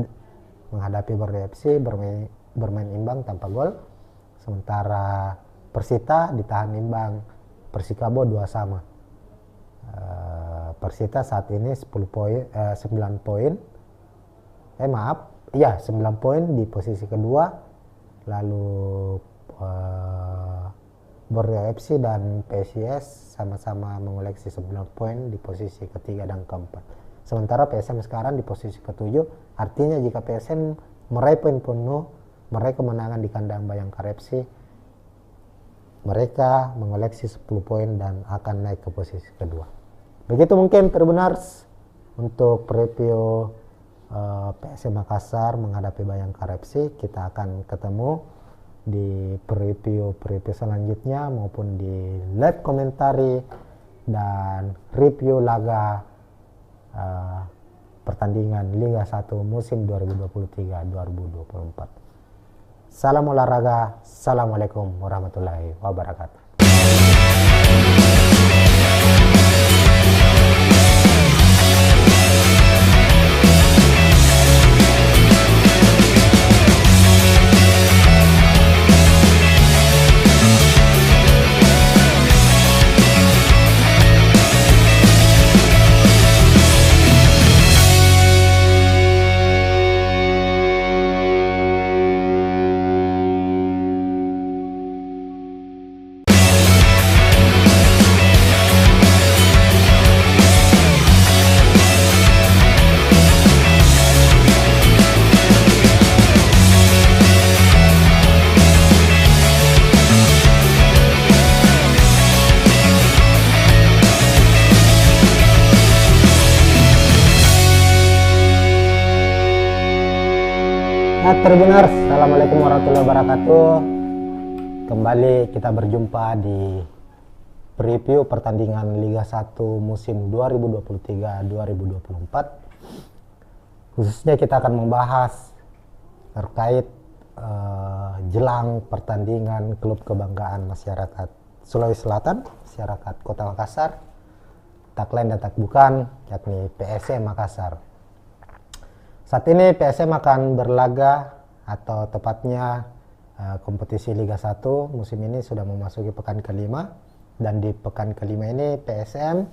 menghadapi Borneo FC bermain imbang tanpa gol, sementara Persita ditahan imbang Persikabo 2-2. Persita saat ini 9 poin di posisi kedua, lalu Borneo FC dan PSIS sama-sama mengoleksi 9 poin di posisi ketiga dan keempat. Sementara PSM sekarang di posisi ke-7, artinya jika PSM meraih poin penuh, meraih kemenangan di kandang Bayangkara FC, mereka mengoleksi 10 poin dan akan naik ke posisi kedua. Begitu mungkin Tribuners untuk preview PSM Makassar menghadapi Bayangkara FC. Kita akan ketemu di preview selanjutnya maupun di live komentari dan review laga pertandingan Liga 1 musim 2023-2024. Salam olahraga, assalamualaikum warahmatullahi wabarakatuh. Tribuners, assalamualaikum warahmatullahi wabarakatuh. Kembali kita berjumpa di preview pertandingan Liga 1 musim 2023-2024. Khususnya kita akan membahas terkait jelang pertandingan klub kebanggaan masyarakat Sulawesi Selatan, masyarakat Kota Makassar, tak lain dan tak bukan, yakni PSM Makassar. Saat ini PSM akan berlaga, atau tepatnya kompetisi Liga 1 musim ini sudah memasuki pekan kelima, dan di pekan kelima ini PSM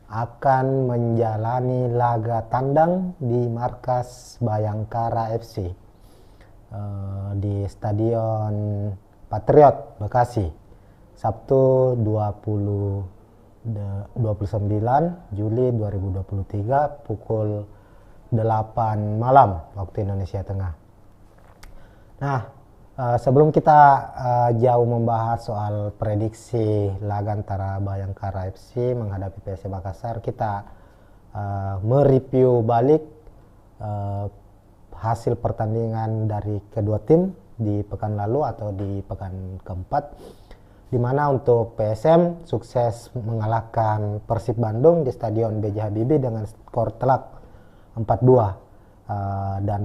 akan menjalani laga tandang di markas Bayangkara FC di Stadion Patriot Bekasi, Sabtu 29 Juli 2023 pukul 8 malam waktu Indonesia Tengah. Nah, sebelum kita jauh membahas soal prediksi laga antara Bayangkara FC menghadapi PSM Makassar, kita mereview balik hasil pertandingan dari kedua tim di pekan lalu atau di pekan keempat, di mana untuk PSM sukses mengalahkan Persib Bandung di Stadion B.J. Habibie dengan skor telak 4-2, dan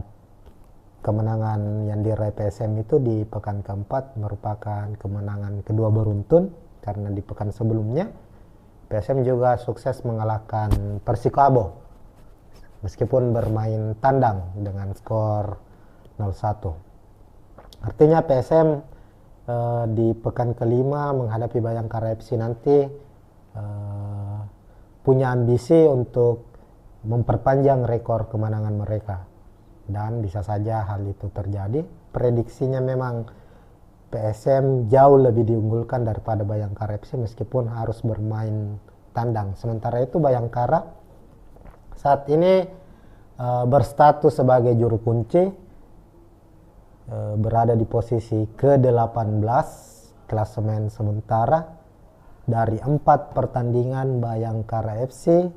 kemenangan yang diraih PSM itu di pekan keempat merupakan kemenangan kedua beruntun, karena di pekan sebelumnya PSM juga sukses mengalahkan Persikabo meskipun bermain tandang dengan skor 0-1. Artinya PSM di pekan kelima menghadapi Bayangkara FC nanti punya ambisi untuk memperpanjang rekor kemenangan mereka, dan bisa saja hal itu terjadi. Prediksinya memang PSM jauh lebih diunggulkan daripada Bayangkara FC meskipun harus bermain tandang. Sementara itu Bayangkara saat ini berstatus sebagai juru kunci, berada di posisi ke-18 klasemen sementara. Dari 4 pertandingan Bayangkara FC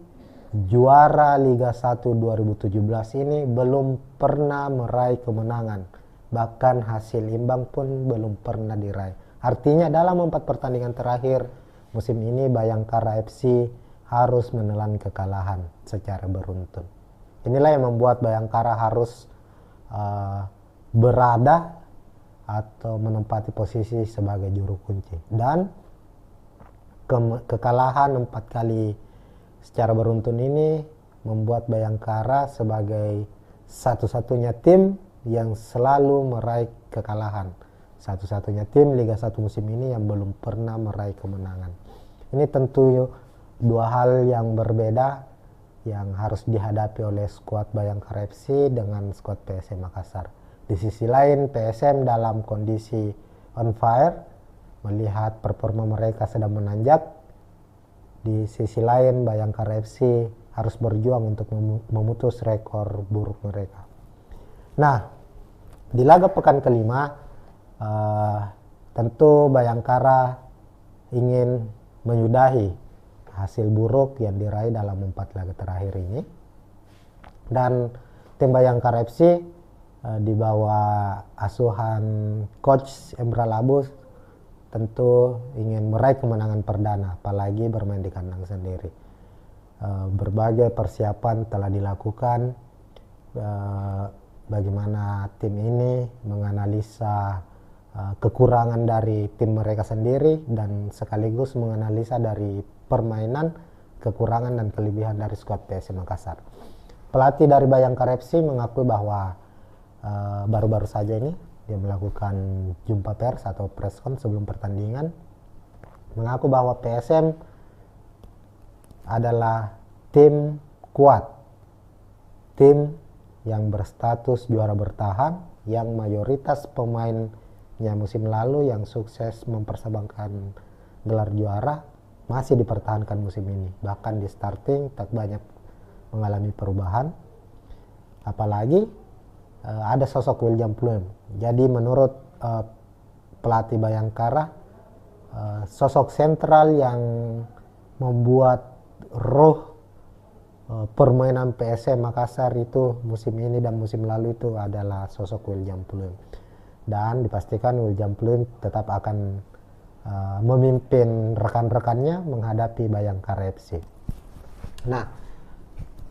juara Liga 1 2017 ini belum pernah meraih kemenangan, bahkan hasil imbang pun belum pernah diraih. Artinya dalam 4 pertandingan terakhir musim ini Bayangkara FC harus menelan kekalahan secara beruntun. Inilah yang membuat Bayangkara harus berada atau menempati posisi sebagai juru kunci, dan kekalahan 4 kali secara beruntun ini membuat Bayangkara sebagai satu-satunya tim yang selalu meraih kekalahan, satu-satunya tim Liga 1 musim ini yang belum pernah meraih kemenangan. Ini tentu dua hal yang berbeda yang harus dihadapi oleh skuad Bayangkara FC dengan skuad PSM Makassar. Di sisi lain PSM dalam kondisi on fire, melihat performa mereka sedang menanjak. Di sisi lain Bayangkara FC harus berjuang untuk memutus rekor buruk mereka. Nah, di laga pekan kelima tentu Bayangkara ingin menyudahi hasil buruk yang diraih dalam 4 laga terakhir ini, dan tim Bayangkara FC di bawah asuhan coach Emra Labus tentu ingin meraih kemenangan perdana, apalagi bermain di kandang sendiri. Berbagai persiapan telah dilakukan, bagaimana tim ini menganalisa kekurangan dari tim mereka sendiri dan sekaligus menganalisa dari permainan, kekurangan dan kelebihan dari skuad PSM Makassar. Pelatih dari Bayangkara FC mengakui bahwa baru-baru saja ini dia melakukan jumpa pers atau preskon sebelum pertandingan, mengaku bahwa PSM adalah tim kuat, tim yang berstatus juara bertahan, yang mayoritas pemainnya musim lalu yang sukses mempersembahkan gelar juara masih dipertahankan musim ini. Bahkan di starting tak banyak mengalami perubahan, apalagi ada sosok William Pluim. Jadi menurut pelatih Bayangkara, sosok sentral yang membuat roh permainan PSM Makassar itu musim ini dan musim lalu itu adalah sosok William Pluim, dan dipastikan William Pluim tetap akan memimpin rekan-rekannya menghadapi Bayangkara FC. Nah,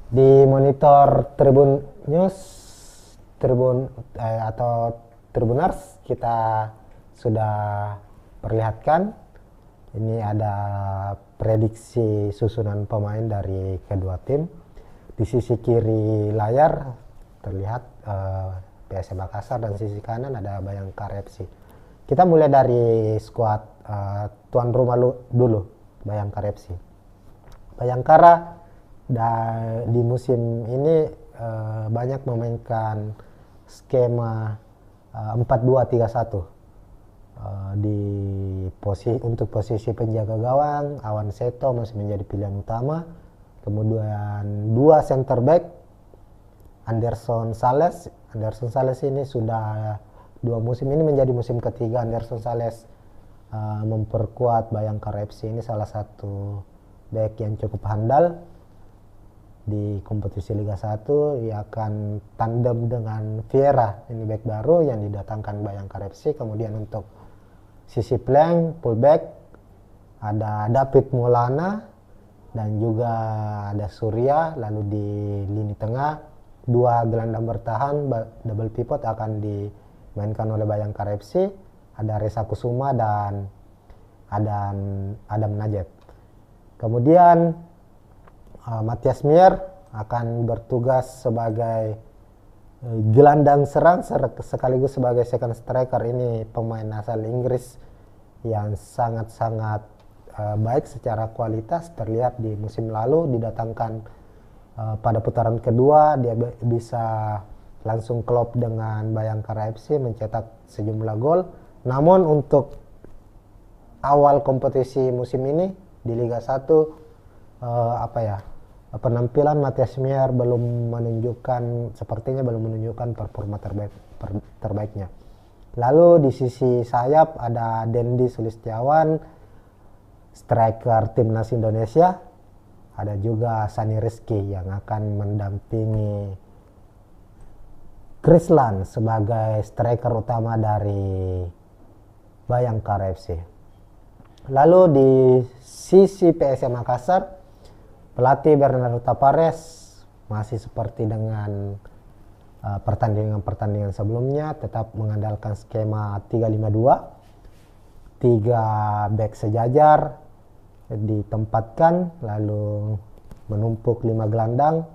di monitor Tribun News, atau Tribuners, kita sudah perlihatkan ini ada prediksi susunan pemain dari kedua tim. Di sisi kiri layar terlihat PSM Makassar dan sisi kanan ada Bayangkara FC. Kita mulai dari skuad tuan rumah dulu, Bayangkara FC. Bayangkara di musim ini banyak memainkan skema 4-2-3-1. Untuk posisi penjaga gawang, Awan Seto masih menjadi pilihan utama. Kemudian 2 center back, Anderson Sales ini sudah 2 musim ini menjadi musim ketiga Anderson Sales memperkuat Bayangkara FC. Ini salah satu back yang cukup handal di kompetisi Liga 1. Ia akan tandem dengan Vieira, ini back baru yang didatangkan Bayangkara FC. Kemudian untuk sisi flank, fullback, ada David Maulana dan juga ada Surya. Lalu di lini tengah 2 gelandang bertahan double pivot akan dimainkan oleh Bayangkara FC. Ada Reza Kusuma dan Adam Najib. Kemudian Matias Mier akan bertugas sebagai gelandang serang sekaligus sebagai second striker. Ini pemain asal Inggris yang sangat-sangat baik secara kualitas, terlihat di musim lalu didatangkan pada putaran kedua dia bisa langsung klop dengan Bayangkara FC, mencetak sejumlah gol. Namun untuk awal kompetisi musim ini di Liga 1 penampilan Matias Mier sepertinya belum menunjukkan performa terbaiknya. Lalu di sisi sayap ada Dendi Sulistiawan, striker timnas Indonesia. Ada juga Sani Rizky yang akan mendampingi Krislan sebagai striker utama dari Bayangkara FC. Lalu di sisi PSM Makassar, pelatih Bernardo Tapares masih seperti dengan pertandingan-pertandingan sebelumnya, tetap mengandalkan skema 3-5-2. 3 back sejajar ditempatkan, lalu menumpuk 5 gelandang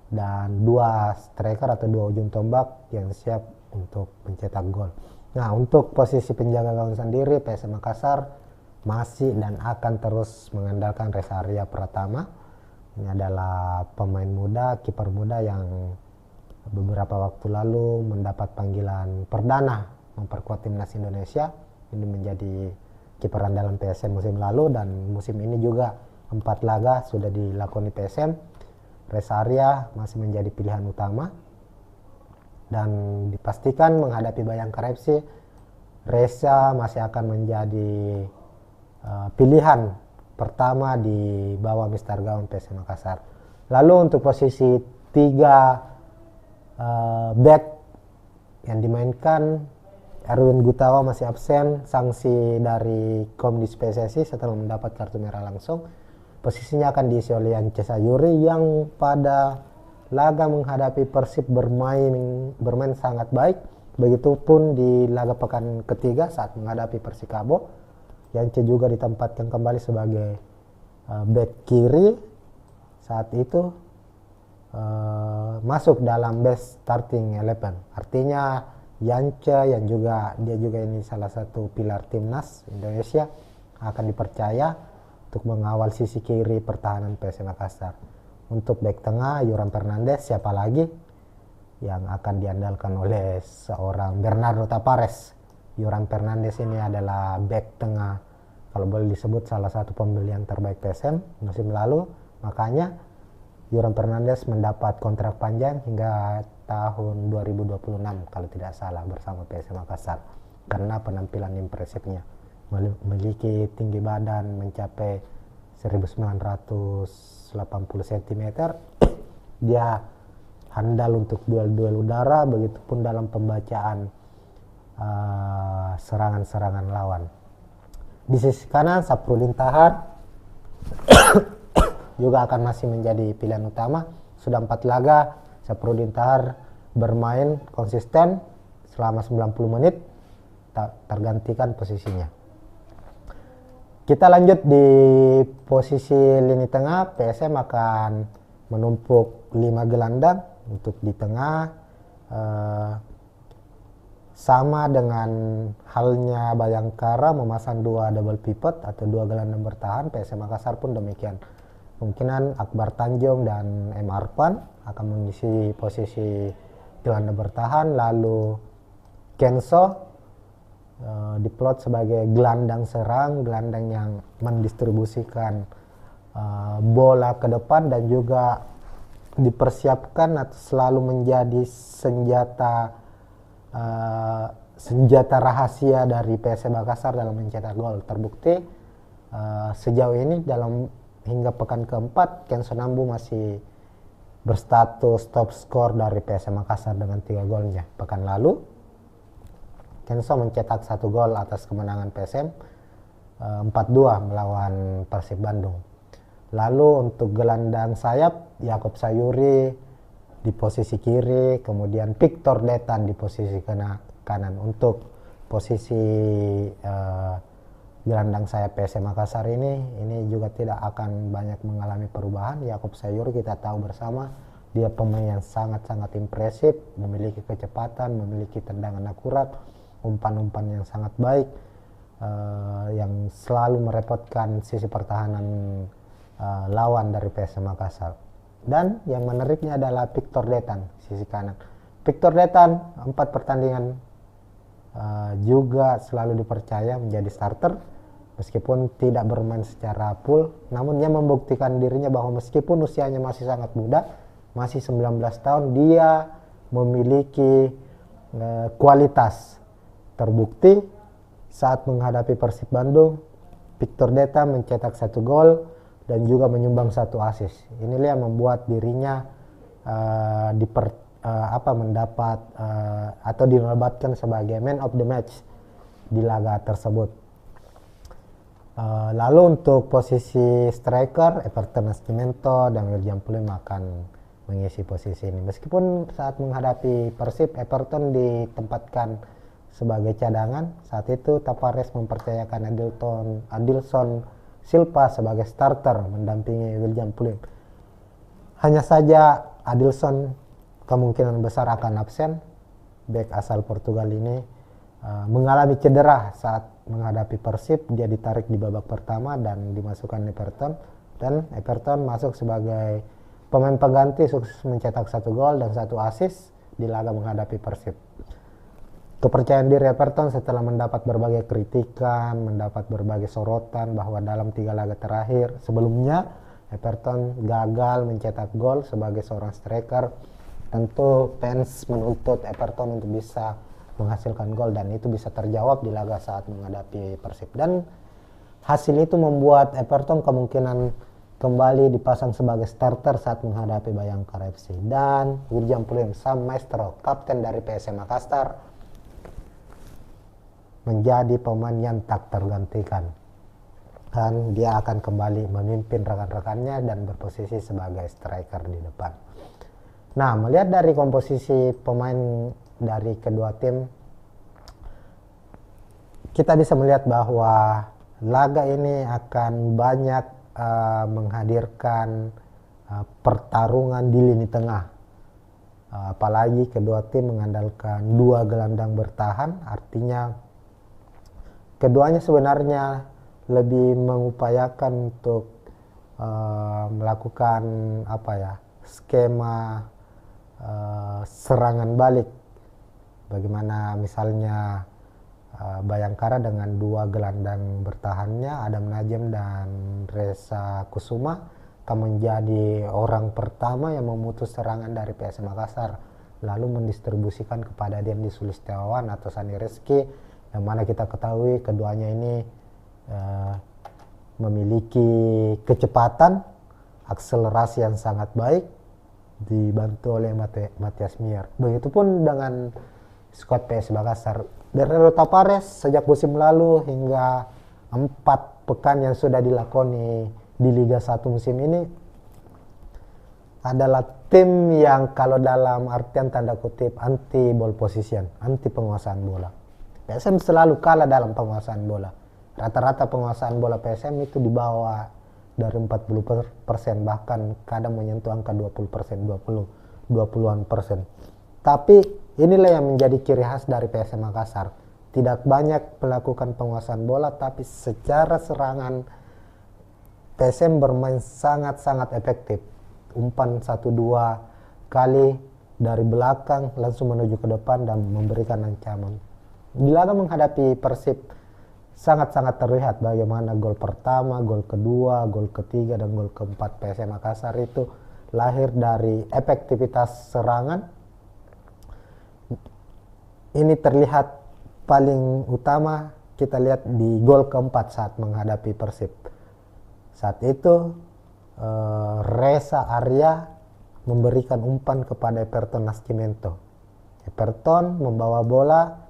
dan 2 striker atau 2 ujung tombak yang siap untuk mencetak gol. Nah, untuk posisi penjaga gawang sendiri, PSM Makassar masih dan akan terus mengandalkan Reza Arya Pratama. Ini adalah pemain muda, kiper muda yang beberapa waktu lalu mendapat panggilan perdana memperkuat timnas Indonesia. Ini menjadi kiper andalan PSM musim lalu, dan musim ini juga 4 laga sudah dilakoni PSM. Rest area masih menjadi pilihan utama, dan dipastikan menghadapi Bayangkara FC, Reza masih akan menjadi pilihan pertama di bawah Mister Gawang PSM Makassar. Lalu untuk posisi 3 back yang dimainkan, Erwin Gutawa masih absen, sanksi dari Komdis PSSI setelah mendapat kartu merah langsung. Posisinya akan diisi oleh Yance Sayuri yang pada laga menghadapi Persib bermain sangat baik. Begitupun di laga pekan ketiga saat menghadapi Persikabo, Yance juga ditempatkan kembali sebagai back kiri. Saat itu masuk dalam best starting 11. Artinya Yance yang dia juga ini salah satu pilar timnas Indonesia akan dipercaya untuk mengawal sisi kiri pertahanan PSM Makassar. Untuk back tengah Yoram Fernandes, siapa lagi yang akan diandalkan oleh seorang Bernardo Tapares. Yoram Fernandes ini adalah back tengah, kalau boleh disebut salah satu pembelian terbaik PSM musim lalu. Makanya Yoram Fernandes mendapat kontrak panjang hingga tahun 2026 kalau tidak salah bersama PSM Makassar, karena penampilan impresifnya. Memiliki tinggi badan mencapai 1980 cm. Dia handal untuk duel-duel udara, begitupun dalam pembacaan serangan-serangan lawan. Di sisi kanan Saprudin Tahar juga akan masih menjadi pilihan utama. Sudah 4 laga Saprudin Tahar bermain konsisten selama 90 menit, tak tergantikan posisinya. Kita lanjut di posisi lini tengah. PSM akan menumpuk 5 gelandang untuk di tengah, sama dengan halnya Bayangkara memasang 2 double pivot atau 2 gelandang bertahan. PSM Makassar pun demikian. Kemungkinan Akbar Tanjung dan M. Arfan akan mengisi posisi gelandang bertahan, lalu Kenso diplot sebagai gelandang serang, gelandang yang mendistribusikan bola ke depan dan juga dipersiapkan atau selalu menjadi senjata rahasia dari PSM Makassar dalam mencetak gol. Terbukti sejauh ini hingga pekan keempat Kenso Nambu masih berstatus top skor dari PSM Makassar dengan 3 golnya. Pekan lalu Kenso mencetak 1 gol atas kemenangan PSM 4-2 melawan Persib Bandung. Lalu untuk gelandang sayap, Yakob Sayuri di posisi kiri, kemudian Victor Detan di posisi kanan. Untuk posisi gelandang sayap PSM Makassar ini juga tidak akan banyak mengalami perubahan. Yakob Sayuri kita tahu bersama, dia pemain yang sangat-sangat impresif, memiliki kecepatan, memiliki tendangan akurat, umpan-umpan yang sangat baik, yang selalu merepotkan sisi pertahanan lawan dari PSM Makassar. Dan yang menariknya adalah Victor Detan, sisi kanan. Victor Detan 4 pertandingan juga selalu dipercaya menjadi starter, meskipun tidak bermain secara full. Namun dia membuktikan dirinya bahwa meskipun usianya masih sangat muda, masih 19 tahun, dia memiliki kualitas. Terbukti saat menghadapi Persib Bandung, Victor Deta mencetak 1 gol dan juga menyumbang 1 assist. Inilah yang membuat dirinya mendapat atau dinobatkan sebagai man of the match di laga tersebut. Lalu untuk posisi striker, Everton Nascimento dan William Pulim akan mengisi posisi ini. Meskipun saat menghadapi Persib, Everton ditempatkan sebagai cadangan. Saat itu Tapares mempercayakan Adilson Silva sebagai starter mendampingi William Pulim. Hanya saja Adilson kemungkinan besar akan absen. Bek asal Portugal ini mengalami cedera saat menghadapi Persib. Dia ditarik di babak pertama dan dimasukkan Everton, dan Everton masuk sebagai pemain pengganti, sukses mencetak 1 gol dan 1 assist di laga menghadapi Persib. Kepercayaan diri Everton setelah mendapat berbagai kritikan, mendapat berbagai sorotan bahwa dalam 3 laga terakhir sebelumnya Everton gagal mencetak gol sebagai seorang striker, tentu fans menuntut Everton untuk bisa menghasilkan gol, dan itu bisa terjawab di laga saat menghadapi Persib. Dan hasil itu membuat Everton kemungkinan kembali dipasang sebagai starter saat menghadapi Bayangkara FC. Dan Wirjan Puluhem Sam Maestro, kapten dari PSM Makassar, menjadi pemain yang tak tergantikan, dan dia akan kembali memimpin rekan-rekannya dan berposisi sebagai striker di depan. Nah, melihat dari komposisi pemain dari kedua tim, kita bisa melihat bahwa laga ini akan banyak menghadirkan pertarungan di lini tengah. Apalagi kedua tim mengandalkan dua gelandang bertahan, artinya keduanya sebenarnya lebih mengupayakan untuk melakukan skema serangan balik. Bagaimana misalnya Bayangkara dengan dua gelandang bertahannya Adam Najem dan Reza Kusuma akan menjadi orang pertama yang memutus serangan dari PSM Makassar, lalu mendistribusikan kepada Dendi Sulistiawan atau Sani Rizky, yang mana kita ketahui keduanya ini memiliki kecepatan, akselerasi yang sangat baik, dibantu oleh Matias Mier. Begitupun dengan skuad PSM Makassar. Bernardo Tapares sejak musim lalu hingga 4 pekan yang sudah dilakoni di Liga 1 musim ini adalah tim yang kalau dalam artian tanda kutip anti ball position, anti penguasaan bola. PSM selalu kalah dalam penguasaan bola. Rata-rata penguasaan bola PSM itu di bawah dari 40%, bahkan kadang menyentuh angka 20%, 20-an persen. Tapi inilah yang menjadi ciri khas dari PSM Makassar. Tidak banyak melakukan penguasaan bola, tapi secara serangan PSM bermain sangat-sangat efektif. Umpan 1-2 kali dari belakang langsung menuju ke depan dan memberikan ancaman. Di laga menghadapi Persib sangat-sangat terlihat bagaimana gol pertama, gol kedua, gol ketiga, dan gol keempat PSM Makassar itu lahir dari efektivitas serangan. Ini terlihat paling utama kita lihat di gol keempat saat menghadapi Persib. Saat itu Reza Arya memberikan umpan kepada Everton Nascimento. Everton membawa bola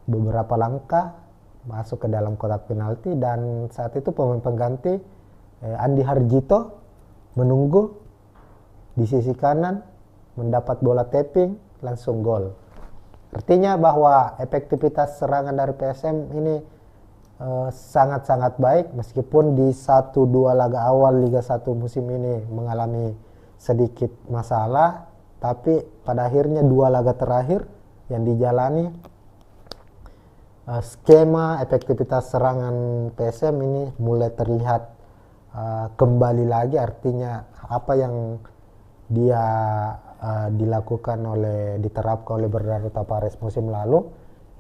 beberapa langkah masuk ke dalam kotak penalti, dan saat itu pemain pengganti Andi Harjito menunggu di sisi kanan, mendapat bola tapping, langsung gol. Artinya bahwa efektivitas serangan dari PSM ini sangat-sangat baik, meskipun di 1-2 laga awal Liga 1 musim ini mengalami sedikit masalah, tapi pada akhirnya 2 laga terakhir yang dijalani skema efektivitas serangan PSM ini mulai terlihat kembali lagi. Artinya apa yang dia diterapkan oleh Bernardo Tapares musim lalu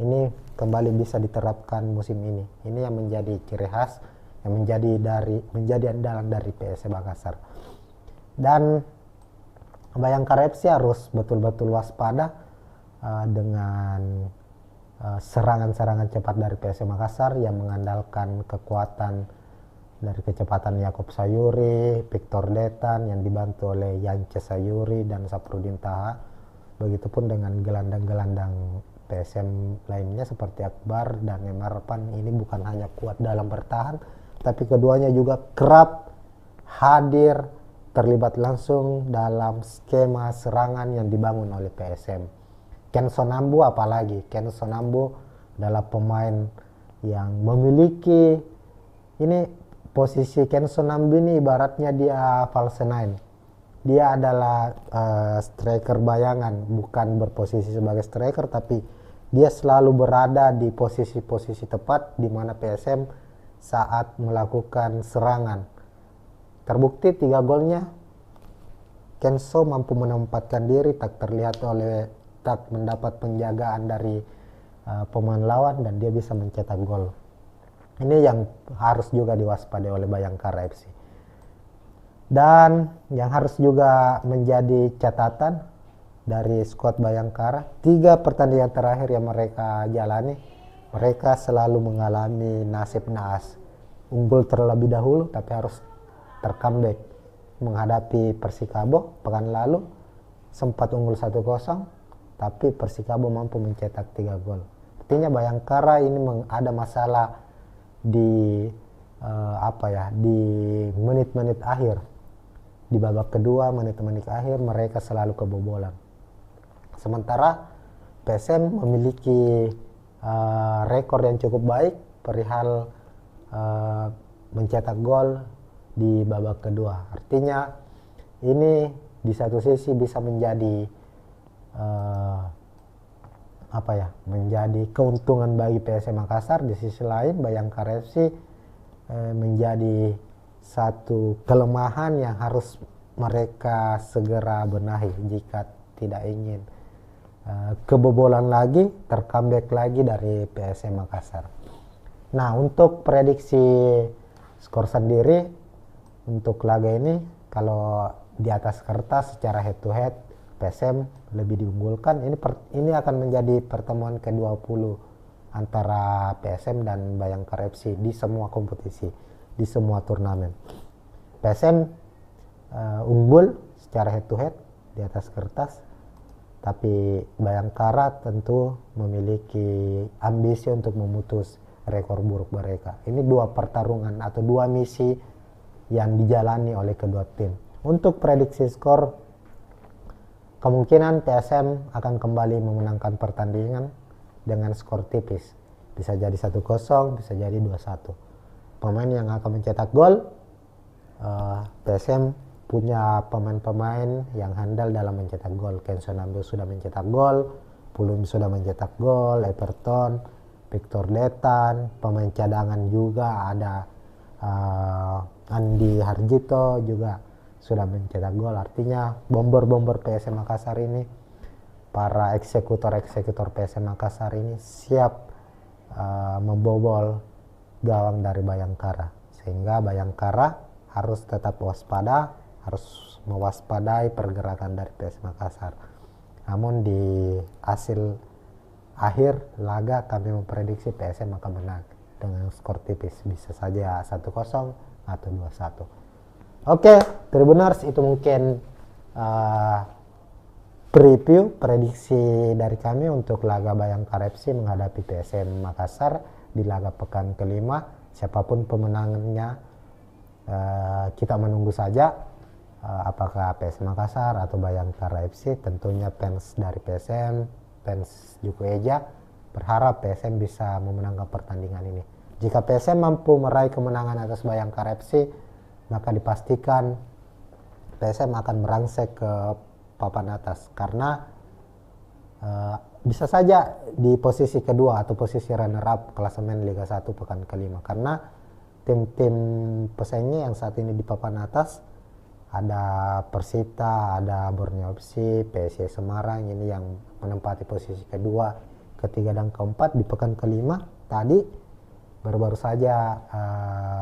ini kembali bisa diterapkan musim ini. Ini yang menjadi ciri khas, yang menjadi andalan dari PSM Makassar. Dan Bayangkara FC harus betul-betul waspada dengan serangan-serangan cepat dari PSM Makassar yang mengandalkan kekuatan dari kecepatan Yakob Sayuri, Victor Detan yang dibantu oleh Yance Sayuri dan Saprudin Taha. Begitupun dengan gelandang-gelandang PSM lainnya seperti Akbar dan Emarpan. Ini bukan hanya kuat dalam bertahan, tapi keduanya juga kerap hadir terlibat langsung dalam skema serangan yang dibangun oleh PSM. Ken Sonambu apalagi, Ken Sonambu adalah pemain yang memiliki posisi Ken Sonambu ini ibaratnya dia false nine. Dia adalah striker bayangan, bukan berposisi sebagai striker, tapi dia selalu berada di posisi-posisi tepat di mana PSM saat melakukan serangan. Terbukti 3 golnya Kenso mampu menempatkan diri, tak mendapat penjagaan dari pemain lawan, dan dia bisa mencetak gol. Ini yang harus juga diwaspadai oleh Bayangkara FC. Dan yang harus juga menjadi catatan dari skuad Bayangkara, 3 pertandingan terakhir yang mereka jalani, mereka selalu mengalami nasib naas. Unggul terlebih dahulu tapi harus tercomeback. Menghadapi Persikabo pekan lalu sempat unggul 1-0 tapi Persikabo mampu mencetak 3 gol. Artinya Bayangkara ini ada masalah di di menit-menit akhir. Di babak kedua, menit-menit akhir mereka selalu kebobolan. Sementara PSM memiliki rekor yang cukup baik perihal mencetak gol di babak kedua. Artinya ini di satu sisi bisa menjadi menjadi keuntungan bagi PSM Makassar. Di sisi lain Bayangkara FC menjadi satu kelemahan yang harus mereka segera benahi jika tidak ingin kebobolan lagi, tercomeback lagi dari PSM Makassar. Nah, untuk prediksi skor sendiri untuk laga ini, kalau di atas kertas secara head to head PSM lebih diunggulkan. Ini akan menjadi pertemuan ke-20 antara PSM dan Bayangkara FC di semua kompetisi, di semua turnamen. PSM unggul secara head to head di atas kertas, tapi Bayangkara tentu memiliki ambisi untuk memutus rekor buruk mereka. Ini 2 pertarungan atau 2 misi yang dijalani oleh kedua tim. Untuk prediksi skor, kemungkinan PSM akan kembali memenangkan pertandingan dengan skor tipis. Bisa jadi 1-0, bisa jadi 2-1. Pemain yang akan mencetak gol, PSM punya pemain-pemain yang handal dalam mencetak gol. Kenzo Namdo sudah mencetak gol, Pulum sudah mencetak gol, Everton, Victor Detan, pemain cadangan juga ada Andi Harjito juga sudah mencetak gol. Artinya bomber-bomber PSM Makassar ini, para eksekutor-eksekutor PSM Makassar ini siap membobol gawang dari Bayangkara, sehingga Bayangkara harus tetap waspada, harus mewaspadai pergerakan dari PSM Makassar. Namun di hasil akhir laga kami memprediksi PSM akan menang dengan skor tipis, bisa saja 1-0 atau 2-1. Oke, Tribuners, itu mungkin preview prediksi dari kami untuk laga Bayangkara FC menghadapi PSM Makassar di laga pekan kelima. Siapapun pemenangnya, kita menunggu saja apakah PSM Makassar atau Bayangkara FC. Tentunya fans dari PSM, fans Juku Eja berharap PSM bisa memenangkan pertandingan ini. Jika PSM mampu meraih kemenangan atas Bayangkara FC, maka dipastikan PSM akan merangsek ke papan atas, karena bisa saja di posisi kedua atau posisi runner up klasemen Liga 1 pekan kelima, karena tim-tim pesaingnya yang saat ini di papan atas ada Persita, ada Borneo FC, PSIS Semarang ini yang menempati posisi kedua, ketiga dan keempat. Di pekan kelima tadi baru-baru saja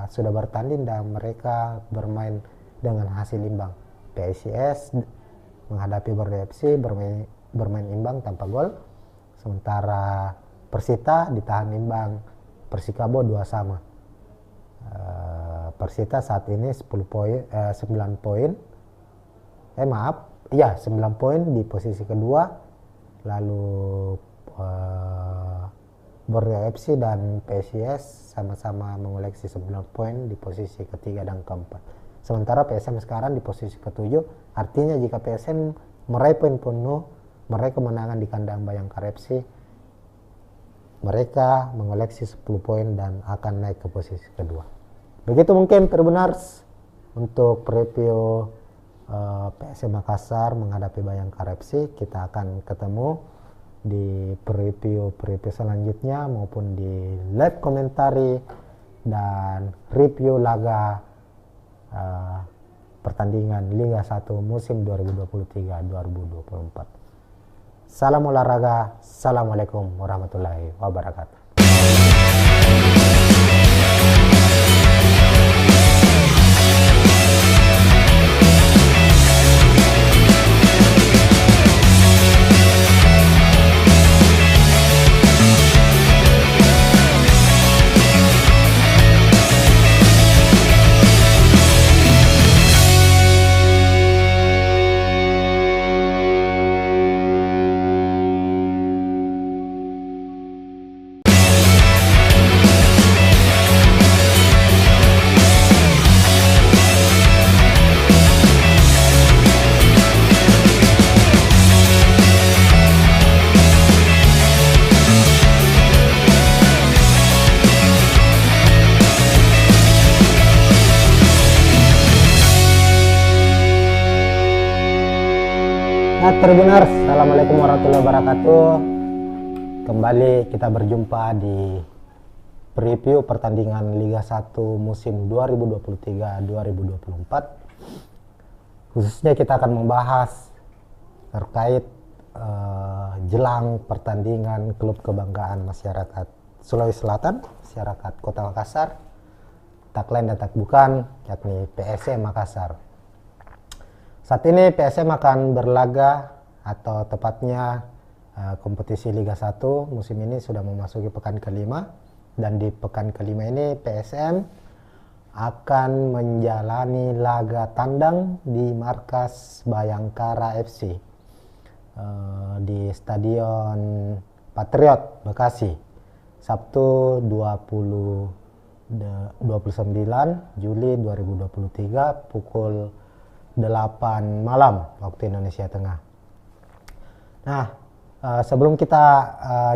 sudah bertanding dan mereka bermain dengan hasil imbang. PSIS menghadapi Borneo FC bermain imbang tanpa gol, sementara Persita ditahan imbang Persikabo 2-2. Persita saat ini 9 poin di posisi kedua, lalu Borneo FC dan PSIS sama-sama mengoleksi 9 poin di posisi ketiga dan keempat. Sementara PSM sekarang di posisi ketujuh. Artinya jika PSM meraih poin penuh, meraih kemenangan di kandang Bayangkara FC, mereka mengoleksi 10 poin dan akan naik ke posisi kedua. Begitu mungkin Tribuners untuk preview PSM Makassar menghadapi Bayangkara FC. Kita akan ketemu di preview selanjutnya maupun di live komentari dan review laga pertandingan Liga 1 musim 2023-2024. Salam olahraga, assalamualaikum warahmatullahi wabarakatuh. Tribuners, assalamualaikum warahmatullahi wabarakatuh. Kembali kita berjumpa di preview pertandingan Liga 1 musim 2023-2024. Khususnya kita akan membahas terkait jelang pertandingan klub kebanggaan masyarakat Sulawesi Selatan, masyarakat Kota Makassar, tak lain dan tak bukan, yakni PSM Makassar. Saat ini PSM akan berlaga, atau tepatnya kompetisi Liga 1 musim ini sudah memasuki pekan kelima, dan di pekan kelima ini PSM akan menjalani laga tandang di markas Bayangkara FC di Stadion Patriot Bekasi, Sabtu 29 Juli 2023 pukul 8 malam waktu Indonesia Tengah. Nah, sebelum kita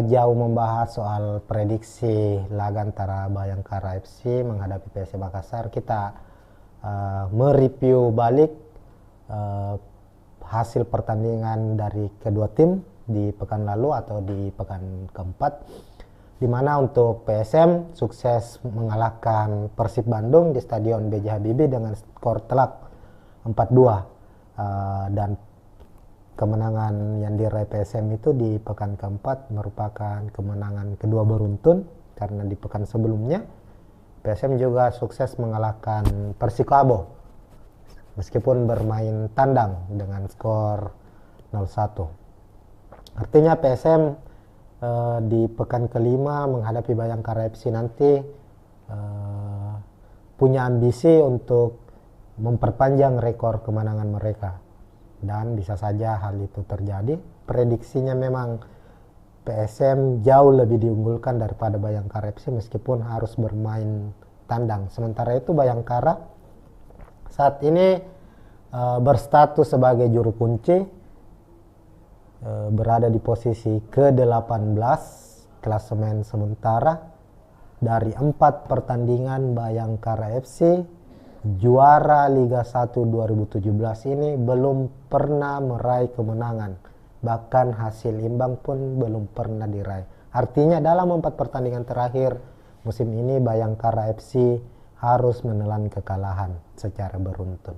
jauh membahas soal prediksi laga antara Bayangkara FC menghadapi PSM Makassar, kita mereview balik hasil pertandingan dari kedua tim di pekan lalu atau di pekan keempat, di mana untuk PSM sukses mengalahkan Persib Bandung di Stadion B.J. Habibie dengan skor telak 4-2, dan kemenangan yang diraih PSM itu di pekan keempat merupakan kemenangan kedua beruntun, karena di pekan sebelumnya PSM juga sukses mengalahkan Persikabo meskipun bermain tandang dengan skor 0-1. Artinya PSM di pekan kelima menghadapi Bayangkara FC nanti punya ambisi untuk memperpanjang rekor kemenangan mereka, dan bisa saja hal itu terjadi. Prediksinya memang PSM jauh lebih diunggulkan daripada Bayangkara FC meskipun harus bermain tandang. Sementara itu Bayangkara saat ini berstatus sebagai juru kunci, berada di posisi ke-18 klasemen sementara. Dari 4 pertandingan Bayangkara FC juara Liga 1 2017 ini belum pernah meraih kemenangan, bahkan hasil imbang pun belum pernah diraih. Artinya dalam 4 pertandingan terakhir musim ini Bayangkara FC harus menelan kekalahan secara beruntun.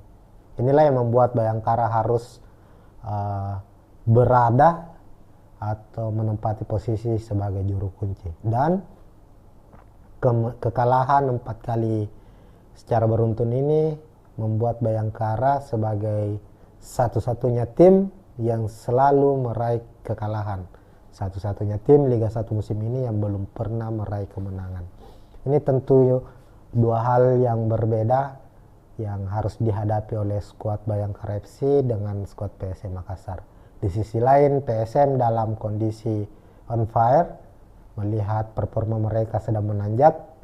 Inilah yang membuat Bayangkara harus berada atau menempati posisi sebagai juru kunci, dan kekalahan 4 kali secara beruntun ini membuat Bayangkara sebagai satu-satunya tim yang selalu meraih kekalahan, satu-satunya tim Liga 1 musim ini yang belum pernah meraih kemenangan. Ini tentu dua hal yang berbeda yang harus dihadapi oleh skuad Bayangkara FC dengan skuad PSM Makassar. Di sisi lain PSM dalam kondisi on fire, melihat performa mereka sedang menanjak.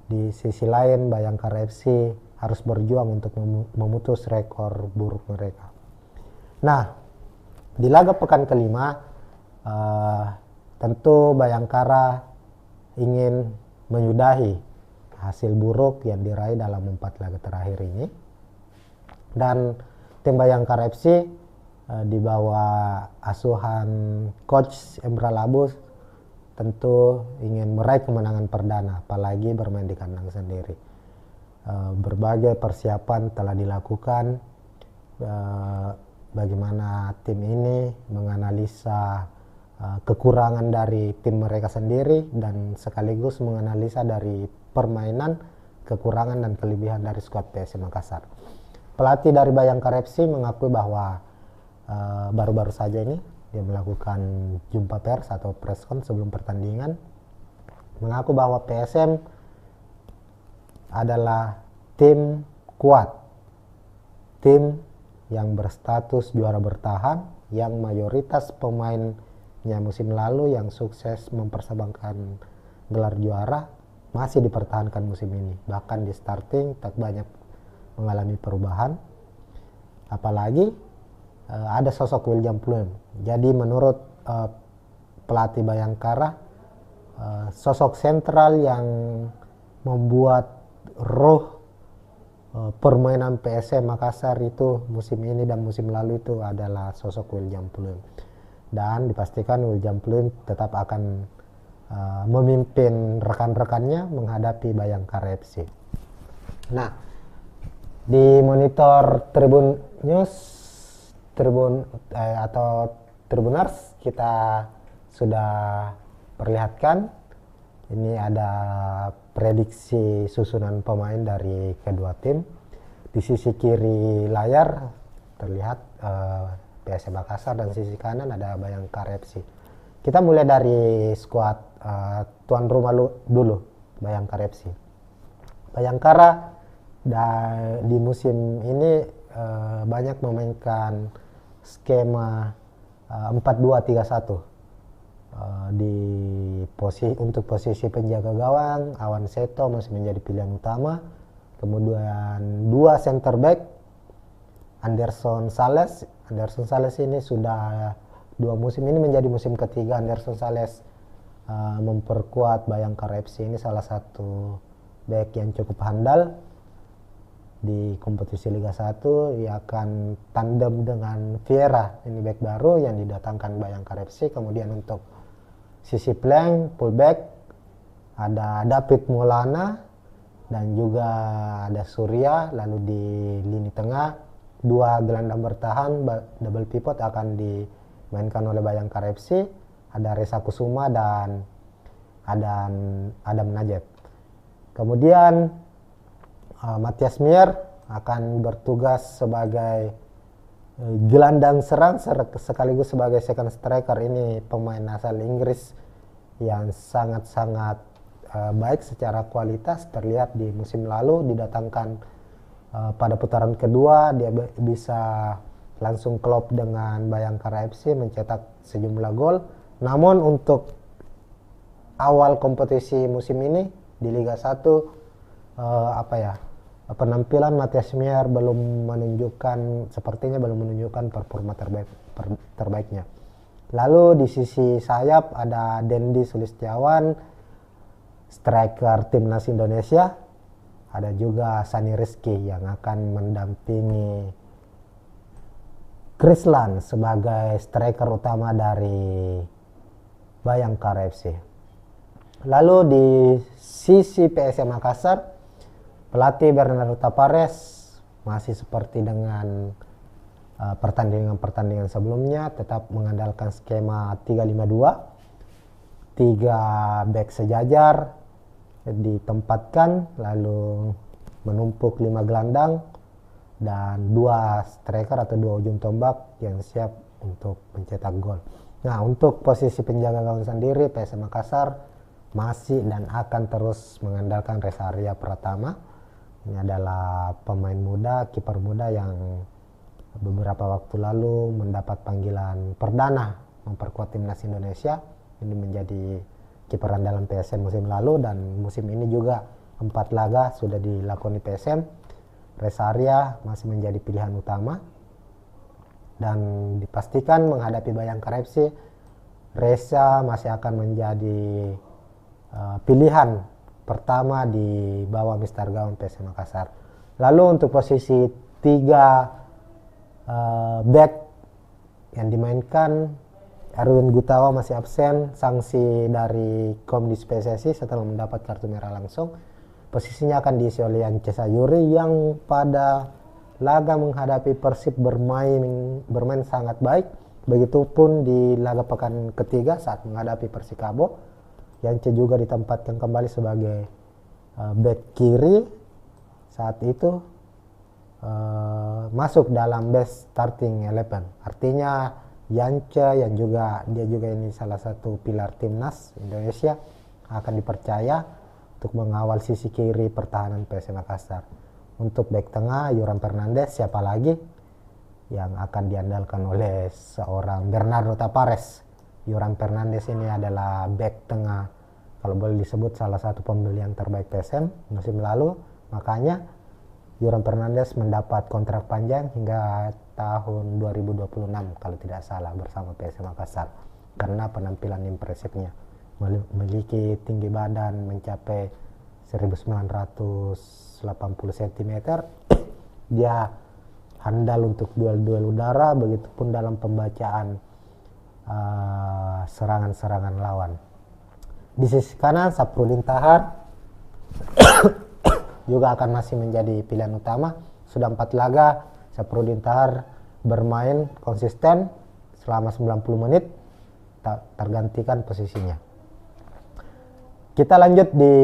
Di sisi lain Bayangkara FC harus berjuang untuk memutus rekor buruk mereka. Nah, di laga pekan kelima tentu Bayangkara ingin menyudahi hasil buruk yang diraih dalam 4 laga terakhir ini, dan tim Bayangkara FC di bawah asuhan coach Emra Labus tentu ingin meraih kemenangan perdana, apalagi bermain di kandang sendiri. Berbagai persiapan telah dilakukan, bagaimana tim ini menganalisa kekurangan dari tim mereka sendiri, dan sekaligus menganalisa dari permainan, kekurangan dan kelebihan dari skuad PSM Makassar. Pelatih dari Bayangkara FC mengakui bahwa baru-baru saja ini dia melakukan jumpa pers atau preskon sebelum pertandingan, mengaku bahwa PSM adalah tim kuat, tim yang berstatus juara bertahan, yang mayoritas pemainnya musim lalu yang sukses mempersembahkan gelar juara masih dipertahankan musim ini. Bahkan di starting tak banyak mengalami perubahan, apalagi ada sosok William Pluim. Jadi menurut pelatih Bayangkara, sosok sentral yang membuat roh permainan PSM Makassar itu musim ini dan musim lalu itu adalah sosok William Pluim, dan dipastikan William Pluim tetap akan memimpin rekan-rekannya menghadapi Bayangkara FC. Nah, di monitor Tribun News, atau Tribuners, kita sudah perlihatkan ini ada prediksi susunan pemain dari kedua tim. Di sisi kiri layar terlihat PSM Makassar dan sisi kanan ada Bayangkara FC. Kita mulai dari skuad tuan rumah dulu, Bayangkara FC. Bayangkara di musim ini banyak memainkan skema 4-2-3-1. Untuk posisi penjaga gawang, Awan Seto masih menjadi pilihan utama. Kemudian 2 center back, Anderson Sales ini sudah 2 musim ini menjadi musim ketiga Anderson Sales memperkuat Bayangkara FC. Ini salah satu back yang cukup handal di kompetisi Liga 1. Ia akan tandem dengan Vieira, ini back baru yang didatangkan Bayangkara FC. Kemudian untuk sisi flank, fullback ada David Maulana dan juga ada Surya. Lalu di lini tengah 2 gelandang bertahan double pivot akan dimainkan oleh Bayangkara FC. Ada Reza Kusuma dan Adam Najib. Kemudian Matias Mier akan bertugas sebagai gelandang serang sekaligus sebagai second striker. Ini pemain asal Inggris yang sangat-sangat baik secara kualitas. Terlihat di musim lalu didatangkan pada putaran kedua dia bisa langsung klop dengan Bayangkara FC, mencetak sejumlah gol. Namun untuk awal kompetisi musim ini di Liga 1 penampilan Matias Mier sepertinya belum menunjukkan performa terbaiknya. Lalu di sisi sayap ada Dendi Sulistiawan, striker timnas Indonesia. Ada juga Sani Rizky yang akan mendampingi Krislan sebagai striker utama dari Bayangkara FC. Lalu di sisi PSM Makassar, pelatih Bernardo Tapares masih seperti dengan pertandingan-pertandingan sebelumnya, tetap mengandalkan skema 3-5-2. 3 back sejajar ditempatkan, lalu menumpuk 5 gelandang dan 2 striker atau 2 ujung tombak yang siap untuk mencetak gol. Nah, untuk posisi penjaga gawang sendiri PSM Makassar masih dan akan terus mengandalkan Resaria Pratama. Ini adalah pemain muda, kiper muda yang beberapa waktu lalu mendapat panggilan perdana memperkuat timnas Indonesia. Ini menjadi kiper andalan PSM musim lalu, dan musim ini juga 4 laga sudah dilakoni PSM. Resaria masih menjadi pilihan utama dan dipastikan menghadapi Bayangkara FC, Reza masih akan menjadi pilihan pertama di bawah Mister Gawang PSM Makassar. Lalu untuk posisi 3 back yang dimainkan, Erwin Gutawa masih absen, sanksi dari Komdis PSSI setelah mendapat kartu merah langsung. Posisinya akan diisi oleh Yance Sayuri yang pada laga menghadapi Persib bermain sangat baik. Begitupun di laga pekan ketiga saat menghadapi Persikabo. Yance juga ditempatkan kembali sebagai back kiri. Saat itu masuk dalam best starting 11. Artinya Yance yang dia juga ini salah satu pilar timnas Indonesia akan dipercaya untuk mengawal sisi kiri pertahanan PSM Makassar. Untuk back tengah Yoram Fernandes, siapa lagi yang akan diandalkan oleh seorang Bernardo Tapares. Yoram Fernandes ini adalah back tengah, kalau boleh disebut salah satu pembelian terbaik PSM musim lalu. Makanya Yoram Fernandes mendapat kontrak panjang hingga tahun 2026 kalau tidak salah bersama PSM Makassar karena penampilan impresifnya. Memiliki tinggi badan mencapai 1980 cm. Dia handal untuk duel-duel udara, begitupun dalam pembacaan serangan-serangan lawan. Di sisi kanan Safrudin Tahar juga akan masih menjadi pilihan utama. Sudah 4 laga Safrudin Tahar bermain konsisten selama 90 menit, tak tergantikan posisinya. Kita lanjut di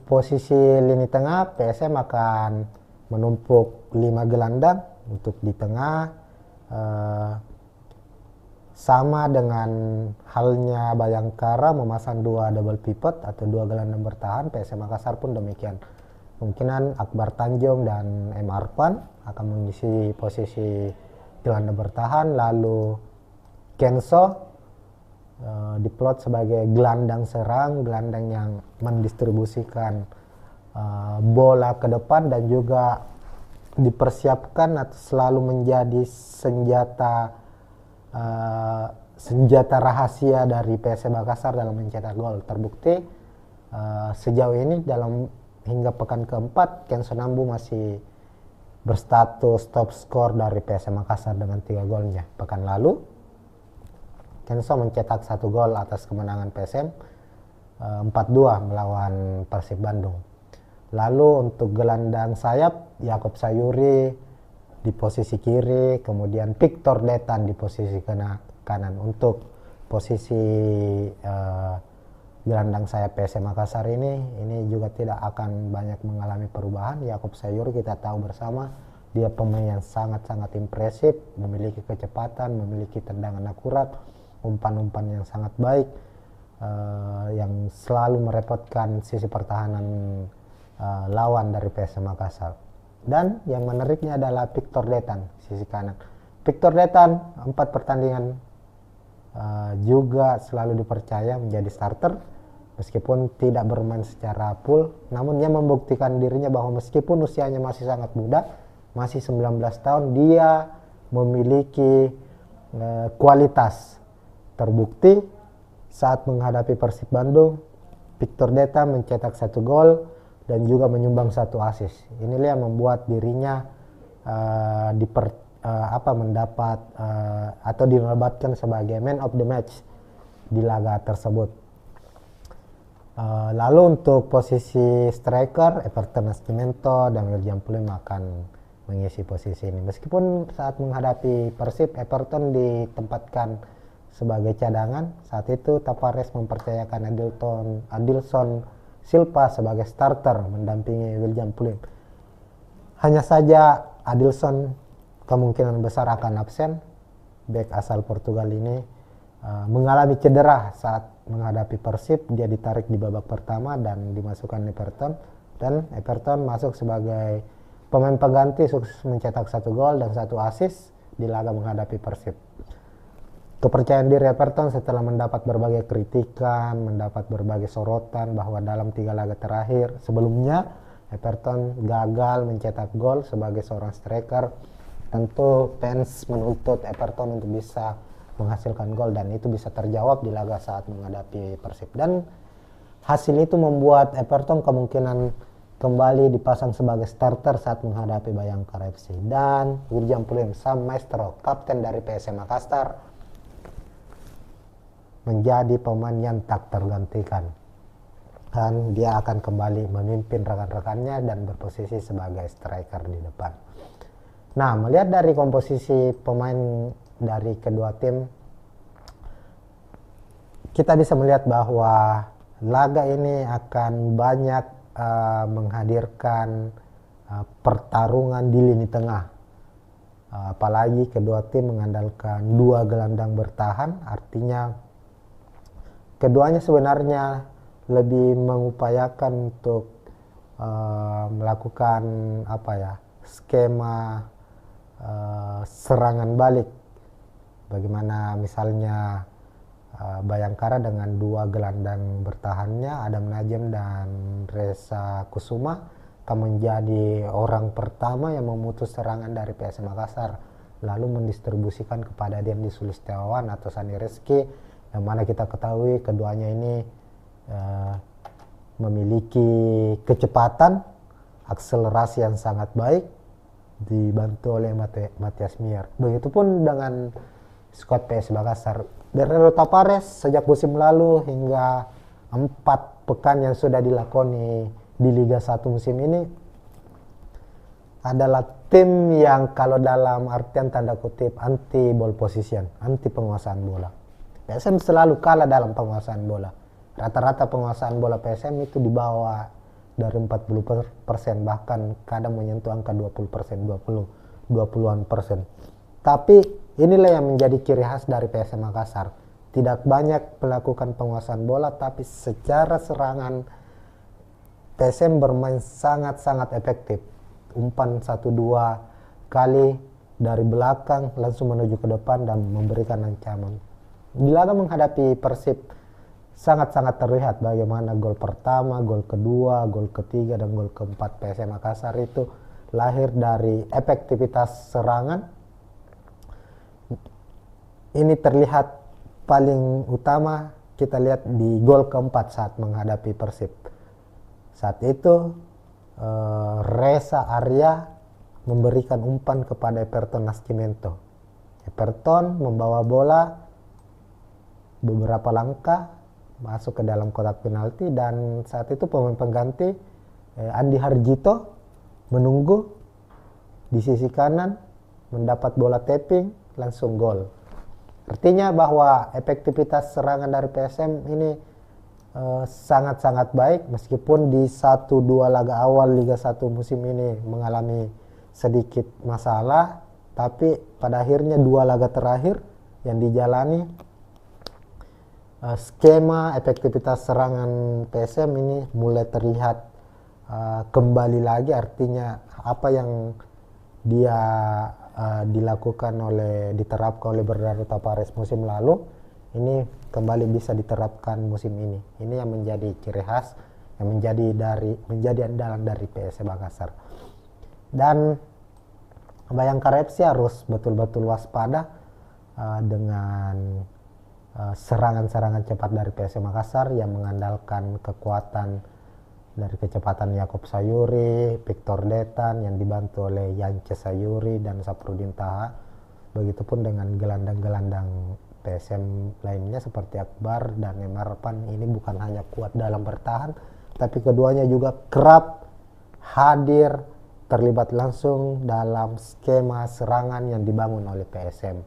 posisi lini tengah. PSM akan menumpuk 5 gelandang untuk di tengah, sama dengan halnya Bayangkara memasang 2 double pivot atau 2 gelandang bertahan. PSM Makassar pun demikian. Kemungkinan Akbar Tanjung dan M. Arfan akan mengisi posisi gelandang bertahan, lalu Kenso diplot sebagai gelandang serang, gelandang yang mendistribusikan bola ke depan dan juga dipersiapkan atau selalu menjadi senjata rahasia dari PSM Makassar dalam mencetak gol. Terbukti sejauh ini hingga pekan keempat Kenso Nambu masih berstatus top skor dari PSM Makassar dengan 3 golnya. Pekan lalu Kenso mencetak 1 gol atas kemenangan PSM 4-2 melawan Persib Bandung. Lalu untuk gelandang sayap, Yakob Sayuri di posisi kiri, kemudian Victor Detan di posisi kanan. Untuk posisi gelandang sayap PSM Makassar ini juga tidak akan banyak mengalami perubahan. Yakob Sayuri kita tahu bersama, dia pemain yang sangat-sangat impresif, memiliki kecepatan, memiliki tendangan akurat, umpan-umpan yang sangat baik, yang selalu merepotkan sisi pertahanan lawan dari PSM Makassar. Dan yang menariknya adalah Victor Detan, sisi kanan. Victor Detan 4 pertandingan juga selalu dipercaya menjadi starter, meskipun tidak bermain secara full, namun dia membuktikan dirinya bahwa meskipun usianya masih sangat muda, masih 19 tahun, dia memiliki kualitas. Terbukti saat menghadapi Persib Bandung, Victor Detan mencetak 1 gol dan juga menyumbang 1 assist. Inilah yang membuat dirinya mendapat atau dinobatkan sebagai man of the match di laga tersebut. Lalu untuk posisi striker, Everton Nascimento dan William Pluim akan mengisi posisi ini. Meskipun saat menghadapi Persib, Everton ditempatkan sebagai cadangan, saat itu Tavares mempercayakan Adilson Silva sebagai starter mendampingi William Pluim. Hanya saja Adilson kemungkinan besar akan absen. Bek asal Portugal ini mengalami cedera saat menghadapi Persib. Dia ditarik di babak pertama dan dimasukkan Everton, dan Everton masuk sebagai pemain pengganti, sukses mencetak 1 gol dan 1 assist di laga menghadapi Persib. Kepercayaan diri Everton setelah mendapat berbagai kritikan, mendapat berbagai sorotan bahwa dalam 3 laga terakhir sebelumnya Everton gagal mencetak gol sebagai seorang striker. Tentu fans menuntut Everton untuk bisa menghasilkan gol, dan itu bisa terjawab di laga saat menghadapi Persib. Dan hasil itu membuat Everton kemungkinan kembali dipasang sebagai starter saat menghadapi Bayangkara FC. Dan William Pluim, sang maestro, kapten dari PSM Makassar, menjadi pemain yang tak tergantikan, dan dia akan kembali memimpin rekan-rekannya dan berposisi sebagai striker di depan. Nah, melihat dari komposisi pemain dari kedua tim, kita bisa melihat bahwa laga ini akan banyak menghadirkan pertarungan di lini tengah. Apalagi kedua tim mengandalkan 2 gelandang bertahan, artinya keduanya sebenarnya lebih mengupayakan untuk melakukan skema serangan balik. Bagaimana misalnya Bayangkara dengan 2 gelandang bertahannya, Adam Najem dan Reza Kusuma, akan menjadi orang pertama yang memutus serangan dari PSM Makassar, lalu mendistribusikan kepada Dendi Sulistiawan atau Sani Rizky, yang mana kita ketahui keduanya ini memiliki kecepatan, akselerasi yang sangat baik, dibantu oleh Matias Mier. Begitupun dengan skuad PS Makassar. Bernardo Tavares sejak musim lalu hingga 4 pekan yang sudah dilakoni di Liga 1 musim ini adalah tim yang kalau dalam artian tanda kutip anti ball position, anti penguasaan bola. PSM selalu kalah dalam penguasaan bola. Rata-rata penguasaan bola PSM itu di bawah dari 40%, bahkan kadang menyentuh angka 20%, 20-an persen. Tapi inilah yang menjadi ciri khas dari PSM Makassar. Tidak banyak melakukan penguasaan bola, tapi secara serangan PSM bermain sangat-sangat efektif. Umpan 1-2 kali dari belakang langsung menuju ke depan dan memberikan ancaman. Di laga menghadapi Persib sangat-sangat terlihat bagaimana gol pertama, gol kedua, gol ketiga, dan gol keempat PSM Makassar itu lahir dari efektivitas serangan. Ini terlihat paling utama kita lihat di gol keempat saat menghadapi Persib. Saat itu Reza Arya memberikan umpan kepada Everton Nascimento. Everton membawa bola beberapa langkah masuk ke dalam kotak penalti, dan saat itu pemain pengganti Andi Harjito menunggu di sisi kanan, mendapat bola tapping, langsung gol. Artinya bahwa efektivitas serangan dari PSM ini sangat-sangat baik, meskipun di 1-2 laga awal Liga 1 musim ini mengalami sedikit masalah, tapi pada akhirnya 2 laga terakhir yang dijalani skema efektivitas serangan PSM ini mulai terlihat kembali lagi. Artinya apa yang dia diterapkan oleh Bernardo Tavares musim lalu ini kembali bisa diterapkan musim ini. Ini yang menjadi ciri khas, yang menjadi andalan dari PSM Makassar. Dan Bayangkara FC harus betul-betul waspada dengan serangan-serangan cepat dari PSM Makassar yang mengandalkan kekuatan dari kecepatan Yakob Sayuri, Victor Detan yang dibantu oleh Yance Sayuri dan Saprudin Taha. Begitupun dengan gelandang-gelandang PSM lainnya seperti Akbar dan Emar Pan. Ini bukan hanya kuat dalam bertahan, tapi keduanya juga kerap hadir terlibat langsung dalam skema serangan yang dibangun oleh PSM.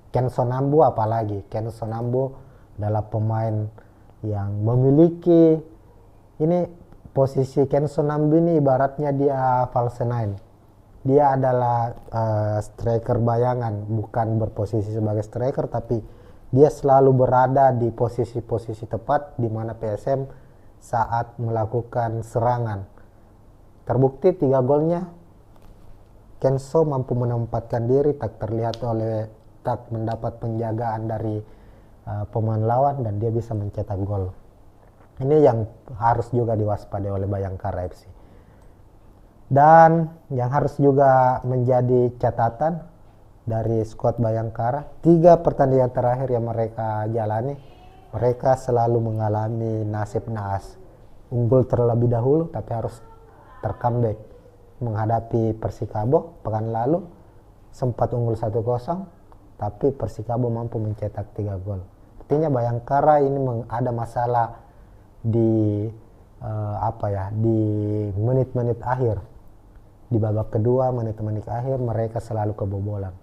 Ken Sonambu apalagi, Ken Sonambu adalah pemain yang memiliki ini posisi Ken Sonambu ini ibaratnya dia false nine. Dia adalah striker bayangan, bukan berposisi sebagai striker, tapi dia selalu berada di posisi-posisi tepat di mana PSM saat melakukan serangan. Terbukti 3 golnya Kenso mampu menempatkan diri, tak mendapat penjagaan dari pemain lawan, dan dia bisa mencetak gol. Ini yang harus juga diwaspadai oleh Bayangkara FC. Dan yang harus juga menjadi catatan dari skuad Bayangkara, 3 pertandingan terakhir yang mereka jalani, mereka selalu mengalami nasib naas. Unggul terlebih dahulu tapi harus tercomeback. Menghadapi Persikabo pekan lalu sempat unggul 1-0, tapi Persikabo mampu mencetak 3 gol. Artinya Bayangkara ini ada masalah di di menit-menit akhir. Di babak kedua, menit-menit akhir mereka selalu kebobolan.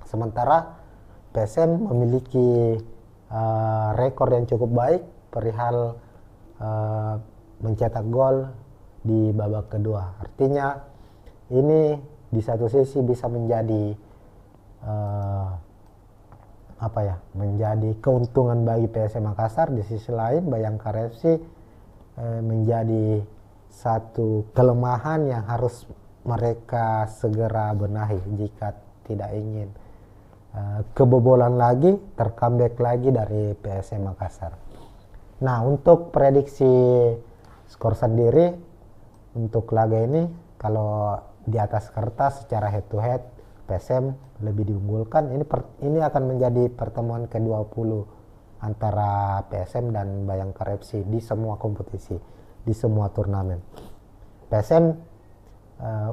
Sementara PSM memiliki rekor yang cukup baik perihal mencetak gol di babak kedua. Artinya ini di satu sisi bisa menjadi menjadi keuntungan bagi PSM Makassar. Di sisi lain Bayangkara FC menjadi satu kelemahan yang harus mereka segera benahi jika tidak ingin kebobolan lagi, tercomeback lagi dari PSM Makassar. Nah, untuk prediksi skor sendiri untuk laga ini, kalau di atas kertas secara head to head PSM lebih diunggulkan. Ini akan menjadi pertemuan ke-20 antara PSM dan Bayangkara FC di semua kompetisi, di semua turnamen. PSM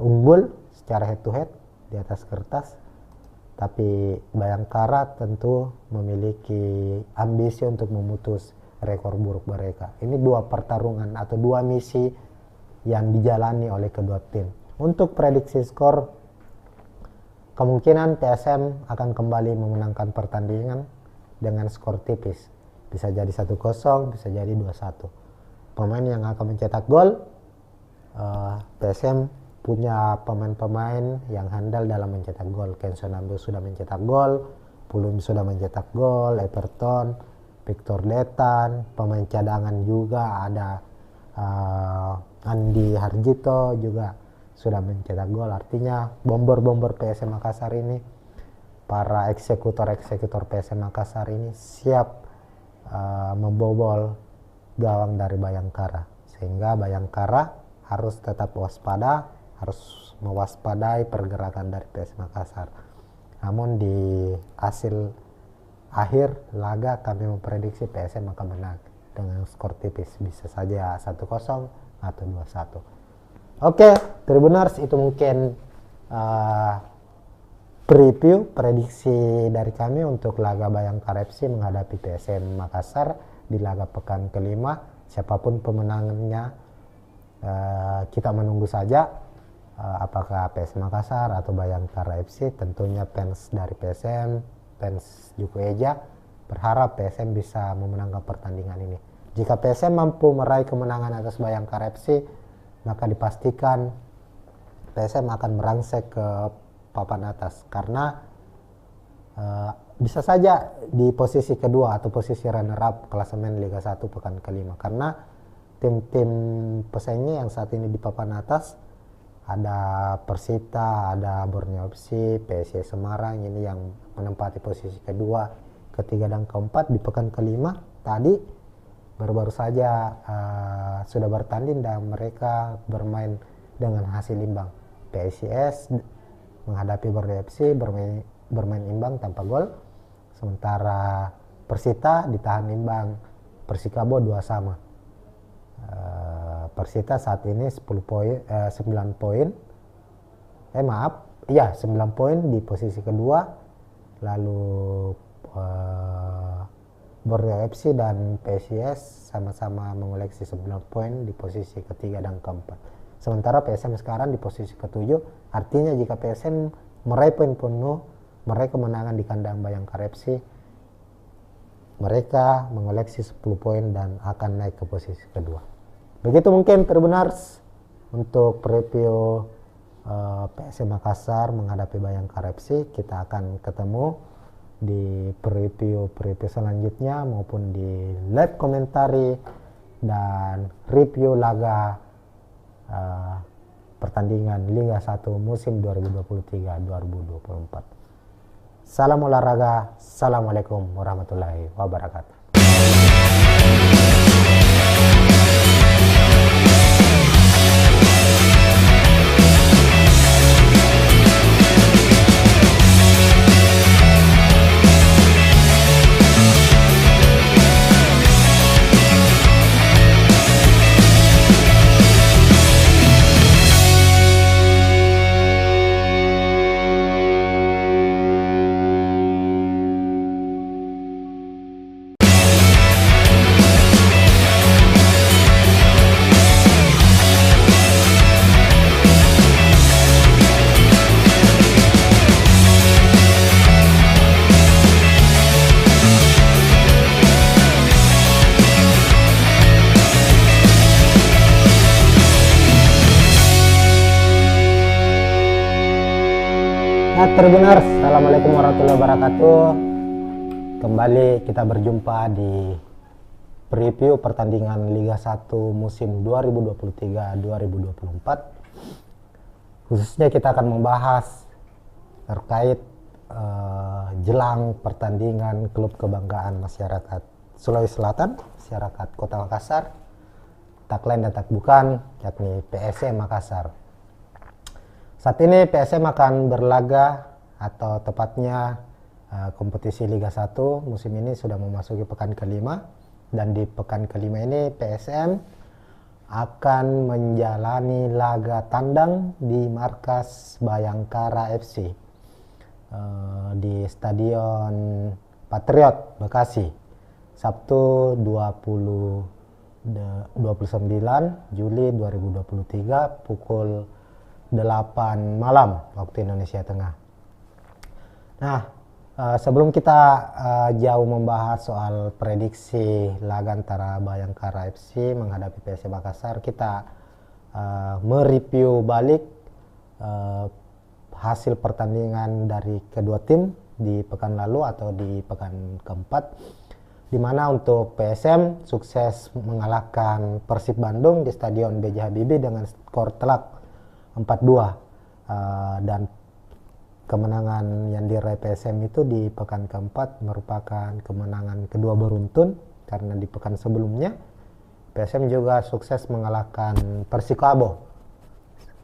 unggul secara head to head di atas kertas, tapi Bayangkara tentu memiliki ambisi untuk memutus rekor buruk mereka. Ini dua pertarungan atau dua misi yang dijalani oleh kedua tim. Untuk prediksi skor, kemungkinan PSM akan kembali memenangkan pertandingan dengan skor tipis. Bisa jadi 1-0, bisa jadi 2-1. Pemain yang akan mencetak gol, PSM punya pemain-pemain yang handal dalam mencetak gol. Kenson Ambu sudah mencetak gol, Pulum sudah mencetak gol, Everton, Victor Letan, pemain cadangan juga ada Andi Harjito juga sudah mencetak gol. Artinya bomber-bomber PSM Makassar ini, para eksekutor-eksekutor PSM Makassar ini siap membobol gawang dari Bayangkara, sehingga Bayangkara harus tetap waspada, harus mewaspadai pergerakan dari PSM Makassar. Namun di hasil akhir laga kami memprediksi PSM akan menang dengan skor tipis, bisa saja 1-0 atau 2-1. Oke, Tribuners, itu mungkin preview prediksi dari kami untuk laga Bayangkara FC menghadapi PSM Makassar di laga pekan kelima. Siapapun pemenangnya, kita menunggu saja apakah PSM Makassar atau Bayangkara FC. Tentunya fans dari PSM, fans Juku Eja berharap PSM bisa memenangkan pertandingan ini. Jika PSM mampu meraih kemenangan atas Bayangkara FC, maka dipastikan PSM akan merangsek ke papan atas, karena bisa saja di posisi kedua atau posisi runner up klasemen Liga 1 pekan kelima, karena tim-tim pesaingnya yang saat ini di papan atas ada Persita, ada Borneo FC, PSIS Semarang ini yang menempati posisi kedua, ketiga dan keempat. Di pekan kelima tadi baru-baru saja sudah bertanding dan mereka bermain dengan hasil imbang. PSIS menghadapi Borneo FC bermain imbang tanpa gol, sementara Persita ditahan imbang Persikabo 2-2. Persita saat ini 9 poin, 9 poin di posisi kedua, lalu Borneo FC dan PSIS sama-sama mengoleksi 9 poin di posisi ketiga dan keempat. Sementara PSM sekarang di posisi ketujuh. Artinya jika PSM meraih poin penuh, meraih kemenangan di kandang Bayangkara FC, mereka mengoleksi 10 poin dan akan naik ke posisi kedua. Begitu mungkin Tribuners untuk preview PSM Makassar menghadapi Bayangkara FC. Kita akan ketemu di preview selanjutnya maupun di live komentari dan review laga pertandingan Liga 1 musim 2023-2024. Salam olahraga. Assalamualaikum warahmatullahi wabarakatuh. Tribuners, assalamualaikum warahmatullahi wabarakatuh. Kembali kita berjumpa di preview pertandingan Liga 1 musim 2023-2024. Khususnya kita akan membahas terkait jelang pertandingan klub kebanggaan masyarakat Sulawesi Selatan, masyarakat Kota Makassar, tak lain dan tak bukan, yakni PSM Makassar. Saat ini PSM akan berlaga, atau tepatnya kompetisi Liga 1 musim ini sudah memasuki pekan kelima, dan di pekan kelima ini PSM akan menjalani laga tandang di markas Bayangkara FC di Stadion Patriot Bekasi, Sabtu 29 Juli 2023 pukul 8 malam waktu Indonesia Tengah. Nah, sebelum kita jauh membahas soal prediksi laga antara Bayangkara FC menghadapi PSM Makassar, kita mereview balik hasil pertandingan dari kedua tim di pekan lalu atau di pekan keempat, di mana untuk PSM sukses mengalahkan Persib Bandung di Stadion B.J. Habibie dengan skor telak 4-2, dan kemenangan yang diraih PSM itu di pekan keempat merupakan kemenangan kedua beruntun, karena di pekan sebelumnya PSM juga sukses mengalahkan Persikabo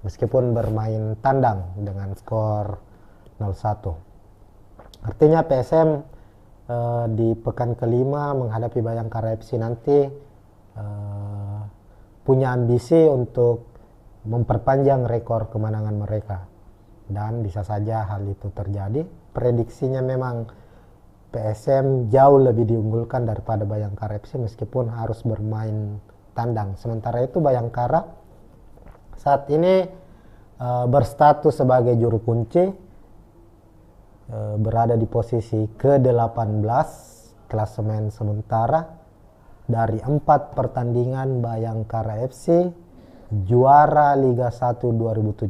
meskipun bermain tandang dengan skor 0-1. Artinya PSM di pekan kelima menghadapi Bayangkara FC nanti punya ambisi untuk memperpanjang rekor kemenangan mereka, dan bisa saja hal itu terjadi. Prediksinya memang PSM jauh lebih diunggulkan daripada Bayangkara FC meskipun harus bermain tandang. Sementara itu Bayangkara saat ini berstatus sebagai juru kunci, berada di posisi ke-18 klasemen sementara. Dari 4 pertandingan Bayangkara FC juara Liga 1 2017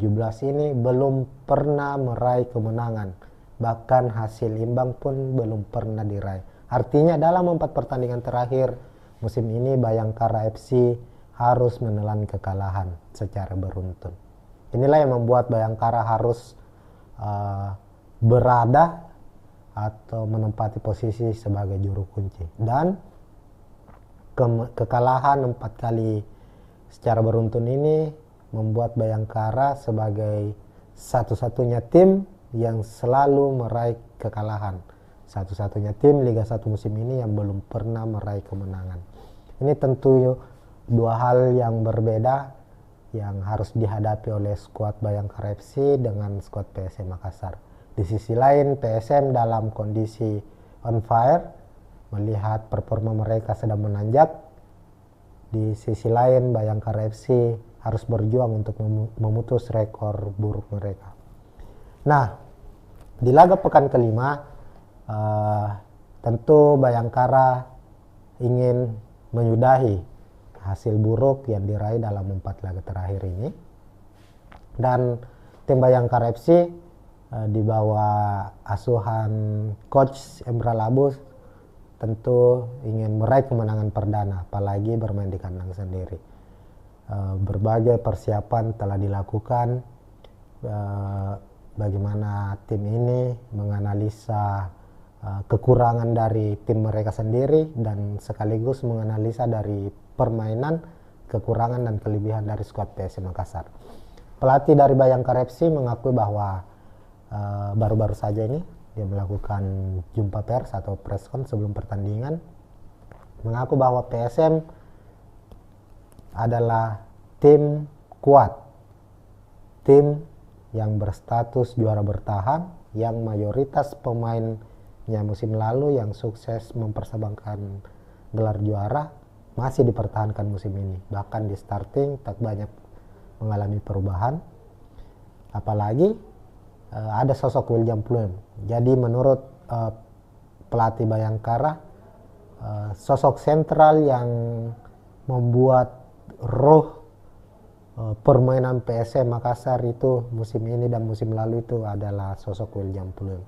ini belum pernah meraih kemenangan, bahkan hasil imbang pun belum pernah diraih. Artinya dalam 4 pertandingan terakhir musim ini Bayangkara FC harus menelan kekalahan secara beruntun. Inilah yang membuat Bayangkara harus berada atau menempati posisi sebagai juru kunci, dan kekalahan 4 kali secara beruntun ini membuat Bayangkara sebagai satu-satunya tim yang selalu meraih kekalahan, satu-satunya tim Liga 1 musim ini yang belum pernah meraih kemenangan. Ini tentu dua hal yang berbeda yang harus dihadapi oleh skuad Bayangkara FC dengan skuad PSM Makassar. Di sisi lain PSM dalam kondisi on fire, melihat performa mereka sedang menanjak. Di sisi lain Bayangkara FC harus berjuang untuk memutus rekor buruk mereka. Nah, di laga pekan kelima tentu Bayangkara ingin menyudahi hasil buruk yang diraih dalam 4 laga terakhir ini, dan tim Bayangkara FC di bawah asuhan coach Emra Labus tentu ingin meraih kemenangan perdana, apalagi bermain di kandang sendiri. Berbagai persiapan telah dilakukan, bagaimana tim ini menganalisa kekurangan dari tim mereka sendiri, dan sekaligus menganalisa dari permainan, kekurangan dan kelebihan dari skuad PSM Makassar. Pelatih dari Bayangkara FC mengakui bahwa baru-baru saja ini dia melakukan jumpa pers atau preskon sebelum pertandingan, mengaku bahwa PSM adalah tim kuat, tim yang berstatus juara bertahan, yang mayoritas pemainnya musim lalu yang sukses mempersembahkan gelar juara masih dipertahankan musim ini. Bahkan di starting tak banyak mengalami perubahan, apalagi ada sosok William Pluim. Jadi menurut pelatih Bayangkara, sosok sentral yang membuat roh permainan PSM Makassar itu musim ini dan musim lalu itu adalah sosok William Pluim.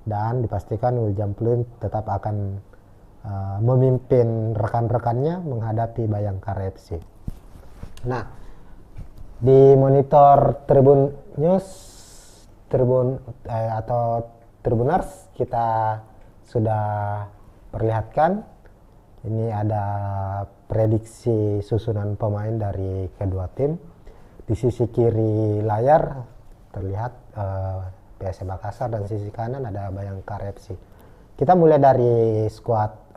Dan dipastikan William Pluim tetap akan memimpin rekan-rekannya menghadapi Bayangkara FC. Nah, di monitor Tribun News atau Tribuners kita sudah perlihatkan ini ada prediksi susunan pemain dari kedua tim. Di sisi kiri layar terlihat PSM Makassar, dan sisi kanan ada Bayangkara FC. Kita mulai dari skuad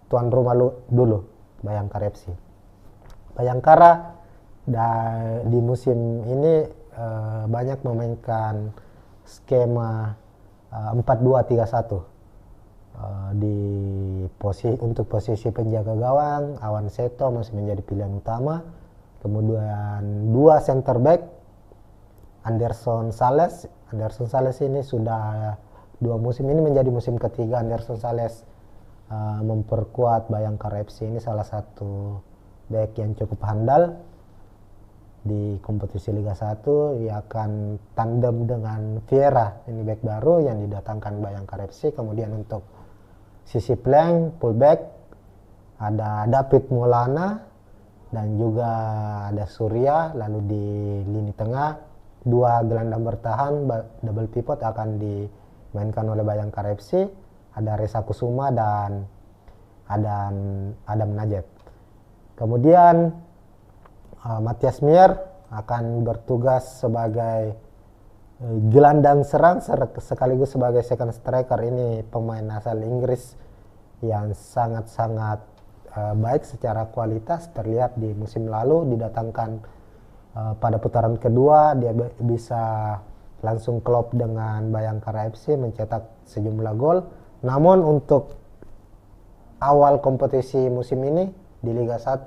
tuan rumah dulu, Bayangkara FC. Bayangkara di musim ini banyak memainkan skema 4-2-3-1. Untuk posisi penjaga gawang, Awan Seto masih menjadi pilihan utama. Kemudian 2 center back, Anderson Sales ini sudah 2 musim ini menjadi musim ketiga Anderson Sales memperkuat Bayangkara FC. Ini salah satu back yang cukup handal di kompetisi Liga 1. Ia akan tandem dengan Vieira, ini back baru yang didatangkan Bayangkara FC. Kemudian untuk sisi flank, fullback, ada David Maulana dan juga ada Surya. Lalu di lini tengah 2 gelandang bertahan double pivot akan dimainkan oleh Bayangkara FC. Ada Reza Kusuma dan Adam Najib. Kemudian Matias Mier akan bertugas sebagai gelandang serang sekaligus sebagai second striker. Ini pemain asal Inggris yang sangat-sangat baik secara kualitas, terlihat di musim lalu didatangkan pada putaran kedua dia bisa langsung klop dengan Bayangkara FC, mencetak sejumlah gol. Namun untuk awal kompetisi musim ini di Liga 1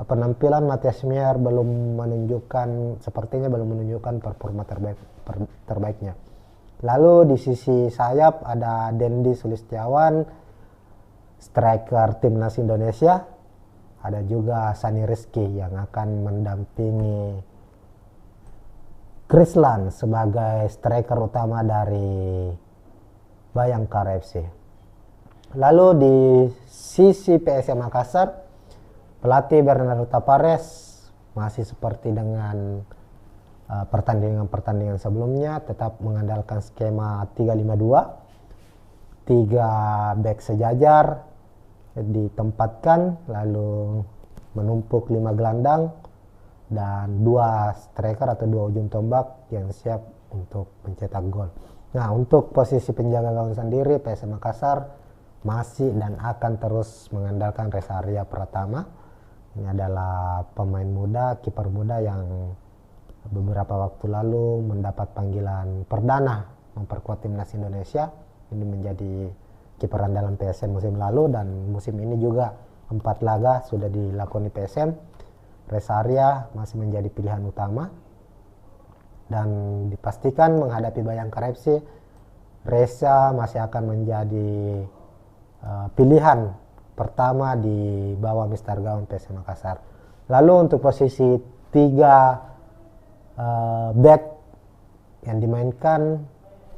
penampilan Matias Mier sepertinya belum menunjukkan performa terbaiknya. Lalu di sisi sayap ada Dendi Sulistiawan, striker timnas Indonesia. Ada juga Sani Rizky yang akan mendampingi Krislan sebagai striker utama dari Bayangkara FC. Lalu di sisi PSM Makassar, pelatih Bernardo Tapares masih seperti dengan pertandingan-pertandingan sebelumnya, tetap mengandalkan skema 3-5-2. 3 back sejajar ditempatkan, lalu menumpuk 5 gelandang dan 2 striker atau 2 ujung tombak yang siap untuk mencetak gol. Nah, untuk posisi penjaga gawang sendiri, PSM Makassar masih dan akan terus mengandalkan Resaria Pratama. Ini adalah pemain muda, kiper muda yang beberapa waktu lalu mendapat panggilan perdana memperkuat timnas Indonesia. Ini menjadi kiper andalan PSM musim lalu, dan musim ini juga 4 laga sudah dilakoni PSM. Resaria masih menjadi pilihan utama dan dipastikan menghadapi Bayangkara FC, Reza masih akan menjadi pilihan pertama di bawah Mister Gawang PSM Makassar. Lalu untuk posisi 3 back yang dimainkan,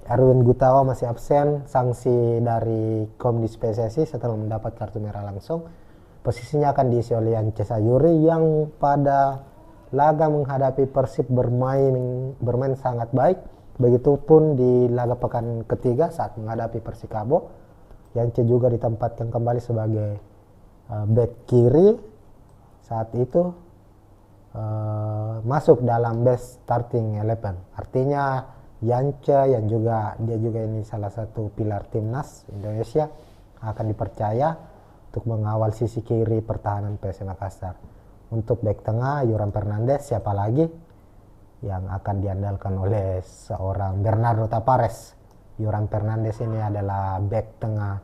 Erwin Gutawa masih absen, sanksi dari Komdis PSSI setelah mendapat kartu merah langsung. Posisinya akan diisi oleh Yance Sayuri yang pada laga menghadapi Persib bermain sangat baik. Begitupun di laga pekan ketiga saat menghadapi Persikabo. Yance juga ditempatkan kembali sebagai back kiri. Saat itu masuk dalam best starting 11. Artinya Yance yang dia juga ini salah satu pilar timnas Indonesia akan dipercaya untuk mengawal sisi kiri pertahanan PSM Makassar. Untuk back tengah Yoram Fernandes, siapa lagi yang akan diandalkan oleh seorang Bernardo Tapares. Yoram Fernandes ini adalah back tengah,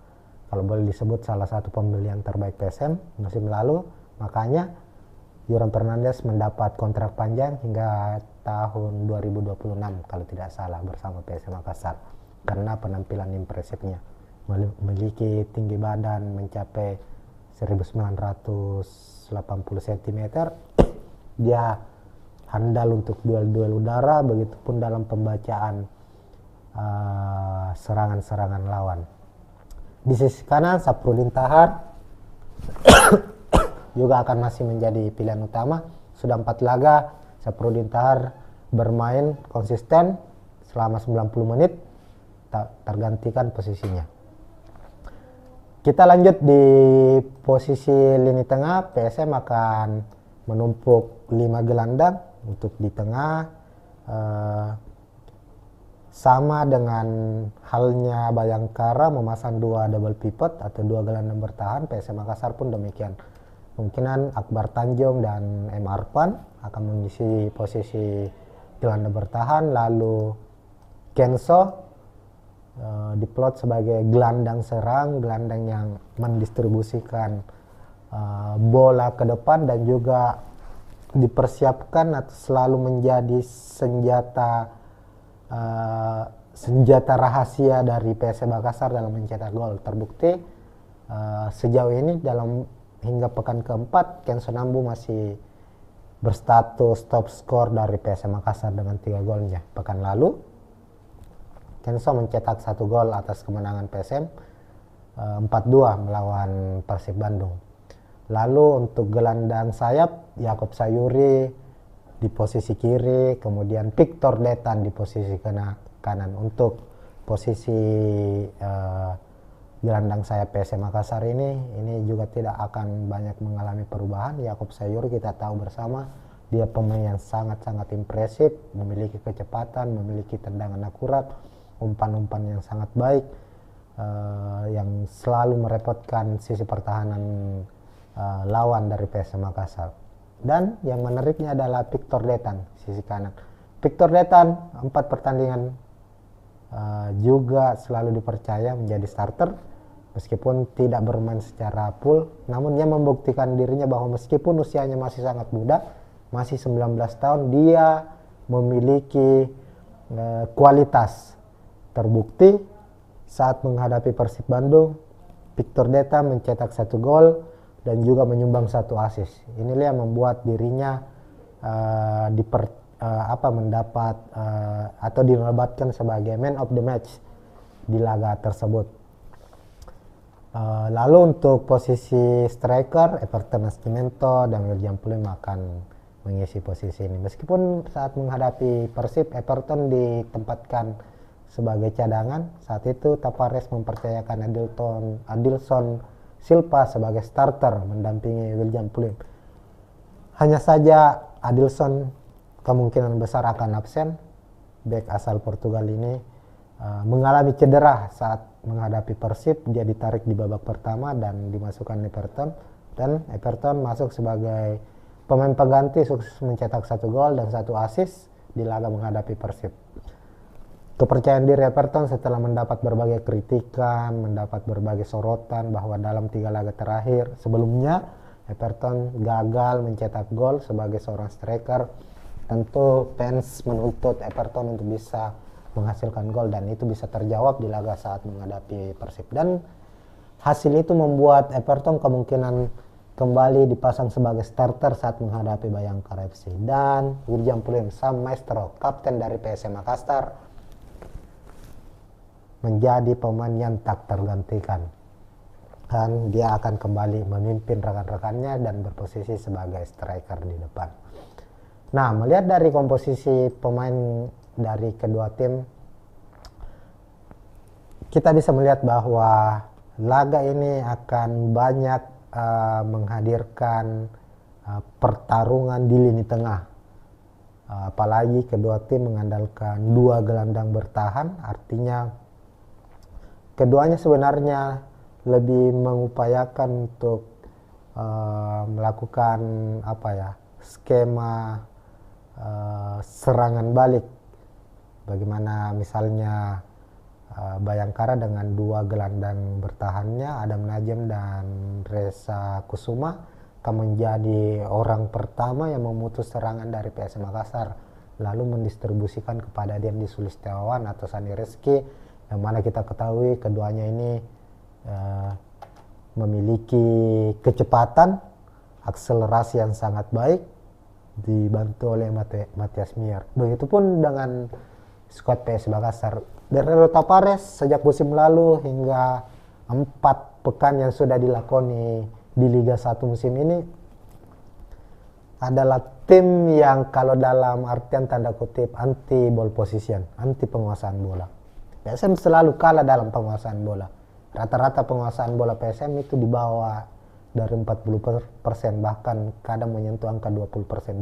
kalau boleh disebut salah satu pembelian terbaik PSM musim lalu. Makanya Yoram Fernandes mendapat kontrak panjang hingga tahun 2026 kalau tidak salah bersama PSM Makassar karena penampilan impresifnya. Memiliki tinggi badan mencapai 1980 cm. Dia handal untuk duel-duel udara, begitupun dalam pembacaan serangan-serangan lawan. Di sisi kanan Saprudin Tahar juga akan masih menjadi pilihan utama. Sudah 4 laga Saprudin Tahar bermain konsisten selama 90 menit, tak tergantikan posisinya. Kita lanjut di posisi lini tengah. PSM akan menumpuk 5 gelandang. Untuk di tengah Sama dengan halnya Bayangkara memasang 2 double pivot atau 2 gelandang bertahan, PSM Makassar pun demikian. Kemungkinan Akbar Tanjung dan M. Arfan akan mengisi posisi gelandang bertahan, lalu Kenso diplot sebagai gelandang serang, gelandang yang mendistribusikan bola ke depan dan juga dipersiapkan atau selalu menjadi senjata rahasia dari PSM Makassar dalam mencetak gol. Terbukti sejauh ini dalam hingga pekan keempat Kenso Nambu masih berstatus top skor dari PSM Makassar dengan 3 golnya. Pekan lalu Kenso mencetak 1 gol atas kemenangan PSM 4-2 melawan Persib Bandung. Lalu untuk gelandang sayap, Yakob Sayuri di posisi kiri, kemudian Victor Detan di posisi kanan. Untuk posisi gelandang sayap PSM Makassar ini juga tidak akan banyak mengalami perubahan. Yakob Sayuri kita tahu bersama, dia pemain yang sangat-sangat impresif, memiliki kecepatan, memiliki tendangan akurat, umpan-umpan yang sangat baik, yang selalu merepotkan sisi pertahanan lawan dari PSM Makassar. Dan yang menariknya adalah Victor Detan, sisi kanan. Victor Detan 4 pertandingan juga selalu dipercaya menjadi starter meskipun tidak bermain secara full, namun dia membuktikan dirinya bahwa meskipun usianya masih sangat muda, masih 19 tahun, dia memiliki kualitas. Terbukti saat menghadapi Persib Bandung, Victor Detan mencetak 1 gol dan juga menyumbang 1 assist. Inilah yang membuat dirinya mendapat atau dinobatkan sebagai man of the match di laga tersebut. Lalu untuk posisi striker, Everton Nascimento dan William Pulim akan mengisi posisi ini. Meskipun saat menghadapi Persib, Everton ditempatkan sebagai cadangan, saat itu Tavares mempercayakan Adilson Silva sebagai starter mendampingi William Pulim. Hanya saja Adilson kemungkinan besar akan absen. Bek asal Portugal ini mengalami cedera saat menghadapi Persib. Dia ditarik di babak pertama dan dimasukkan Everton, dan Everton masuk sebagai pemain pengganti, sukses mencetak 1 gol dan 1 assist di laga menghadapi Persib. Kepercayaan diri Everton setelah mendapat berbagai kritikan, mendapat berbagai sorotan bahwa dalam 3 laga terakhir sebelumnya Everton gagal mencetak gol sebagai seorang striker. Tentu fans menuntut Everton untuk bisa menghasilkan gol dan itu bisa terjawab di laga saat menghadapi Persib. Dan hasil itu membuat Everton kemungkinan kembali dipasang sebagai starter saat menghadapi Bayangkara FC. Dan William Pulim, sang maestro, kapten dari PSM Makassar, menjadi pemain yang tak tergantikan, dan dia akan kembali memimpin rekan-rekannya dan berposisi sebagai striker di depan. Nah, melihat dari komposisi pemain dari kedua tim, kita bisa melihat bahwa laga ini akan banyak menghadirkan pertarungan di lini tengah. Apalagi kedua tim mengandalkan 2 gelandang bertahan, artinya keduanya sebenarnya lebih mengupayakan untuk melakukan skema serangan balik. Bagaimana misalnya Bayangkara dengan 2 gelandang bertahannya, Adam Najem dan Reza Kusuma, akan menjadi orang pertama yang memutus serangan dari PSM Makassar, lalu mendistribusikan kepada Dendi Sulistiawan atau Sani Rizky, yang mana kita ketahui keduanya ini memiliki kecepatan, akselerasi yang sangat baik, dibantu oleh Matias Mier. Begitupun dengan skuad PSM Makassar. Guerrero Tavares sejak musim lalu hingga 4 pekan yang sudah dilakoni di Liga 1 musim ini adalah tim yang kalau dalam artian tanda kutip anti ball position, anti penguasaan bola. PSM selalu kalah dalam penguasaan bola. Rata-rata penguasaan bola PSM itu di bawah dari 40%, bahkan kadang menyentuh angka 20%,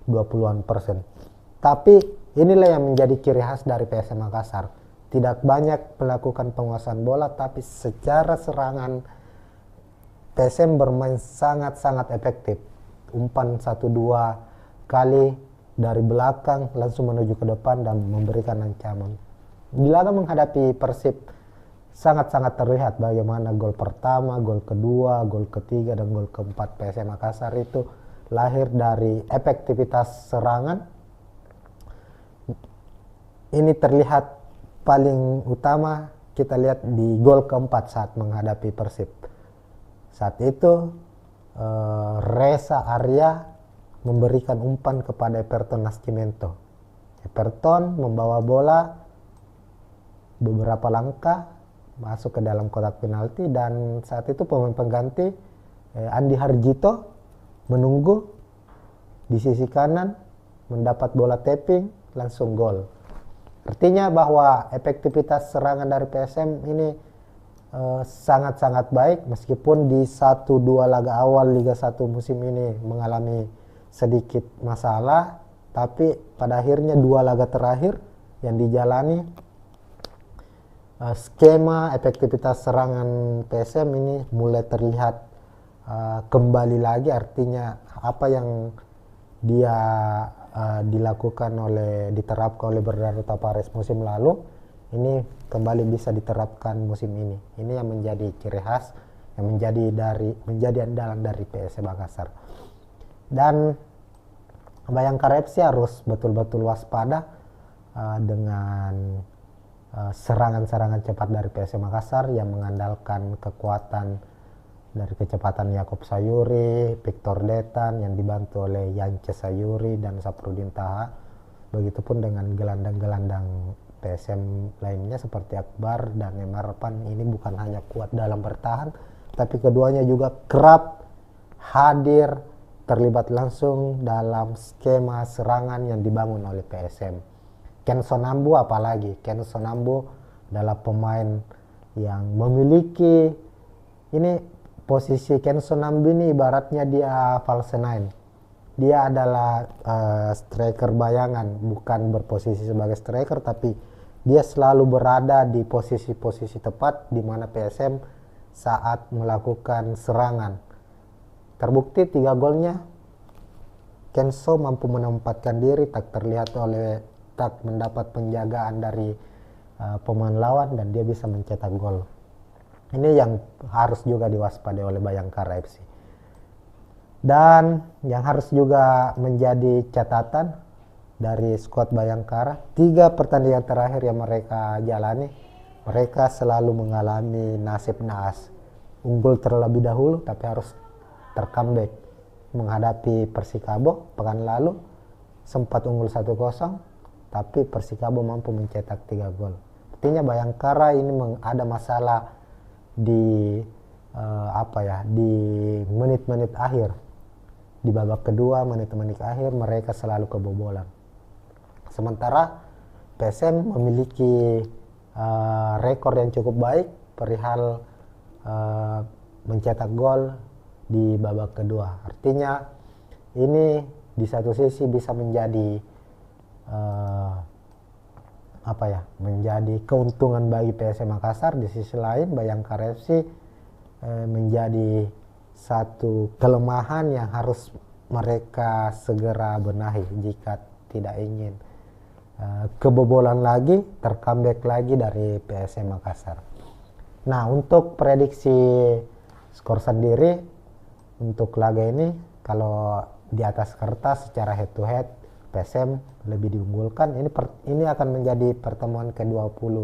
20-an persen. Tapi Inilah yang menjadi ciri khas dari PSM Makassar. Tidak banyak melakukan penguasaan bola, tapi secara serangan PSM bermain sangat-sangat efektif. Umpan 1-2 kali dari belakang langsung menuju ke depan dan memberikan ancaman. Di laga menghadapi Persib sangat-sangat terlihat bagaimana gol pertama, gol kedua, gol ketiga, dan gol keempat PSM Makassar itu lahir dari efektivitas serangan. Ini terlihat paling utama kita lihat di gol keempat saat menghadapi Persib. Saat itu Reza Arya memberikan umpan kepada Everton Nascimento. Everton membawa bola beberapa langkah masuk ke dalam kotak penalti, dan saat itu pemain pengganti Andi Harjito menunggu di sisi kanan, mendapat bola tapping, langsung gol. Artinya bahwa efektivitas serangan dari PSM ini sangat-sangat baik, meskipun di 1-2 laga awal Liga 1 musim ini mengalami sedikit masalah, tapi pada akhirnya 2 laga terakhir yang dijalani skema efektivitas serangan PSM ini mulai terlihat kembali lagi. Artinya apa yang dia diterapkan oleh Bernardo Tavares musim lalu ini kembali bisa diterapkan musim ini. Ini yang menjadi ciri khas, yang menjadi andalan dari PSM Makassar. Dan Bayangkara FC harus betul-betul waspada dengan serangan-serangan cepat dari PSM Makassar yang mengandalkan kekuatan dari kecepatan Yakob Sayuri, Victor Detan yang dibantu oleh Yance Sayuri dan Saprudin Taha. Begitupun dengan gelandang-gelandang PSM lainnya seperti Akbar dan Emar Pan. Ini bukan hanya kuat dalam bertahan, tapi keduanya juga kerap hadir terlibat langsung dalam skema serangan yang dibangun oleh PSM. Ken Sonambu apalagi. Ken Sonambu adalah pemain yang memiliki posisi Ken Sonambu ini ibaratnya dia false nine. Dia adalah striker bayangan, bukan berposisi sebagai striker, tapi dia selalu berada di posisi-posisi tepat di mana PSM saat melakukan serangan. Terbukti 3 golnya Kenso mampu menempatkan diri, tak mendapat penjagaan dari pemain lawan, dan dia bisa mencetak gol. Ini yang harus juga diwaspadai oleh Bayangkara FC. Dan yang harus juga menjadi catatan dari skuad Bayangkara, 3 pertandingan terakhir yang mereka jalani, mereka selalu mengalami nasib naas. Unggul terlebih dahulu tapi harus tercomeback. Menghadapi Persikabo pekan lalu sempat unggul 1-0, tapi Persikabo mampu mencetak 3 gol. Artinya Bayangkara ini ada masalah di di menit-menit akhir. Di babak kedua, menit-menit akhir mereka selalu kebobolan. Sementara PSM memiliki rekor yang cukup baik perihal mencetak gol di babak kedua. Artinya ini di satu sisi bisa menjadi menjadi keuntungan bagi PSM Makassar. Di sisi lain Bayangkara FC menjadi satu kelemahan yang harus mereka segera benahi jika tidak ingin kebobolan lagi, tercomeback lagi dari PSM Makassar. Nah, untuk prediksi skor sendiri untuk laga ini, kalau di atas kertas secara head to head PSM lebih diunggulkan. Ini akan menjadi pertemuan ke-20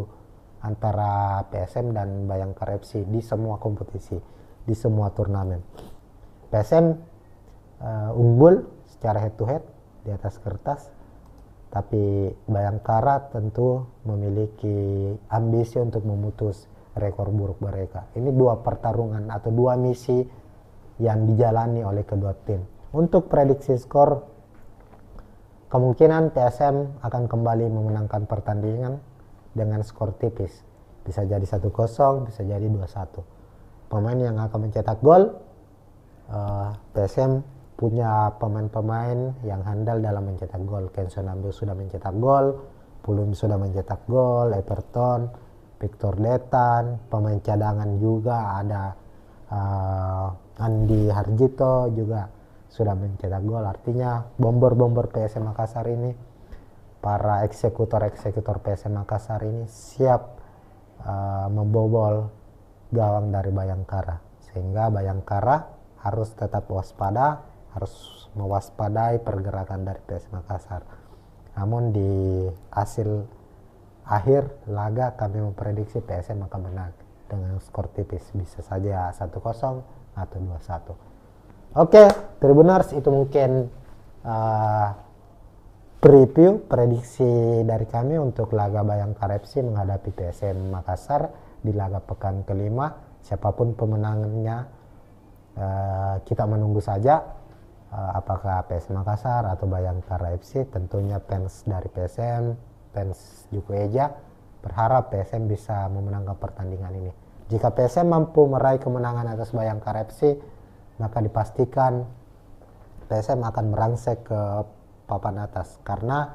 antara PSM dan Bayangkara FC di semua kompetisi, di semua turnamen. PSM unggul secara head to head di atas kertas, tapi Bayangkara tentu memiliki ambisi untuk memutus rekor buruk mereka. Ini 2 pertarungan atau 2 misi yang dijalani oleh kedua tim. Untuk prediksi skor, kemungkinan PSM akan kembali memenangkan pertandingan dengan skor tipis. Bisa jadi 1-0, bisa jadi 2-1. Pemain yang akan mencetak gol, PSM punya pemain-pemain yang handal dalam mencetak gol. Kenson Ambe sudah mencetak gol, Pulum sudah mencetak gol, Everton, Victor Detan, pemain cadangan juga ada Andi Harjito juga sudah mencetak gol. Artinya bomber-bomber PSM Makassar ini, para eksekutor-eksekutor PSM Makassar ini siap membobol gawang dari Bayangkara, sehingga Bayangkara harus tetap waspada, harus mewaspadai pergerakan dari PSM Makassar. Namun di hasil akhir laga kami memprediksi PSM akan menang dengan skor tipis, bisa saja 1-0 atau 2-1. Oke, Tribuners, itu mungkin preview prediksi dari kami untuk laga Bayangkara FC menghadapi PSM Makassar di laga pekan kelima. Siapapun pemenangnya kita menunggu saja, apakah PSM Makassar atau Bayangkara FC. Tentunya fans dari PSM, fans Juku Eja berharap PSM bisa memenangkan pertandingan ini. Jika PSM mampu meraih kemenangan atas Bayangkara FC, maka dipastikan PSM akan merangsek ke papan atas, karena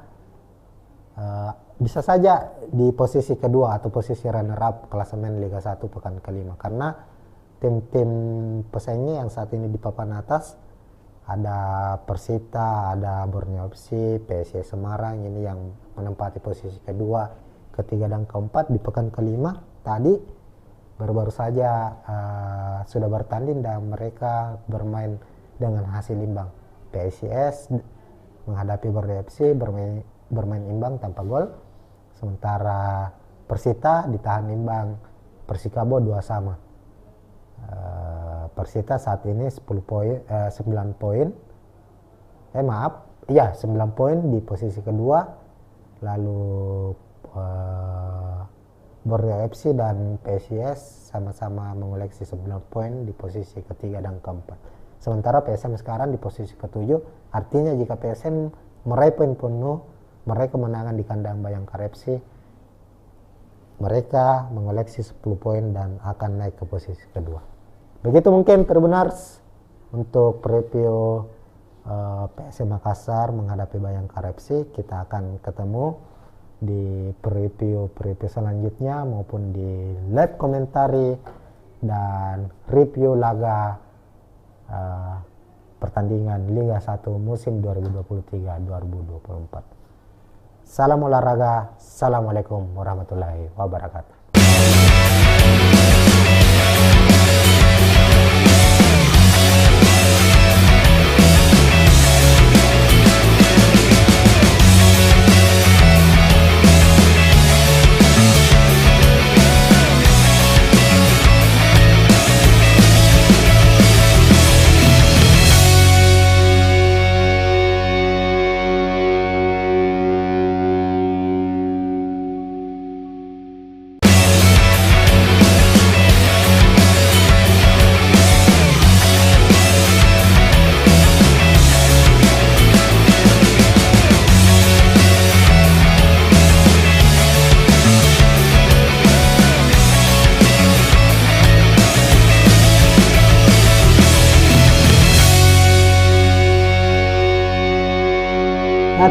bisa saja di posisi kedua atau posisi runner up klasemen Liga 1 pekan kelima, karena tim-tim pesaingnya yang saat ini di papan atas ada Persita, ada Borneo FC, PSIS Semarang ini yang menempati posisi kedua, ketiga dan keempat. Di pekan kelima tadi baru-baru saja sudah bertanding dan mereka bermain dengan hasil imbang. PSIS menghadapi Borneo FC bermain imbang tanpa gol, sementara Persita ditahan imbang Persikabo 2-2. Persita saat ini 9 poin 9 poin di posisi kedua, lalu Borneo FC dan PSIS sama-sama mengoleksi 9 poin di posisi ketiga dan keempat. Sementara PSM sekarang di posisi ketujuh, artinya jika PSM meraih poin penuh, meraih kemenangan di kandang Bayangkara FC, mereka mengoleksi 10 poin dan akan naik ke posisi kedua. Begitu mungkin Tribuners untuk preview PSM Makassar menghadapi Bayangkara FC. Kita akan ketemu di preview selanjutnya maupun di live komentari dan review laga pertandingan Liga 1 musim 2023-2024. Salam olahraga, assalamualaikum warahmatullahi wabarakatuh.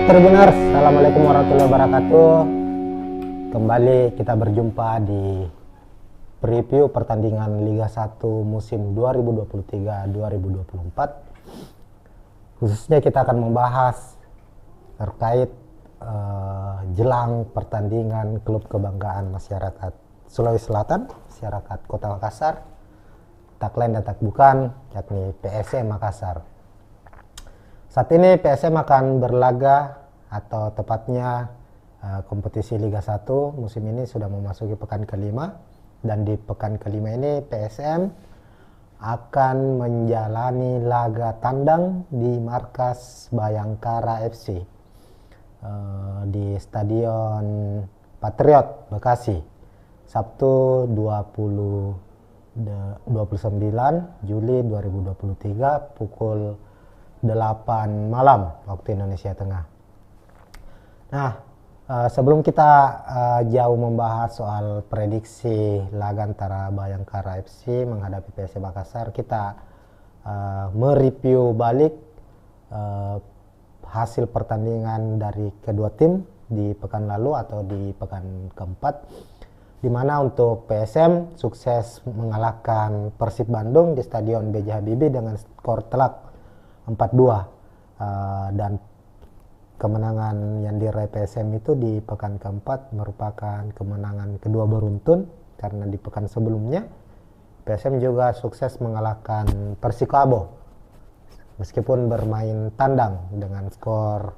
Tribuners, assalamualaikum warahmatullahi wabarakatuh. Kembali kita berjumpa di preview pertandingan Liga 1 musim 2023-2024. Khususnya kita akan membahas terkait jelang pertandingan klub kebanggaan masyarakat Sulawesi Selatan, masyarakat Kota Makassar, tak lain dan tak bukan, yakni PSM Makassar. Saat ini PSM akan berlaga, atau tepatnya kompetisi Liga 1 musim ini sudah memasuki pekan kelima, dan di pekan kelima ini PSM akan menjalani laga tandang di markas Bayangkara FC di Stadion Patriot Bekasi, Sabtu 29 Juli 2023 pukul 8 malam waktu Indonesia Tengah. Nah, sebelum kita jauh membahas soal prediksi laga antara Bayangkara FC menghadapi PSM Makassar, kita mereview balik hasil pertandingan dari kedua tim di pekan lalu atau di pekan keempat, di mana untuk PSM sukses mengalahkan Persib Bandung di Stadion B.J. Habibie dengan skor telak 4-2, dan kemenangan yang diraih PSM itu di pekan keempat merupakan kemenangan kedua beruntun, karena di pekan sebelumnya PSM juga sukses mengalahkan Persikabo meskipun bermain tandang dengan skor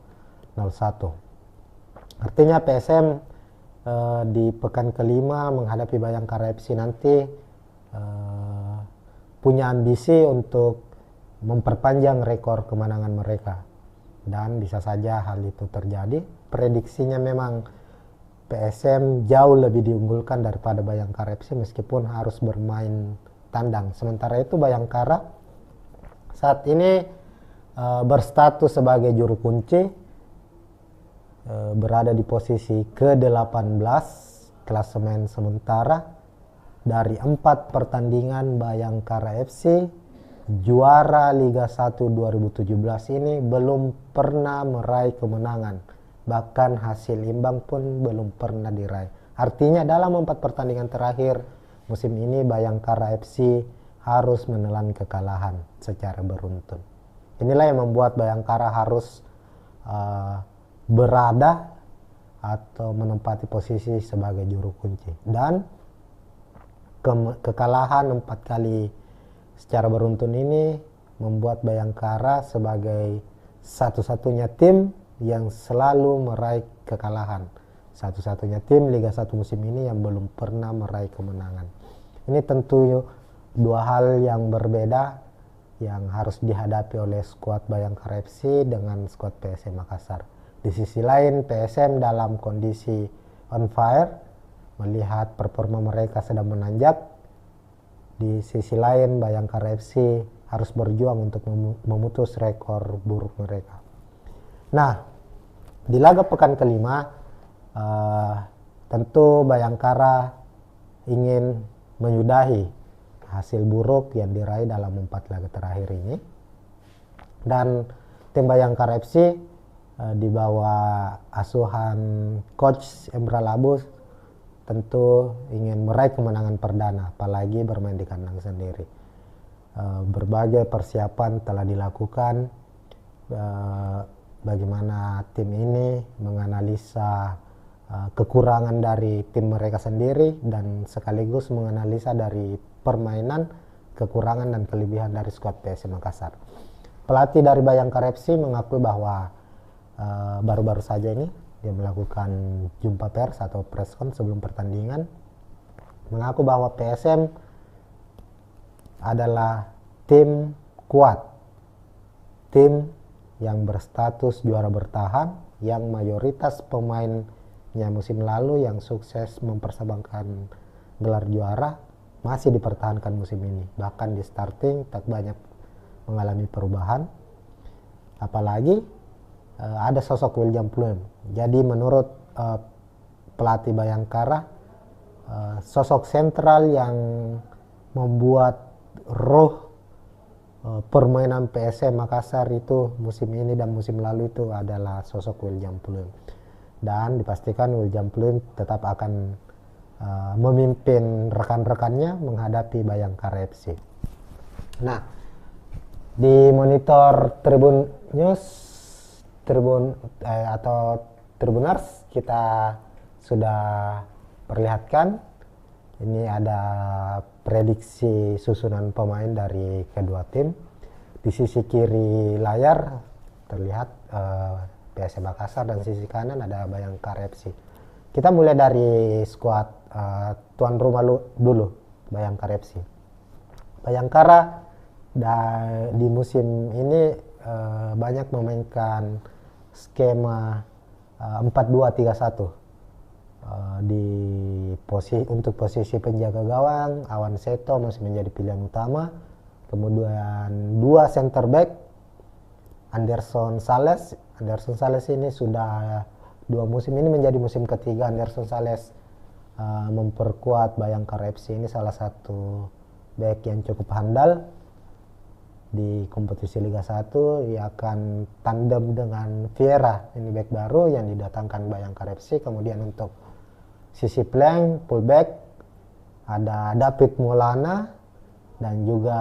0-1. Artinya PSM di pekan kelima menghadapi Bayangkara FC nanti punya ambisi untuk memperpanjang rekor kemenangan mereka, dan bisa saja hal itu terjadi. Prediksinya memang PSM jauh lebih diunggulkan daripada Bayangkara FC meskipun harus bermain tandang. Sementara itu Bayangkara saat ini berstatus sebagai juru kunci, berada di posisi ke-18 klasemen sementara. Dari 4 pertandingan Bayangkara FC juara Liga 1 2017 ini belum pernah meraih kemenangan, bahkan hasil imbang pun belum pernah diraih. Artinya dalam 4 pertandingan terakhir musim ini Bayangkara FC harus menelan kekalahan secara beruntun. Inilah yang membuat Bayangkara harus berada atau menempati posisi sebagai juru kunci, dan kekalahan 4 kali secara beruntun ini membuat Bayangkara sebagai satu-satunya tim yang selalu meraih kekalahan, satu-satunya tim Liga 1 musim ini yang belum pernah meraih kemenangan. Ini tentu dua hal yang berbeda yang harus dihadapi oleh skuad Bayangkara FC dengan skuad PSM Makassar. Di sisi lain PSM dalam kondisi on fire, melihat performa mereka sedang menanjak. Di sisi lain Bayangkara FC harus berjuang untuk memutus rekor buruk mereka. Nah, di laga pekan kelima tentu Bayangkara ingin menyudahi hasil buruk yang diraih dalam 4 laga terakhir ini, dan tim Bayangkara FC di bawah asuhan coach Emra Labus tentu ingin meraih kemenangan perdana, apalagi bermain di kandang sendiri. Berbagai persiapan telah dilakukan, bagaimana tim ini menganalisa kekurangan dari tim mereka sendiri dan sekaligus menganalisa dari permainan, kekurangan dan kelebihan dari skuad PSM Makassar. Pelatih dari Bayangkara FC mengakui bahwa baru-baru saja ini dia melakukan jumpa pers atau preskon sebelum pertandingan, mengaku bahwa PSM adalah tim kuat, tim yang berstatus juara bertahan, yang mayoritas pemainnya musim lalu yang sukses mempersembahkan gelar juara masih dipertahankan musim ini. Bahkan di starting tak banyak mengalami perubahan, apalagi ada sosok William Pluim. Jadi menurut pelatih Bayangkara, sosok sentral yang membuat roh permainan PSM Makassar itu musim ini dan musim lalu itu adalah sosok William Pluim, dan dipastikan William Pluim tetap akan memimpin rekan-rekannya menghadapi Bayangkara FC. Nah, di monitor Tribun News atau Tribuners kita sudah perlihatkan ini ada prediksi susunan pemain dari kedua tim. Di sisi kiri layar terlihat PSM Makassar dan sisi kanan ada Bayangkara FC. Kita mulai dari skuad tuan rumah dulu, Bayangkara FC. Bayangkara di musim ini banyak memainkan skema 4-2-3-1. Untuk posisi penjaga gawang, Awan Seto masih menjadi pilihan utama. Kemudian 2 center back, Anderson Sales ini sudah 2 musim ini menjadi musim ketiga Anderson Sales memperkuat Bayangkara FC. Ini salah satu back yang cukup handal. di kompetisi Liga 1. Ia akan tandem dengan Vieira, ini back baru yang didatangkan Bayangkara FC. Kemudian untuk sisi flank, fullback, ada David Maulana dan juga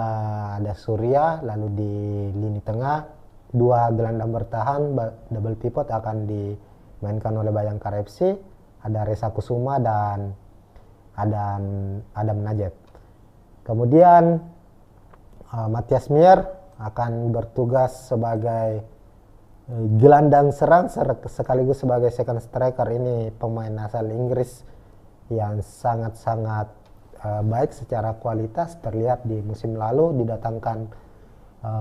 ada Surya. Lalu di lini tengah, dua gelandang bertahan double pivot akan dimainkan oleh Bayangkara FC. Ada Reza Kusuma dan Adam Najib. Kemudian Matthias Mier akan bertugas sebagai gelandang serang sekaligus sebagai second striker. Ini pemain asal Inggris yang sangat-sangat baik secara kualitas, terlihat di musim lalu didatangkan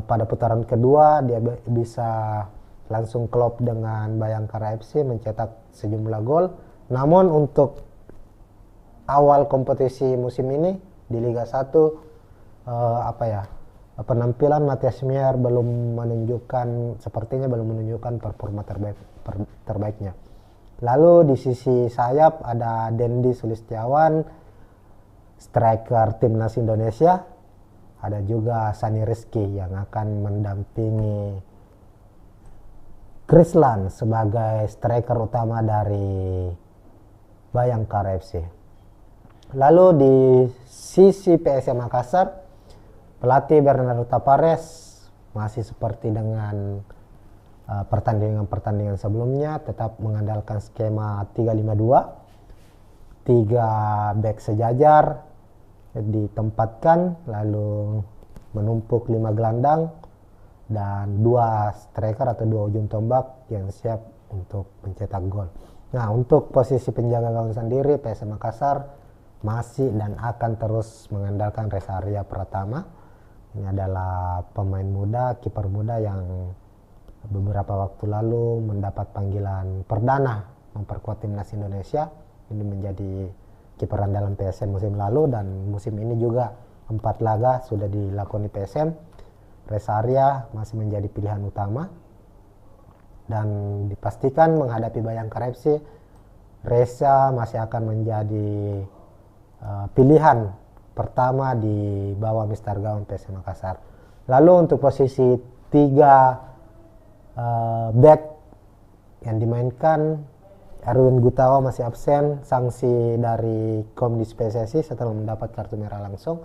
pada putaran kedua dia bisa langsung klop dengan Bayangkara FC, mencetak sejumlah gol. Namun untuk awal kompetisi musim ini di Liga 1 penampilan Matthias Mier sepertinya belum menunjukkan performa terbaiknya. Lalu di sisi sayap ada Dendi Sulistiawan, striker timnas Indonesia. Ada juga Sani Rizky yang akan mendampingi Krislan sebagai striker utama dari Bayangkara FC. Lalu di sisi PSM Makassar, pelatih Bernardo Tapares masih seperti dengan pertandingan-pertandingan sebelumnya, tetap mengandalkan skema 3-5-2, 3 back sejajar ditempatkan, lalu menumpuk 5 gelandang dan 2 striker atau 2 ujung tombak yang siap untuk mencetak gol. Nah, untuk posisi penjaga gawang sendiri, PSM Makassar masih dan akan terus mengandalkan Rezaria Pratama. Ini adalah pemain muda, kiper muda yang beberapa waktu lalu mendapat panggilan perdana memperkuat timnas Indonesia. Ini menjadi kiper andalan PSM musim lalu, dan musim ini juga 4 laga sudah dilakoni PSM. Rezaria masih menjadi pilihan utama dan dipastikan menghadapi Bayangkara FC, Reza masih akan menjadi pilihan pertama di bawah mister gawang PSM Makassar. Lalu untuk posisi 3 back yang dimainkan, Erwin Gutawa masih absen, sanksi dari Komdis PSSI setelah mendapat kartu merah langsung.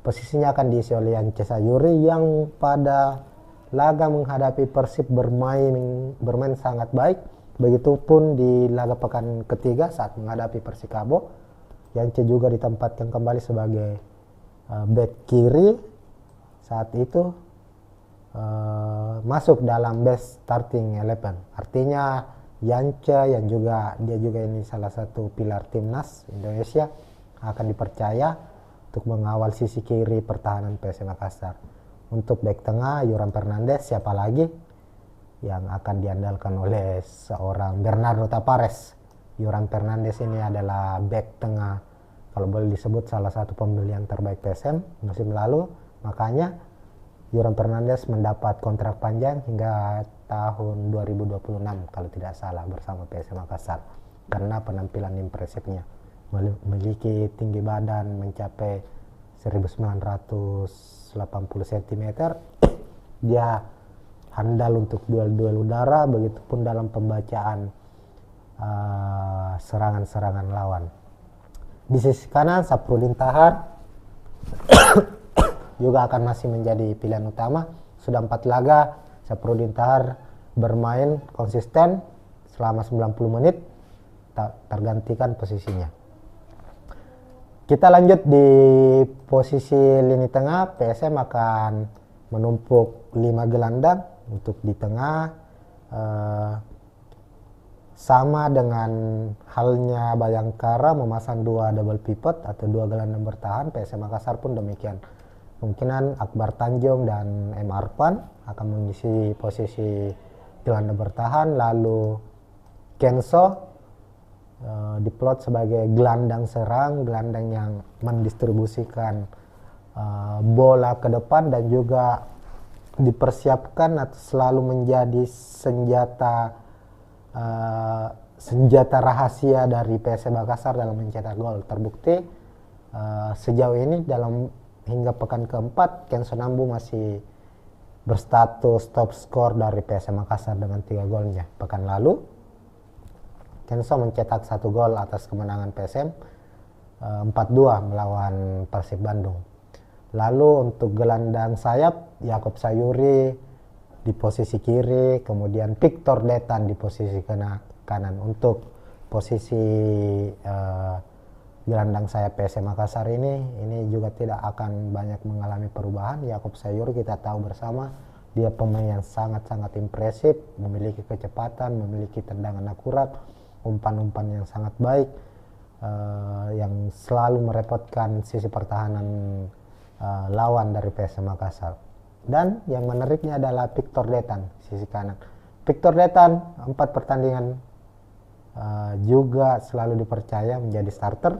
Posisinya akan diisi oleh Yance Sayuri yang pada laga menghadapi Persib bermain sangat baik. Begitupun di laga pekan ketiga saat menghadapi Persikabo, Yance juga ditempatkan kembali sebagai back kiri. Saat itu masuk dalam best starting 11. Artinya Yance yang dia juga ini salah satu pilar timnas Indonesia akan dipercaya untuk mengawal sisi kiri pertahanan PSM Makassar. Untuk back tengah, Yoram Fernandes, siapa lagi yang akan diandalkan oleh seorang Bernardo Tapares. Yoram Fernandes ini adalah back tengah, kalau boleh disebut salah satu pembelian terbaik PSM musim lalu. Makanya Yoram Fernandes mendapat kontrak panjang hingga tahun 2026 kalau tidak salah bersama PSM Makassar, karena penampilan impresifnya. Memiliki tinggi badan mencapai 1980 cm. Dia handal untuk duel-duel udara, begitupun dalam pembacaan serangan-serangan lawan. Di sisi kanan, Saprudin Tahar juga akan masih menjadi pilihan utama. Sudah 4 laga Saprudin Tahar bermain konsisten selama 90 menit, tak tergantikan posisinya. Kita lanjut di posisi lini tengah. PSM akan menumpuk 5 gelandang. Untuk di tengah sama dengan halnya Bayangkara memasang 2 double pivot atau 2 gelandang bertahan, PSM Makassar pun demikian. Kemungkinan Akbar Tanjung dan M. Arfan akan mengisi posisi gelandang bertahan, lalu Kenso diplot sebagai gelandang serang, gelandang yang mendistribusikan bola ke depan dan juga dipersiapkan atau selalu menjadi senjata rahasia dari PSM Makassar dalam mencetak gol. Terbukti sejauh ini hingga pekan keempat, Kenso Nambu masih berstatus top skor dari PSM Makassar dengan 3 golnya. Pekan lalu Kenso mencetak 1 gol atas kemenangan PSM 4-2 melawan Persib Bandung. Lalu untuk gelandang sayap, Yakob Sayuri di posisi kiri, kemudian Victor Detan di posisi kanan. Untuk posisi gelandang sayap PSM Makassar ini juga tidak akan banyak mengalami perubahan. Yakob Sayuri kita tahu bersama, dia pemain yang sangat-sangat impresif, memiliki kecepatan, memiliki tendangan akurat, umpan-umpan yang sangat baik, yang selalu merepotkan sisi pertahanan lawan dari PSM Makassar. Dan yang menariknya adalah Victor Detan, sisi kanan. Victor Detan 4 pertandingan juga selalu dipercaya menjadi starter,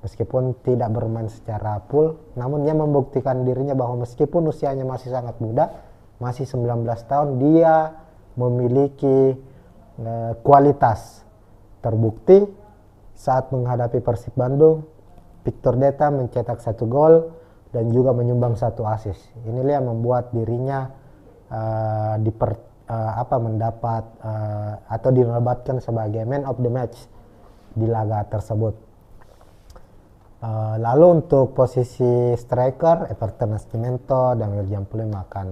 meskipun tidak bermain secara full, namun dia membuktikan dirinya bahwa meskipun usianya masih sangat muda, masih 19 tahun, dia memiliki kualitas. Terbukti saat menghadapi Persib Bandung, Victor Detan mencetak 1 gol dan juga menyumbang 1 assist. Inilah yang membuat dirinya mendapat atau dinobatkan sebagai man of the match di laga tersebut. Lalu untuk posisi striker, Everton Nascimento dan William Pluim akan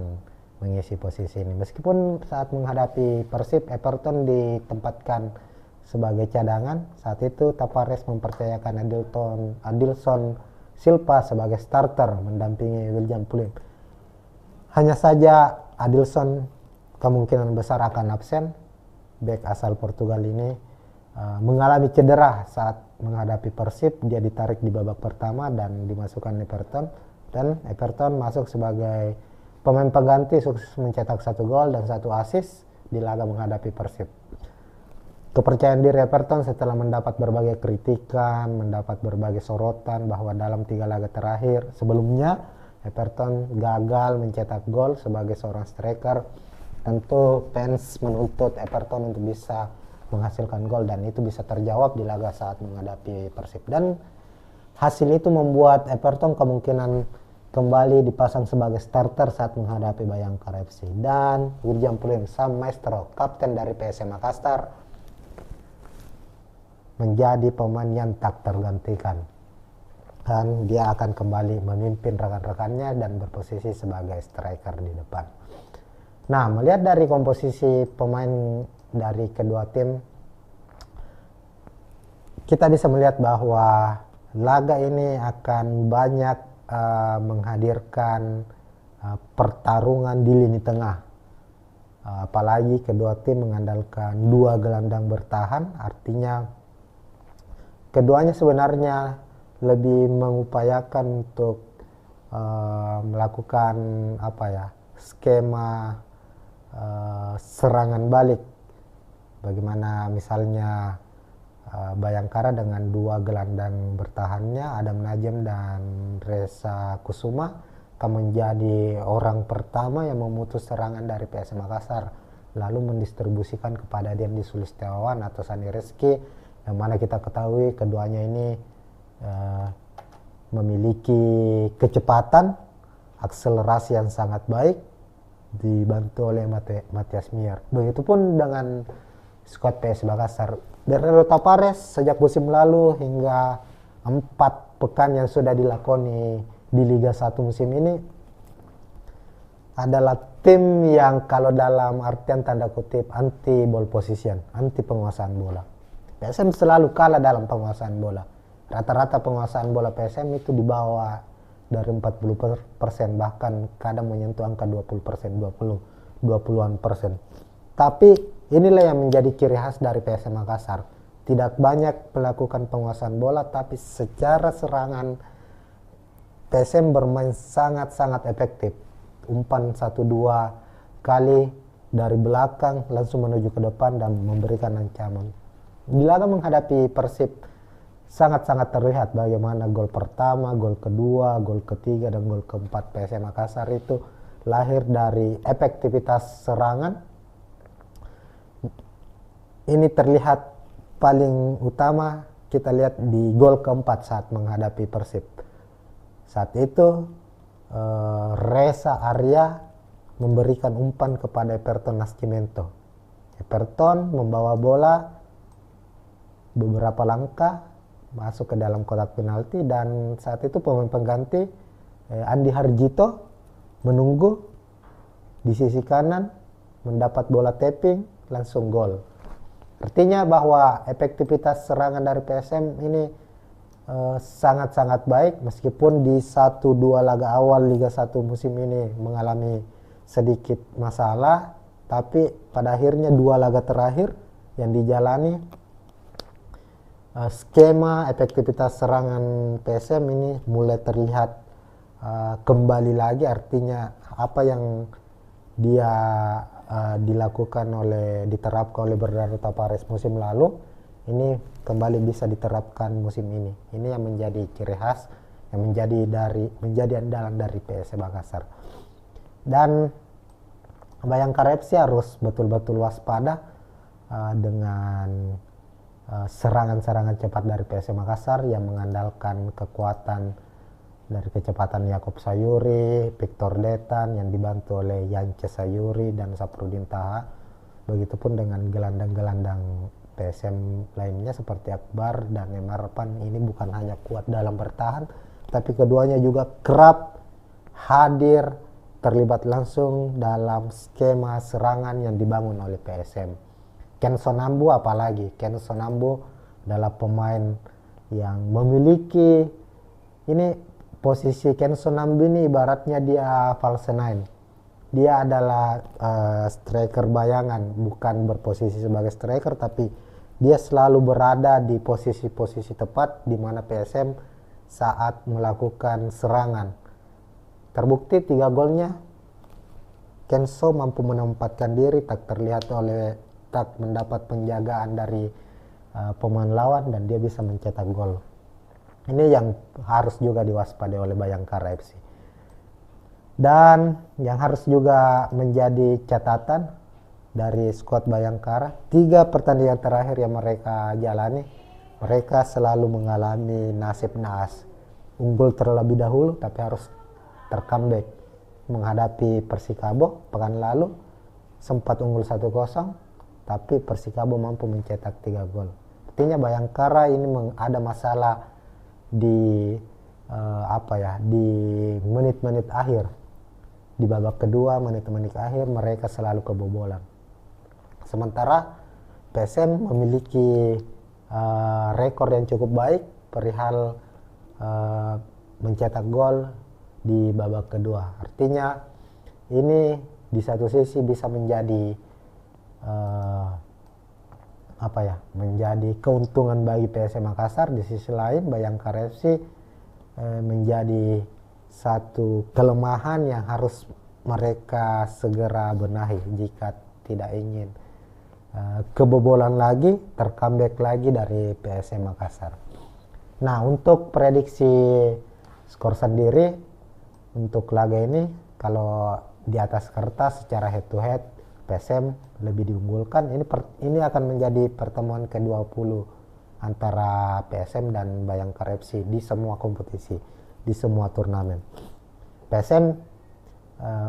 mengisi posisi ini. Meskipun saat menghadapi Persib, Everton ditempatkan sebagai cadangan, saat itu Tavares mempercayakan Adilson Silva sebagai starter mendampingi William Pluim. Hanya saja Adilson kemungkinan besar akan absen. Bek asal Portugal ini mengalami cedera saat menghadapi Persib. Dia ditarik di babak pertama dan dimasukkan Everton, dan Everton masuk sebagai pemain pengganti, sukses mencetak 1 gol dan 1 assist di laga menghadapi Persib. Kepercayaan diri Everton setelah mendapat berbagai kritikan, mendapat berbagai sorotan bahwa dalam 3 laga terakhir sebelumnya Everton gagal mencetak gol sebagai seorang striker. Tentu fans menuntut Everton untuk bisa menghasilkan gol, dan itu bisa terjawab di laga saat menghadapi Persib. Dan hasil itu membuat Everton kemungkinan kembali dipasang sebagai starter saat menghadapi Bayangkara FC. Dan William Pluim, sang maestro, kapten dari PSM Makassar, menjadi pemain yang tak tergantikan. Dan dia akan kembali memimpin rekan-rekannya dan berposisi sebagai striker di depan. Nah, melihat dari komposisi pemain dari kedua tim, kita bisa melihat bahwa laga ini akan banyak menghadirkan pertarungan di lini tengah. Apalagi kedua tim mengandalkan 2 gelandang bertahan, artinya keduanya sebenarnya lebih mengupayakan untuk melakukan skema serangan balik. Bagaimana misalnya Bayangkara dengan 2 gelandang bertahannya, Adam Najem dan Reza Kusuma, akan menjadi orang pertama yang memutus serangan dari PSM Makassar, lalu mendistribusikan kepada Dendi Sulistiawan atau Sani Rizky, yang mana kita ketahui keduanya ini memiliki kecepatan, akselerasi yang sangat baik, dibantu oleh Matias Mier. Begitupun dengan skuad PSM Makassar. Bernardo Tavares sejak musim lalu hingga 4 pekan yang sudah dilakoni di Liga 1 musim ini adalah tim yang kalau dalam artian tanda kutip anti ball position, anti penguasaan bola. PSM selalu kalah dalam penguasaan bola. Rata-rata penguasaan bola PSM itu di bawah dari 40%, bahkan kadang menyentuh angka 20%, 20-an persen. Tapi inilah yang menjadi ciri khas dari PSM Makassar. Tidak banyak melakukan penguasaan bola, tapi secara serangan PSM bermain sangat-sangat efektif. Umpan 1-2 kali dari belakang langsung menuju ke depan dan memberikan ancaman. Di laga menghadapi Persib sangat-sangat terlihat bagaimana gol pertama, gol kedua, gol ketiga, dan gol keempat PSM Makassar itu lahir dari efektivitas serangan. Ini terlihat paling utama kita lihat di gol keempat saat menghadapi Persib. Saat itu Reza Arya memberikan umpan kepada Everton Nascimento. Everton membawa bola beberapa langkah masuk ke dalam kotak penalti, dan saat itu pemain pengganti Andi Harjito menunggu di sisi kanan, mendapat bola tapping, langsung gol. Artinya bahwa efektivitas serangan dari PSM ini sangat-sangat baik, meskipun di 1-2 laga awal Liga 1 musim ini mengalami sedikit masalah, tapi pada akhirnya 2 laga terakhir yang dijalani, skema efektivitas serangan PSM ini mulai terlihat kembali lagi. Artinya apa yang dia diterapkan oleh Bernardo Tavares musim lalu ini kembali bisa diterapkan musim ini. Ini yang menjadi ciri khas, yang menjadi andalan dari PSM Makassar. Dan Bayangkara FC harus betul-betul waspada dengan serangan-serangan cepat dari PSM Makassar yang mengandalkan kekuatan dari kecepatan Yakob Sayuri, Victor Detan yang dibantu oleh Yance Sayuri dan Saprudin Taha. Begitupun dengan gelandang-gelandang PSM lainnya seperti Akbar dan Emarpan. Ini bukan hanya kuat dalam bertahan, tapi keduanya juga kerap hadir, terlibat langsung dalam skema serangan yang dibangun oleh PSM. Ken Sonambu apalagi, Ken Sonambu adalah pemain yang memiliki posisi Ken Sonambu ini ibaratnya dia false nine. Dia adalah striker bayangan, bukan berposisi sebagai striker, tapi dia selalu berada di posisi-posisi tepat di mana PSM saat melakukan serangan. Terbukti 3 golnya Kenso mampu menempatkan diri, tak mendapat penjagaan dari pemain lawan, dan dia bisa mencetak gol. Ini yang harus juga diwaspadai oleh Bayangkara FC. Dan yang harus juga menjadi catatan dari skuad Bayangkara, 3 pertandingan terakhir yang mereka jalani, mereka selalu mengalami nasib naas. Unggul terlebih dahulu tapi harus tercomeback. Menghadapi Persikabo pekan lalu sempat unggul 1-0, tapi Persikabo mampu mencetak 3 gol. Artinya Bayangkara ini ada masalah di di menit-menit akhir. Di babak kedua, menit-menit akhir mereka selalu kebobolan. Sementara PSM memiliki rekor yang cukup baik perihal mencetak gol di babak kedua. Artinya ini di satu sisi bisa menjadi menjadi keuntungan bagi PSM Makassar. Di sisi lain Bayangkara FC menjadi satu kelemahan yang harus mereka segera benahi jika tidak ingin kebobolan lagi, tercomeback lagi dari PSM Makassar. Nah, untuk prediksi skor sendiri untuk laga ini, kalau di atas kertas secara head to head PSM lebih diunggulkan. Ini akan menjadi pertemuan ke-20 antara PSM dan Bayangkara FC di semua kompetisi, di semua turnamen. PSM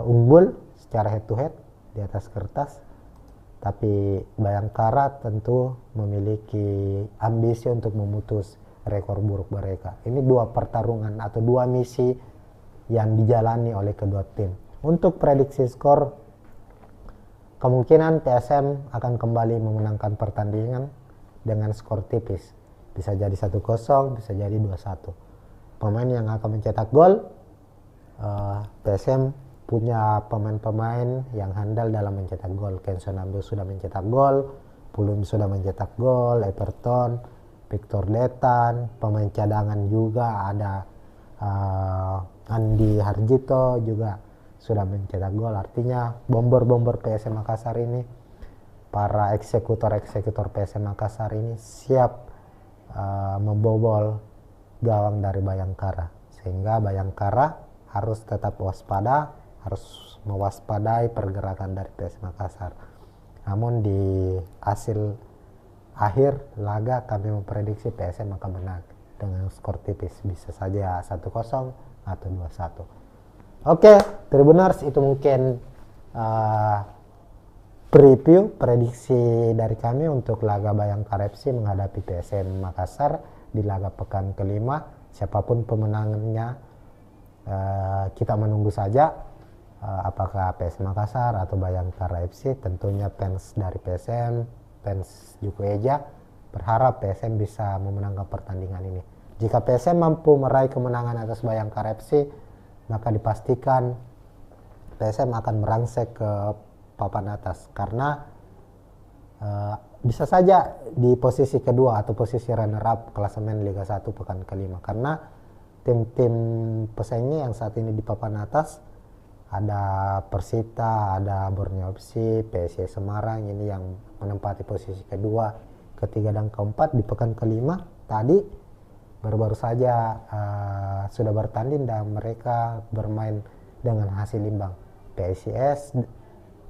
unggul secara head to head di atas kertas, tapi Bayangkara tentu memiliki ambisi untuk memutus rekor buruk mereka. Ini 2 pertarungan atau 2 misi yang dijalani oleh kedua tim. Untuk prediksi skor, kemungkinan PSM akan kembali memenangkan pertandingan dengan skor tipis. Bisa jadi 1-0, bisa jadi 2-1. Pemain yang akan mencetak gol, PSM punya pemain-pemain yang handal dalam mencetak gol. Ken Sonambu sudah mencetak gol, Pulum sudah mencetak gol, Everton, Victor Detan, pemain cadangan juga ada Andi Harjito juga sudah mencetak gol. Artinya bomber-bomber PSM Makassar ini, para eksekutor-eksekutor PSM Makassar ini siap membobol gawang dari Bayangkara, sehingga Bayangkara harus tetap waspada, harus mewaspadai pergerakan dari PSM Makassar. Namun di hasil akhir laga kami memprediksi PSM akan menang dengan skor tipis, bisa saja 1-0 atau 2-1. Oke, Tribuners, itu mungkin preview prediksi dari kami untuk laga Bayangkara FC menghadapi PSM Makassar di laga pekan kelima. Siapapun pemenangnya kita menunggu saja, apakah PSM Makassar atau Bayangkara FC. Tentunya fans dari PSM, fans Juku Eja berharap PSM bisa memenangkan pertandingan ini. Jika PSM mampu meraih kemenangan atas Bayangkara FC, maka dipastikan PSM akan merangsek ke papan atas, karena bisa saja di posisi kedua atau posisi runner up klasemen Liga 1 pekan kelima, karena tim-tim pesaingnya yang saat ini di papan atas ada Persita, ada Borneo FC, PSIS Semarang ini yang menempati posisi kedua, ketiga dan keempat di pekan kelima. Tadi baru-baru saja sudah bertanding dan mereka bermain dengan hasil imbang. PSIS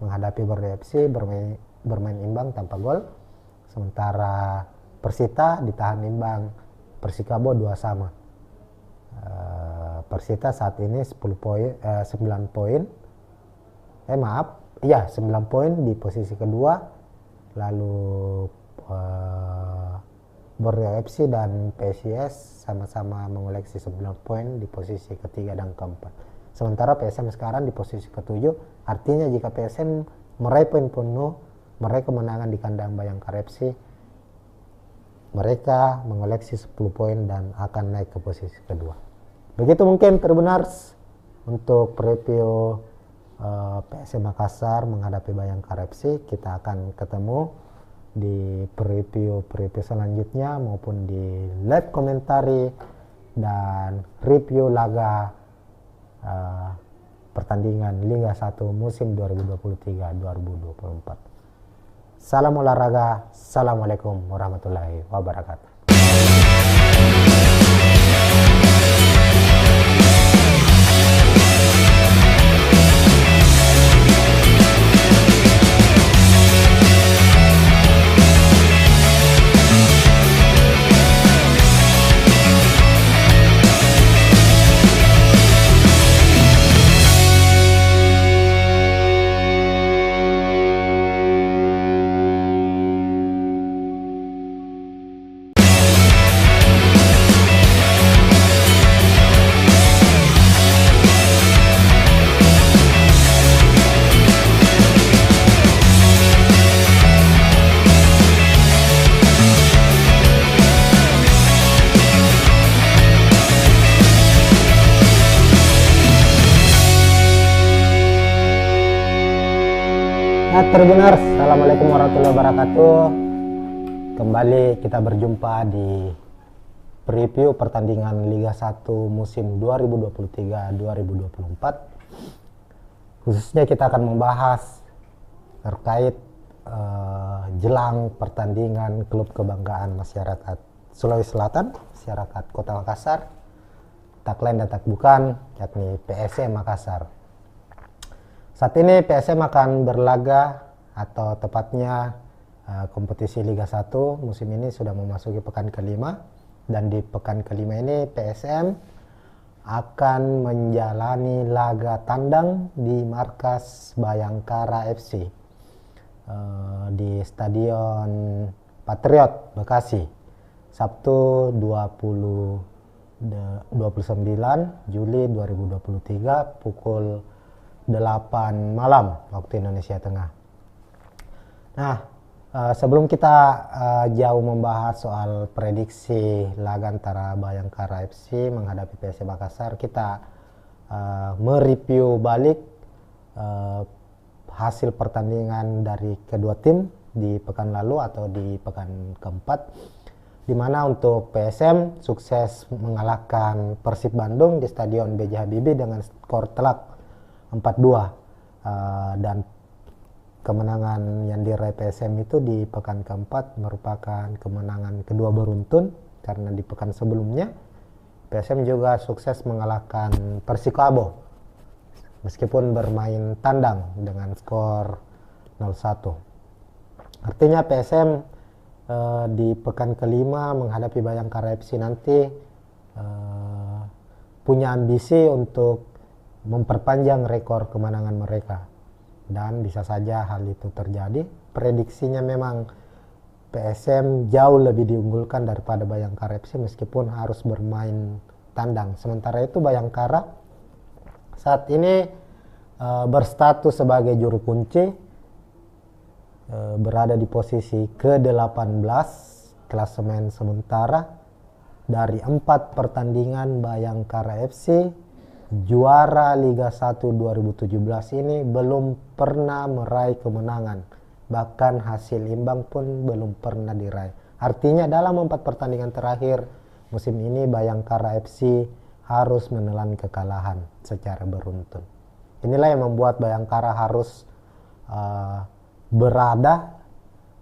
menghadapi Borneo FC bermain imbang tanpa gol, sementara Persita ditahan imbang Persikabo 2-2. Persita saat ini 9 poin 9 poin di posisi kedua, lalu Borneo FC dan PSIS sama-sama mengoleksi 9 poin di posisi ketiga dan keempat. Sementara PSM sekarang di posisi ketujuh, artinya jika PSM meraih poin penuh, meraih kemenangan di kandang Bayangkara FC, mereka mengoleksi 10 poin dan akan naik ke posisi kedua. Begitu mungkin Tribuners untuk preview PSM Makassar menghadapi Bayangkara FC. Kita akan ketemu di preview selanjutnya maupun di live komentari dan review laga pertandingan Liga 1 musim 2023-2024. Salam olahraga, assalamualaikum warahmatullahi wabarakatuh. Tribuners, assalamualaikum warahmatullahi wabarakatuh. Kembali kita berjumpa di preview pertandingan Liga 1 musim 2023-2024. Khususnya kita akan membahas terkait jelang pertandingan klub kebanggaan masyarakat Sulawesi Selatan, masyarakat Kota Makassar, tak lain dan tak bukan, yakni PSM Makassar. Saat ini PSM akan berlaga, atau tepatnya kompetisi Liga 1 musim ini sudah memasuki pekan kelima, dan di pekan kelima ini PSM akan menjalani laga tandang di markas Bayangkara FC di Stadion Patriot Bekasi, Sabtu 29 Juli 2023 pukul 8 malam waktu Indonesia Tengah. Nah, sebelum kita jauh membahas soal prediksi laga antara Bayangkara FC menghadapi PSM Makassar, kita mereview balik hasil pertandingan dari kedua tim di pekan lalu atau di pekan keempat, di mana untuk PSM sukses mengalahkan Persib Bandung di Stadion B.J. Habibie dengan skor telak 4-2, dan kemenangan yang diraih PSM itu di pekan keempat merupakan kemenangan kedua beruntun, karena di pekan sebelumnya PSM juga sukses mengalahkan Persikabo meskipun bermain tandang dengan skor 0-1. Artinya PSM di pekan kelima menghadapi Bayangkara FC nanti punya ambisi untuk memperpanjang rekor kemenangan mereka. dan bisa saja hal itu terjadi. Prediksinya memang PSM jauh lebih diunggulkan daripada Bayangkara FC meskipun harus bermain tandang. Sementara itu Bayangkara saat ini berstatus sebagai juru kunci, berada di posisi ke-18 klasemen sementara. Dari 4 pertandingan Bayangkara FC juara Liga 1 2017 ini belum pernah meraih kemenangan, bahkan hasil imbang pun belum pernah diraih. Artinya dalam 4 pertandingan terakhir musim ini Bayangkara FC harus menelan kekalahan secara beruntun. Inilah yang membuat Bayangkara harus berada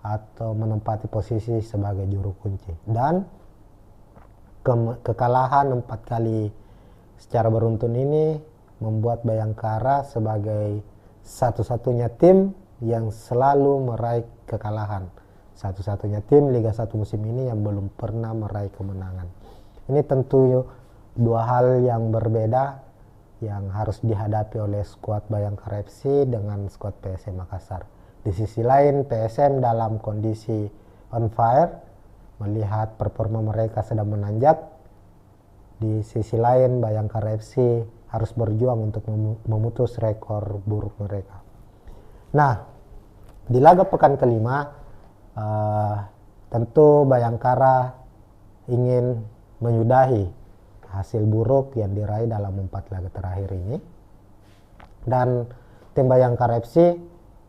atau menempati posisi sebagai juru kunci, dan kekalahan 4 kali secara beruntun ini membuat Bayangkara sebagai satu-satunya tim yang selalu meraih kekalahan, satu-satunya tim Liga 1 musim ini yang belum pernah meraih kemenangan. Ini tentu dua hal yang berbeda yang harus dihadapi oleh skuad Bayangkara FC dengan skuad PSM Makassar. Di sisi lain PSM dalam kondisi on fire, melihat performa mereka sedang menanjak. Di sisi lain Bayangkara FC harus berjuang untuk memutus rekor buruk mereka. Nah, di laga pekan kelima tentu Bayangkara ingin menyudahi hasil buruk yang diraih dalam 4 laga terakhir ini, dan tim Bayangkara FC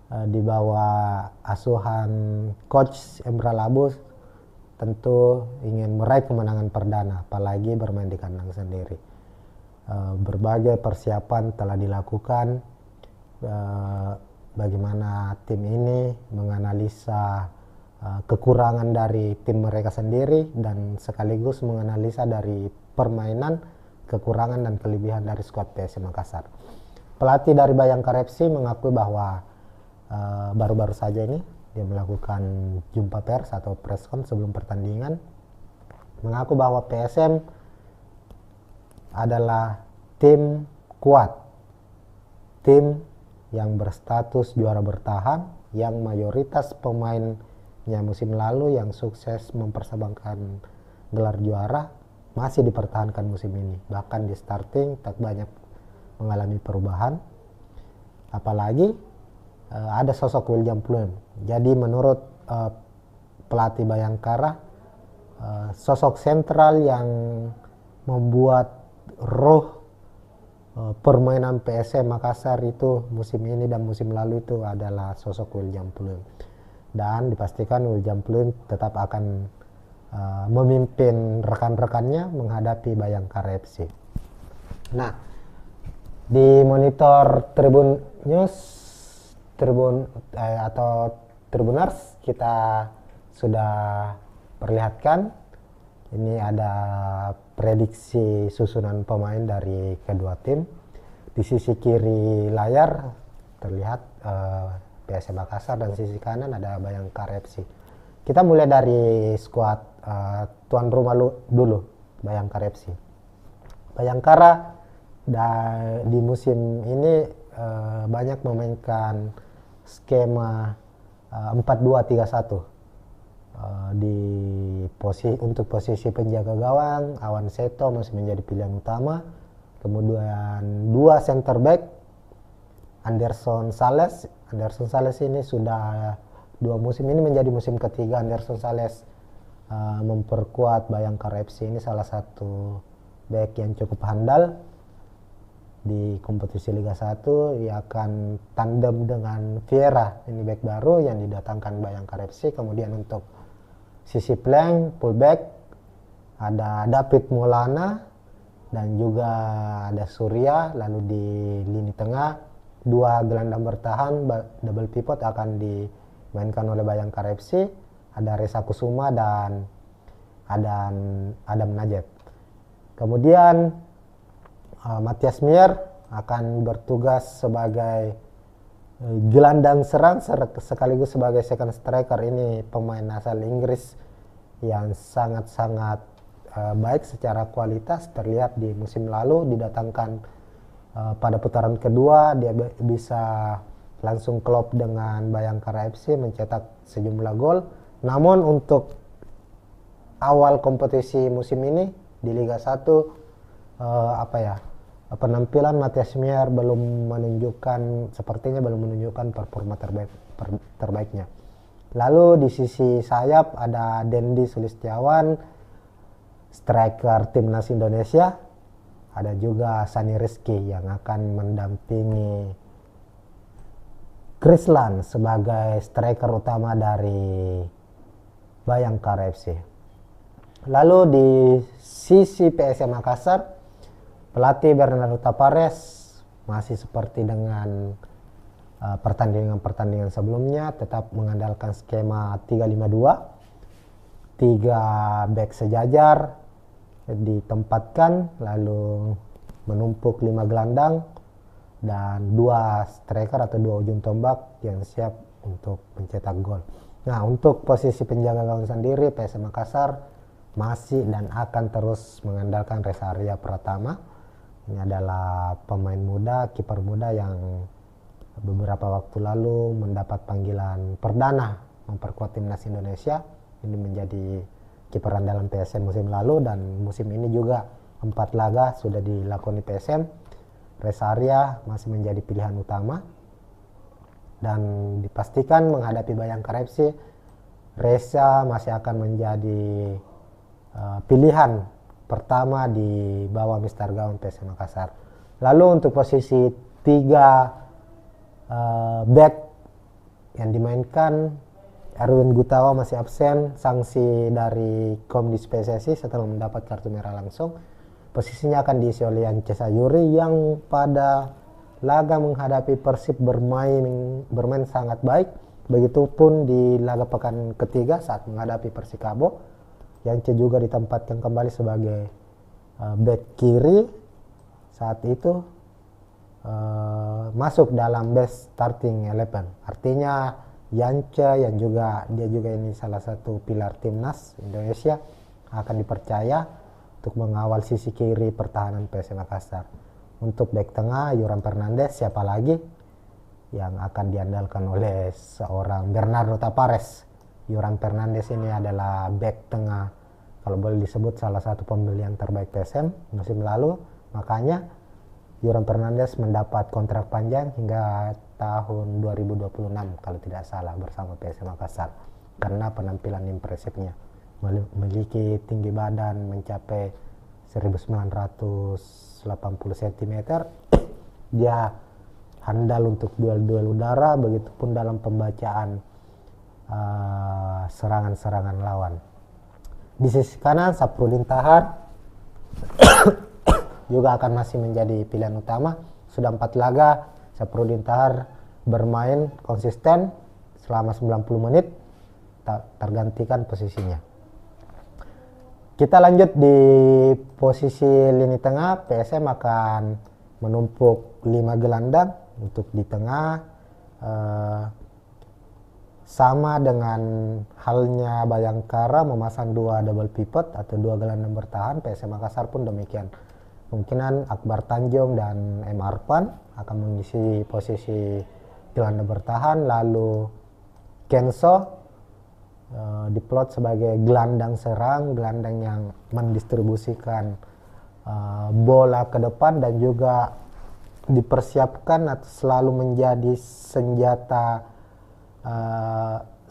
di bawah asuhan coach Emra Labus tentu ingin meraih kemenangan perdana, apalagi bermain di kandang sendiri. Berbagai persiapan telah dilakukan, bagaimana tim ini menganalisa kekurangan dari tim mereka sendiri dan sekaligus menganalisa dari permainan, kekurangan dan kelebihan dari skuad PSM Makassar. Pelatih dari Bayangkara FC mengakui bahwa baru-baru saja ini dia melakukan jumpa pers atau preskon sebelum pertandingan, mengaku bahwa PSM adalah tim kuat, tim yang berstatus juara bertahan, yang mayoritas pemainnya musim lalu yang sukses mempersembahkan gelar juara masih dipertahankan musim ini. Bahkan di starting tak banyak mengalami perubahan, apalagi ada sosok William Pluim. Jadi menurut pelatih Bayangkara, sosok sentral yang membuat roh permainan PSM Makassar itu musim ini dan musim lalu itu adalah sosok William Pluim. Dan dipastikan William Pluim tetap akan memimpin rekan-rekannya menghadapi Bayangkara FC. Nah, di monitor Tribun News atau Tribuners kita sudah perlihatkan ini ada prediksi susunan pemain dari kedua tim. Di sisi kiri layar terlihat PSM Makassar dan sisi kanan ada Bayangkara FC. Kita mulai dari skuad tuan rumah dulu, Bayangkara FC. Bayangkara di musim ini banyak memainkan skema 4-2-3-1. Untuk posisi penjaga gawang, Awan Seto masih menjadi pilihan utama. Kemudian 2 center back, Anderson Sales ini sudah 2 musim ini menjadi musim ketiga Anderson Sales memperkuat Bayangkara FC. Ini salah satu back yang cukup handal di kompetisi Liga 1. Ia akan tandem dengan Vieira, ini back baru yang didatangkan Bayangkara FC. Kemudian untuk sisi flank, fullback ada David Maulana dan juga ada Surya. Lalu di lini tengah 2 gelandang bertahan double pivot akan dimainkan oleh Bayangkara FC. Ada Reza Kusuma dan Adam Najib. Kemudian Matias Mier akan bertugas sebagai gelandang serang sekaligus sebagai second striker. Ini pemain asal Inggris yang sangat-sangat baik secara kualitas. Terlihat di musim lalu didatangkan pada putaran kedua dia bisa langsung klop dengan Bayangkara FC mencetak sejumlah gol. Namun untuk awal kompetisi musim ini di Liga 1 penampilan Matias Mier sepertinya belum menunjukkan performa terbaiknya. Lalu di sisi sayap ada Dendi Sulistiawan, striker timnas Indonesia. Ada juga Sani Rizky yang akan mendampingi Krislan sebagai striker utama dari Bayangkara FC. Lalu di sisi PSM Makassar, pelatih Bernardo Tapares masih seperti dengan pertandingan-pertandingan sebelumnya, tetap mengandalkan skema 3-5-2, 3 back sejajar ditempatkan, lalu menumpuk 5 gelandang dan 2 striker atau 2 ujung tombak yang siap untuk mencetak gol. Nah, untuk posisi penjaga gawang sendiri, PSM Makassar masih dan akan terus mengandalkan Reza Arya Pratama. Ini adalah pemain muda, kiper muda yang beberapa waktu lalu mendapat panggilan perdana memperkuat timnas Indonesia. Ini menjadi kiper andalan PSM musim lalu, dan musim ini juga 4 laga sudah dilakoni PSM. Reza Arya masih menjadi pilihan utama, dan dipastikan menghadapi Bayangkara FC, Reza masih akan menjadi pilihan pertama di bawah Mister Gawang PSM Makassar. Lalu untuk posisi 3 back yang dimainkan, Erwin Gutawa masih absen sanksi dari Komdis PSSI setelah mendapat kartu merah langsung. Posisinya akan diisi oleh Yance Sayuri yang pada laga menghadapi Persib bermain sangat baik. Begitupun di laga pekan ketiga saat menghadapi Persikabo, Yance juga ditempatkan kembali sebagai back kiri. Saat itu masuk dalam best starting 11. Artinya Yance yang dia juga ini salah satu pilar timnas Indonesia akan dipercaya untuk mengawal sisi kiri pertahanan PSM Makassar. Untuk back tengah Yoram Fernandes, siapa lagi yang akan diandalkan oleh seorang Bernardo Tapares. Yoram Fernandes ini adalah back tengah, kalau boleh disebut salah satu pembelian terbaik PSM musim lalu. Makanya Yoram Fernandes mendapat kontrak panjang hingga tahun 2026 kalau tidak salah bersama PSM Makassar, karena penampilan impresifnya. Memiliki tinggi badan mencapai 1980 cm. Dia handal untuk duel-duel udara, begitupun dalam pembacaan serangan-serangan lawan. Di sisi kanan Saprudin Tahar juga akan masih menjadi pilihan utama. Sudah 4 laga Saprudin Tahar bermain konsisten selama 90 menit, tak tergantikan posisinya. Kita lanjut di posisi lini tengah. PSM akan menumpuk 5 gelandang untuk di tengah, sama dengan halnya Bayangkara memasang 2 double pivot atau 2 gelandang bertahan. PSM Makassar pun demikian. Kemungkinan Akbar Tanjung dan M. Arfan akan mengisi posisi gelandang bertahan, lalu Kenso diplot sebagai gelandang serang, gelandang yang mendistribusikan bola ke depan dan juga dipersiapkan atau selalu menjadi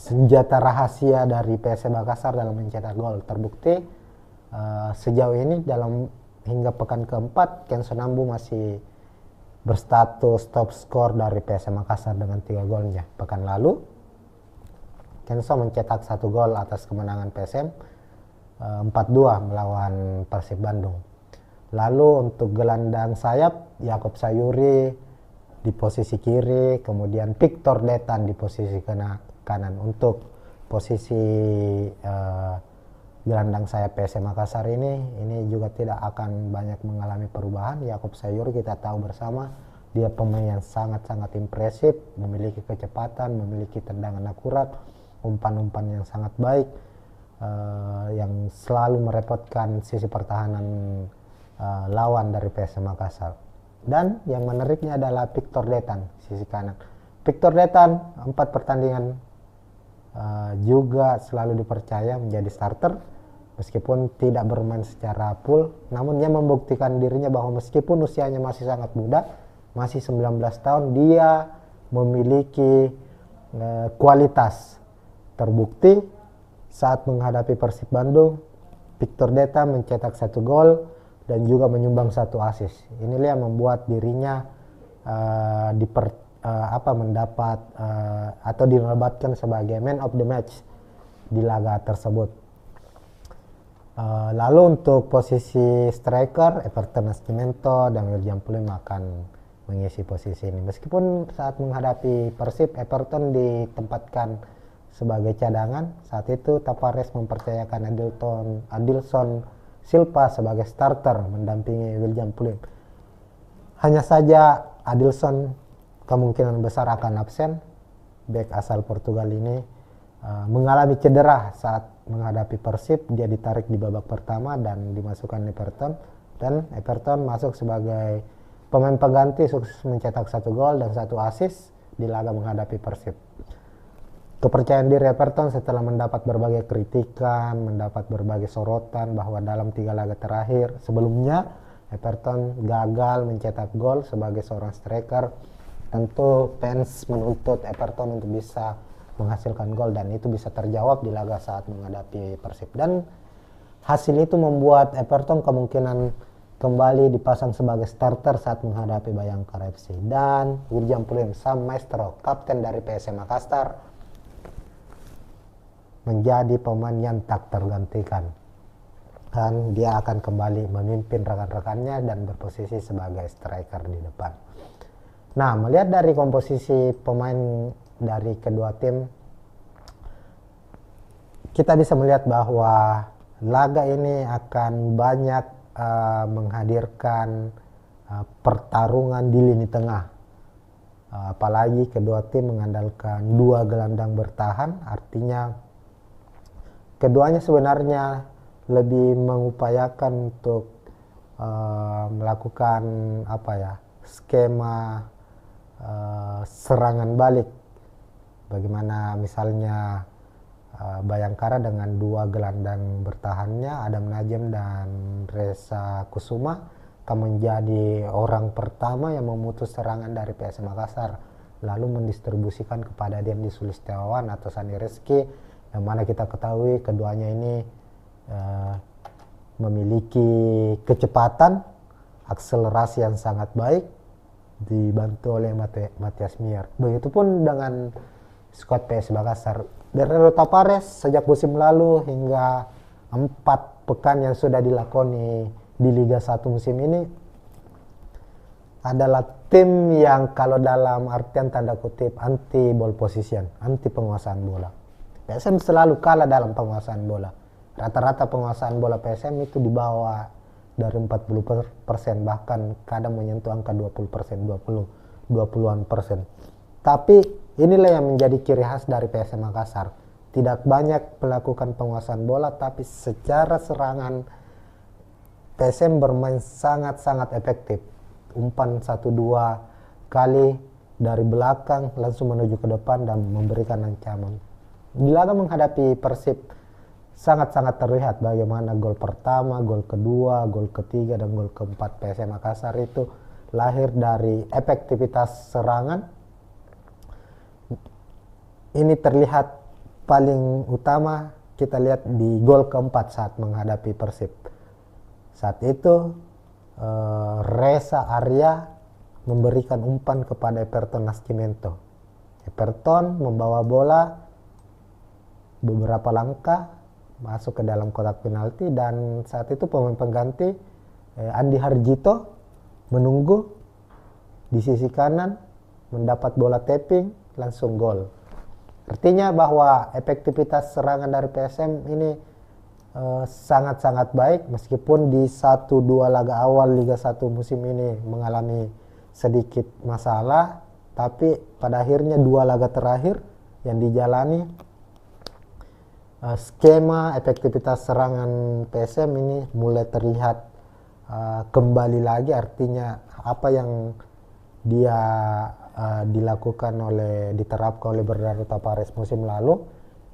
senjata rahasia dari PSM Makassar dalam mencetak gol. Terbukti sejauh ini hingga pekan keempat, Kenso Nambu masih berstatus top skor dari PSM Makassar dengan 3 golnya. Pekan lalu Kenso mencetak 1 gol atas kemenangan PSM 4-2 melawan Persib Bandung. Lalu untuk gelandang sayap, Yakob Sayuri di posisi kiri, kemudian Victor Detan di posisi kanan. Untuk posisi gelandang sayap PSM Makassar ini juga tidak akan banyak mengalami perubahan. Yakob Sayuri kita tahu bersama, dia pemain yang sangat-sangat impresif, memiliki kecepatan, memiliki tendangan akurat, umpan-umpan yang sangat baik, yang selalu merepotkan sisi pertahanan lawan dari PSM Makassar. Dan yang menariknya adalah Victor Detan, sisi kanan. Victor Detan 4 pertandingan juga selalu dipercaya menjadi starter meskipun tidak bermain secara full, namun dia membuktikan dirinya bahwa meskipun usianya masih sangat muda, masih 19 tahun, dia memiliki kualitas. Terbukti saat menghadapi Persib Bandung, Victor Deta mencetak 1 gol dan juga menyumbang 1 assist. Inilah yang membuat dirinya mendapat atau dinobatkan sebagai man of the match di laga tersebut. Lalu untuk posisi striker, Everton Nascimento dan William Pulim akan mengisi posisi ini. Meskipun saat menghadapi Persib, Everton ditempatkan sebagai cadangan, saat itu Tavares mempercayakan Adilson Silva sebagai starter mendampingi William Pulim. Hanya saja Adilson kemungkinan besar akan absen. Bek asal Portugal ini mengalami cedera saat menghadapi Persib. Dia ditarik di babak pertama dan dimasukkan Everton, dan Everton masuk sebagai pemain pengganti, sukses mencetak 1 gol dan 1 assist di laga menghadapi Persib. Kepercayaan diri Everton setelah mendapat berbagai kritikan, mendapat berbagai sorotan bahwa dalam 3 laga terakhir sebelumnya Everton gagal mencetak gol sebagai seorang striker. Tentu fans menuntut Everton untuk bisa menghasilkan gol, dan itu bisa terjawab di laga saat menghadapi Persib. Dan hasil itu membuat Everton kemungkinan kembali dipasang sebagai starter saat menghadapi Bayangkara FC. Dan William Pulim, sang maestro, kapten dari PSM Makassar, menjadi pemain yang tak tergantikan. Dan dia akan kembali memimpin rekan-rekannya dan berposisi sebagai striker di depan. Nah, melihat dari komposisi pemain dari kedua tim, kita bisa melihat bahwa laga ini akan banyak menghadirkan pertarungan di lini tengah. Apalagi kedua tim mengandalkan 2 gelandang bertahan, artinya keduanya sebenarnya lebih mengupayakan untuk melakukan skema serangan balik. Bagaimana misalnya Bayangkara dengan 2 gelandang bertahannya, Adam Najem dan Reza Kusuma, akan menjadi orang pertama yang memutus serangan dari PSM Makassar, lalu mendistribusikan kepada Dendi Sulistiawan atau Sani Rizky, yang mana kita ketahui keduanya ini memiliki kecepatan, akselerasi yang sangat baik, dibantu oleh Matias Mier. Begitupun dengan skuad PS Makassar. Bernardo Tavares sejak musim lalu hingga 4 pekan yang sudah dilakoni di Liga 1 musim ini adalah tim yang kalau dalam artian tanda kutip anti ball position, anti penguasaan bola. PSM selalu kalah dalam penguasaan bola. Rata-rata penguasaan bola PSM itu di bawah dari 40%, bahkan kadang menyentuh angka 20%, 20-an%. Tapi inilah yang menjadi ciri khas dari PSM Makassar. Tidak banyak melakukan penguasaan bola, tapi secara serangan PSM bermain sangat-sangat efektif. Umpan 1-2 kali dari belakang langsung menuju ke depan dan memberikan ancaman. Di laga menghadapi Persib sangat-sangat terlihat bagaimana gol pertama, gol kedua, gol ketiga, dan gol keempat PSM Makassar itu lahir dari efektivitas serangan. Ini terlihat paling utama kita lihat di gol keempat saat menghadapi Persib. Saat itu Reza Arya memberikan umpan kepada Everton Nascimento. Everton membawa bola beberapa langkah masuk ke dalam kotak penalti, dan saat itu pemain pengganti Andi Harjito menunggu di sisi kanan, mendapat bola tapping, langsung gol. Artinya bahwa efektivitas serangan dari PSM ini sangat-sangat baik, meskipun di 1-2 laga awal Liga 1 musim ini mengalami sedikit masalah, tapi pada akhirnya 2 laga terakhir yang dijalani skema efektivitas serangan PSM ini mulai terlihat kembali lagi. Artinya apa yang dia diterapkan oleh Bernardo Tavares musim lalu,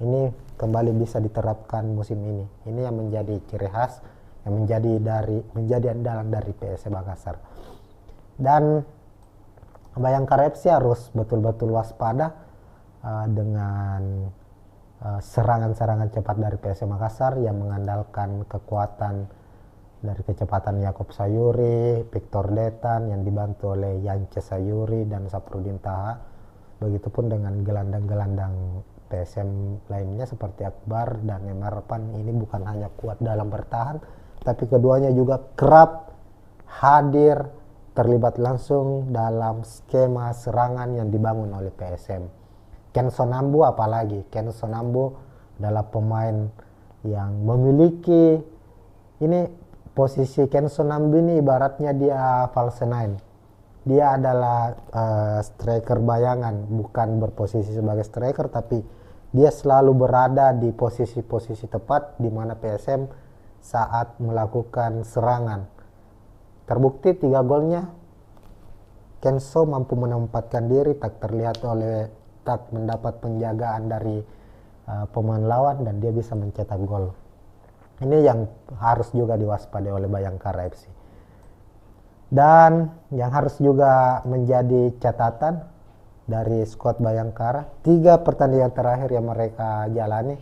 ini kembali bisa diterapkan musim ini. Ini yang menjadi ciri khas, yang menjadi andalan dari PS Makassar. Dan Bayangkara FC harus betul-betul waspada dengan serangan-serangan cepat dari PS Makassar yang mengandalkan kekuatan dari kecepatan Yakob Sayuri, Victor Detan yang dibantu oleh Yance Sayuri dan Saprudin Taha. Begitupun dengan gelandang-gelandang PSM lainnya seperti Akbar dan Emarpan. Ini bukan hanya kuat dalam bertahan, tapi keduanya juga kerap hadir terlibat langsung dalam skema serangan yang dibangun oleh PSM. Ken Sonambu apalagi, Ken Sonambu adalah pemain yang memiliki ini. Posisi Ken Sonambu ini ibaratnya dia false nine. Dia adalah striker bayangan, bukan berposisi sebagai striker, tapi dia selalu berada di posisi-posisi tepat di mana PSM saat melakukan serangan. Terbukti 3 golnya Kenso mampu menempatkan diri, tak mendapat penjagaan dari pemain lawan, dan dia bisa mencetak gol. Ini yang harus juga diwaspadai oleh Bayangkara FC. Dan yang harus juga menjadi catatan dari skuad Bayangkara, 3 pertandingan terakhir yang mereka jalani,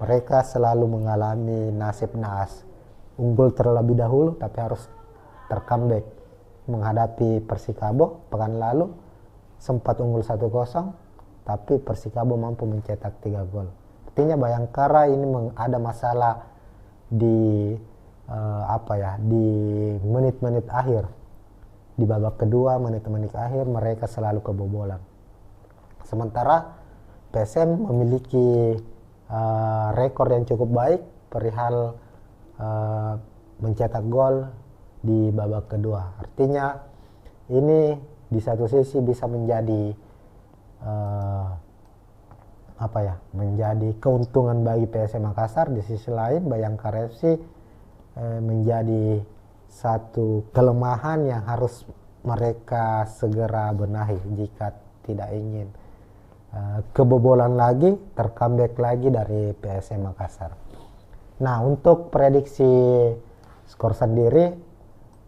mereka selalu mengalami nasib naas. Unggul terlebih dahulu tapi harus tercomeback. Menghadapi Persikabo pekan lalu sempat unggul 1-0, tapi Persikabo mampu mencetak 3 gol. Artinya Bayangkara ini ada masalah di menit-menit akhir, di babak kedua, menit-menit akhir mereka selalu kebobolan. Sementara PSM memiliki rekor yang cukup baik perihal mencetak gol di babak kedua. Artinya ini di satu sisi bisa menjadi menjadi keuntungan bagi PSM Makassar. Di sisi lain Bayangkara FC menjadi satu kelemahan yang harus mereka segera benahi jika tidak ingin kebobolan lagi, tercomeback lagi dari PSM Makassar. Nah, untuk prediksi skor sendiri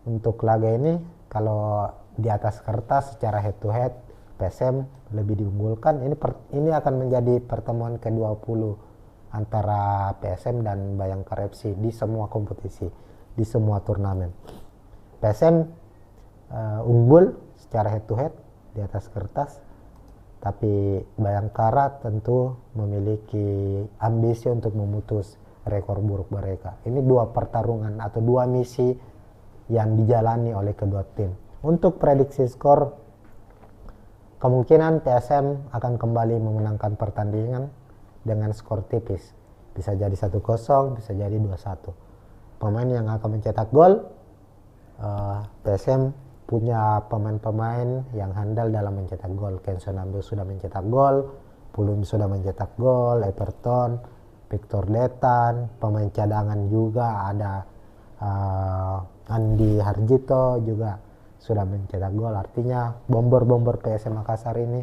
untuk laga ini, kalau di atas kertas secara head to head PSM lebih diunggulkan. Ini akan menjadi pertemuan ke-20 antara PSM dan Bayangkara FC di semua kompetisi, di semua turnamen. PSM unggul secara head to head di atas kertas, tapi Bayangkara tentu memiliki ambisi untuk memutus rekor buruk mereka. Ini 2 pertarungan atau 2 misi yang dijalani oleh kedua tim. Untuk prediksi skor, kemungkinan PSM akan kembali memenangkan pertandingan dengan skor tipis. Bisa jadi 1-0, bisa jadi 2-1. Pemain yang akan mencetak gol, PSM punya pemain-pemain yang handal dalam mencetak gol. Ken Sonambu sudah mencetak gol, Pulum sudah mencetak gol, Everton, Victor Detan, pemain cadangan juga ada Andi Harjito juga sudah mencetak gol. Artinya bomber-bomber PSM Makassar ini,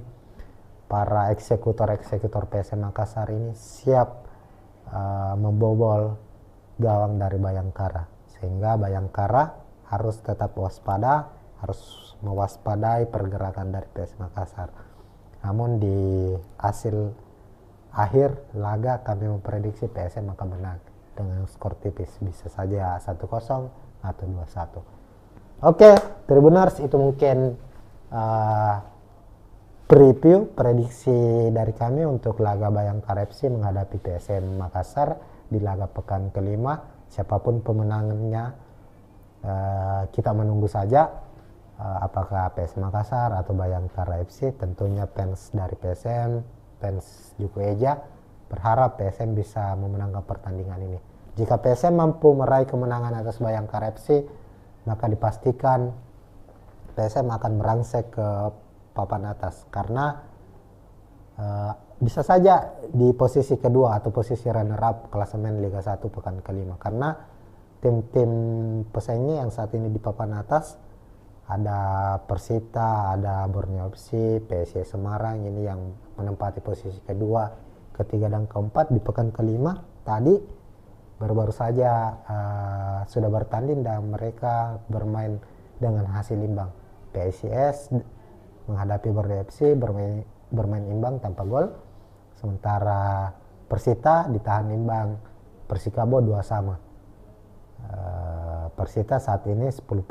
para eksekutor PSM Makassar ini siap membobol gawang dari Bayangkara, sehingga Bayangkara harus tetap waspada, harus mewaspadai pergerakan dari PSM Makassar. Namun di hasil akhir laga kami memprediksi PSM akan menang dengan skor tipis, bisa saja 1-0 atau 2-1. Oke, Tribuners, itu mungkin preview prediksi dari kami untuk laga Bayangkara FC menghadapi PSM Makassar di laga pekan kelima. Siapapun pemenangnya, kita menunggu saja apakah PSM Makassar atau Bayangkara FC. Tentunya fans dari PSM, fans Juku Eja berharap PSM bisa memenangkan pertandingan ini. Jika PSM mampu meraih kemenangan atas Bayangkara FC, maka dipastikan PSM akan merangsek ke papan atas, karena bisa saja di posisi kedua atau posisi runner up klasemen Liga 1 pekan kelima, karena tim-tim pesaingnya yang saat ini di papan atas ada Persita, ada Borneo FC, PSIS Semarang ini yang menempati posisi kedua, ketiga dan keempat. Di pekan kelima tadi baru-baru saja sudah bertanding dan mereka bermain dengan hasil imbang. PSIS menghadapi Borneo FC bermain imbang tanpa gol, sementara Persita ditahan imbang Persikabo 2-2. Persita saat ini 9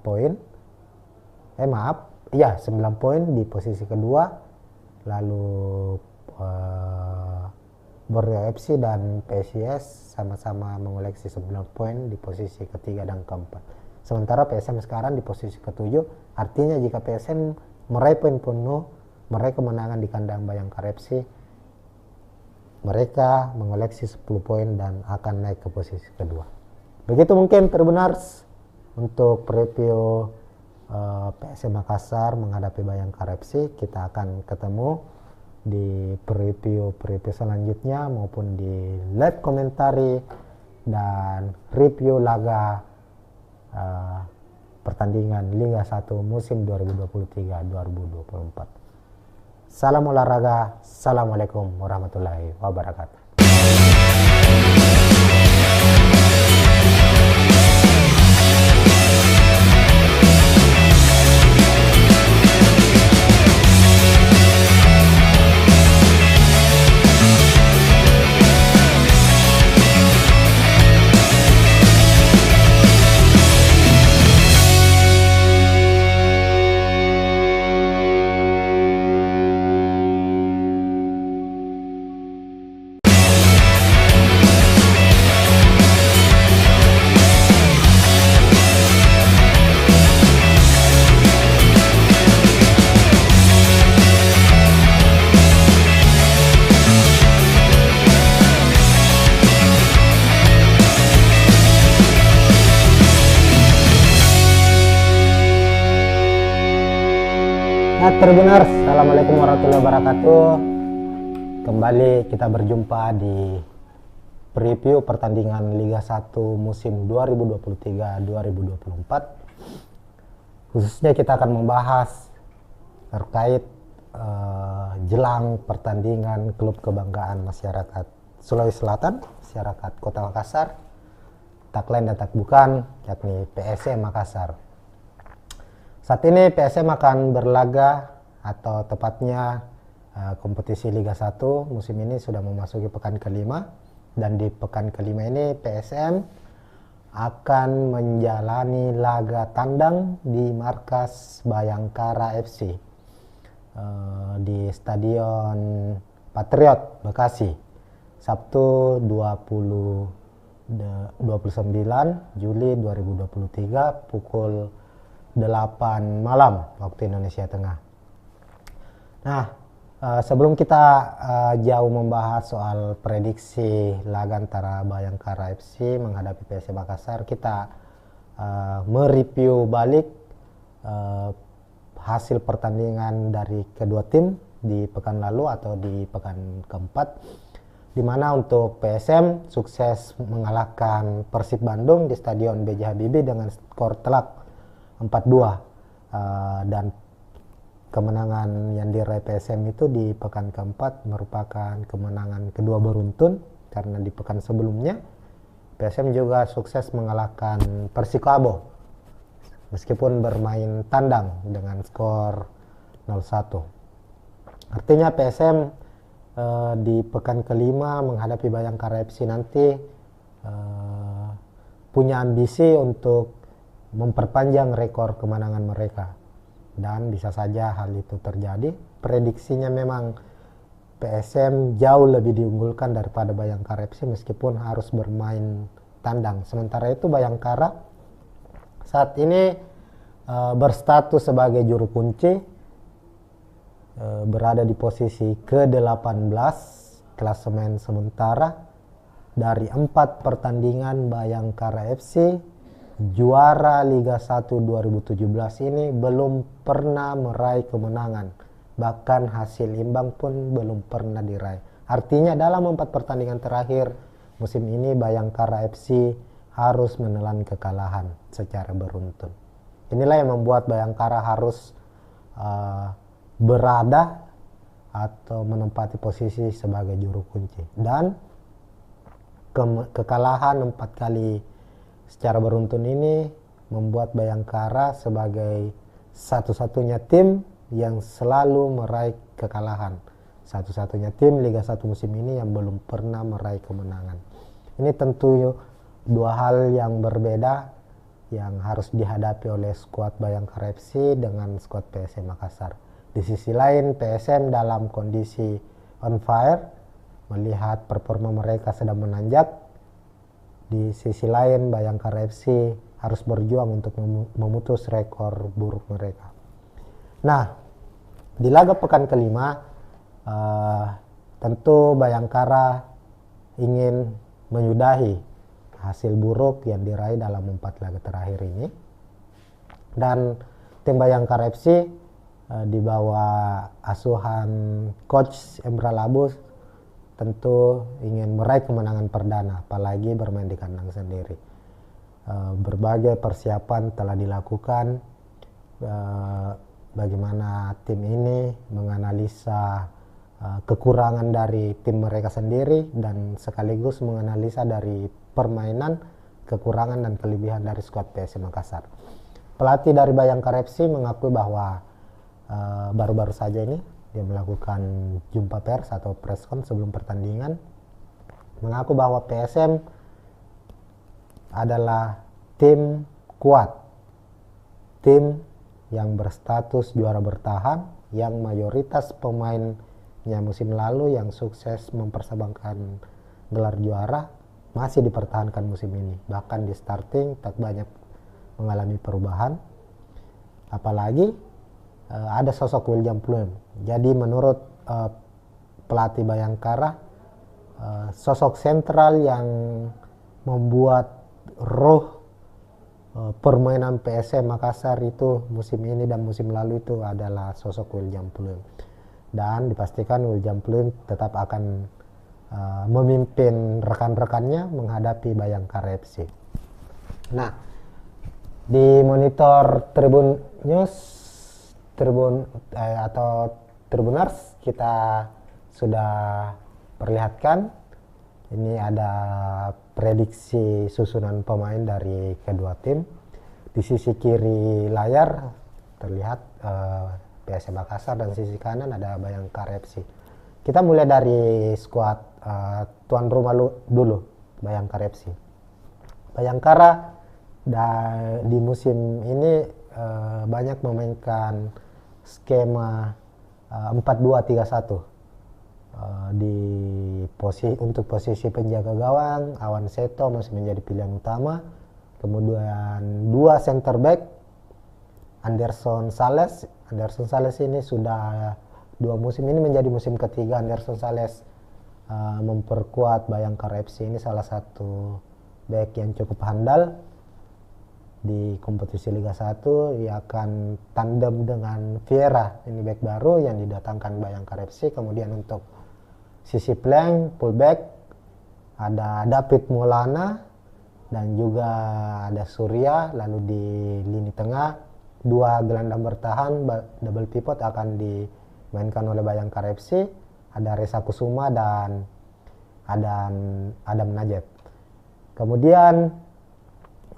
poin 9 poin di posisi kedua, lalu Borneo FC dan PSIS sama-sama mengoleksi 9 poin di posisi ketiga dan keempat. Sementara PSM sekarang di posisi ketujuh, artinya jika PSM meraih poin penuh, meraih kemenangan di kandang Bayangkara FC, mereka mengoleksi 10 poin dan akan naik ke posisi kedua. Begitu mungkin Tribuners untuk preview PSM Makassar menghadapi Bayangkara FC. Kita akan ketemu di preview selanjutnya maupun di live komentari dan review laga pertandingan Liga 1 musim 2023-2024. Salam olahraga, assalamualaikum warahmatullahi wabarakatuh. Tribuners, assalamualaikum warahmatullahi wabarakatuh. Kembali kita berjumpa di preview pertandingan Liga 1 musim 2023-2024. Khususnya kita akan membahas terkait jelang pertandingan klub kebanggaan masyarakat Sulawesi Selatan, masyarakat Kota Makassar, tak lain dan tak bukan yakni PSM Makassar. Saat ini PSM akan berlaga atau tepatnya kompetisi Liga 1 musim ini sudah memasuki pekan kelima, dan di pekan kelima ini PSM akan menjalani laga tandang di markas Bayangkara FC di Stadion Patriot Bekasi Sabtu 29 Juli 2023 pukul 8 malam waktu Indonesia Tengah. Nah, sebelum kita jauh membahas soal prediksi laga antara Bayangkara FC menghadapi PSM Makassar, kita mereview balik hasil pertandingan dari kedua tim di pekan lalu atau di pekan keempat, di mana untuk PSM sukses mengalahkan Persib Bandung di Stadion B.J. Habibie dengan skor telak 4-2, dan kemenangan yang diraih PSM itu di pekan keempat merupakan kemenangan kedua beruntun, karena di pekan sebelumnya PSM juga sukses mengalahkan Persikabo meskipun bermain tandang dengan skor 0-1. Artinya PSM di pekan kelima menghadapi Bayangkara FC nanti punya ambisi untuk memperpanjang rekor kemenangan mereka, dan bisa saja hal itu terjadi. Prediksinya memang PSM jauh lebih diunggulkan daripada Bayangkara FC meskipun harus bermain tandang. Sementara itu Bayangkara saat ini berstatus sebagai juru kunci, berada di posisi ke-18 klasemen sementara. Dari 4 pertandingan Bayangkara FC juara Liga 1 2017 ini belum pernah meraih kemenangan, bahkan hasil imbang pun belum pernah diraih. Artinya dalam 4 pertandingan terakhir musim ini Bayangkara FC harus menelan kekalahan secara beruntun. Inilah yang membuat Bayangkara harus berada atau menempati posisi sebagai juru kunci. Dan kekalahan 4 kali secara beruntun ini membuat Bayangkara sebagai satu-satunya tim yang selalu meraih kekalahan. Satu-satunya tim Liga 1 musim ini yang belum pernah meraih kemenangan. Ini tentu dua hal yang berbeda yang harus dihadapi oleh skuad Bayangkara FC dengan skuad PSM Makassar. Di sisi lain, PSM dalam kondisi on fire, melihat performa mereka sedang menanjak. Di sisi lain, Bayangkara FC harus berjuang untuk memutus rekor buruk mereka. Nah, di laga pekan kelima, tentu Bayangkara ingin menyudahi hasil buruk yang diraih dalam 4 laga terakhir ini. Dan tim Bayangkara FC di bawah asuhan coach Emra Labus tentu ingin meraih kemenangan perdana, apalagi bermain di kandang sendiri. Berbagai persiapan telah dilakukan, bagaimana tim ini menganalisa kekurangan dari tim mereka sendiri dan sekaligus menganalisa dari permainan, kekurangan dan kelebihan dari skuad PSM Makassar. Pelatih dari Bayangkara FC mengakui bahwa baru-baru saja ini dia melakukan jumpa pers atau preskon sebelum pertandingan, mengaku bahwa PSM adalah tim kuat, tim yang berstatus juara bertahan, yang mayoritas pemainnya musim lalu yang sukses mempersembahkan gelar juara masih dipertahankan musim ini. Bahkan di starting tak banyak mengalami perubahan, apalagi ada sosok William Pluim. Jadi menurut pelatih Bayangkara, sosok sentral yang membuat roh permainan PSM Makassar itu musim ini dan musim lalu itu adalah sosok William Pluim. Dan dipastikan William Pluim tetap akan memimpin rekan-rekannya menghadapi Bayangkara FC. Nah, di monitor Tribun News atau Tribuners kita sudah perlihatkan ini ada prediksi susunan pemain dari kedua tim. Di sisi kiri layar terlihat PSM Makassar dan sisi kanan ada Bayangkara FC. Kita mulai dari skuad tuan rumah dulu, Bayangkara FC. Bayangkara di musim ini banyak memainkan skema 4-2-3-1. Untuk posisi penjaga gawang, Awan Seto masih menjadi pilihan utama. Kemudian 2 center back, Anderson Sales ini sudah 2 musim ini menjadi musim ketiga Anderson Sales memperkuat Bayangkara FC. Ini salah satu back yang cukup handal di kompetisi Liga 1. Ia akan tandem dengan Vieira, ini back baru yang didatangkan Bayangkara FC. Kemudian untuk sisi flank, fullback ada David Maulana dan juga ada Surya. Lalu di lini tengah 2 gelandang bertahan double pivot akan dimainkan oleh Bayangkara FC. Ada Reza Kusuma dan Adam Najib. Kemudian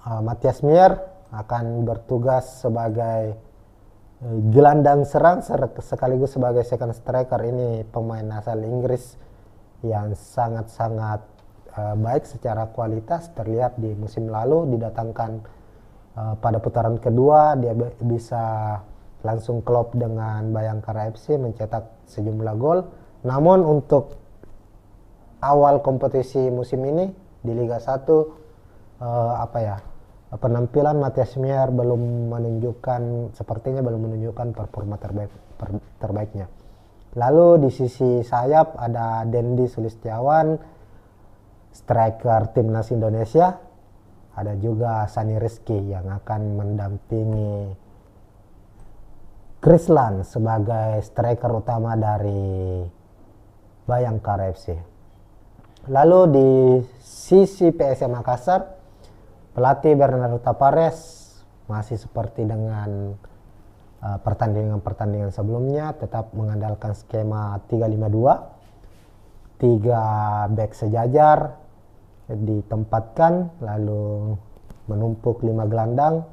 Matias Mier akan bertugas sebagai gelandang serang sekaligus sebagai second striker. Ini pemain asal Inggris yang sangat-sangat baik secara kualitas, terlihat di musim lalu didatangkan pada putaran kedua dia bisa langsung klop dengan Bayangkara FC mencetak sejumlah gol. Namun untuk awal kompetisi musim ini di Liga 1 penampilan Matias Mier sepertinya belum menunjukkan performa terbaiknya. Lalu di sisi sayap ada Dendi Sulistiawan, striker timnas Indonesia. Ada juga Sani Rizky yang akan mendampingi Krislan sebagai striker utama dari Bayangkara FC. Lalu di sisi PSM Makassar, pelatih Bernardo Tapares masih seperti dengan pertandingan-pertandingan sebelumnya, tetap mengandalkan skema 3-5-2, 3 back sejajar ditempatkan, lalu menumpuk 5 gelandang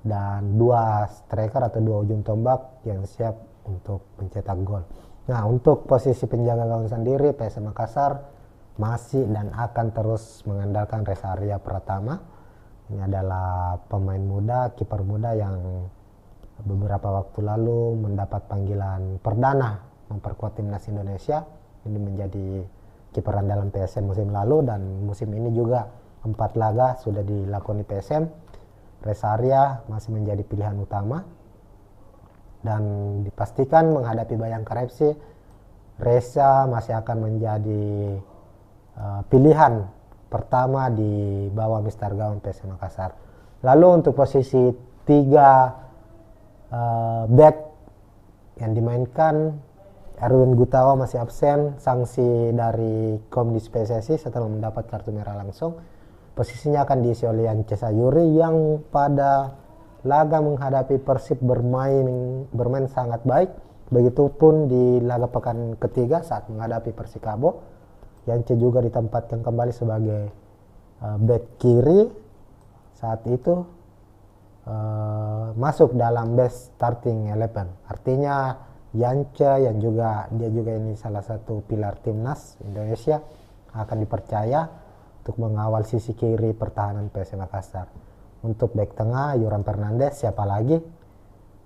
dan 2 striker atau 2 ujung tombak yang siap untuk mencetak gol. Nah, untuk posisi penjaga gawang sendiri, PSM Makassar masih dan akan terus mengandalkan Reza Arya Pratama. Ini adalah pemain muda, kiper muda yang beberapa waktu lalu mendapat panggilan perdana memperkuat timnas Indonesia. Ini menjadi kiper andalan PSM musim lalu, dan musim ini juga 4 laga sudah dilakoni PSM. Reza Arya masih menjadi pilihan utama, dan dipastikan menghadapi Bayangkara FC, Reza masih akan menjadi pilihan pertama di bawah Mister Gawang PSM Makassar. Lalu untuk posisi 3 back yang dimainkan, Erwin Gutawa masih absen, sanksi dari Komdis PSSI setelah mendapat kartu merah langsung. Posisinya akan diisi oleh Yance Sayuri yang pada laga menghadapi Persib bermain sangat baik. Begitupun di laga pekan ketiga saat menghadapi Persikabo, Yance juga ditempatkan kembali sebagai back kiri. Saat itu masuk dalam best starting 11. Artinya Yance yang dia juga ini salah satu pilar timnas Indonesia akan dipercaya untuk mengawal sisi kiri pertahanan PSM Makassar. Untuk back tengah Yoram Fernandes, siapa lagi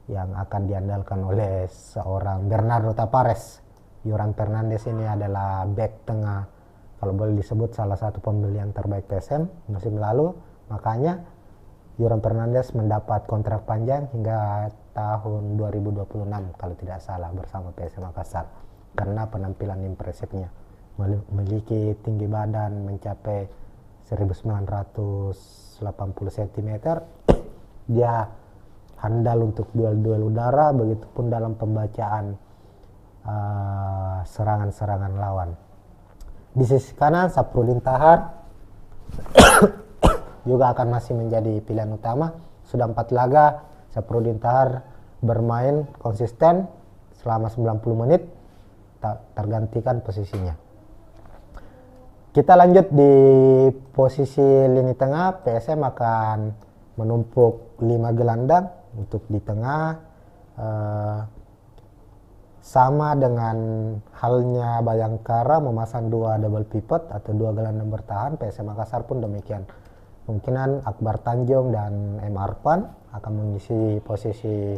yang akan diandalkan oleh seorang Bernardo Tapares. Yoram Fernandes ini adalah back tengah, kalau boleh disebut salah satu pembelian terbaik PSM musim lalu. Makanya Yoram Fernandes mendapat kontrak panjang hingga tahun 2026 kalau tidak salah bersama PSM Makassar, karena penampilan impresifnya. Memiliki tinggi badan mencapai 1980 cm. Dia handal untuk duel-duel udara, begitupun dalam pembacaan serangan-serangan lawan. Di sisi kanan Saprudin Tahar juga akan masih menjadi pilihan utama. Sudah 4 laga Saprudin Tahar bermain konsisten selama 90 menit, tak tergantikan posisinya. Kita lanjut di posisi lini tengah. PSM akan menumpuk 5 gelandang untuk di tengah, sama dengan halnya Bayangkara memasang 2 double pivot atau 2 gelandang bertahan. PSM Makassar pun demikian. Kemungkinan Akbar Tanjung dan M. Arfan akan mengisi posisi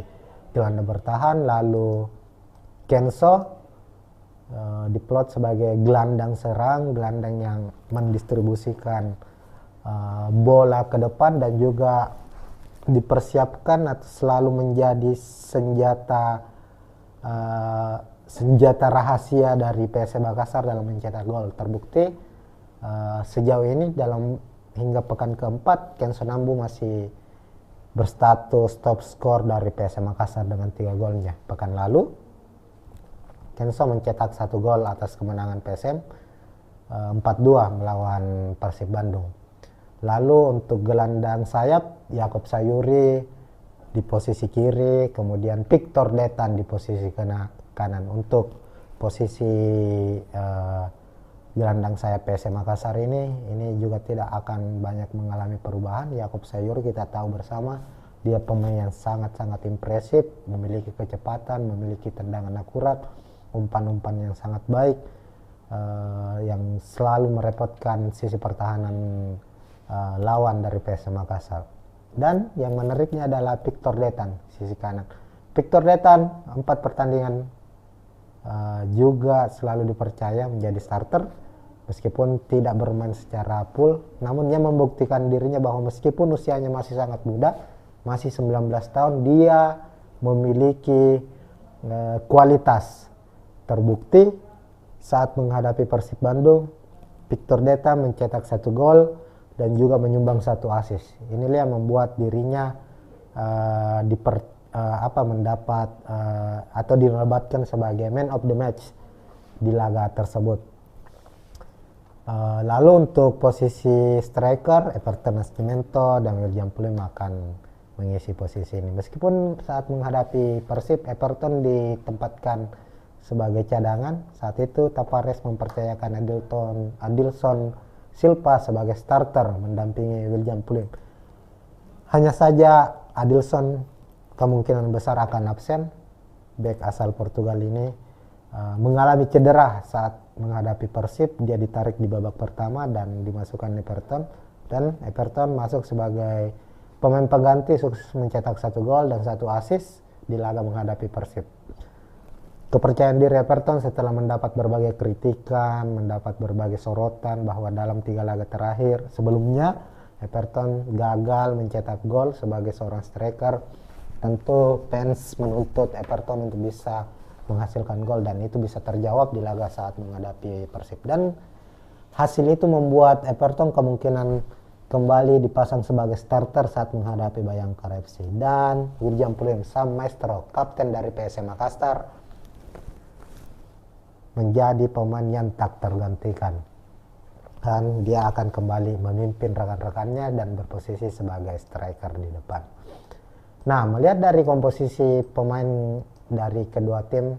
gelandang bertahan, lalu Kenso diplot sebagai gelandang serang, gelandang yang mendistribusikan bola ke depan dan juga dipersiapkan atau selalu menjadi senjata rahasia dari PSM Makassar dalam mencetak gol. Terbukti sejauh ini hingga pekan keempat, Kenso Nambu masih berstatus top skor dari PSM Makassar dengan 3 golnya. Pekan lalu Kenso mencetak 1 gol atas kemenangan PSM 4-2 melawan Persib Bandung. Lalu untuk gelandang sayap, Yakob Sayuri di posisi kiri, kemudian Victor Detan di posisi kanan. Untuk posisi gelandang sayap PSM Makassar ini juga tidak akan banyak mengalami perubahan. Yakob Sayuri kita tahu bersama, dia pemain yang sangat-sangat impresif, memiliki kecepatan, memiliki tendangan akurat, umpan-umpan yang sangat baik, yang selalu merepotkan sisi pertahanan lawan dari PSM Makassar. Dan yang menariknya adalah Victor Detan, sisi kanan. Victor Detan 4 pertandingan juga selalu dipercaya menjadi starter, meskipun tidak bermain secara full. Namun dia membuktikan dirinya bahwa meskipun usianya masih sangat muda, masih 19 tahun, dia memiliki kualitas. Terbukti saat menghadapi Persib Bandung, Victor Detan mencetak 1 gol dan juga menyumbang 1 assist. Inilah yang membuat dirinya mendapat atau dinobatkan sebagai man of the match di laga tersebut. Lalu untuk posisi striker, Everton Nascimento dan William Pulim akan mengisi posisi ini. Meskipun saat menghadapi Persib, Everton ditempatkan sebagai cadangan, saat itu Tavares mempercayakan Adilson Silva sebagai starter mendampingi William Pulling. Hanya saja Adilson kemungkinan besar akan absen. Bek asal Portugal ini mengalami cedera saat menghadapi Persib. Dia ditarik di babak pertama dan dimasukkan Everton, dan Everton masuk sebagai pemain pengganti, sukses mencetak 1 gol dan 1 assist di laga menghadapi Persib. Kepercayaan diri Everton setelah mendapat berbagai kritikan, mendapat berbagai sorotan bahwa dalam 3 laga terakhir sebelumnya Everton gagal mencetak gol sebagai seorang striker. Tentu fans menuntut Everton untuk bisa menghasilkan gol, dan itu bisa terjawab di laga saat menghadapi Persib. Dan hasil itu membuat Everton kemungkinan kembali dipasang sebagai starter saat menghadapi Bayangkara FC. Dan William Pulling, sang maestro, kapten dari PSM Makassar, menjadi pemain yang tak tergantikan. Dan dia akan kembali memimpin rekan-rekannya dan berposisi sebagai striker di depan. Nah, melihat dari komposisi pemain dari kedua tim,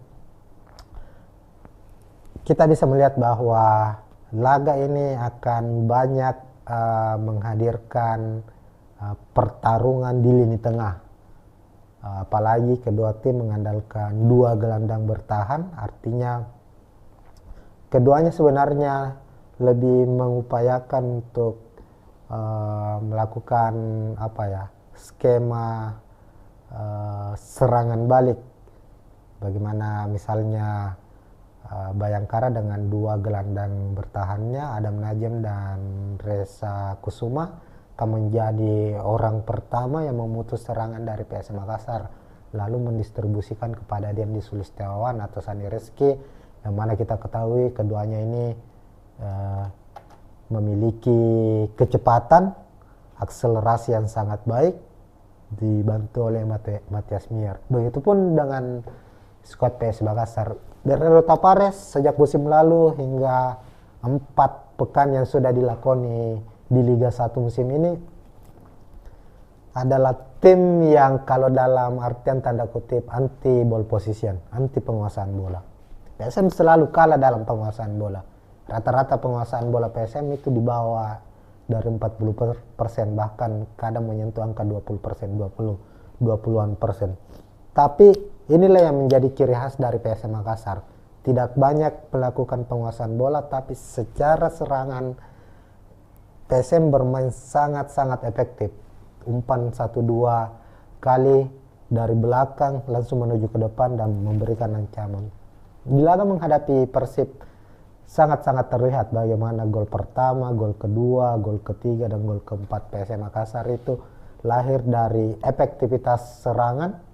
kita bisa melihat bahwa laga ini akan banyak menghadirkan pertarungan di lini tengah. Apalagi kedua tim mengandalkan 2 gelandang bertahan, artinya keduanya sebenarnya lebih mengupayakan untuk melakukan skema serangan balik. Bagaimana misalnya Bayangkara dengan 2 gelandang bertahannya, Adam Najem dan Reza Kusuma, akan menjadi orang pertama yang memutus serangan dari PSM Makassar, lalu mendistribusikan kepada Dendi Sulistiawan atau Sani Rizky, yang mana kita ketahui keduanya ini memiliki kecepatan, akselerasi yang sangat baik, dibantu oleh Matias Mier. Begitupun dengan skuad PS Makassar. Guerrero Tavares sejak musim lalu hingga 4 pekan yang sudah dilakoni di Liga 1 musim ini adalah tim yang kalau dalam artian tanda kutip anti ball position, anti penguasaan bola. PSM selalu kalah dalam penguasaan bola. Rata-rata penguasaan bola PSM itu di bawah dari 40%, bahkan kadang menyentuh angka 20%, 20-an%. Tapi inilah yang menjadi ciri khas dari PSM Makassar. Tidak banyak melakukan penguasaan bola, tapi secara serangan PSM bermain sangat-sangat efektif. Umpan 1-2 kali dari belakang langsung menuju ke depan dan memberikan ancaman. Di laga menghadapi Persib sangat-sangat terlihat bagaimana gol pertama, gol kedua, gol ketiga, dan gol keempat PSM Makassar itu lahir dari efektivitas serangan.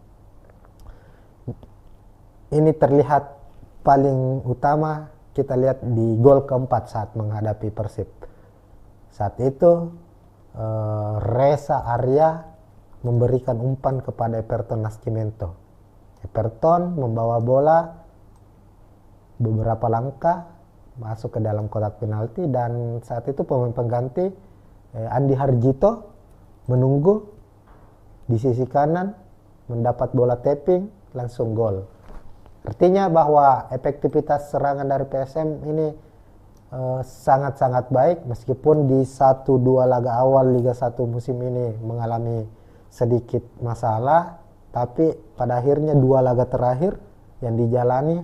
Ini terlihat paling utama kita lihat di gol keempat saat menghadapi Persib. Saat itu Reza Arya memberikan umpan kepada Everton Nascimento. Everton membawa bola beberapa langkah masuk ke dalam kotak penalti, dan saat itu pemain pengganti Andi Harjito menunggu di sisi kanan, mendapat bola tapping, langsung gol. Artinya bahwa efektivitas serangan dari PSM ini sangat-sangat baik, meskipun di 1-2 laga awal Liga 1 musim ini mengalami sedikit masalah, tapi pada akhirnya 2 laga terakhir yang dijalani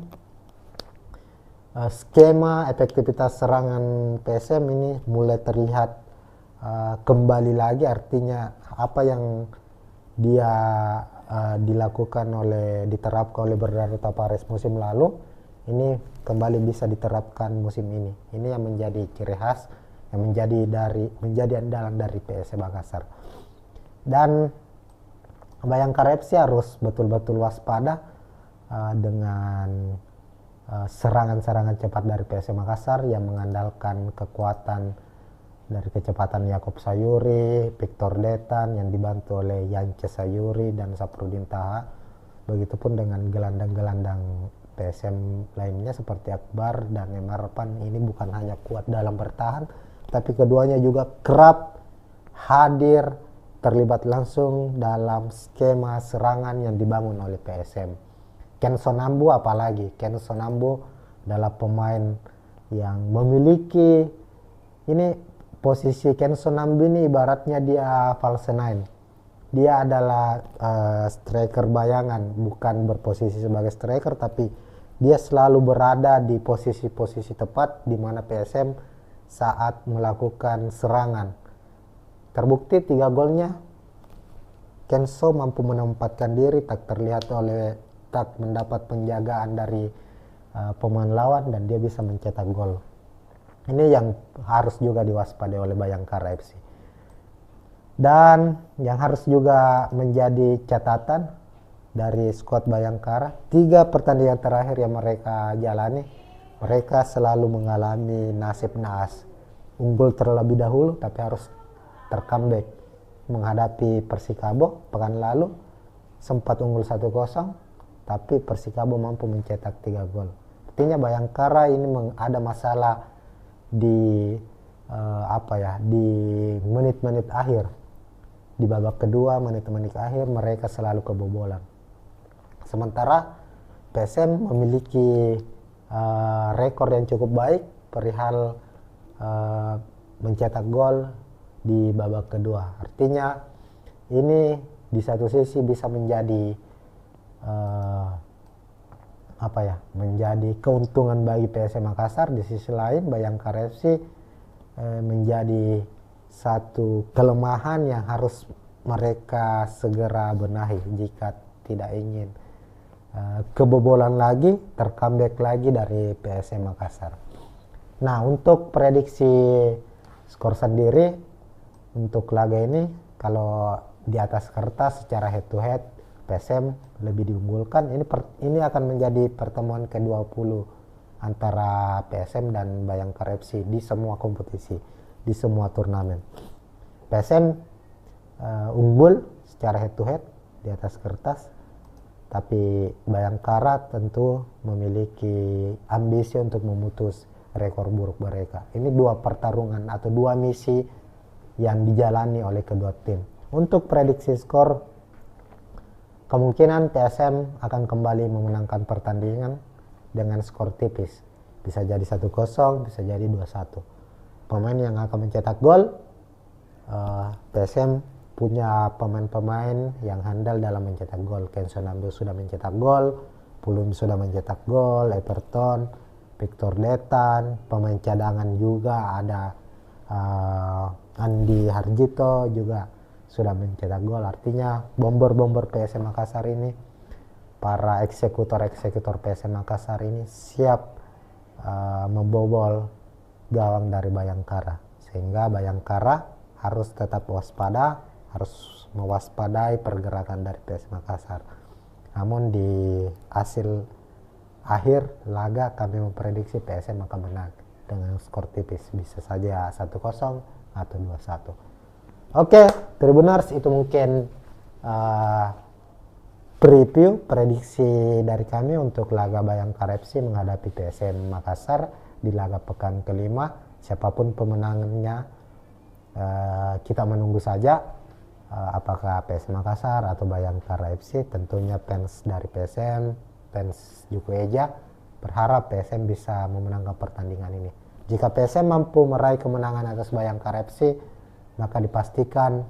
skema efektivitas serangan PSM ini mulai terlihat kembali lagi. Artinya apa yang dia diterapkan oleh Guerrero Tavares musim lalu ini kembali bisa diterapkan musim ini. Ini yang menjadi ciri khas, yang menjadi andalan dari PSM Makassar. Dan Bayangkara FC harus betul-betul waspada dengan serangan-serangan cepat dari PSM Makassar yang mengandalkan kekuatan dari kecepatan Yakob Sayuri, Victor Detan yang dibantu oleh Yance Sayuri dan Saprudin Taha. Begitupun dengan gelandang-gelandang PSM lainnya seperti Akbar dan Emarpan. Ini bukan hanya kuat dalam bertahan, tapi keduanya juga kerap hadir terlibat langsung dalam skema serangan yang dibangun oleh PSM. Ken Sonambu apalagi, Ken Sonambu adalah pemain yang memiliki ini posisi Ken Sonambu ini ibaratnya dia false nine. Dia adalah striker bayangan, bukan berposisi sebagai striker, tapi dia selalu berada di posisi-posisi tepat di mana PSM saat melakukan serangan. Terbukti 3 golnya Kenso mampu menempatkan diri, tak mendapat penjagaan dari pemain lawan dan dia bisa mencetak gol. Ini yang harus juga diwaspadai oleh Bayangkara FC. Dan yang harus juga menjadi catatan dari skuad Bayangkara, 3 pertandingan terakhir yang mereka jalani, mereka selalu mengalami nasib naas. Unggul terlebih dahulu tapi harus tercomeback. Menghadapi Persikabo pekan lalu sempat unggul 1-0 tapi Persikabo mampu mencetak 3 gol. Artinya Bayangkara ini ada masalah di di menit-menit akhir. Di babak kedua, menit-menit akhir mereka selalu kebobolan. Sementara PSM memiliki rekor yang cukup baik perihal mencetak gol di babak kedua. Artinya ini di satu sisi bisa menjadi menjadi keuntungan bagi PSM Makassar. Di sisi lain Bayangkara FC menjadi satu kelemahan yang harus mereka segera benahi jika tidak ingin kebobolan lagi, tercomeback lagi dari PSM Makassar. Nah, untuk prediksi skor sendiri untuk laga ini, kalau di atas kertas secara head to head PSM lebih diunggulkan. Ini akan menjadi pertemuan ke-20 antara PSM dan Bayangkara FC di semua kompetisi, di semua turnamen. PSM unggul secara head to head di atas kertas, tapi Bayangkara tentu memiliki ambisi untuk memutus rekor buruk mereka. Ini 2 pertarungan atau 2 misi yang dijalani oleh kedua tim. Untuk prediksi skor, kemungkinan PSM akan kembali memenangkan pertandingan dengan skor tipis. Bisa jadi 1-0, bisa jadi 2-1. Pemain yang akan mencetak gol, PSM punya pemain-pemain yang handal dalam mencetak gol. Ken Sonambu sudah mencetak gol, Pulum sudah mencetak gol, Everton, Victor Detan, pemain cadangan juga ada Andi Harjito juga sudah mencetak gol. Artinya bomber-bomber PSM Makassar ini, para eksekutor-eksekutor PSM Makassar ini siap membobol gawang dari Bayangkara, sehingga Bayangkara harus tetap waspada, harus mewaspadai pergerakan dari PSM Makassar. Namun di hasil akhir laga kami memprediksi PSM akan menang dengan skor tipis, bisa saja 1-0 atau 2-1. Oke, Tribuners, itu mungkin preview prediksi dari kami untuk laga Bayangkara FC menghadapi PSM Makassar di laga pekan kelima. Siapapun pemenangnya kita menunggu saja, apakah PSM Makassar atau Bayangkara FC. Tentunya fans dari PSM, fans Juku Eja berharap PSM bisa memenangkan pertandingan ini. Jika PSM mampu meraih kemenangan atas Bayangkara FC, maka dipastikan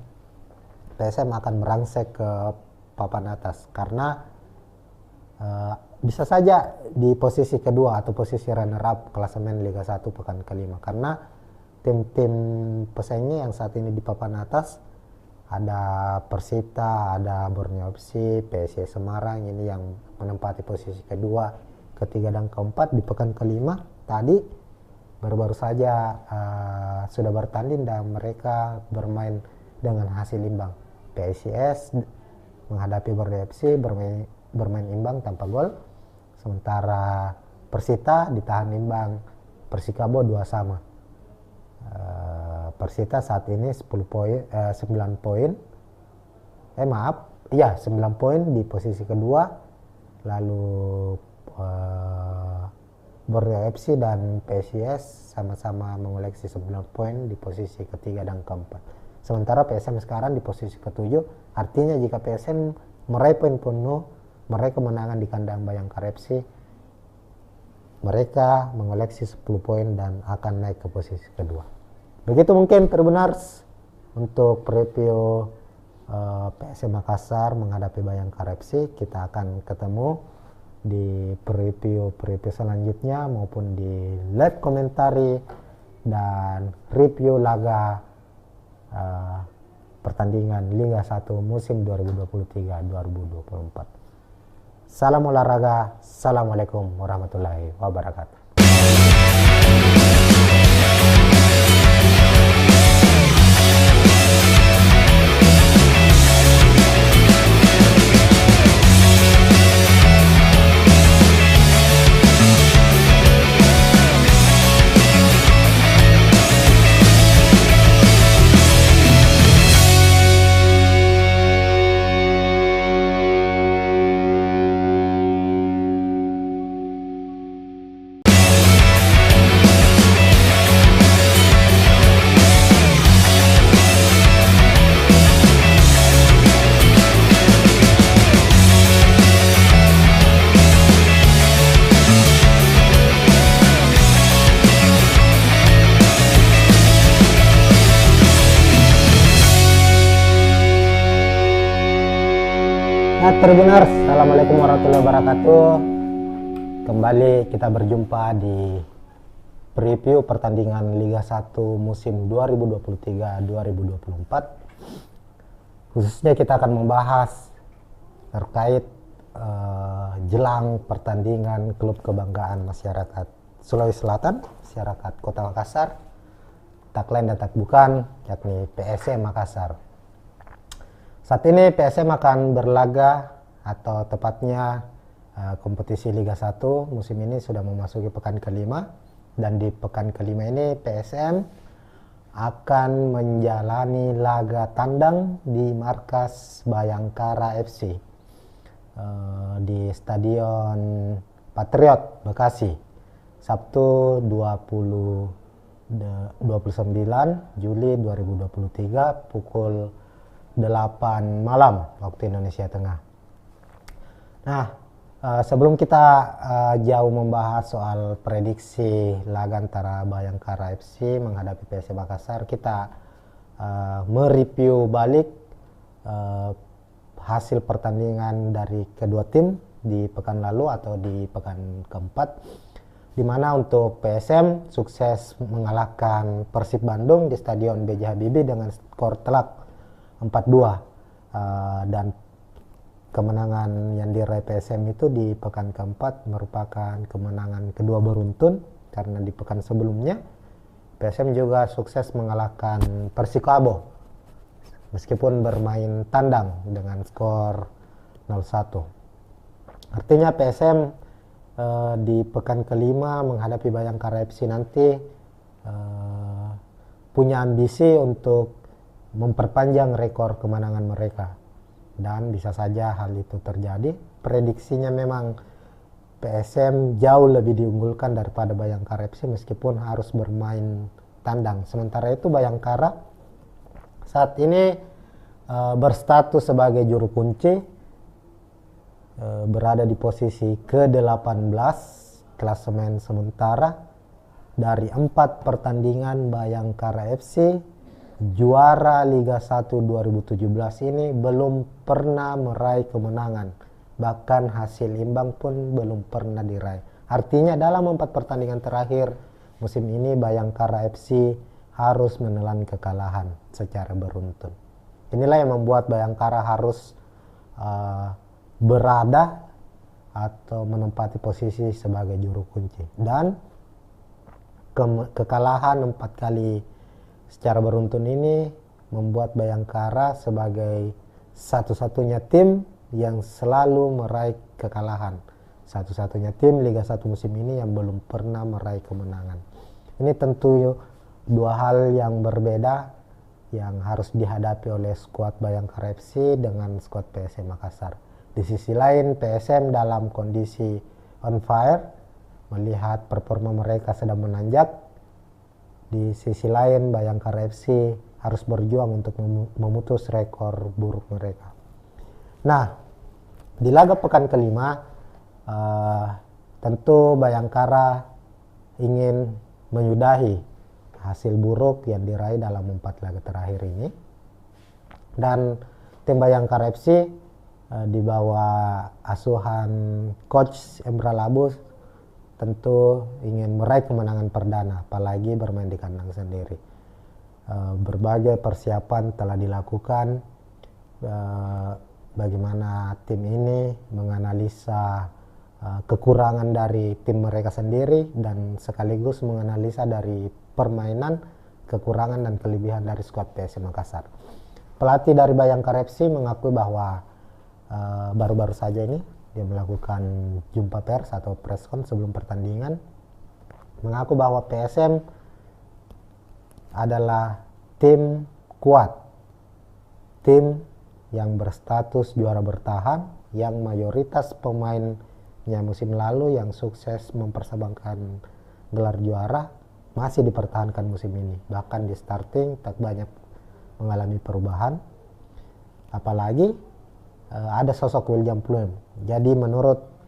PSM akan merangsek ke papan atas, karena bisa saja di posisi kedua atau posisi runner up klasemen Liga 1 pekan kelima, karena tim-tim pesaingnya yang saat ini di papan atas ada Persita, ada Borneo FC, PSIS Semarang ini yang menempati posisi kedua, ketiga dan keempat. Di pekan kelima tadi baru-baru saja sudah bertanding dan mereka bermain dengan hasil imbang. PSIS menghadapi Borneo FC bermain imbang tanpa gol, sementara Persita ditahan imbang Persikabo 2-2. Persita saat ini 9 poin 9 poin di posisi kedua, lalu Borneo FC dan PSIS sama-sama mengoleksi 9 poin di posisi ketiga dan keempat. Sementara PSM sekarang di posisi ke-7, artinya jika PSM meraih poin penuh, meraih kemenangan di kandang Bayangkara FC, mereka mengoleksi 10 poin dan akan naik ke posisi kedua. Begitu mungkin Tribuners untuk preview PSM Makassar menghadapi Bayangkara FC. Kita akan ketemu di preview selanjutnya maupun di live komentari dan review laga pertandingan Liga 1 musim 2023-2024. Salam olahraga, assalamualaikum warahmatullahi wabarakatuh. Tribuners, assalamualaikum warahmatullahi wabarakatuh. Kembali kita berjumpa di preview pertandingan Liga 1 musim 2023-2024. Khususnya kita akan membahas terkait jelang pertandingan klub kebanggaan masyarakat Sulawesi Selatan, masyarakat Kota Makassar, tak lain dan tak bukan, yakni PSM Makassar. Saat ini PSM akan berlaga, atau tepatnya kompetisi Liga 1 musim ini sudah memasuki pekan kelima, dan di pekan kelima ini PSM akan menjalani laga tandang di markas Bayangkara FC di Stadion Patriot Bekasi, Sabtu 29 Juli 2023 pukul 8 malam waktu Indonesia Tengah. Nah, sebelum kita jauh membahas soal prediksi laga antara Bayangkara FC menghadapi PSM Makassar, kita mereview balik hasil pertandingan dari kedua tim di pekan lalu atau di pekan keempat, di mana untuk PSM sukses mengalahkan Persib Bandung di Stadion B.J. Habibie dengan skor telak 4-2, dan kemenangan yang diraih PSM itu di pekan keempat merupakan kemenangan kedua beruntun, karena di pekan sebelumnya PSM juga sukses mengalahkan Persikabo meskipun bermain tandang dengan skor 0-1. Artinya PSM di pekan kelima menghadapi Bayangkara FC nanti punya ambisi untuk memperpanjang rekor kemenangan mereka, dan bisa saja hal itu terjadi. Prediksinya memang PSM jauh lebih diunggulkan daripada Bayangkara FC meskipun harus bermain tandang. Sementara itu Bayangkara saat ini berstatus sebagai juru kunci, berada di posisi ke-18 klasemen sementara. Dari 4 pertandingan Bayangkara FC juara Liga 1 2017 ini belum pernah meraih kemenangan, bahkan hasil imbang pun belum pernah diraih. Artinya dalam 4 pertandingan terakhir musim ini Bayangkara FC harus menelan kekalahan secara beruntun. Inilah yang membuat Bayangkara harus berada atau menempati posisi sebagai juru kunci, dan kekalahan 4 kali secara beruntun ini membuat Bayangkara sebagai satu-satunya tim yang selalu meraih kekalahan, satu-satunya tim Liga 1 musim ini yang belum pernah meraih kemenangan. Ini tentu dua hal yang berbeda yang harus dihadapi oleh skuad Bayangkara FC dengan skuad PSM Makassar. Di sisi lain PSM dalam kondisi on fire, melihat performa mereka sedang menanjak, Di sisi lain Bayangkara FC harus berjuang untuk memutus rekor buruk mereka. Nah, di laga pekan kelima tentu Bayangkara ingin menyudahi hasil buruk yang diraih dalam 4 laga terakhir ini. Dan tim Bayangkara FC di bawah asuhan coach Emra Labus tentu ingin meraih kemenangan perdana, apalagi bermain di kandang sendiri. Berbagai persiapan telah dilakukan, bagaimana tim ini menganalisa kekurangan dari tim mereka sendiri dan sekaligus menganalisa dari permainan, kekurangan dan kelebihan dari skuad PSM Makassar. Pelatih dari Bayangkara FC mengakui bahwa baru-baru saja ini dia melakukan jumpa pers atau preskon sebelum pertandingan, mengaku bahwa PSM adalah tim kuat, tim yang berstatus juara bertahan, yang mayoritas pemainnya musim lalu yang sukses mempersembahkan gelar juara masih dipertahankan musim ini. Bahkan di starting tak banyak mengalami perubahan, apalagi ada sosok William Pluim. Jadi menurut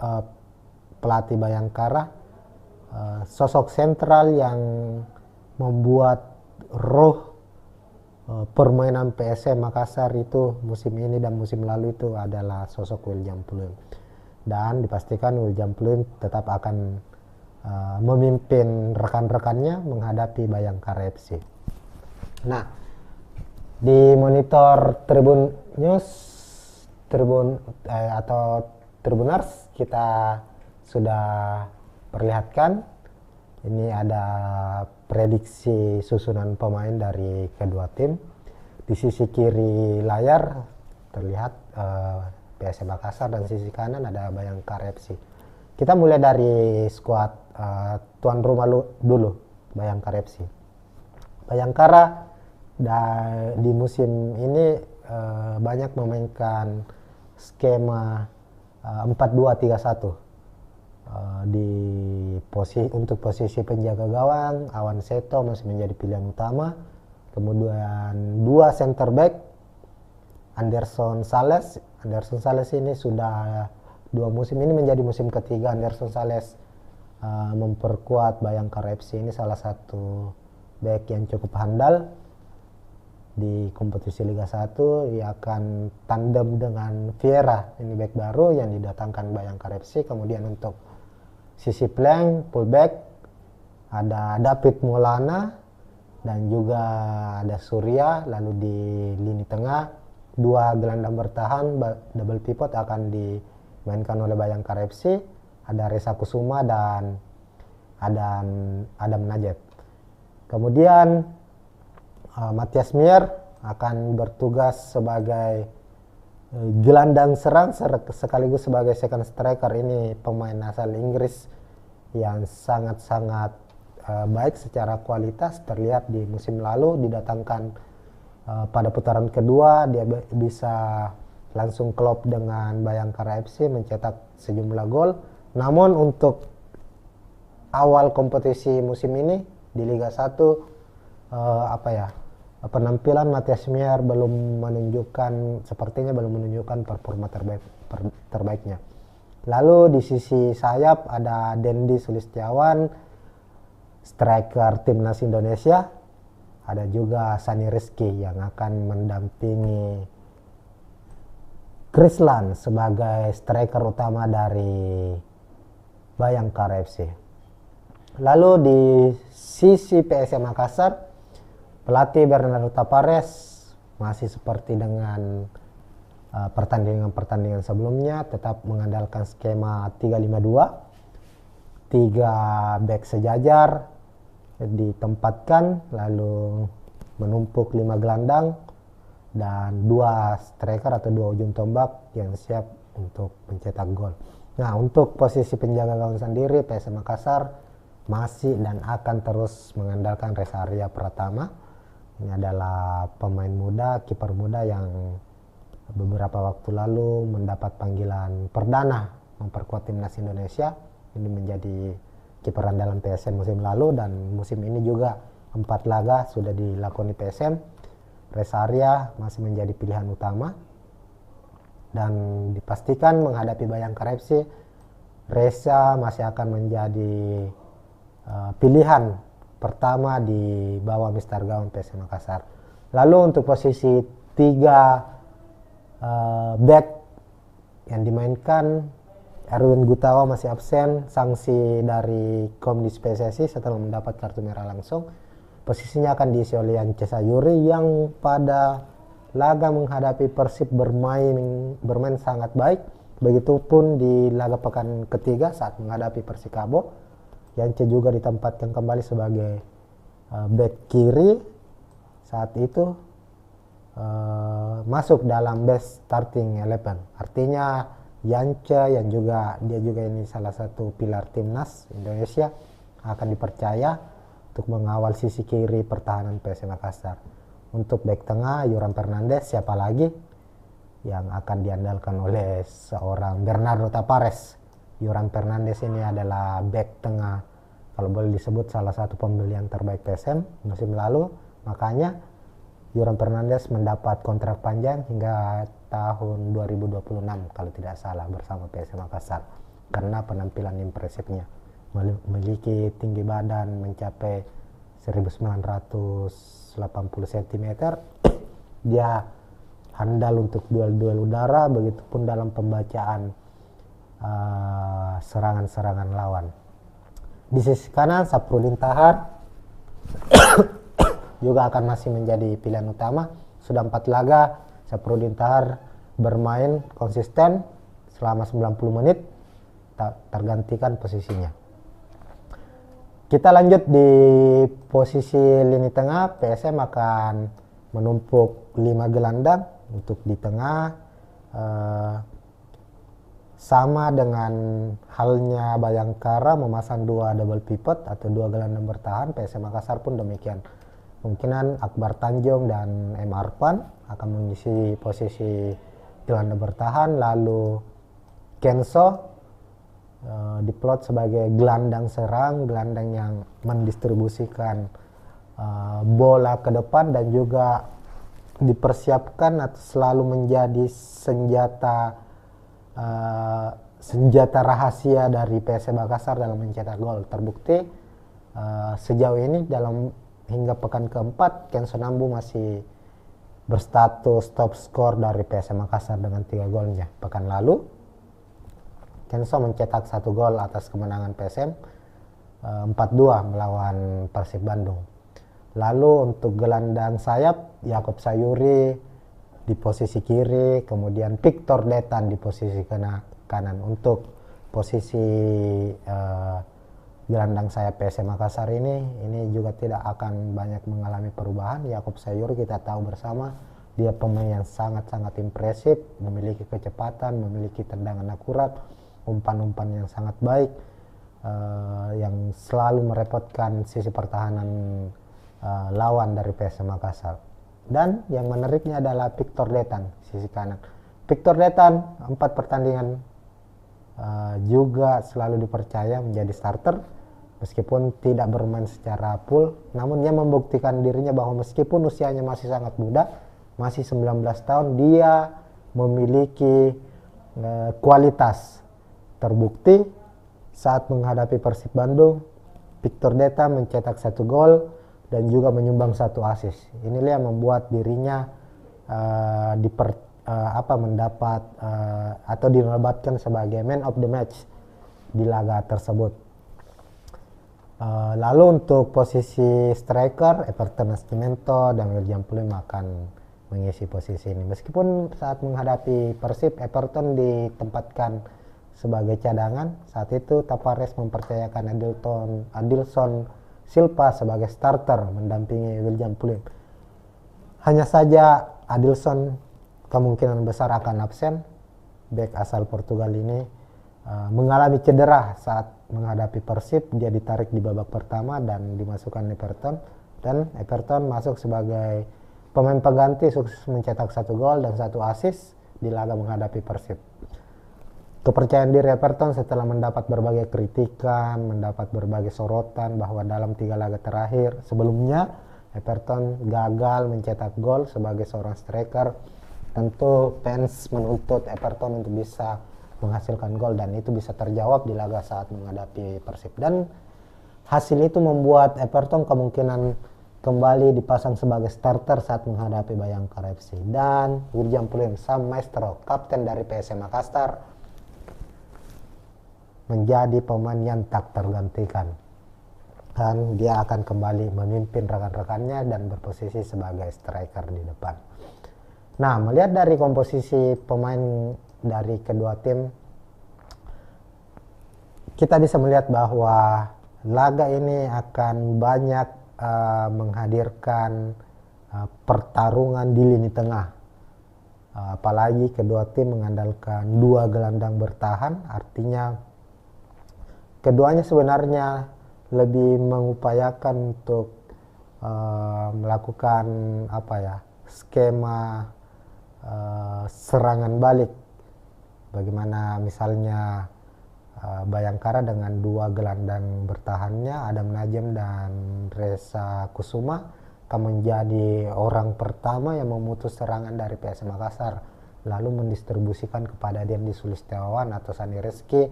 pelatih Bayangkara, sosok sentral yang membuat roh permainan PSM Makassar itu musim ini dan musim lalu itu adalah sosok William Pluim. Dan dipastikan William Pluim tetap akan memimpin rekan-rekannya menghadapi Bayangkara FC. Nah, di monitor Tribun News atau Tribuners kita sudah perlihatkan ini ada prediksi susunan pemain dari kedua tim. Di sisi kiri layar terlihat PSM Makassar dan sisi kanan ada Bayangkara FC. Kita mulai dari skuad tuan rumah dulu, Bayangkara FC. Bayangkara di musim ini banyak memainkan skema 4-2-3-1. Untuk posisi penjaga gawang, Awan Seto masih menjadi pilihan utama. Kemudian 2 center back, Anderson Sales ini sudah 2 musim ini menjadi musim ketiga Anderson Sales memperkuat Bayangkara FC. Ini salah satu back yang cukup handal di kompetisi Liga 1. Ia akan tandem dengan Vieira, ini back baru yang didatangkan Bayangkara FC. Kemudian untuk sisi flank, fullback ada David Maulana dan juga ada Surya. Lalu di lini tengah 2 gelandang bertahan double pivot akan dimainkan oleh Bayangkara FC. Ada Reza Kusuma dan Adam Najib. Kemudian Matias Mier akan bertugas sebagai gelandang serang sekaligus sebagai second striker. Ini pemain asal Inggris yang sangat-sangat baik secara kualitas. Terlihat di musim lalu didatangkan pada putaran kedua dia bisa langsung klop dengan Bayangkara FC mencetak sejumlah gol. Namun untuk awal kompetisi musim ini di Liga 1 penampilan Matias Mier sepertinya belum menunjukkan performa terbaiknya. Lalu di sisi sayap ada Dendi Sulistiawan, striker timnas Indonesia. Ada juga Sani Rizky yang akan mendampingi Krislan sebagai striker utama dari Bayangkara FC. Lalu di sisi PSM Makassar, pelatih Bernardo Tapares masih seperti dengan pertandingan-pertandingan sebelumnya, tetap mengandalkan skema 3-5-2. 3 back sejajar ditempatkan, lalu menumpuk 5 gelandang dan 2 striker atau 2 ujung tombak yang siap untuk mencetak gol. Nah, untuk posisi penjaga gawang sendiri PSM Makassar masih dan akan terus mengandalkan Reza Arya Pratama. Ini adalah pemain muda, kiper muda yang beberapa waktu lalu mendapat panggilan perdana memperkuat timnas Indonesia. Ini menjadi kiper andalan PSM musim lalu dan musim ini juga 4 laga sudah dilakoni PSM. Rest area masih menjadi pilihan utama. Dan dipastikan menghadapi Bayangkara FC, Reza masih akan menjadi pilihan pertama di bawah Mister Gawon PSM Makassar. Lalu untuk posisi 3 back yang dimainkan, Erwin Gutawa masih absen, sanksi dari Komdis PSSI setelah mendapat kartu merah langsung. Posisinya akan diisi oleh Yance Sayuri yang pada laga menghadapi Persib bermain sangat baik. Begitupun di laga pekan ketiga saat menghadapi Persikabo. Yance juga ditempatkan kembali sebagai back kiri saat itu masuk dalam best starting 11. Artinya Yance yang dia juga ini salah satu pilar timnas Indonesia akan dipercaya untuk mengawal sisi kiri pertahanan PSM Makassar. Untuk back tengah Yoram Fernandes, siapa lagi yang akan diandalkan oleh seorang Bernardo Tapares. Yoram Fernandes ini adalah back tengah kalau boleh disebut salah satu pembelian terbaik PSM musim lalu. Makanya Yoram Fernandes mendapat kontrak panjang hingga tahun 2026 kalau tidak salah bersama PSM Makassar karena penampilan impresifnya. Memiliki tinggi badan mencapai 1980 cm. Dia handal untuk duel-duel udara, begitupun dalam pembacaan serangan-serangan lawan. Di sisi kanan Saprudin Tahar juga akan masih menjadi pilihan utama. Sudah 4 laga Saprudin Tahar bermain konsisten selama 90 menit, tak tergantikan posisinya. Kita lanjut di posisi lini tengah. PSM akan menumpuk 5 gelandang untuk di tengah. Sama dengan halnya Bayangkara memasang 2 double pivot atau 2 gelandang bertahan, PSM Makassar pun demikian. Kemungkinan Akbar Tanjung dan M. Arfan akan mengisi posisi gelandang bertahan, lalu Kenso diplot sebagai gelandang serang, gelandang yang mendistribusikan bola ke depan dan juga dipersiapkan atau selalu menjadi senjata rahasia dari PSM Makassar dalam mencetak gol. Terbukti sejauh ini hingga pekan keempat Kenso Nambu masih berstatus top skor dari PSM Makassar dengan 3 golnya. Pekan lalu Kenso mencetak 1 gol atas kemenangan PSM 4-2 melawan Persib Bandung. Lalu untuk gelandang sayap Yakob Sayuri di posisi kiri, kemudian Victor Detan di posisi kanan. Untuk posisi gelandang sayap PSM Makassar ini juga tidak akan banyak mengalami perubahan. Yakob Sayuri kita tahu bersama, dia pemain yang sangat-sangat impresif, memiliki kecepatan, memiliki tendangan akurat, umpan-umpan yang sangat baik, yang selalu merepotkan sisi pertahanan lawan dari PSM Makassar. Dan yang menariknya adalah Victor Detan, sisi kanan. Victor Detan 4 pertandingan juga selalu dipercaya menjadi starter meskipun tidak bermain secara full, namun dia membuktikan dirinya bahwa meskipun usianya masih sangat muda, masih 19 tahun, dia memiliki kualitas. Terbukti saat menghadapi Persib Bandung, Victor Detan mencetak 1 gol dan juga menyumbang 1 assist. Inilah yang membuat dirinya mendapat atau dinobatkan sebagai man of the match di laga tersebut. Lalu untuk posisi striker, Everton Nascimento dan William Pluim akan mengisi posisi ini. Meskipun saat menghadapi Persib, Everton ditempatkan sebagai cadangan. Saat itu Tapares mempercayakan Adilson Silva sebagai starter mendampingi William Pluim. Hanya saja Adilson kemungkinan besar akan absen. Bek asal Portugal ini mengalami cedera saat menghadapi Persib. Dia ditarik di babak pertama dan dimasukkan Everton, dan Everton masuk sebagai pemain pengganti, sukses mencetak 1 gol dan 1 assist di laga menghadapi Persib. Kepercayaan diri Everton setelah mendapat berbagai kritikan, mendapat berbagai sorotan bahwa dalam 3 laga terakhir sebelumnya Everton gagal mencetak gol sebagai seorang striker. Tentu fans menuntut Everton untuk bisa menghasilkan gol dan itu bisa terjawab di laga saat menghadapi Persib. Dan hasil itu membuat Everton kemungkinan kembali dipasang sebagai starter saat menghadapi Bayangkara FC. Dan Wirjan Puliem Sam Maestro, kapten dari PSM Makassar, menjadi pemain yang tak tergantikan, dan dia akan kembali memimpin rekan-rekannya dan berposisi sebagai striker di depan. Nah, melihat dari komposisi pemain dari kedua tim, kita bisa melihat bahwa laga ini akan banyak menghadirkan pertarungan di lini tengah. Apalagi kedua tim mengandalkan 2 gelandang bertahan, artinya keduanya sebenarnya lebih mengupayakan untuk melakukan skema serangan balik. Bagaimana misalnya Bayangkara dengan 2 gelandang bertahannya Adam Najem dan Reza Kusuma akan menjadi orang pertama yang memutus serangan dari PSM Makassar, lalu mendistribusikan kepada Dendi Sulistiawan atau Sani Reski,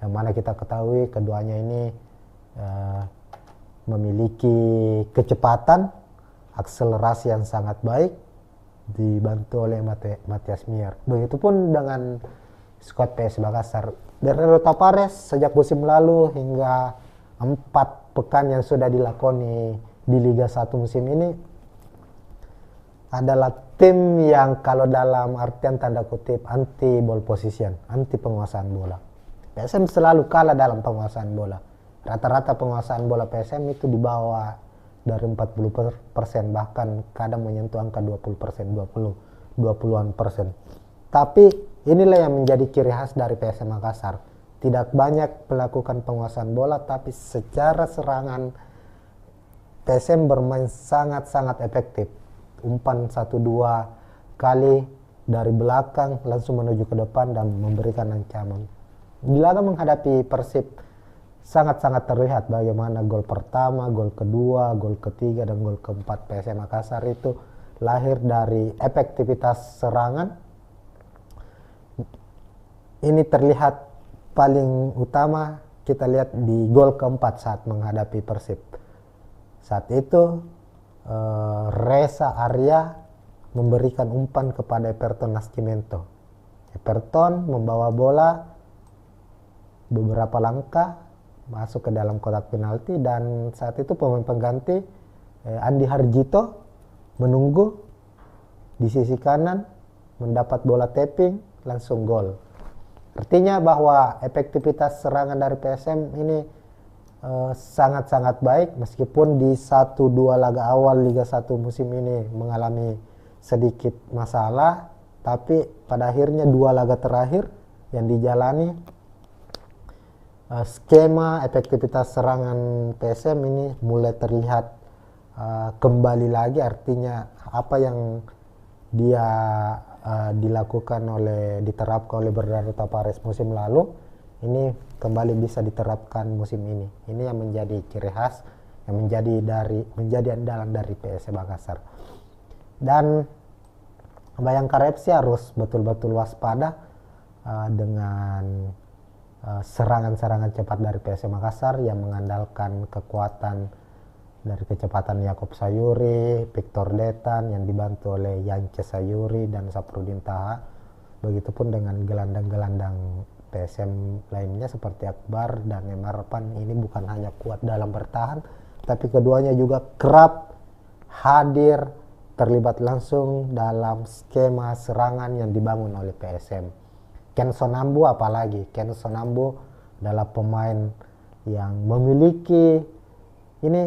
yang mana kita ketahui keduanya ini memiliki kecepatan, akselerasi yang sangat baik, dibantu oleh Matias Mier. Begitupun dengan skuad PS Makassar. Guerrero Tapares sejak musim lalu hingga 4 pekan yang sudah dilakoni di Liga 1 musim ini adalah tim yang kalau dalam artian tanda kutip anti ball position, anti penguasaan bola. PSM selalu kalah dalam penguasaan bola. Rata-rata penguasaan bola PSM itu di bawah dari 40%, bahkan kadang menyentuh angka 20%, 20-an persen. Tapi inilah yang menjadi ciri khas dari PSM Makassar. Tidak banyak melakukan penguasaan bola, tapi secara serangan PSM bermain sangat-sangat efektif. Umpan 1-2 kali dari belakang langsung menuju ke depan dan memberikan ancaman. Di laga menghadapi Persib sangat-sangat terlihat bagaimana gol pertama, gol kedua, gol ketiga, dan gol keempat PSM Makassar itu lahir dari efektivitas serangan. Ini terlihat paling utama kita lihat di gol keempat saat menghadapi Persib. Saat itu Reza Arya memberikan umpan kepada Everton Nascimento. Everton membawa bola beberapa langkah masuk ke dalam kotak penalti, dan saat itu pemain pengganti Andi Harjito menunggu di sisi kanan, mendapat bola tapping, langsung gol. Artinya bahwa efektivitas serangan dari PSM ini sangat-sangat baik, meskipun di 1-2 laga awal Liga 1 musim ini mengalami sedikit masalah, tapi pada akhirnya 2 laga terakhir yang dijalani skema efektivitas serangan PSM ini mulai terlihat kembali lagi. Artinya apa yang dia diterapkan oleh Guerrero Tapares musim lalu ini kembali bisa diterapkan musim ini. Ini yang menjadi ciri khas, yang menjadi andalan dari PSM Makassar. Dan Bayangkara FC harus betul-betul waspada dengan serangan-serangan cepat dari PSM Makassar yang mengandalkan kekuatan dari kecepatan Yakob Sayuri, Victor Detan yang dibantu oleh Yance Sayuri dan Saprudin Taha. Begitupun dengan gelandang-gelandang PSM lainnya seperti Akbar dan Emarpan. Ini bukan hanya kuat dalam bertahan, tapi keduanya juga kerap hadir terlibat langsung dalam skema serangan yang dibangun oleh PSM. Ken Sonambu apalagi, Ken Sonambu adalah pemain yang memiliki ini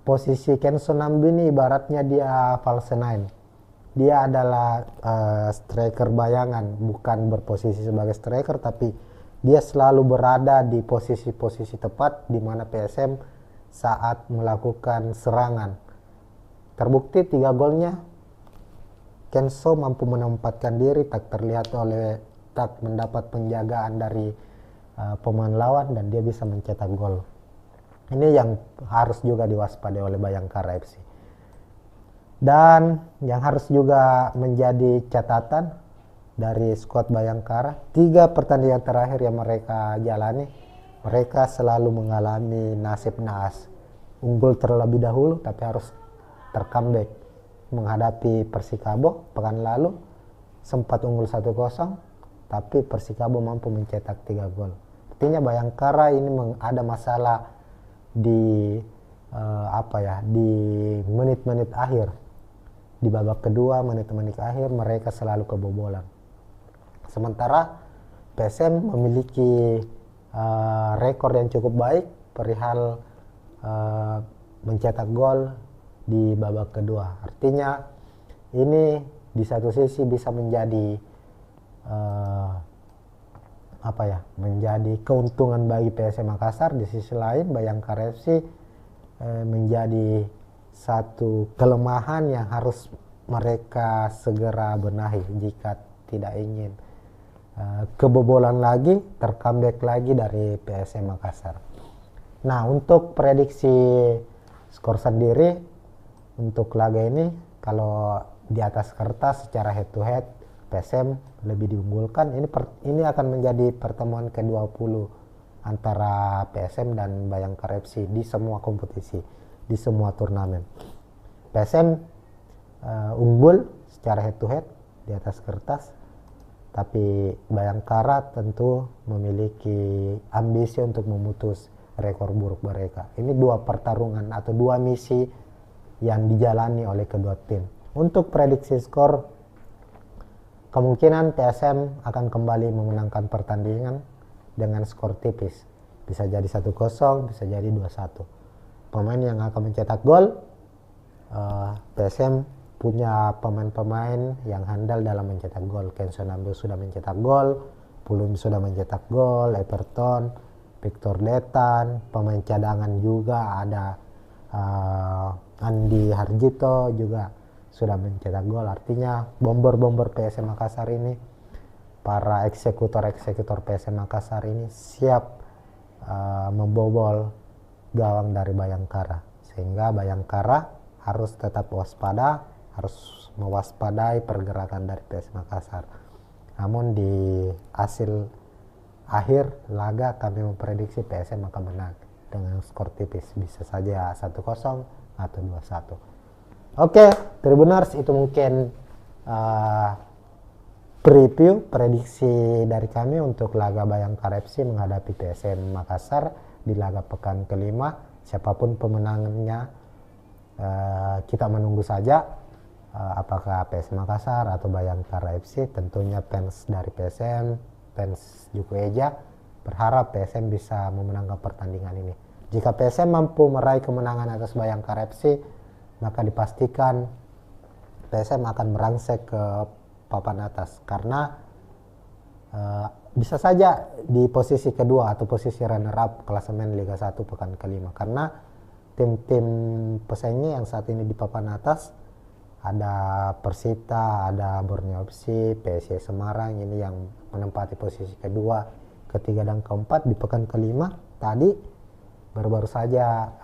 posisi Ken Sonambu ini ibaratnya dia false nine. Dia adalah striker bayangan, bukan berposisi sebagai striker, tapi dia selalu berada di posisi-posisi tepat di mana PSM saat melakukan serangan. Terbukti 3 golnya Kenso mampu menempatkan diri tak terlihat oleh stuck, mendapat penjagaan dari pemain lawan dan dia bisa mencetak gol. Ini yang harus juga diwaspadai oleh Bayangkara FC. Dan yang harus juga menjadi catatan dari skuad Bayangkara, 3 pertandingan terakhir yang mereka jalani, mereka selalu mengalami nasib naas. Unggul terlebih dahulu tapi harus tercomeback. Menghadapi Persikabo pekan lalu sempat unggul 1-0 tapi Persikabo mampu mencetak 3 gol. Artinya Bayangkara ini ada masalah di di menit-menit akhir. Di babak kedua, menit-menit akhir mereka selalu kebobolan. Sementara PSM memiliki rekor yang cukup baik perihal mencetak gol di babak kedua. Artinya ini di satu sisi bisa menjadi menjadi keuntungan bagi PSM Makassar. Di sisi lain Bayangkara FC menjadi satu kelemahan yang harus mereka segera benahi jika tidak ingin kebobolan lagi, tercomeback lagi dari PSM Makassar. Nah, untuk prediksi skor sendiri untuk laga ini, kalau di atas kertas secara head to head PSM lebih diunggulkan. Ini akan menjadi pertemuan ke-20 antara PSM dan Bayangkara FC di semua kompetisi, di semua turnamen. PSM unggul secara head to head di atas kertas, tapi Bayangkara tentu memiliki ambisi untuk memutus rekor buruk mereka. Ini 2 pertarungan atau 2 misi yang dijalani oleh kedua tim. Untuk prediksi skor, kemungkinan PSM akan kembali memenangkan pertandingan dengan skor tipis. Bisa jadi 1-0, bisa jadi 2-1. Pemain yang akan mencetak gol, PSM punya pemain-pemain yang handal dalam mencetak gol. Kenson Amdo sudah mencetak gol, Pulum sudah mencetak gol, Everton, Victor Letan, pemain cadangan juga ada Andi Harjito juga sudah mencetak gol. Artinya bomber-bomber PSM Makassar ini, para eksekutor-eksekutor PSM Makassar ini siap membobol gawang dari Bayangkara, sehingga Bayangkara harus tetap waspada, harus mewaspadai pergerakan dari PSM Makassar. Namun di hasil akhir laga kami memprediksi PSM akan menang dengan skor tipis, bisa saja 1-0 atau 2-1. Oke, Tribuners, itu mungkin preview prediksi dari kami untuk laga Bayangkara FC menghadapi PSM Makassar di laga pekan kelima. Siapapun pemenangnya kita menunggu saja, apakah PSM Makassar atau Bayangkara FC. Tentunya fans dari PSM, fans Juku Eja berharap PSM bisa memenangkan pertandingan ini. Jika PSM mampu meraih kemenangan atas Bayangkara FC, maka dipastikan PSM akan merangsek ke papan atas, karena bisa saja di posisi kedua atau posisi runner up klasemen Liga 1 pekan kelima, karena tim-tim pesaingnya yang saat ini di papan atas ada Persita, ada Borneo FC, PSIS Semarang ini yang menempati posisi kedua, ketiga dan keempat. Di pekan kelima tadi baru-baru saja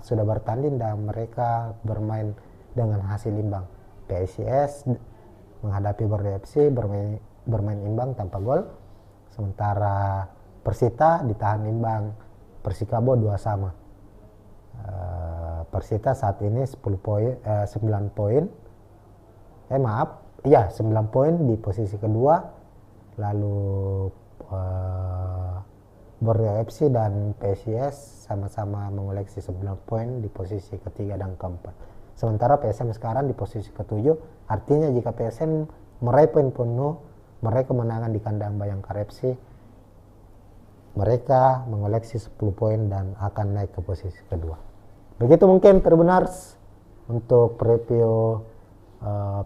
sudah bertanding dan mereka bermain dengan hasil imbang. PSIS menghadapi Borneo FC bermain imbang tanpa gol, sementara Persita ditahan imbang Persikabo 2-2. Persita saat ini 9 poin di posisi kedua, lalu Borneo FC dan PSIS sama-sama mengoleksi 9 poin di posisi ketiga dan keempat. Sementara PSM sekarang di posisi ketujuh. Artinya jika PSM meraih poin penuh, meraih kemenangan di kandang Bayangkara FC, mereka mengoleksi 10 poin dan akan naik ke posisi kedua. Begitu mungkin Tribuners untuk preview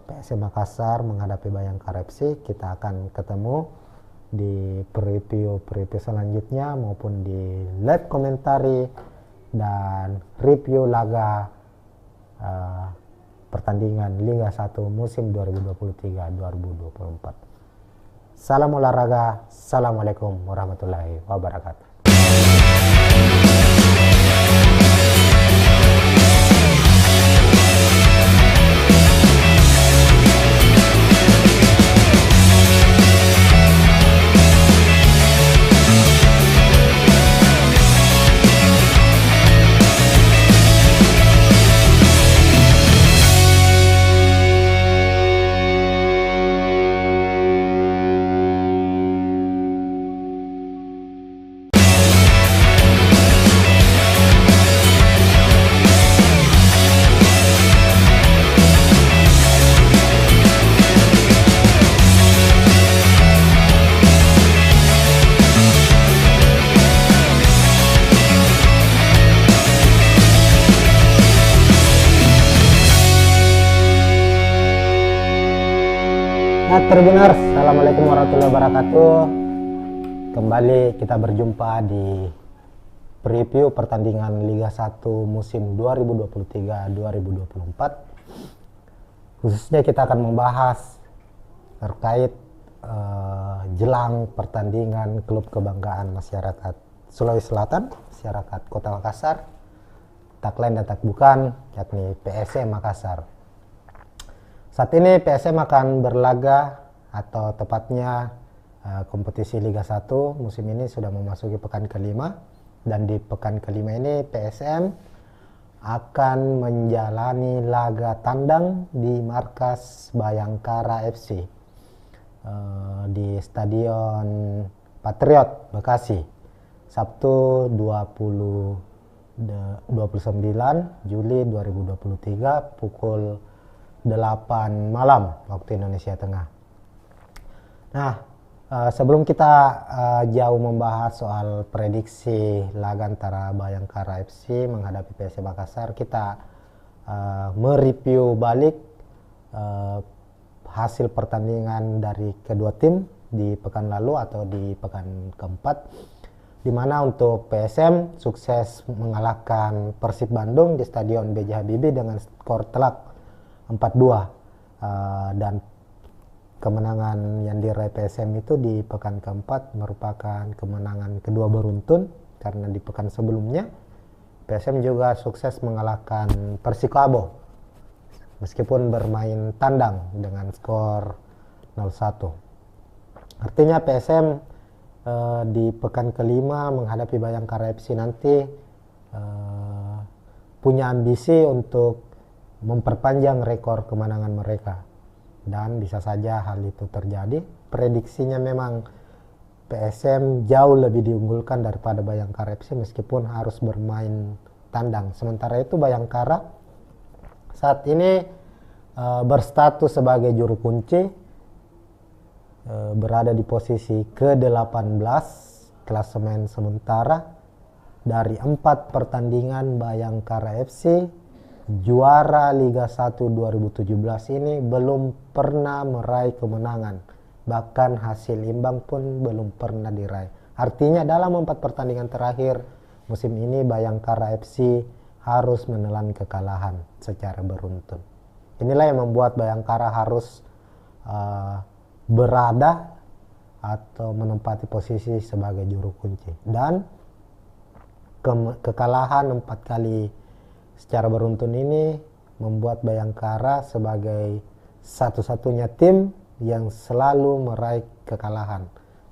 PSM Makassar menghadapi Bayangkara FC. Kita akan ketemu di preview selanjutnya maupun di live komentari dan review laga pertandingan Liga 1 musim 2023-2024. Salam olahraga. Assalamualaikum warahmatullahi wabarakatuh. Tribuners, assalamualaikum warahmatullahi wabarakatuh. Kembali kita berjumpa di preview pertandingan Liga 1 musim 2023-2024. Khususnya kita akan membahas terkait jelang pertandingan klub kebanggaan masyarakat Sulawesi Selatan, masyarakat Kota Makassar, tak lain dan tak bukan, yakni PSM Makassar. Saat ini PSM akan berlaga, atau tepatnya kompetisi Liga 1 musim ini sudah memasuki pekan kelima, dan di pekan kelima ini PSM akan menjalani laga tandang di markas Bayangkara FC di Stadion Patriot Bekasi, Sabtu 29 Juli 2023 pukul 8 malam waktu Indonesia Tengah. Nah, sebelum kita jauh membahas soal prediksi laga antara Bayangkara FC menghadapi PSM Makassar, kita mereview balik hasil pertandingan dari kedua tim di pekan lalu atau di pekan keempat, di mana untuk PSM sukses mengalahkan Persib Bandung di Stadion B.J. Habibie dengan skor telak 4-2, dan kemenangan yang diraih PSM itu di pekan keempat merupakan kemenangan kedua beruntun, karena di pekan sebelumnya PSM juga sukses mengalahkan Persikabo meskipun bermain tandang dengan skor 0-1. Artinya PSM di pekan kelima menghadapi Bayangkara FC nanti punya ambisi untuk memperpanjang rekor kemenangan mereka, dan bisa saja hal itu terjadi. Prediksinya memang PSM jauh lebih diunggulkan daripada Bayangkara FC meskipun harus bermain tandang. Sementara itu Bayangkara saat ini berstatus sebagai juru kunci, berada di posisi ke-18 klasemen sementara. Dari 4 pertandingan Bayangkara FC juara Liga 1 2017 ini belum pernah meraih kemenangan, bahkan hasil imbang pun belum pernah diraih. Artinya dalam 4 pertandingan terakhir musim ini Bayangkara FC harus menelan kekalahan secara beruntun. Inilah yang membuat Bayangkara harus berada atau menempati posisi sebagai juru kunci, dan kekalahan 4 kali secara beruntun ini membuat Bayangkara sebagai satu-satunya tim yang selalu meraih kekalahan,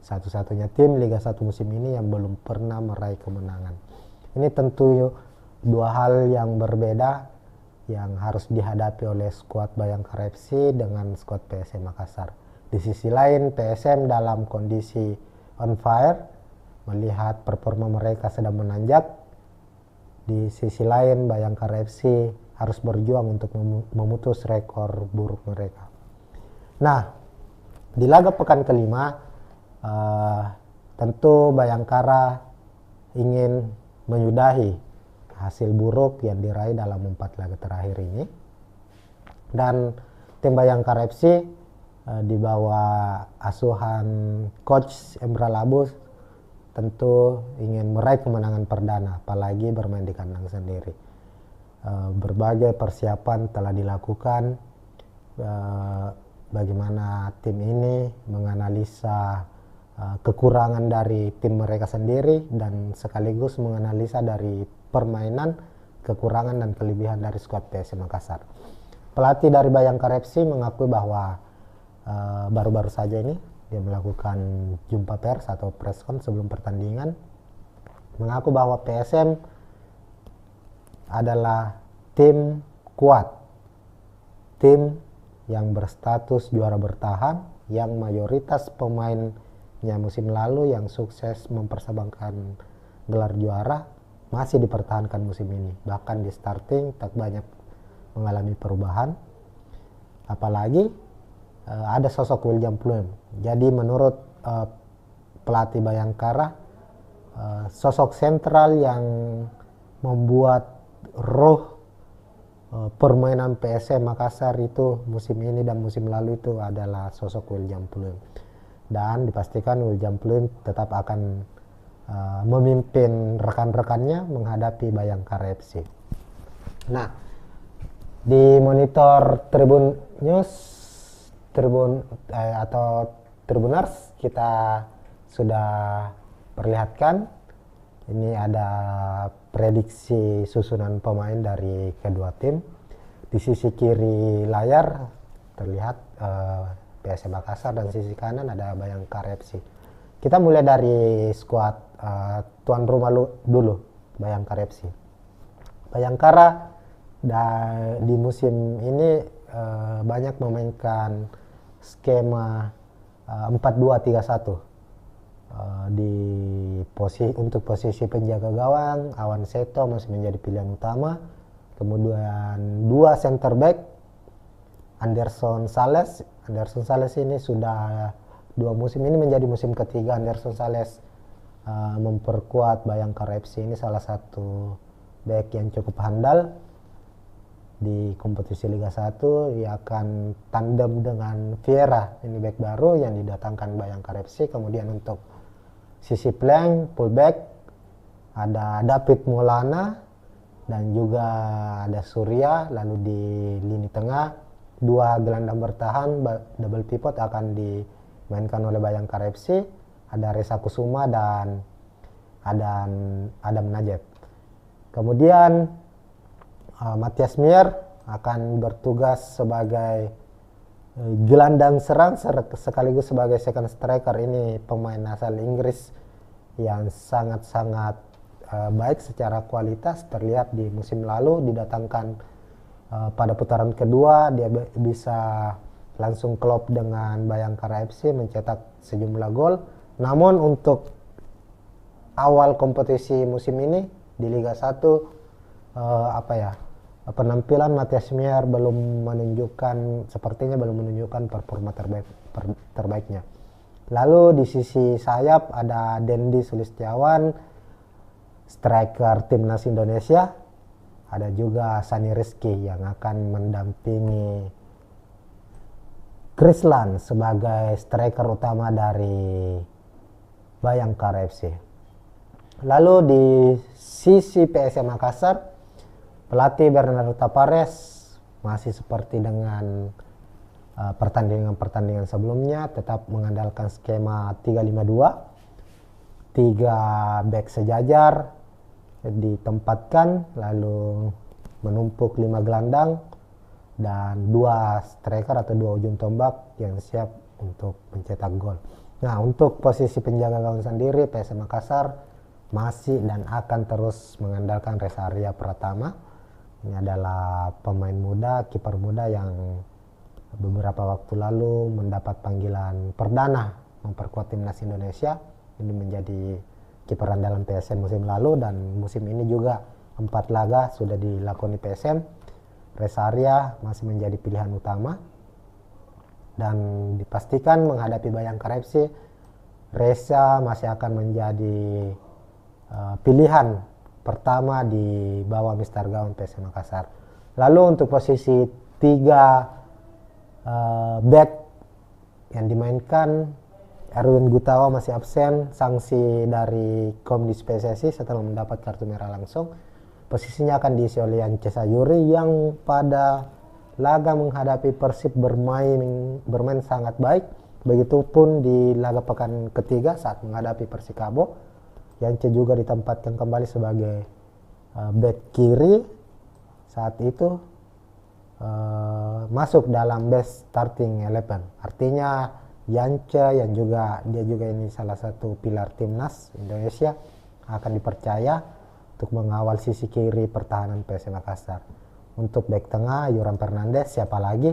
satu-satunya tim Liga 1 musim ini yang belum pernah meraih kemenangan. Ini tentu dua hal yang berbeda yang harus dihadapi oleh skuad Bayangkara FC dengan skuad PSM Makassar. Di sisi lain PSM dalam kondisi on fire, melihat performa mereka sedang menanjak. Di sisi lain Bayangkara FC harus berjuang untuk memutus rekor buruk mereka. Nah, di laga pekan kelima tentu Bayangkara ingin menyudahi hasil buruk yang diraih dalam 4 laga terakhir ini, dan tim Bayangkara FC di bawah asuhan coach Emra Labus tentu ingin meraih kemenangan perdana, apalagi bermain di kandang sendiri. Berbagai persiapan telah dilakukan bagaimana tim ini menganalisa kekurangan dari tim mereka sendiri dan sekaligus menganalisa dari permainan, kekurangan dan kelebihan dari skuad PSM Makassar. Pelatih dari Bayangkara FC mengakui bahwa baru-baru saja ini dia melakukan jumpa pers atau preskon sebelum pertandingan, mengaku bahwa PSM adalah tim kuat, tim yang berstatus juara bertahan, yang mayoritas pemainnya musim lalu yang sukses mempersembahkan gelar juara masih dipertahankan musim ini. Bahkan di starting tak banyak mengalami perubahan, apalagi ada sosok William Pluim. Jadi menurut pelatih Bayangkara, sosok sentral yang membuat roh permainan PSM Makassar itu musim ini dan musim lalu itu adalah sosok William Pluim. Dan dipastikan William Pluim tetap akan memimpin rekan-rekannya menghadapi Bayangkara FC. Nah, di monitor Tribun News, atau Tribuners, kita sudah perlihatkan ini ada prediksi susunan pemain dari kedua tim. Di sisi kiri layar terlihat PSM Makassar dan sisi kanan ada Bayangkara FC. Kita mulai dari skuad tuan rumah dulu, Bayangkara FC. Bayangkara di musim ini banyak memainkan skema 4-2-3-1. Untuk posisi penjaga gawang, Awan Seto masih menjadi pilihan utama. Kemudian 2 center back, Anderson Sales ini sudah 2 musim ini menjadi musim ketiga Anderson Sales memperkuat Bayangkara FC. Ini salah satu back yang cukup handal di kompetisi Liga 1. Ia akan tandem dengan Vieira, ini back baru yang didatangkan Bayangkara FC. Kemudian untuk sisi flank, fullback, ada David Maulana dan juga ada Surya. Lalu di lini tengah 2 gelandang bertahan double pivot akan dimainkan oleh Bayangkara FC. Ada Reza Kusuma dan Adam Najib. Kemudian Matias Mier akan bertugas sebagai gelandang serang sekaligus sebagai second striker. Ini pemain asal Inggris yang sangat-sangat baik secara kualitas. Terlihat di musim lalu didatangkan pada putaran kedua dia bisa langsung klop dengan Bayangkara FC, mencetak sejumlah gol. Namun untuk awal kompetisi musim ini di Liga 1 penampilan Matias Mier sepertinya belum menunjukkan performa terbaiknya. Lalu di sisi sayap ada Dendi Sulistiawan, striker timnas Indonesia. Ada juga Sani Rizky yang akan mendampingi Krislan sebagai striker utama dari Bayangkara FC. Lalu di sisi PSM Makassar, pelatih Bernardo Tapares masih seperti dengan pertandingan-pertandingan sebelumnya, tetap mengandalkan skema 3-5-2. 3 back sejajar ditempatkan, lalu menumpuk 5 gelandang dan 2 striker atau 2 ujung tombak yang siap untuk mencetak gol. Nah, untuk posisi penjaga gawang sendiri, PSM Makassar masih dan akan terus mengandalkan Reza Arya Pratama. Ini adalah pemain muda, kiper muda yang beberapa waktu lalu mendapat panggilan perdana memperkuat timnas Indonesia. Ini menjadi kiper andalan PSM musim lalu dan musim ini juga 4 laga sudah dilakoni PSM. Reza Arya masih menjadi pilihan utama dan dipastikan menghadapi Bayangkara FC, Reza masih akan menjadi pilihan pertama di bawah Mister Gawang PSM Makassar. Lalu untuk posisi 3 back yang dimainkan, Erwin Gutawa masih absen, sanksi dari Komdis PSSI setelah mendapat kartu merah langsung. Posisinya akan diisi oleh Yance Sayuri yang pada laga menghadapi Persib bermain sangat baik. Begitupun di laga pekan ketiga saat menghadapi Persikabo, Yance juga ditempatkan kembali sebagai back kiri. Saat itu masuk dalam best starting 11. Artinya Yance yang dia juga ini salah satu pilar timnas Indonesia akan dipercaya untuk mengawal sisi kiri pertahanan PSM Makassar. Untuk back tengah Yoram Fernandes, siapa lagi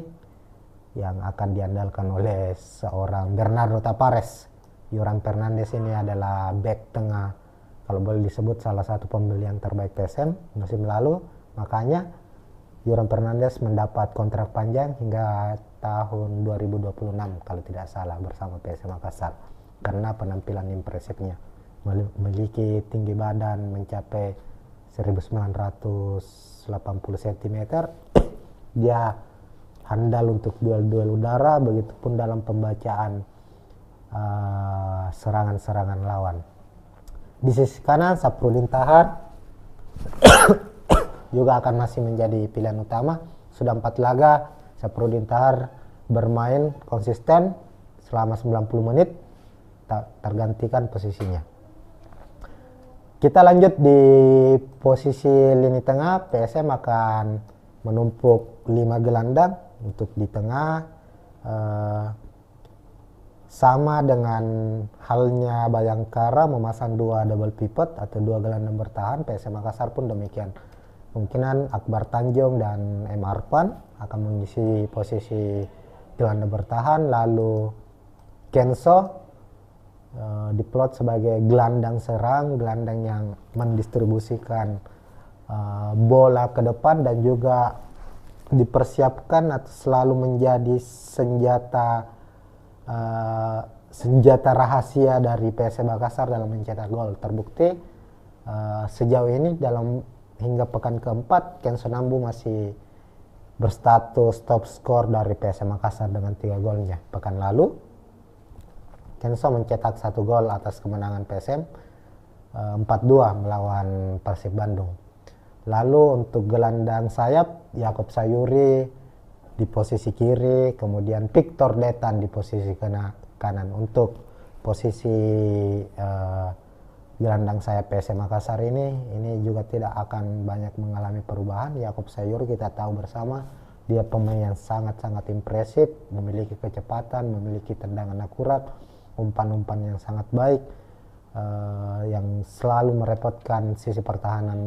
yang akan diandalkan oleh seorang Bernardo Tapares. Yoram Fernandes ini adalah back tengah, kalau boleh disebut salah satu pembelian terbaik PSM musim lalu. Makanya Yoram Fernandes mendapat kontrak panjang hingga tahun 2026 kalau tidak salah bersama PSM Makassar, karena penampilan impresifnya. Memiliki tinggi badan mencapai 1980 cm. Dia handal untuk duel-duel udara, begitupun dalam pembacaan serangan-serangan lawan. Di sisi kanan Saprudin Tahar juga akan masih menjadi pilihan utama. Sudah 4 laga Saprudin Tahar bermain konsisten selama 90 menit, tak tergantikan posisinya. Kita lanjut di posisi lini tengah. PSM akan menumpuk 5 gelandang. Untuk di tengah sama dengan halnya Bayangkara memasang 2 double pivot atau 2 gelandang bertahan, PSM Makassar pun demikian. Kemungkinan Akbar Tanjung dan M. Arfan akan mengisi posisi gelandang bertahan, lalu Kenso diplot sebagai gelandang serang, gelandang yang mendistribusikan bola ke depan dan juga dipersiapkan atau selalu menjadi senjata rahasia dari PSM Makassar dalam mencetak gol. Terbukti sejauh ini dalam hingga pekan keempat Kenso Nambu masih berstatus top skor dari PSM Makassar dengan 3 golnya. Pekan lalu Kenso mencetak 1 gol atas kemenangan PSM 4-2 melawan Persib Bandung. Lalu untuk gelandang sayap Yakob Sayuri di posisi kiri, kemudian Victor Detan di posisi kanan. Untuk posisi gelandang sayap PSM Makassar ini juga tidak akan banyak mengalami perubahan. Yakob Sayuri kita tahu bersama, dia pemain yang sangat-sangat impresif, memiliki kecepatan, memiliki tendangan akurat, umpan-umpan yang sangat baik, yang selalu merepotkan sisi pertahanan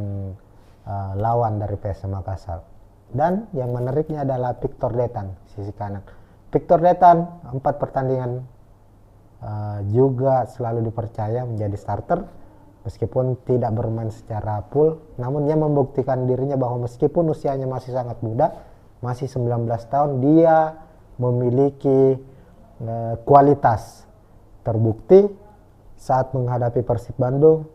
lawan dari PSM Makassar. Dan yang menariknya adalah Victor Detan sisi kanan. Victor Detan 4 pertandingan juga selalu dipercaya menjadi starter meskipun tidak bermain secara full, namun dia membuktikan dirinya bahwa meskipun usianya masih sangat muda, masih 19 tahun, dia memiliki kualitas. Terbukti saat menghadapi Persib Bandung,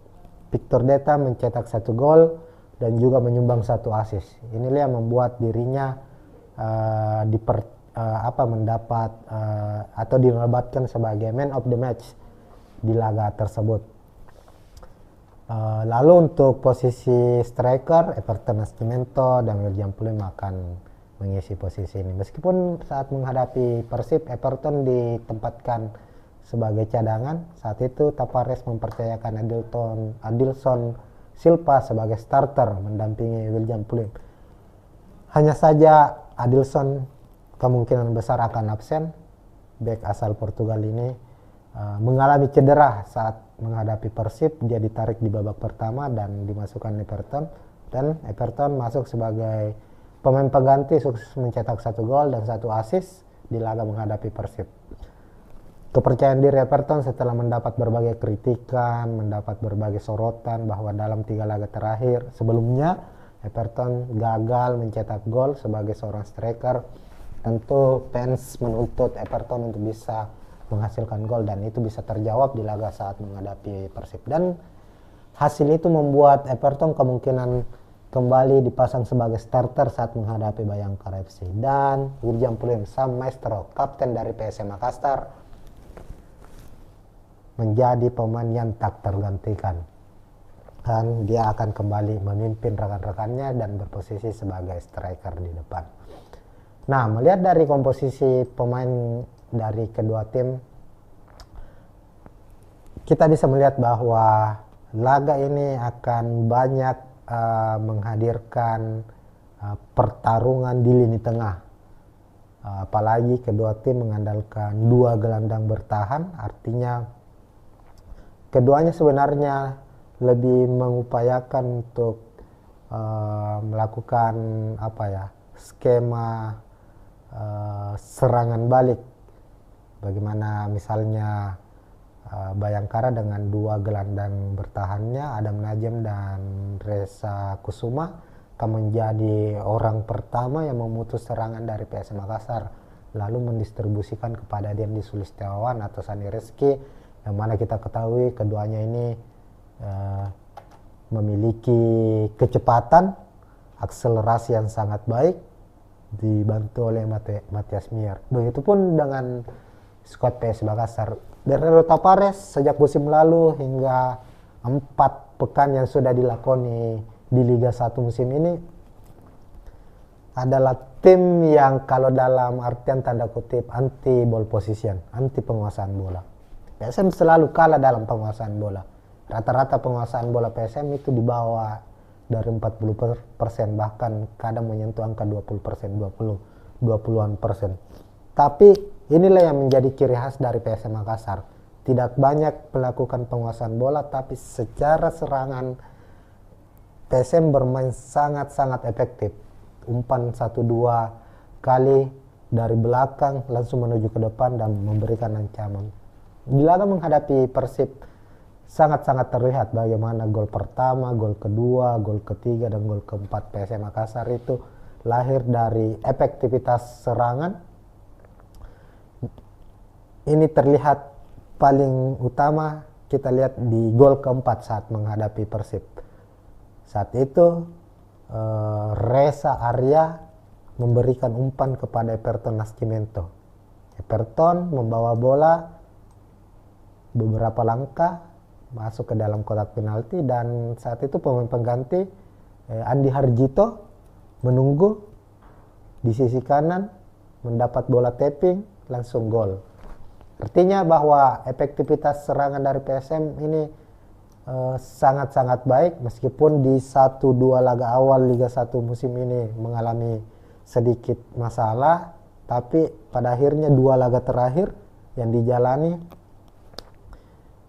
Victor Detan mencetak 1 gol dan juga menyumbang 1 assist. Inilah yang membuat dirinya mendapat atau dinobatkan sebagai man of the match di laga tersebut. Lalu untuk posisi striker Everton Nascimento dan William Pluim akan mengisi posisi ini. Meskipun saat menghadapi Persib, Everton ditempatkan sebagai cadangan. Saat itu Tapares mempercayakan Adilson Silva sebagai starter mendampingi William Pluim. Hanya saja Adilson kemungkinan besar akan absen. Bek asal Portugal ini mengalami cedera saat menghadapi Persib. Dia ditarik di babak pertama dan dimasukkan Everton, dan Everton masuk sebagai pemain pengganti, sukses mencetak 1 gol dan 1 assist di laga menghadapi Persib. Kepercayaan diri Everton setelah mendapat berbagai kritikan, mendapat berbagai sorotan bahwa dalam 3 laga terakhir sebelumnya Everton gagal mencetak gol sebagai seorang striker. Tentu fans menuntut Everton untuk bisa menghasilkan gol, dan itu bisa terjawab di laga saat menghadapi Persib. Dan hasil itu membuat Everton kemungkinan kembali dipasang sebagai starter saat menghadapi Bayangkara FC. Dan William Pluim, sang maestro, kapten dari PSM Makassar, menjadi pemain yang tak tergantikan, dan dia akan kembali memimpin rekan-rekannya dan berposisi sebagai striker di depan. Nah, melihat dari komposisi pemain dari kedua tim, kita bisa melihat bahwa laga ini akan banyak menghadirkan pertarungan di lini tengah. Apalagi kedua tim mengandalkan dua gelandang bertahan, artinya keduanya sebenarnya lebih mengupayakan untuk melakukan skema serangan balik. Bagaimana misalnya Bayangkara dengan dua gelandang bertahannya Adam Najem dan Reza Kusuma akan menjadi orang pertama yang memutus serangan dari PSM Makassar, lalu mendistribusikan kepada Dendi Sulistiawan atau Sani Reski, yang mana kita ketahui keduanya ini memiliki kecepatan, akselerasi yang sangat baik, dibantu oleh Matias Mier. Begitupun dengan skuad PSM Makassar. Bernardo Tapares sejak musim lalu hingga 4 pekan yang sudah dilakoni di Liga 1 musim ini adalah tim yang kalau dalam artian tanda kutip anti ball position, anti penguasaan bola. PSM selalu kalah dalam penguasaan bola. Rata-rata penguasaan bola PSM itu di bawah dari 40%, bahkan kadang menyentuh angka 20%, 20-an persen. Tapi inilah yang menjadi ciri khas dari PSM Makassar. Tidak banyak melakukan penguasaan bola, tapi secara serangan PSM bermain sangat-sangat efektif. Umpan 1-2 kali dari belakang langsung menuju ke depan dan memberikan ancaman. Di laga menghadapi Persib sangat-sangat terlihat bagaimana gol pertama, gol kedua, gol ketiga, dan gol keempat PSM Makassar itu lahir dari efektivitas serangan. Ini terlihat paling utama kita lihat di gol keempat saat menghadapi Persib. Saat itu Reza Arya memberikan umpan kepada Everton Nascimento. Everton membawa bola beberapa langkah masuk ke dalam kotak penalti, dan saat itu pemain pengganti Andi Harjito menunggu di sisi kanan, mendapat bola tapping, langsung gol. Artinya bahwa efektivitas serangan dari PSM ini sangat-sangat baik, meskipun di 1-2 laga awal Liga 1 musim ini mengalami sedikit masalah, tapi pada akhirnya 2 laga terakhir yang dijalani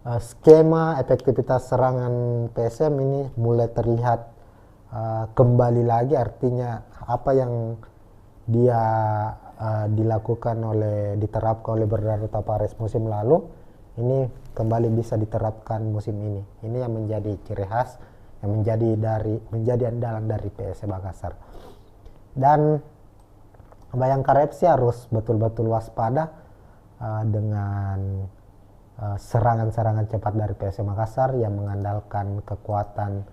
skema efektivitas serangan PSM ini mulai terlihat kembali lagi. Artinya apa yang dia diterapkan oleh Bernardo Tapares musim lalu ini kembali bisa diterapkan musim ini. Ini yang menjadi ciri khas, yang menjadi andalan dari PSM Makassar. Dan Bayangkara FC harus betul-betul waspada dengan serangan-serangan cepat dari PSM Makassar yang mengandalkan kekuatan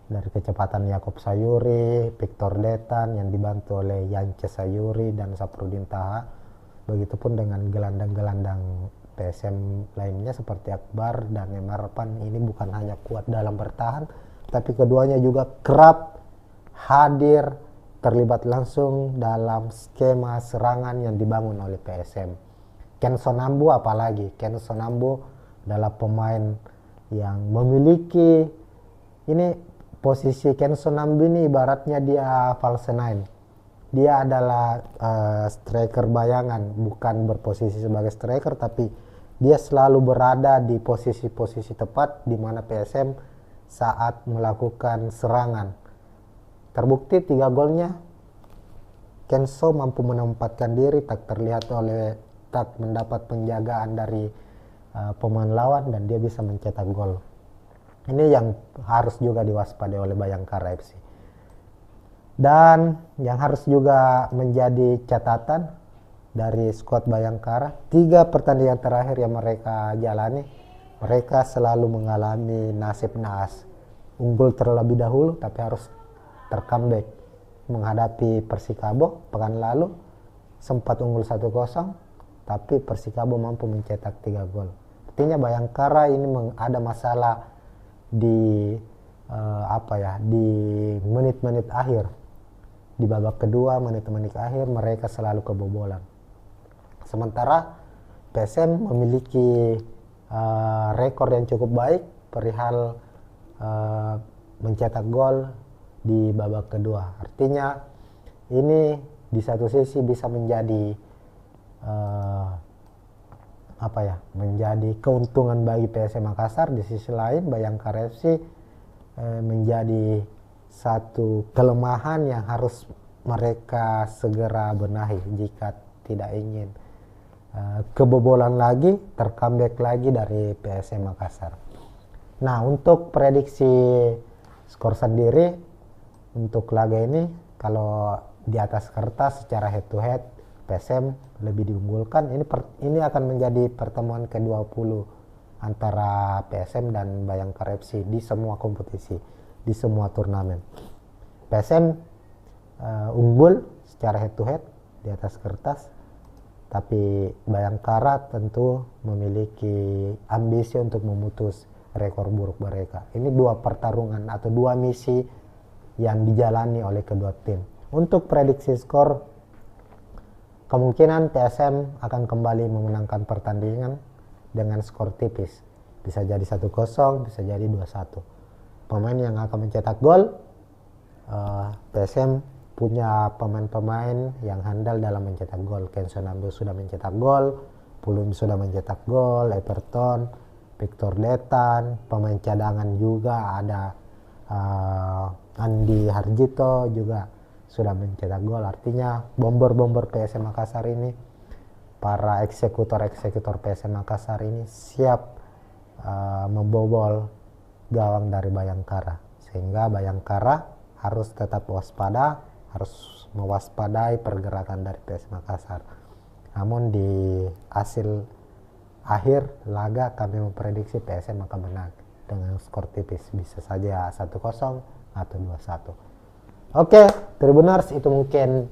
dari kecepatan Yakob Sayuri, Victor Detan yang dibantu oleh Yance Sayuri dan Saprudin Taha. Begitupun dengan gelandang-gelandang PSM lainnya seperti Akbar dan Emarpan. Ini bukan hanya kuat dalam bertahan, tapi keduanya juga kerap hadir terlibat langsung dalam skema serangan yang dibangun oleh PSM. Ken Sonambu apalagi. Ken Sonambu adalah pemain yang memiliki posisi Ken Sonambu ini ibaratnya dia false nine. Dia adalah striker bayangan, bukan berposisi sebagai striker, tapi dia selalu berada di posisi-posisi tepat di mana PSM saat melakukan serangan. Terbukti 3 golnya Kenso mampu menempatkan diri, tak mendapat penjagaan dari pemain lawan, dan dia bisa mencetak gol. Ini yang harus juga diwaspadai oleh Bayangkara FC. Dan yang harus juga menjadi catatan dari skuad Bayangkara, 3 pertandingan terakhir yang mereka jalani, mereka selalu mengalami nasib naas. Unggul terlebih dahulu tapi harus tercomeback. Menghadapi Persikabo pekan lalu sempat unggul 1-0, tapi Persikabo mampu mencetak 3 gol. Artinya Bayangkara ini ada masalah di menit-menit akhir. di babak kedua menit-menit akhir mereka selalu kebobolan. Sementara PSM memiliki rekor yang cukup baik perihal mencetak gol di babak kedua. Artinya ini di satu sisi bisa menjadi menjadi keuntungan bagi PSM Makassar. Di sisi lain Bayangkara FC menjadi satu kelemahan yang harus mereka segera benahi jika tidak ingin kebobolan lagi, tercomeback lagi dari PSM Makassar. Nah, untuk prediksi skor sendiri untuk laga ini, kalau di atas kertas secara head to head PSM lebih diunggulkan. Ini akan menjadi pertemuan ke-20 antara PSM dan Bayangkara FC di semua kompetisi, di semua turnamen. PSM unggul secara head to head di atas kertas, tapi Bayangkara tentu memiliki ambisi untuk memutus rekor buruk mereka. Ini dua pertarungan atau dua misi yang dijalani oleh kedua tim. Untuk prediksi skor, kemungkinan PSM akan kembali memenangkan pertandingan dengan skor tipis. Bisa jadi 1-0, bisa jadi 2-1. Pemain yang akan mencetak gol, PSM punya pemain-pemain yang handal dalam mencetak gol. Kenson Amdo sudah mencetak gol, Pulum sudah mencetak gol, Everton, Victor Letan, pemain cadangan juga ada Andi Harjito juga sudah mencetak gol. Artinya bomber-bomber PSM Makassar ini, para eksekutor-eksekutor PSM Makassar ini siap membobol gawang dari Bayangkara, sehingga Bayangkara harus tetap waspada, harus mewaspadai pergerakan dari PSM Makassar. Namun di hasil akhir laga kami memprediksi PSM akan menang dengan skor tipis, bisa saja 1-0 atau 2-1. Oke, Tribuners, itu mungkin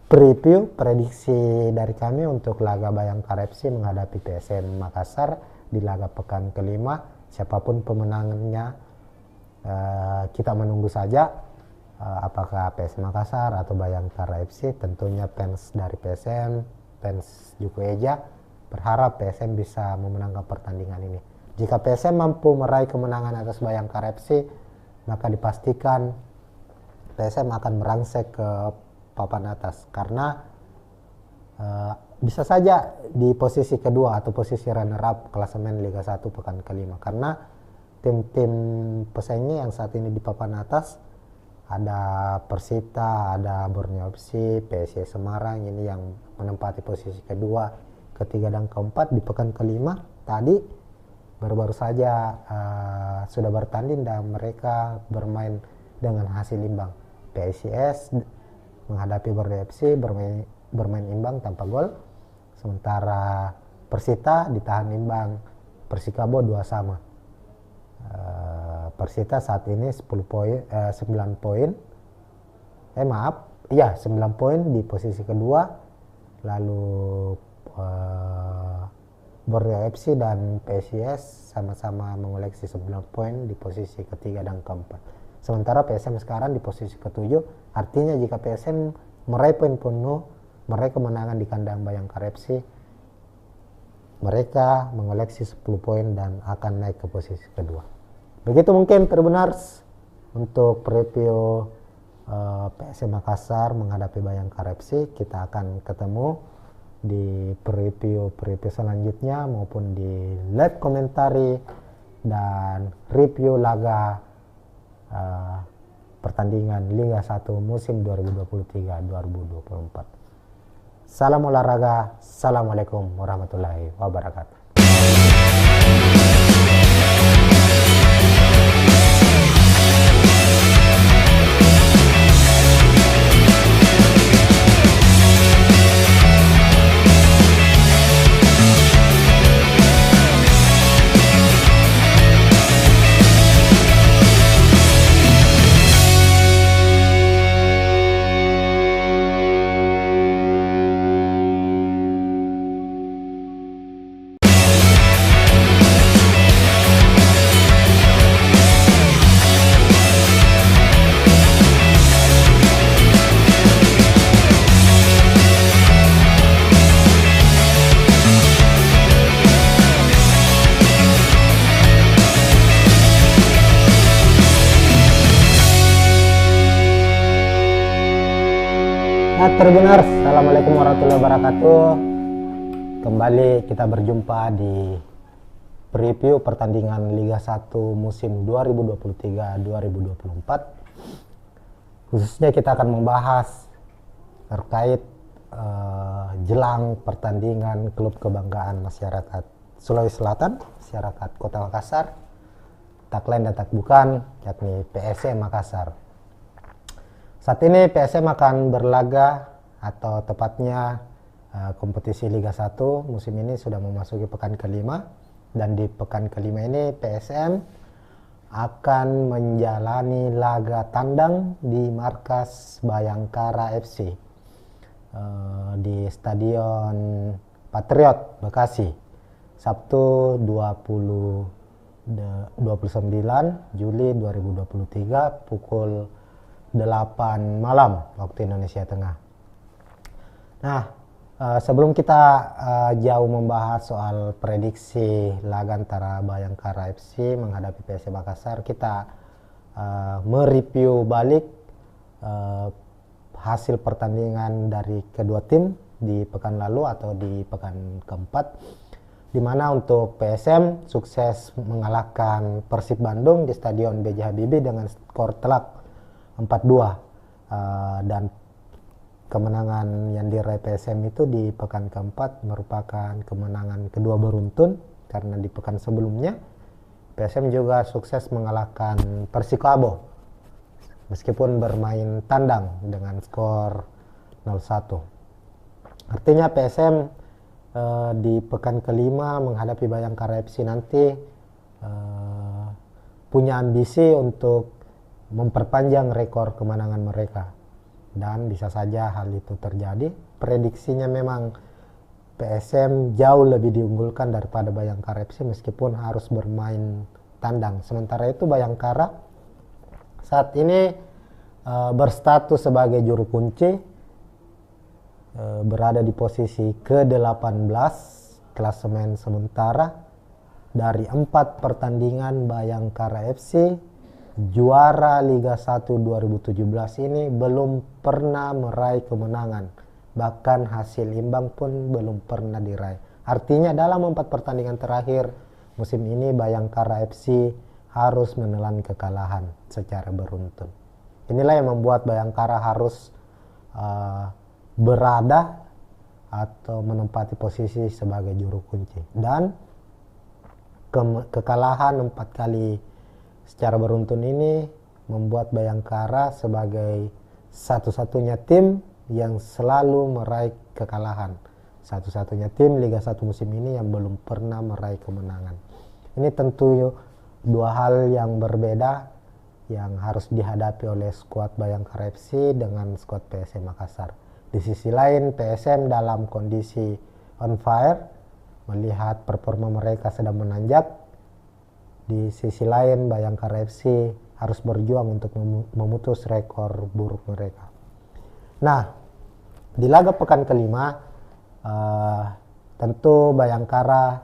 preview prediksi dari kami untuk laga Bayangkara FC menghadapi PSM Makassar di laga pekan kelima. Siapapun pemenangnya, kita menunggu saja apakah PSM Makassar atau Bayangkara FC. Tentunya fans dari PSM, fans Juku Eja berharap PSM bisa memenangkan pertandingan ini. Jika PSM mampu meraih kemenangan atas Bayangkara FC, maka dipastikan PSM akan merangsek ke papan atas, karena bisa saja di posisi kedua atau posisi runner up klasemen Liga 1 pekan kelima, karena tim-tim pesaingnya yang saat ini di papan atas ada Persita, ada Borneo FC, PSIS Semarang ini yang menempati posisi kedua, ketiga dan keempat. Di pekan kelima tadi baru-baru saja sudah bertanding dan mereka bermain dengan hasil imbang. PSIS menghadapi Borneo FC bermain imbang tanpa gol, sementara Persita ditahan imbang Persikabo 2-2. Persita saat ini 9 poin di posisi kedua, lalu Borneo FC dan PSIS sama-sama mengoleksi 9 poin di posisi ketiga dan keempat. Sementara PSM sekarang di posisi ketujuh. Artinya jika PSM meraih poin penuh, meraih kemenangan di kandang Bayangkara FC, mereka mengoleksi 10 poin dan akan naik ke posisi kedua. Begitu mungkin Tribuners untuk preview PSM Makassar menghadapi Bayangkara FC. Kita akan ketemu di preview selanjutnya maupun di live komentari dan review laga pertandingan Liga 1 musim 2023-2024. Salam olahraga, assalamualaikum warahmatullahi wabarakatuh. Nah, Tribuners, Assalamualaikum warahmatullahi wabarakatuh. Kembali kita berjumpa di preview pertandingan Liga 1 musim 2023-2024. Khususnya kita akan membahas terkait jelang pertandingan klub kebanggaan masyarakat Sulawesi Selatan, masyarakat Kota Makassar, tak lain dan tak bukan, yakni PSM Makassar. Saat ini PSM akan berlaga, atau tepatnya kompetisi Liga 1 musim ini sudah memasuki pekan kelima, dan di pekan kelima ini PSM akan menjalani laga tandang di markas Bayangkara FC di Stadion Patriot Bekasi, Sabtu 29 Juli 2023 pukul 8 malam waktu Indonesia Tengah. Nah, sebelum kita jauh membahas soal prediksi laga antara Bayangkara FC menghadapi PSM Makassar, kita mereview balik hasil pertandingan dari kedua tim di pekan lalu atau di pekan keempat, di mana untuk PSM sukses mengalahkan Persib Bandung di Stadion B.J. Habibie dengan skor telak 4-2, dan kemenangan yang diraih PSM itu di pekan keempat merupakan kemenangan kedua beruntun, karena di pekan sebelumnya PSM juga sukses mengalahkan Persikabo meskipun bermain tandang dengan skor 0-1. Artinya PSM di pekan kelima menghadapi Bayangkara FC nanti punya ambisi untuk memperpanjang rekor kemenangan mereka, dan bisa saja hal itu terjadi. Prediksinya memang PSM jauh lebih diunggulkan daripada Bayangkara FC meskipun harus bermain tandang. Sementara itu Bayangkara saat ini berstatus sebagai juru kunci, berada di posisi ke-18 klasemen sementara. Dari 4 pertandingan Bayangkara FC juara Liga 1 2017 ini belum pernah meraih kemenangan, bahkan hasil imbang pun belum pernah diraih. Artinya dalam 4 pertandingan terakhir musim ini Bayangkara FC harus menelan kekalahan secara beruntun. Inilah yang membuat Bayangkara harus berada atau menempati posisi sebagai juru kunci, dan kekalahan 4 kali secara beruntun ini membuat Bayangkara sebagai satu-satunya tim yang selalu meraih kekalahan, satu-satunya tim Liga 1 musim ini yang belum pernah meraih kemenangan. Ini tentu dua hal yang berbeda yang harus dihadapi oleh skuad Bayangkara FC dengan skuad PSM Makassar. Di sisi lain PSM dalam kondisi on fire, melihat performa mereka sedang menanjak. Di sisi lain Bayangkara FC harus berjuang untuk memutus rekor buruk mereka. Nah, di laga pekan kelima tentu Bayangkara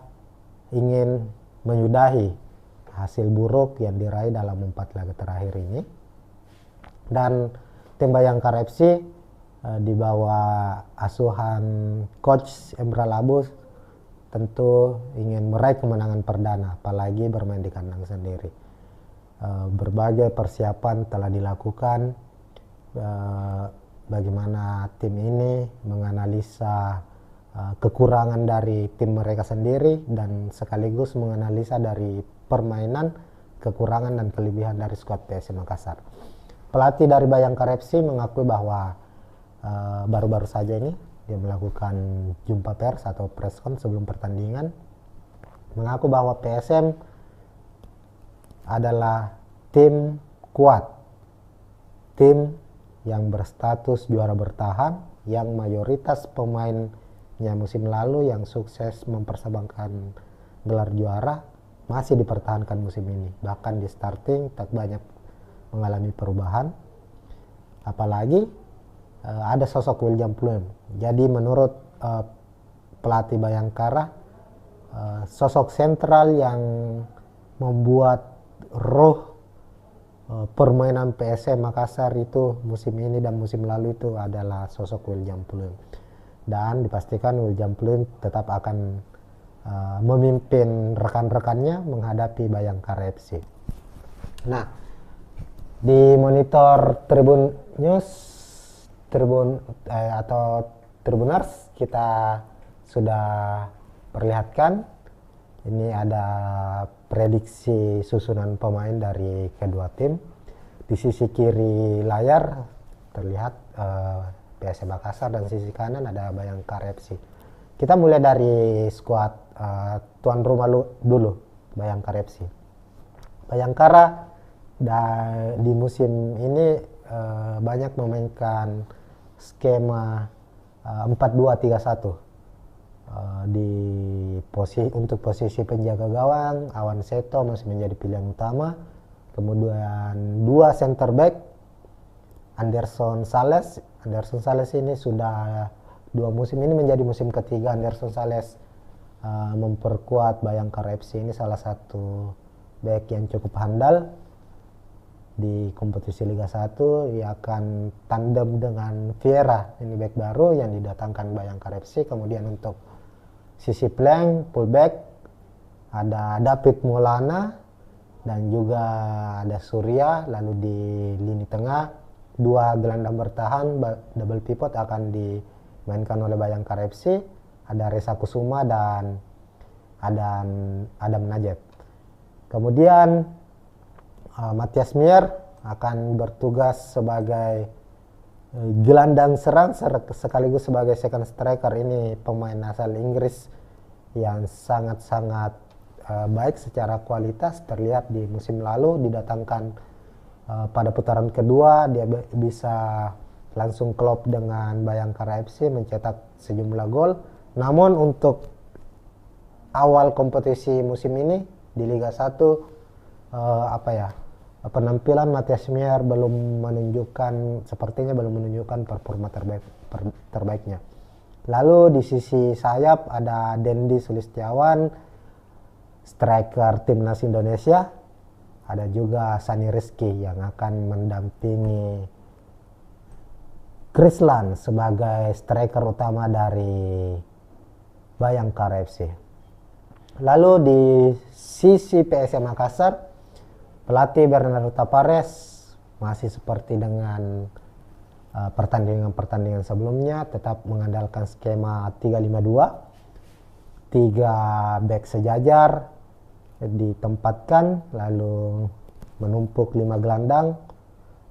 ingin menyudahi hasil buruk yang diraih dalam 4 laga terakhir ini, dan tim Bayangkara FC di bawah asuhan coach Emra Labus tentu ingin meraih kemenangan perdana, apalagi bermain di kandang sendiri. Berbagai persiapan telah dilakukan, bagaimana tim ini menganalisa kekurangan dari tim mereka sendiri, dan sekaligus menganalisa dari permainan, kekurangan dan kelebihan dari skuad PSM Makassar. Pelatih dari Bayangkara FC mengakui bahwa baru-baru saja ini dia melakukan jumpa pers atau preskon sebelum pertandingan, mengaku bahwa PSM adalah tim kuat, tim yang berstatus juara bertahan, yang mayoritas pemainnya musim lalu yang sukses mempersembahkan gelar juara masih dipertahankan musim ini. Bahkan di starting tak banyak mengalami perubahan, apalagi ada sosok William Pluim. Jadi menurut pelatih Bayangkara, sosok sentral yang membuat roh permainan PSM Makassar itu musim ini dan musim lalu itu adalah sosok William Pluim, dan dipastikan William Pluim tetap akan memimpin rekan-rekannya menghadapi Bayangkara FC. Nah, di monitor Tribun News atau Tribuners kita sudah perlihatkan ini ada prediksi susunan pemain dari kedua tim. Di sisi kiri layar terlihat PSM Makassar dan sisi kanan ada Bayangkara FC. Kita mulai dari skuad tuan rumah dulu, Bayangkara FC. Bayangkara di musim ini banyak memainkan skema 4-2-3-1. Untuk posisi penjaga gawang, Awan Seto masih menjadi pilihan utama. Kemudian 2 center back, Anderson Sales ini sudah 2 musim ini menjadi musim ketiga Anderson Sales memperkuat Bayangkara FC. Ini salah satu back yang cukup handal di kompetisi Liga 1. Ia akan tandem dengan Vieira, ini back baru yang didatangkan Bayangkara FC. Kemudian untuk sisi flank, fullback ada David Maulana dan juga ada Surya. Lalu di lini tengah 2 gelandang bertahan double pivot akan dimainkan oleh Bayangkara FC. Ada Reza Kusuma dan Adam Najib. Kemudian Matias Mier akan bertugas sebagai gelandang serang sekaligus sebagai second striker. Ini pemain asal Inggris yang sangat-sangat baik secara kualitas, terlihat di musim lalu didatangkan pada putaran kedua dia bisa langsung klop dengan Bayangkara FC mencetak sejumlah gol. Namun untuk awal kompetisi musim ini di Liga 1 penampilan Matias Mier sepertinya belum menunjukkan performa terbaiknya. Lalu di sisi sayap ada Dendi Sulistiawan, striker timnas Indonesia. Ada juga Sani Rizky yang akan mendampingi Krislan sebagai striker utama dari Bayangkara FC. Lalu di sisi PSM Makassar, pelatih Bernardo Tapares masih seperti dengan pertandingan-pertandingan sebelumnya, tetap mengandalkan skema 3-5-2. 3 back sejajar ditempatkan, lalu menumpuk 5 gelandang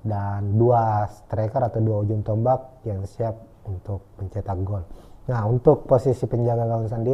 dan 2 striker atau 2 ujung tombak yang siap untuk mencetak gol. Nah, untuk posisi penjaga gawang sendiri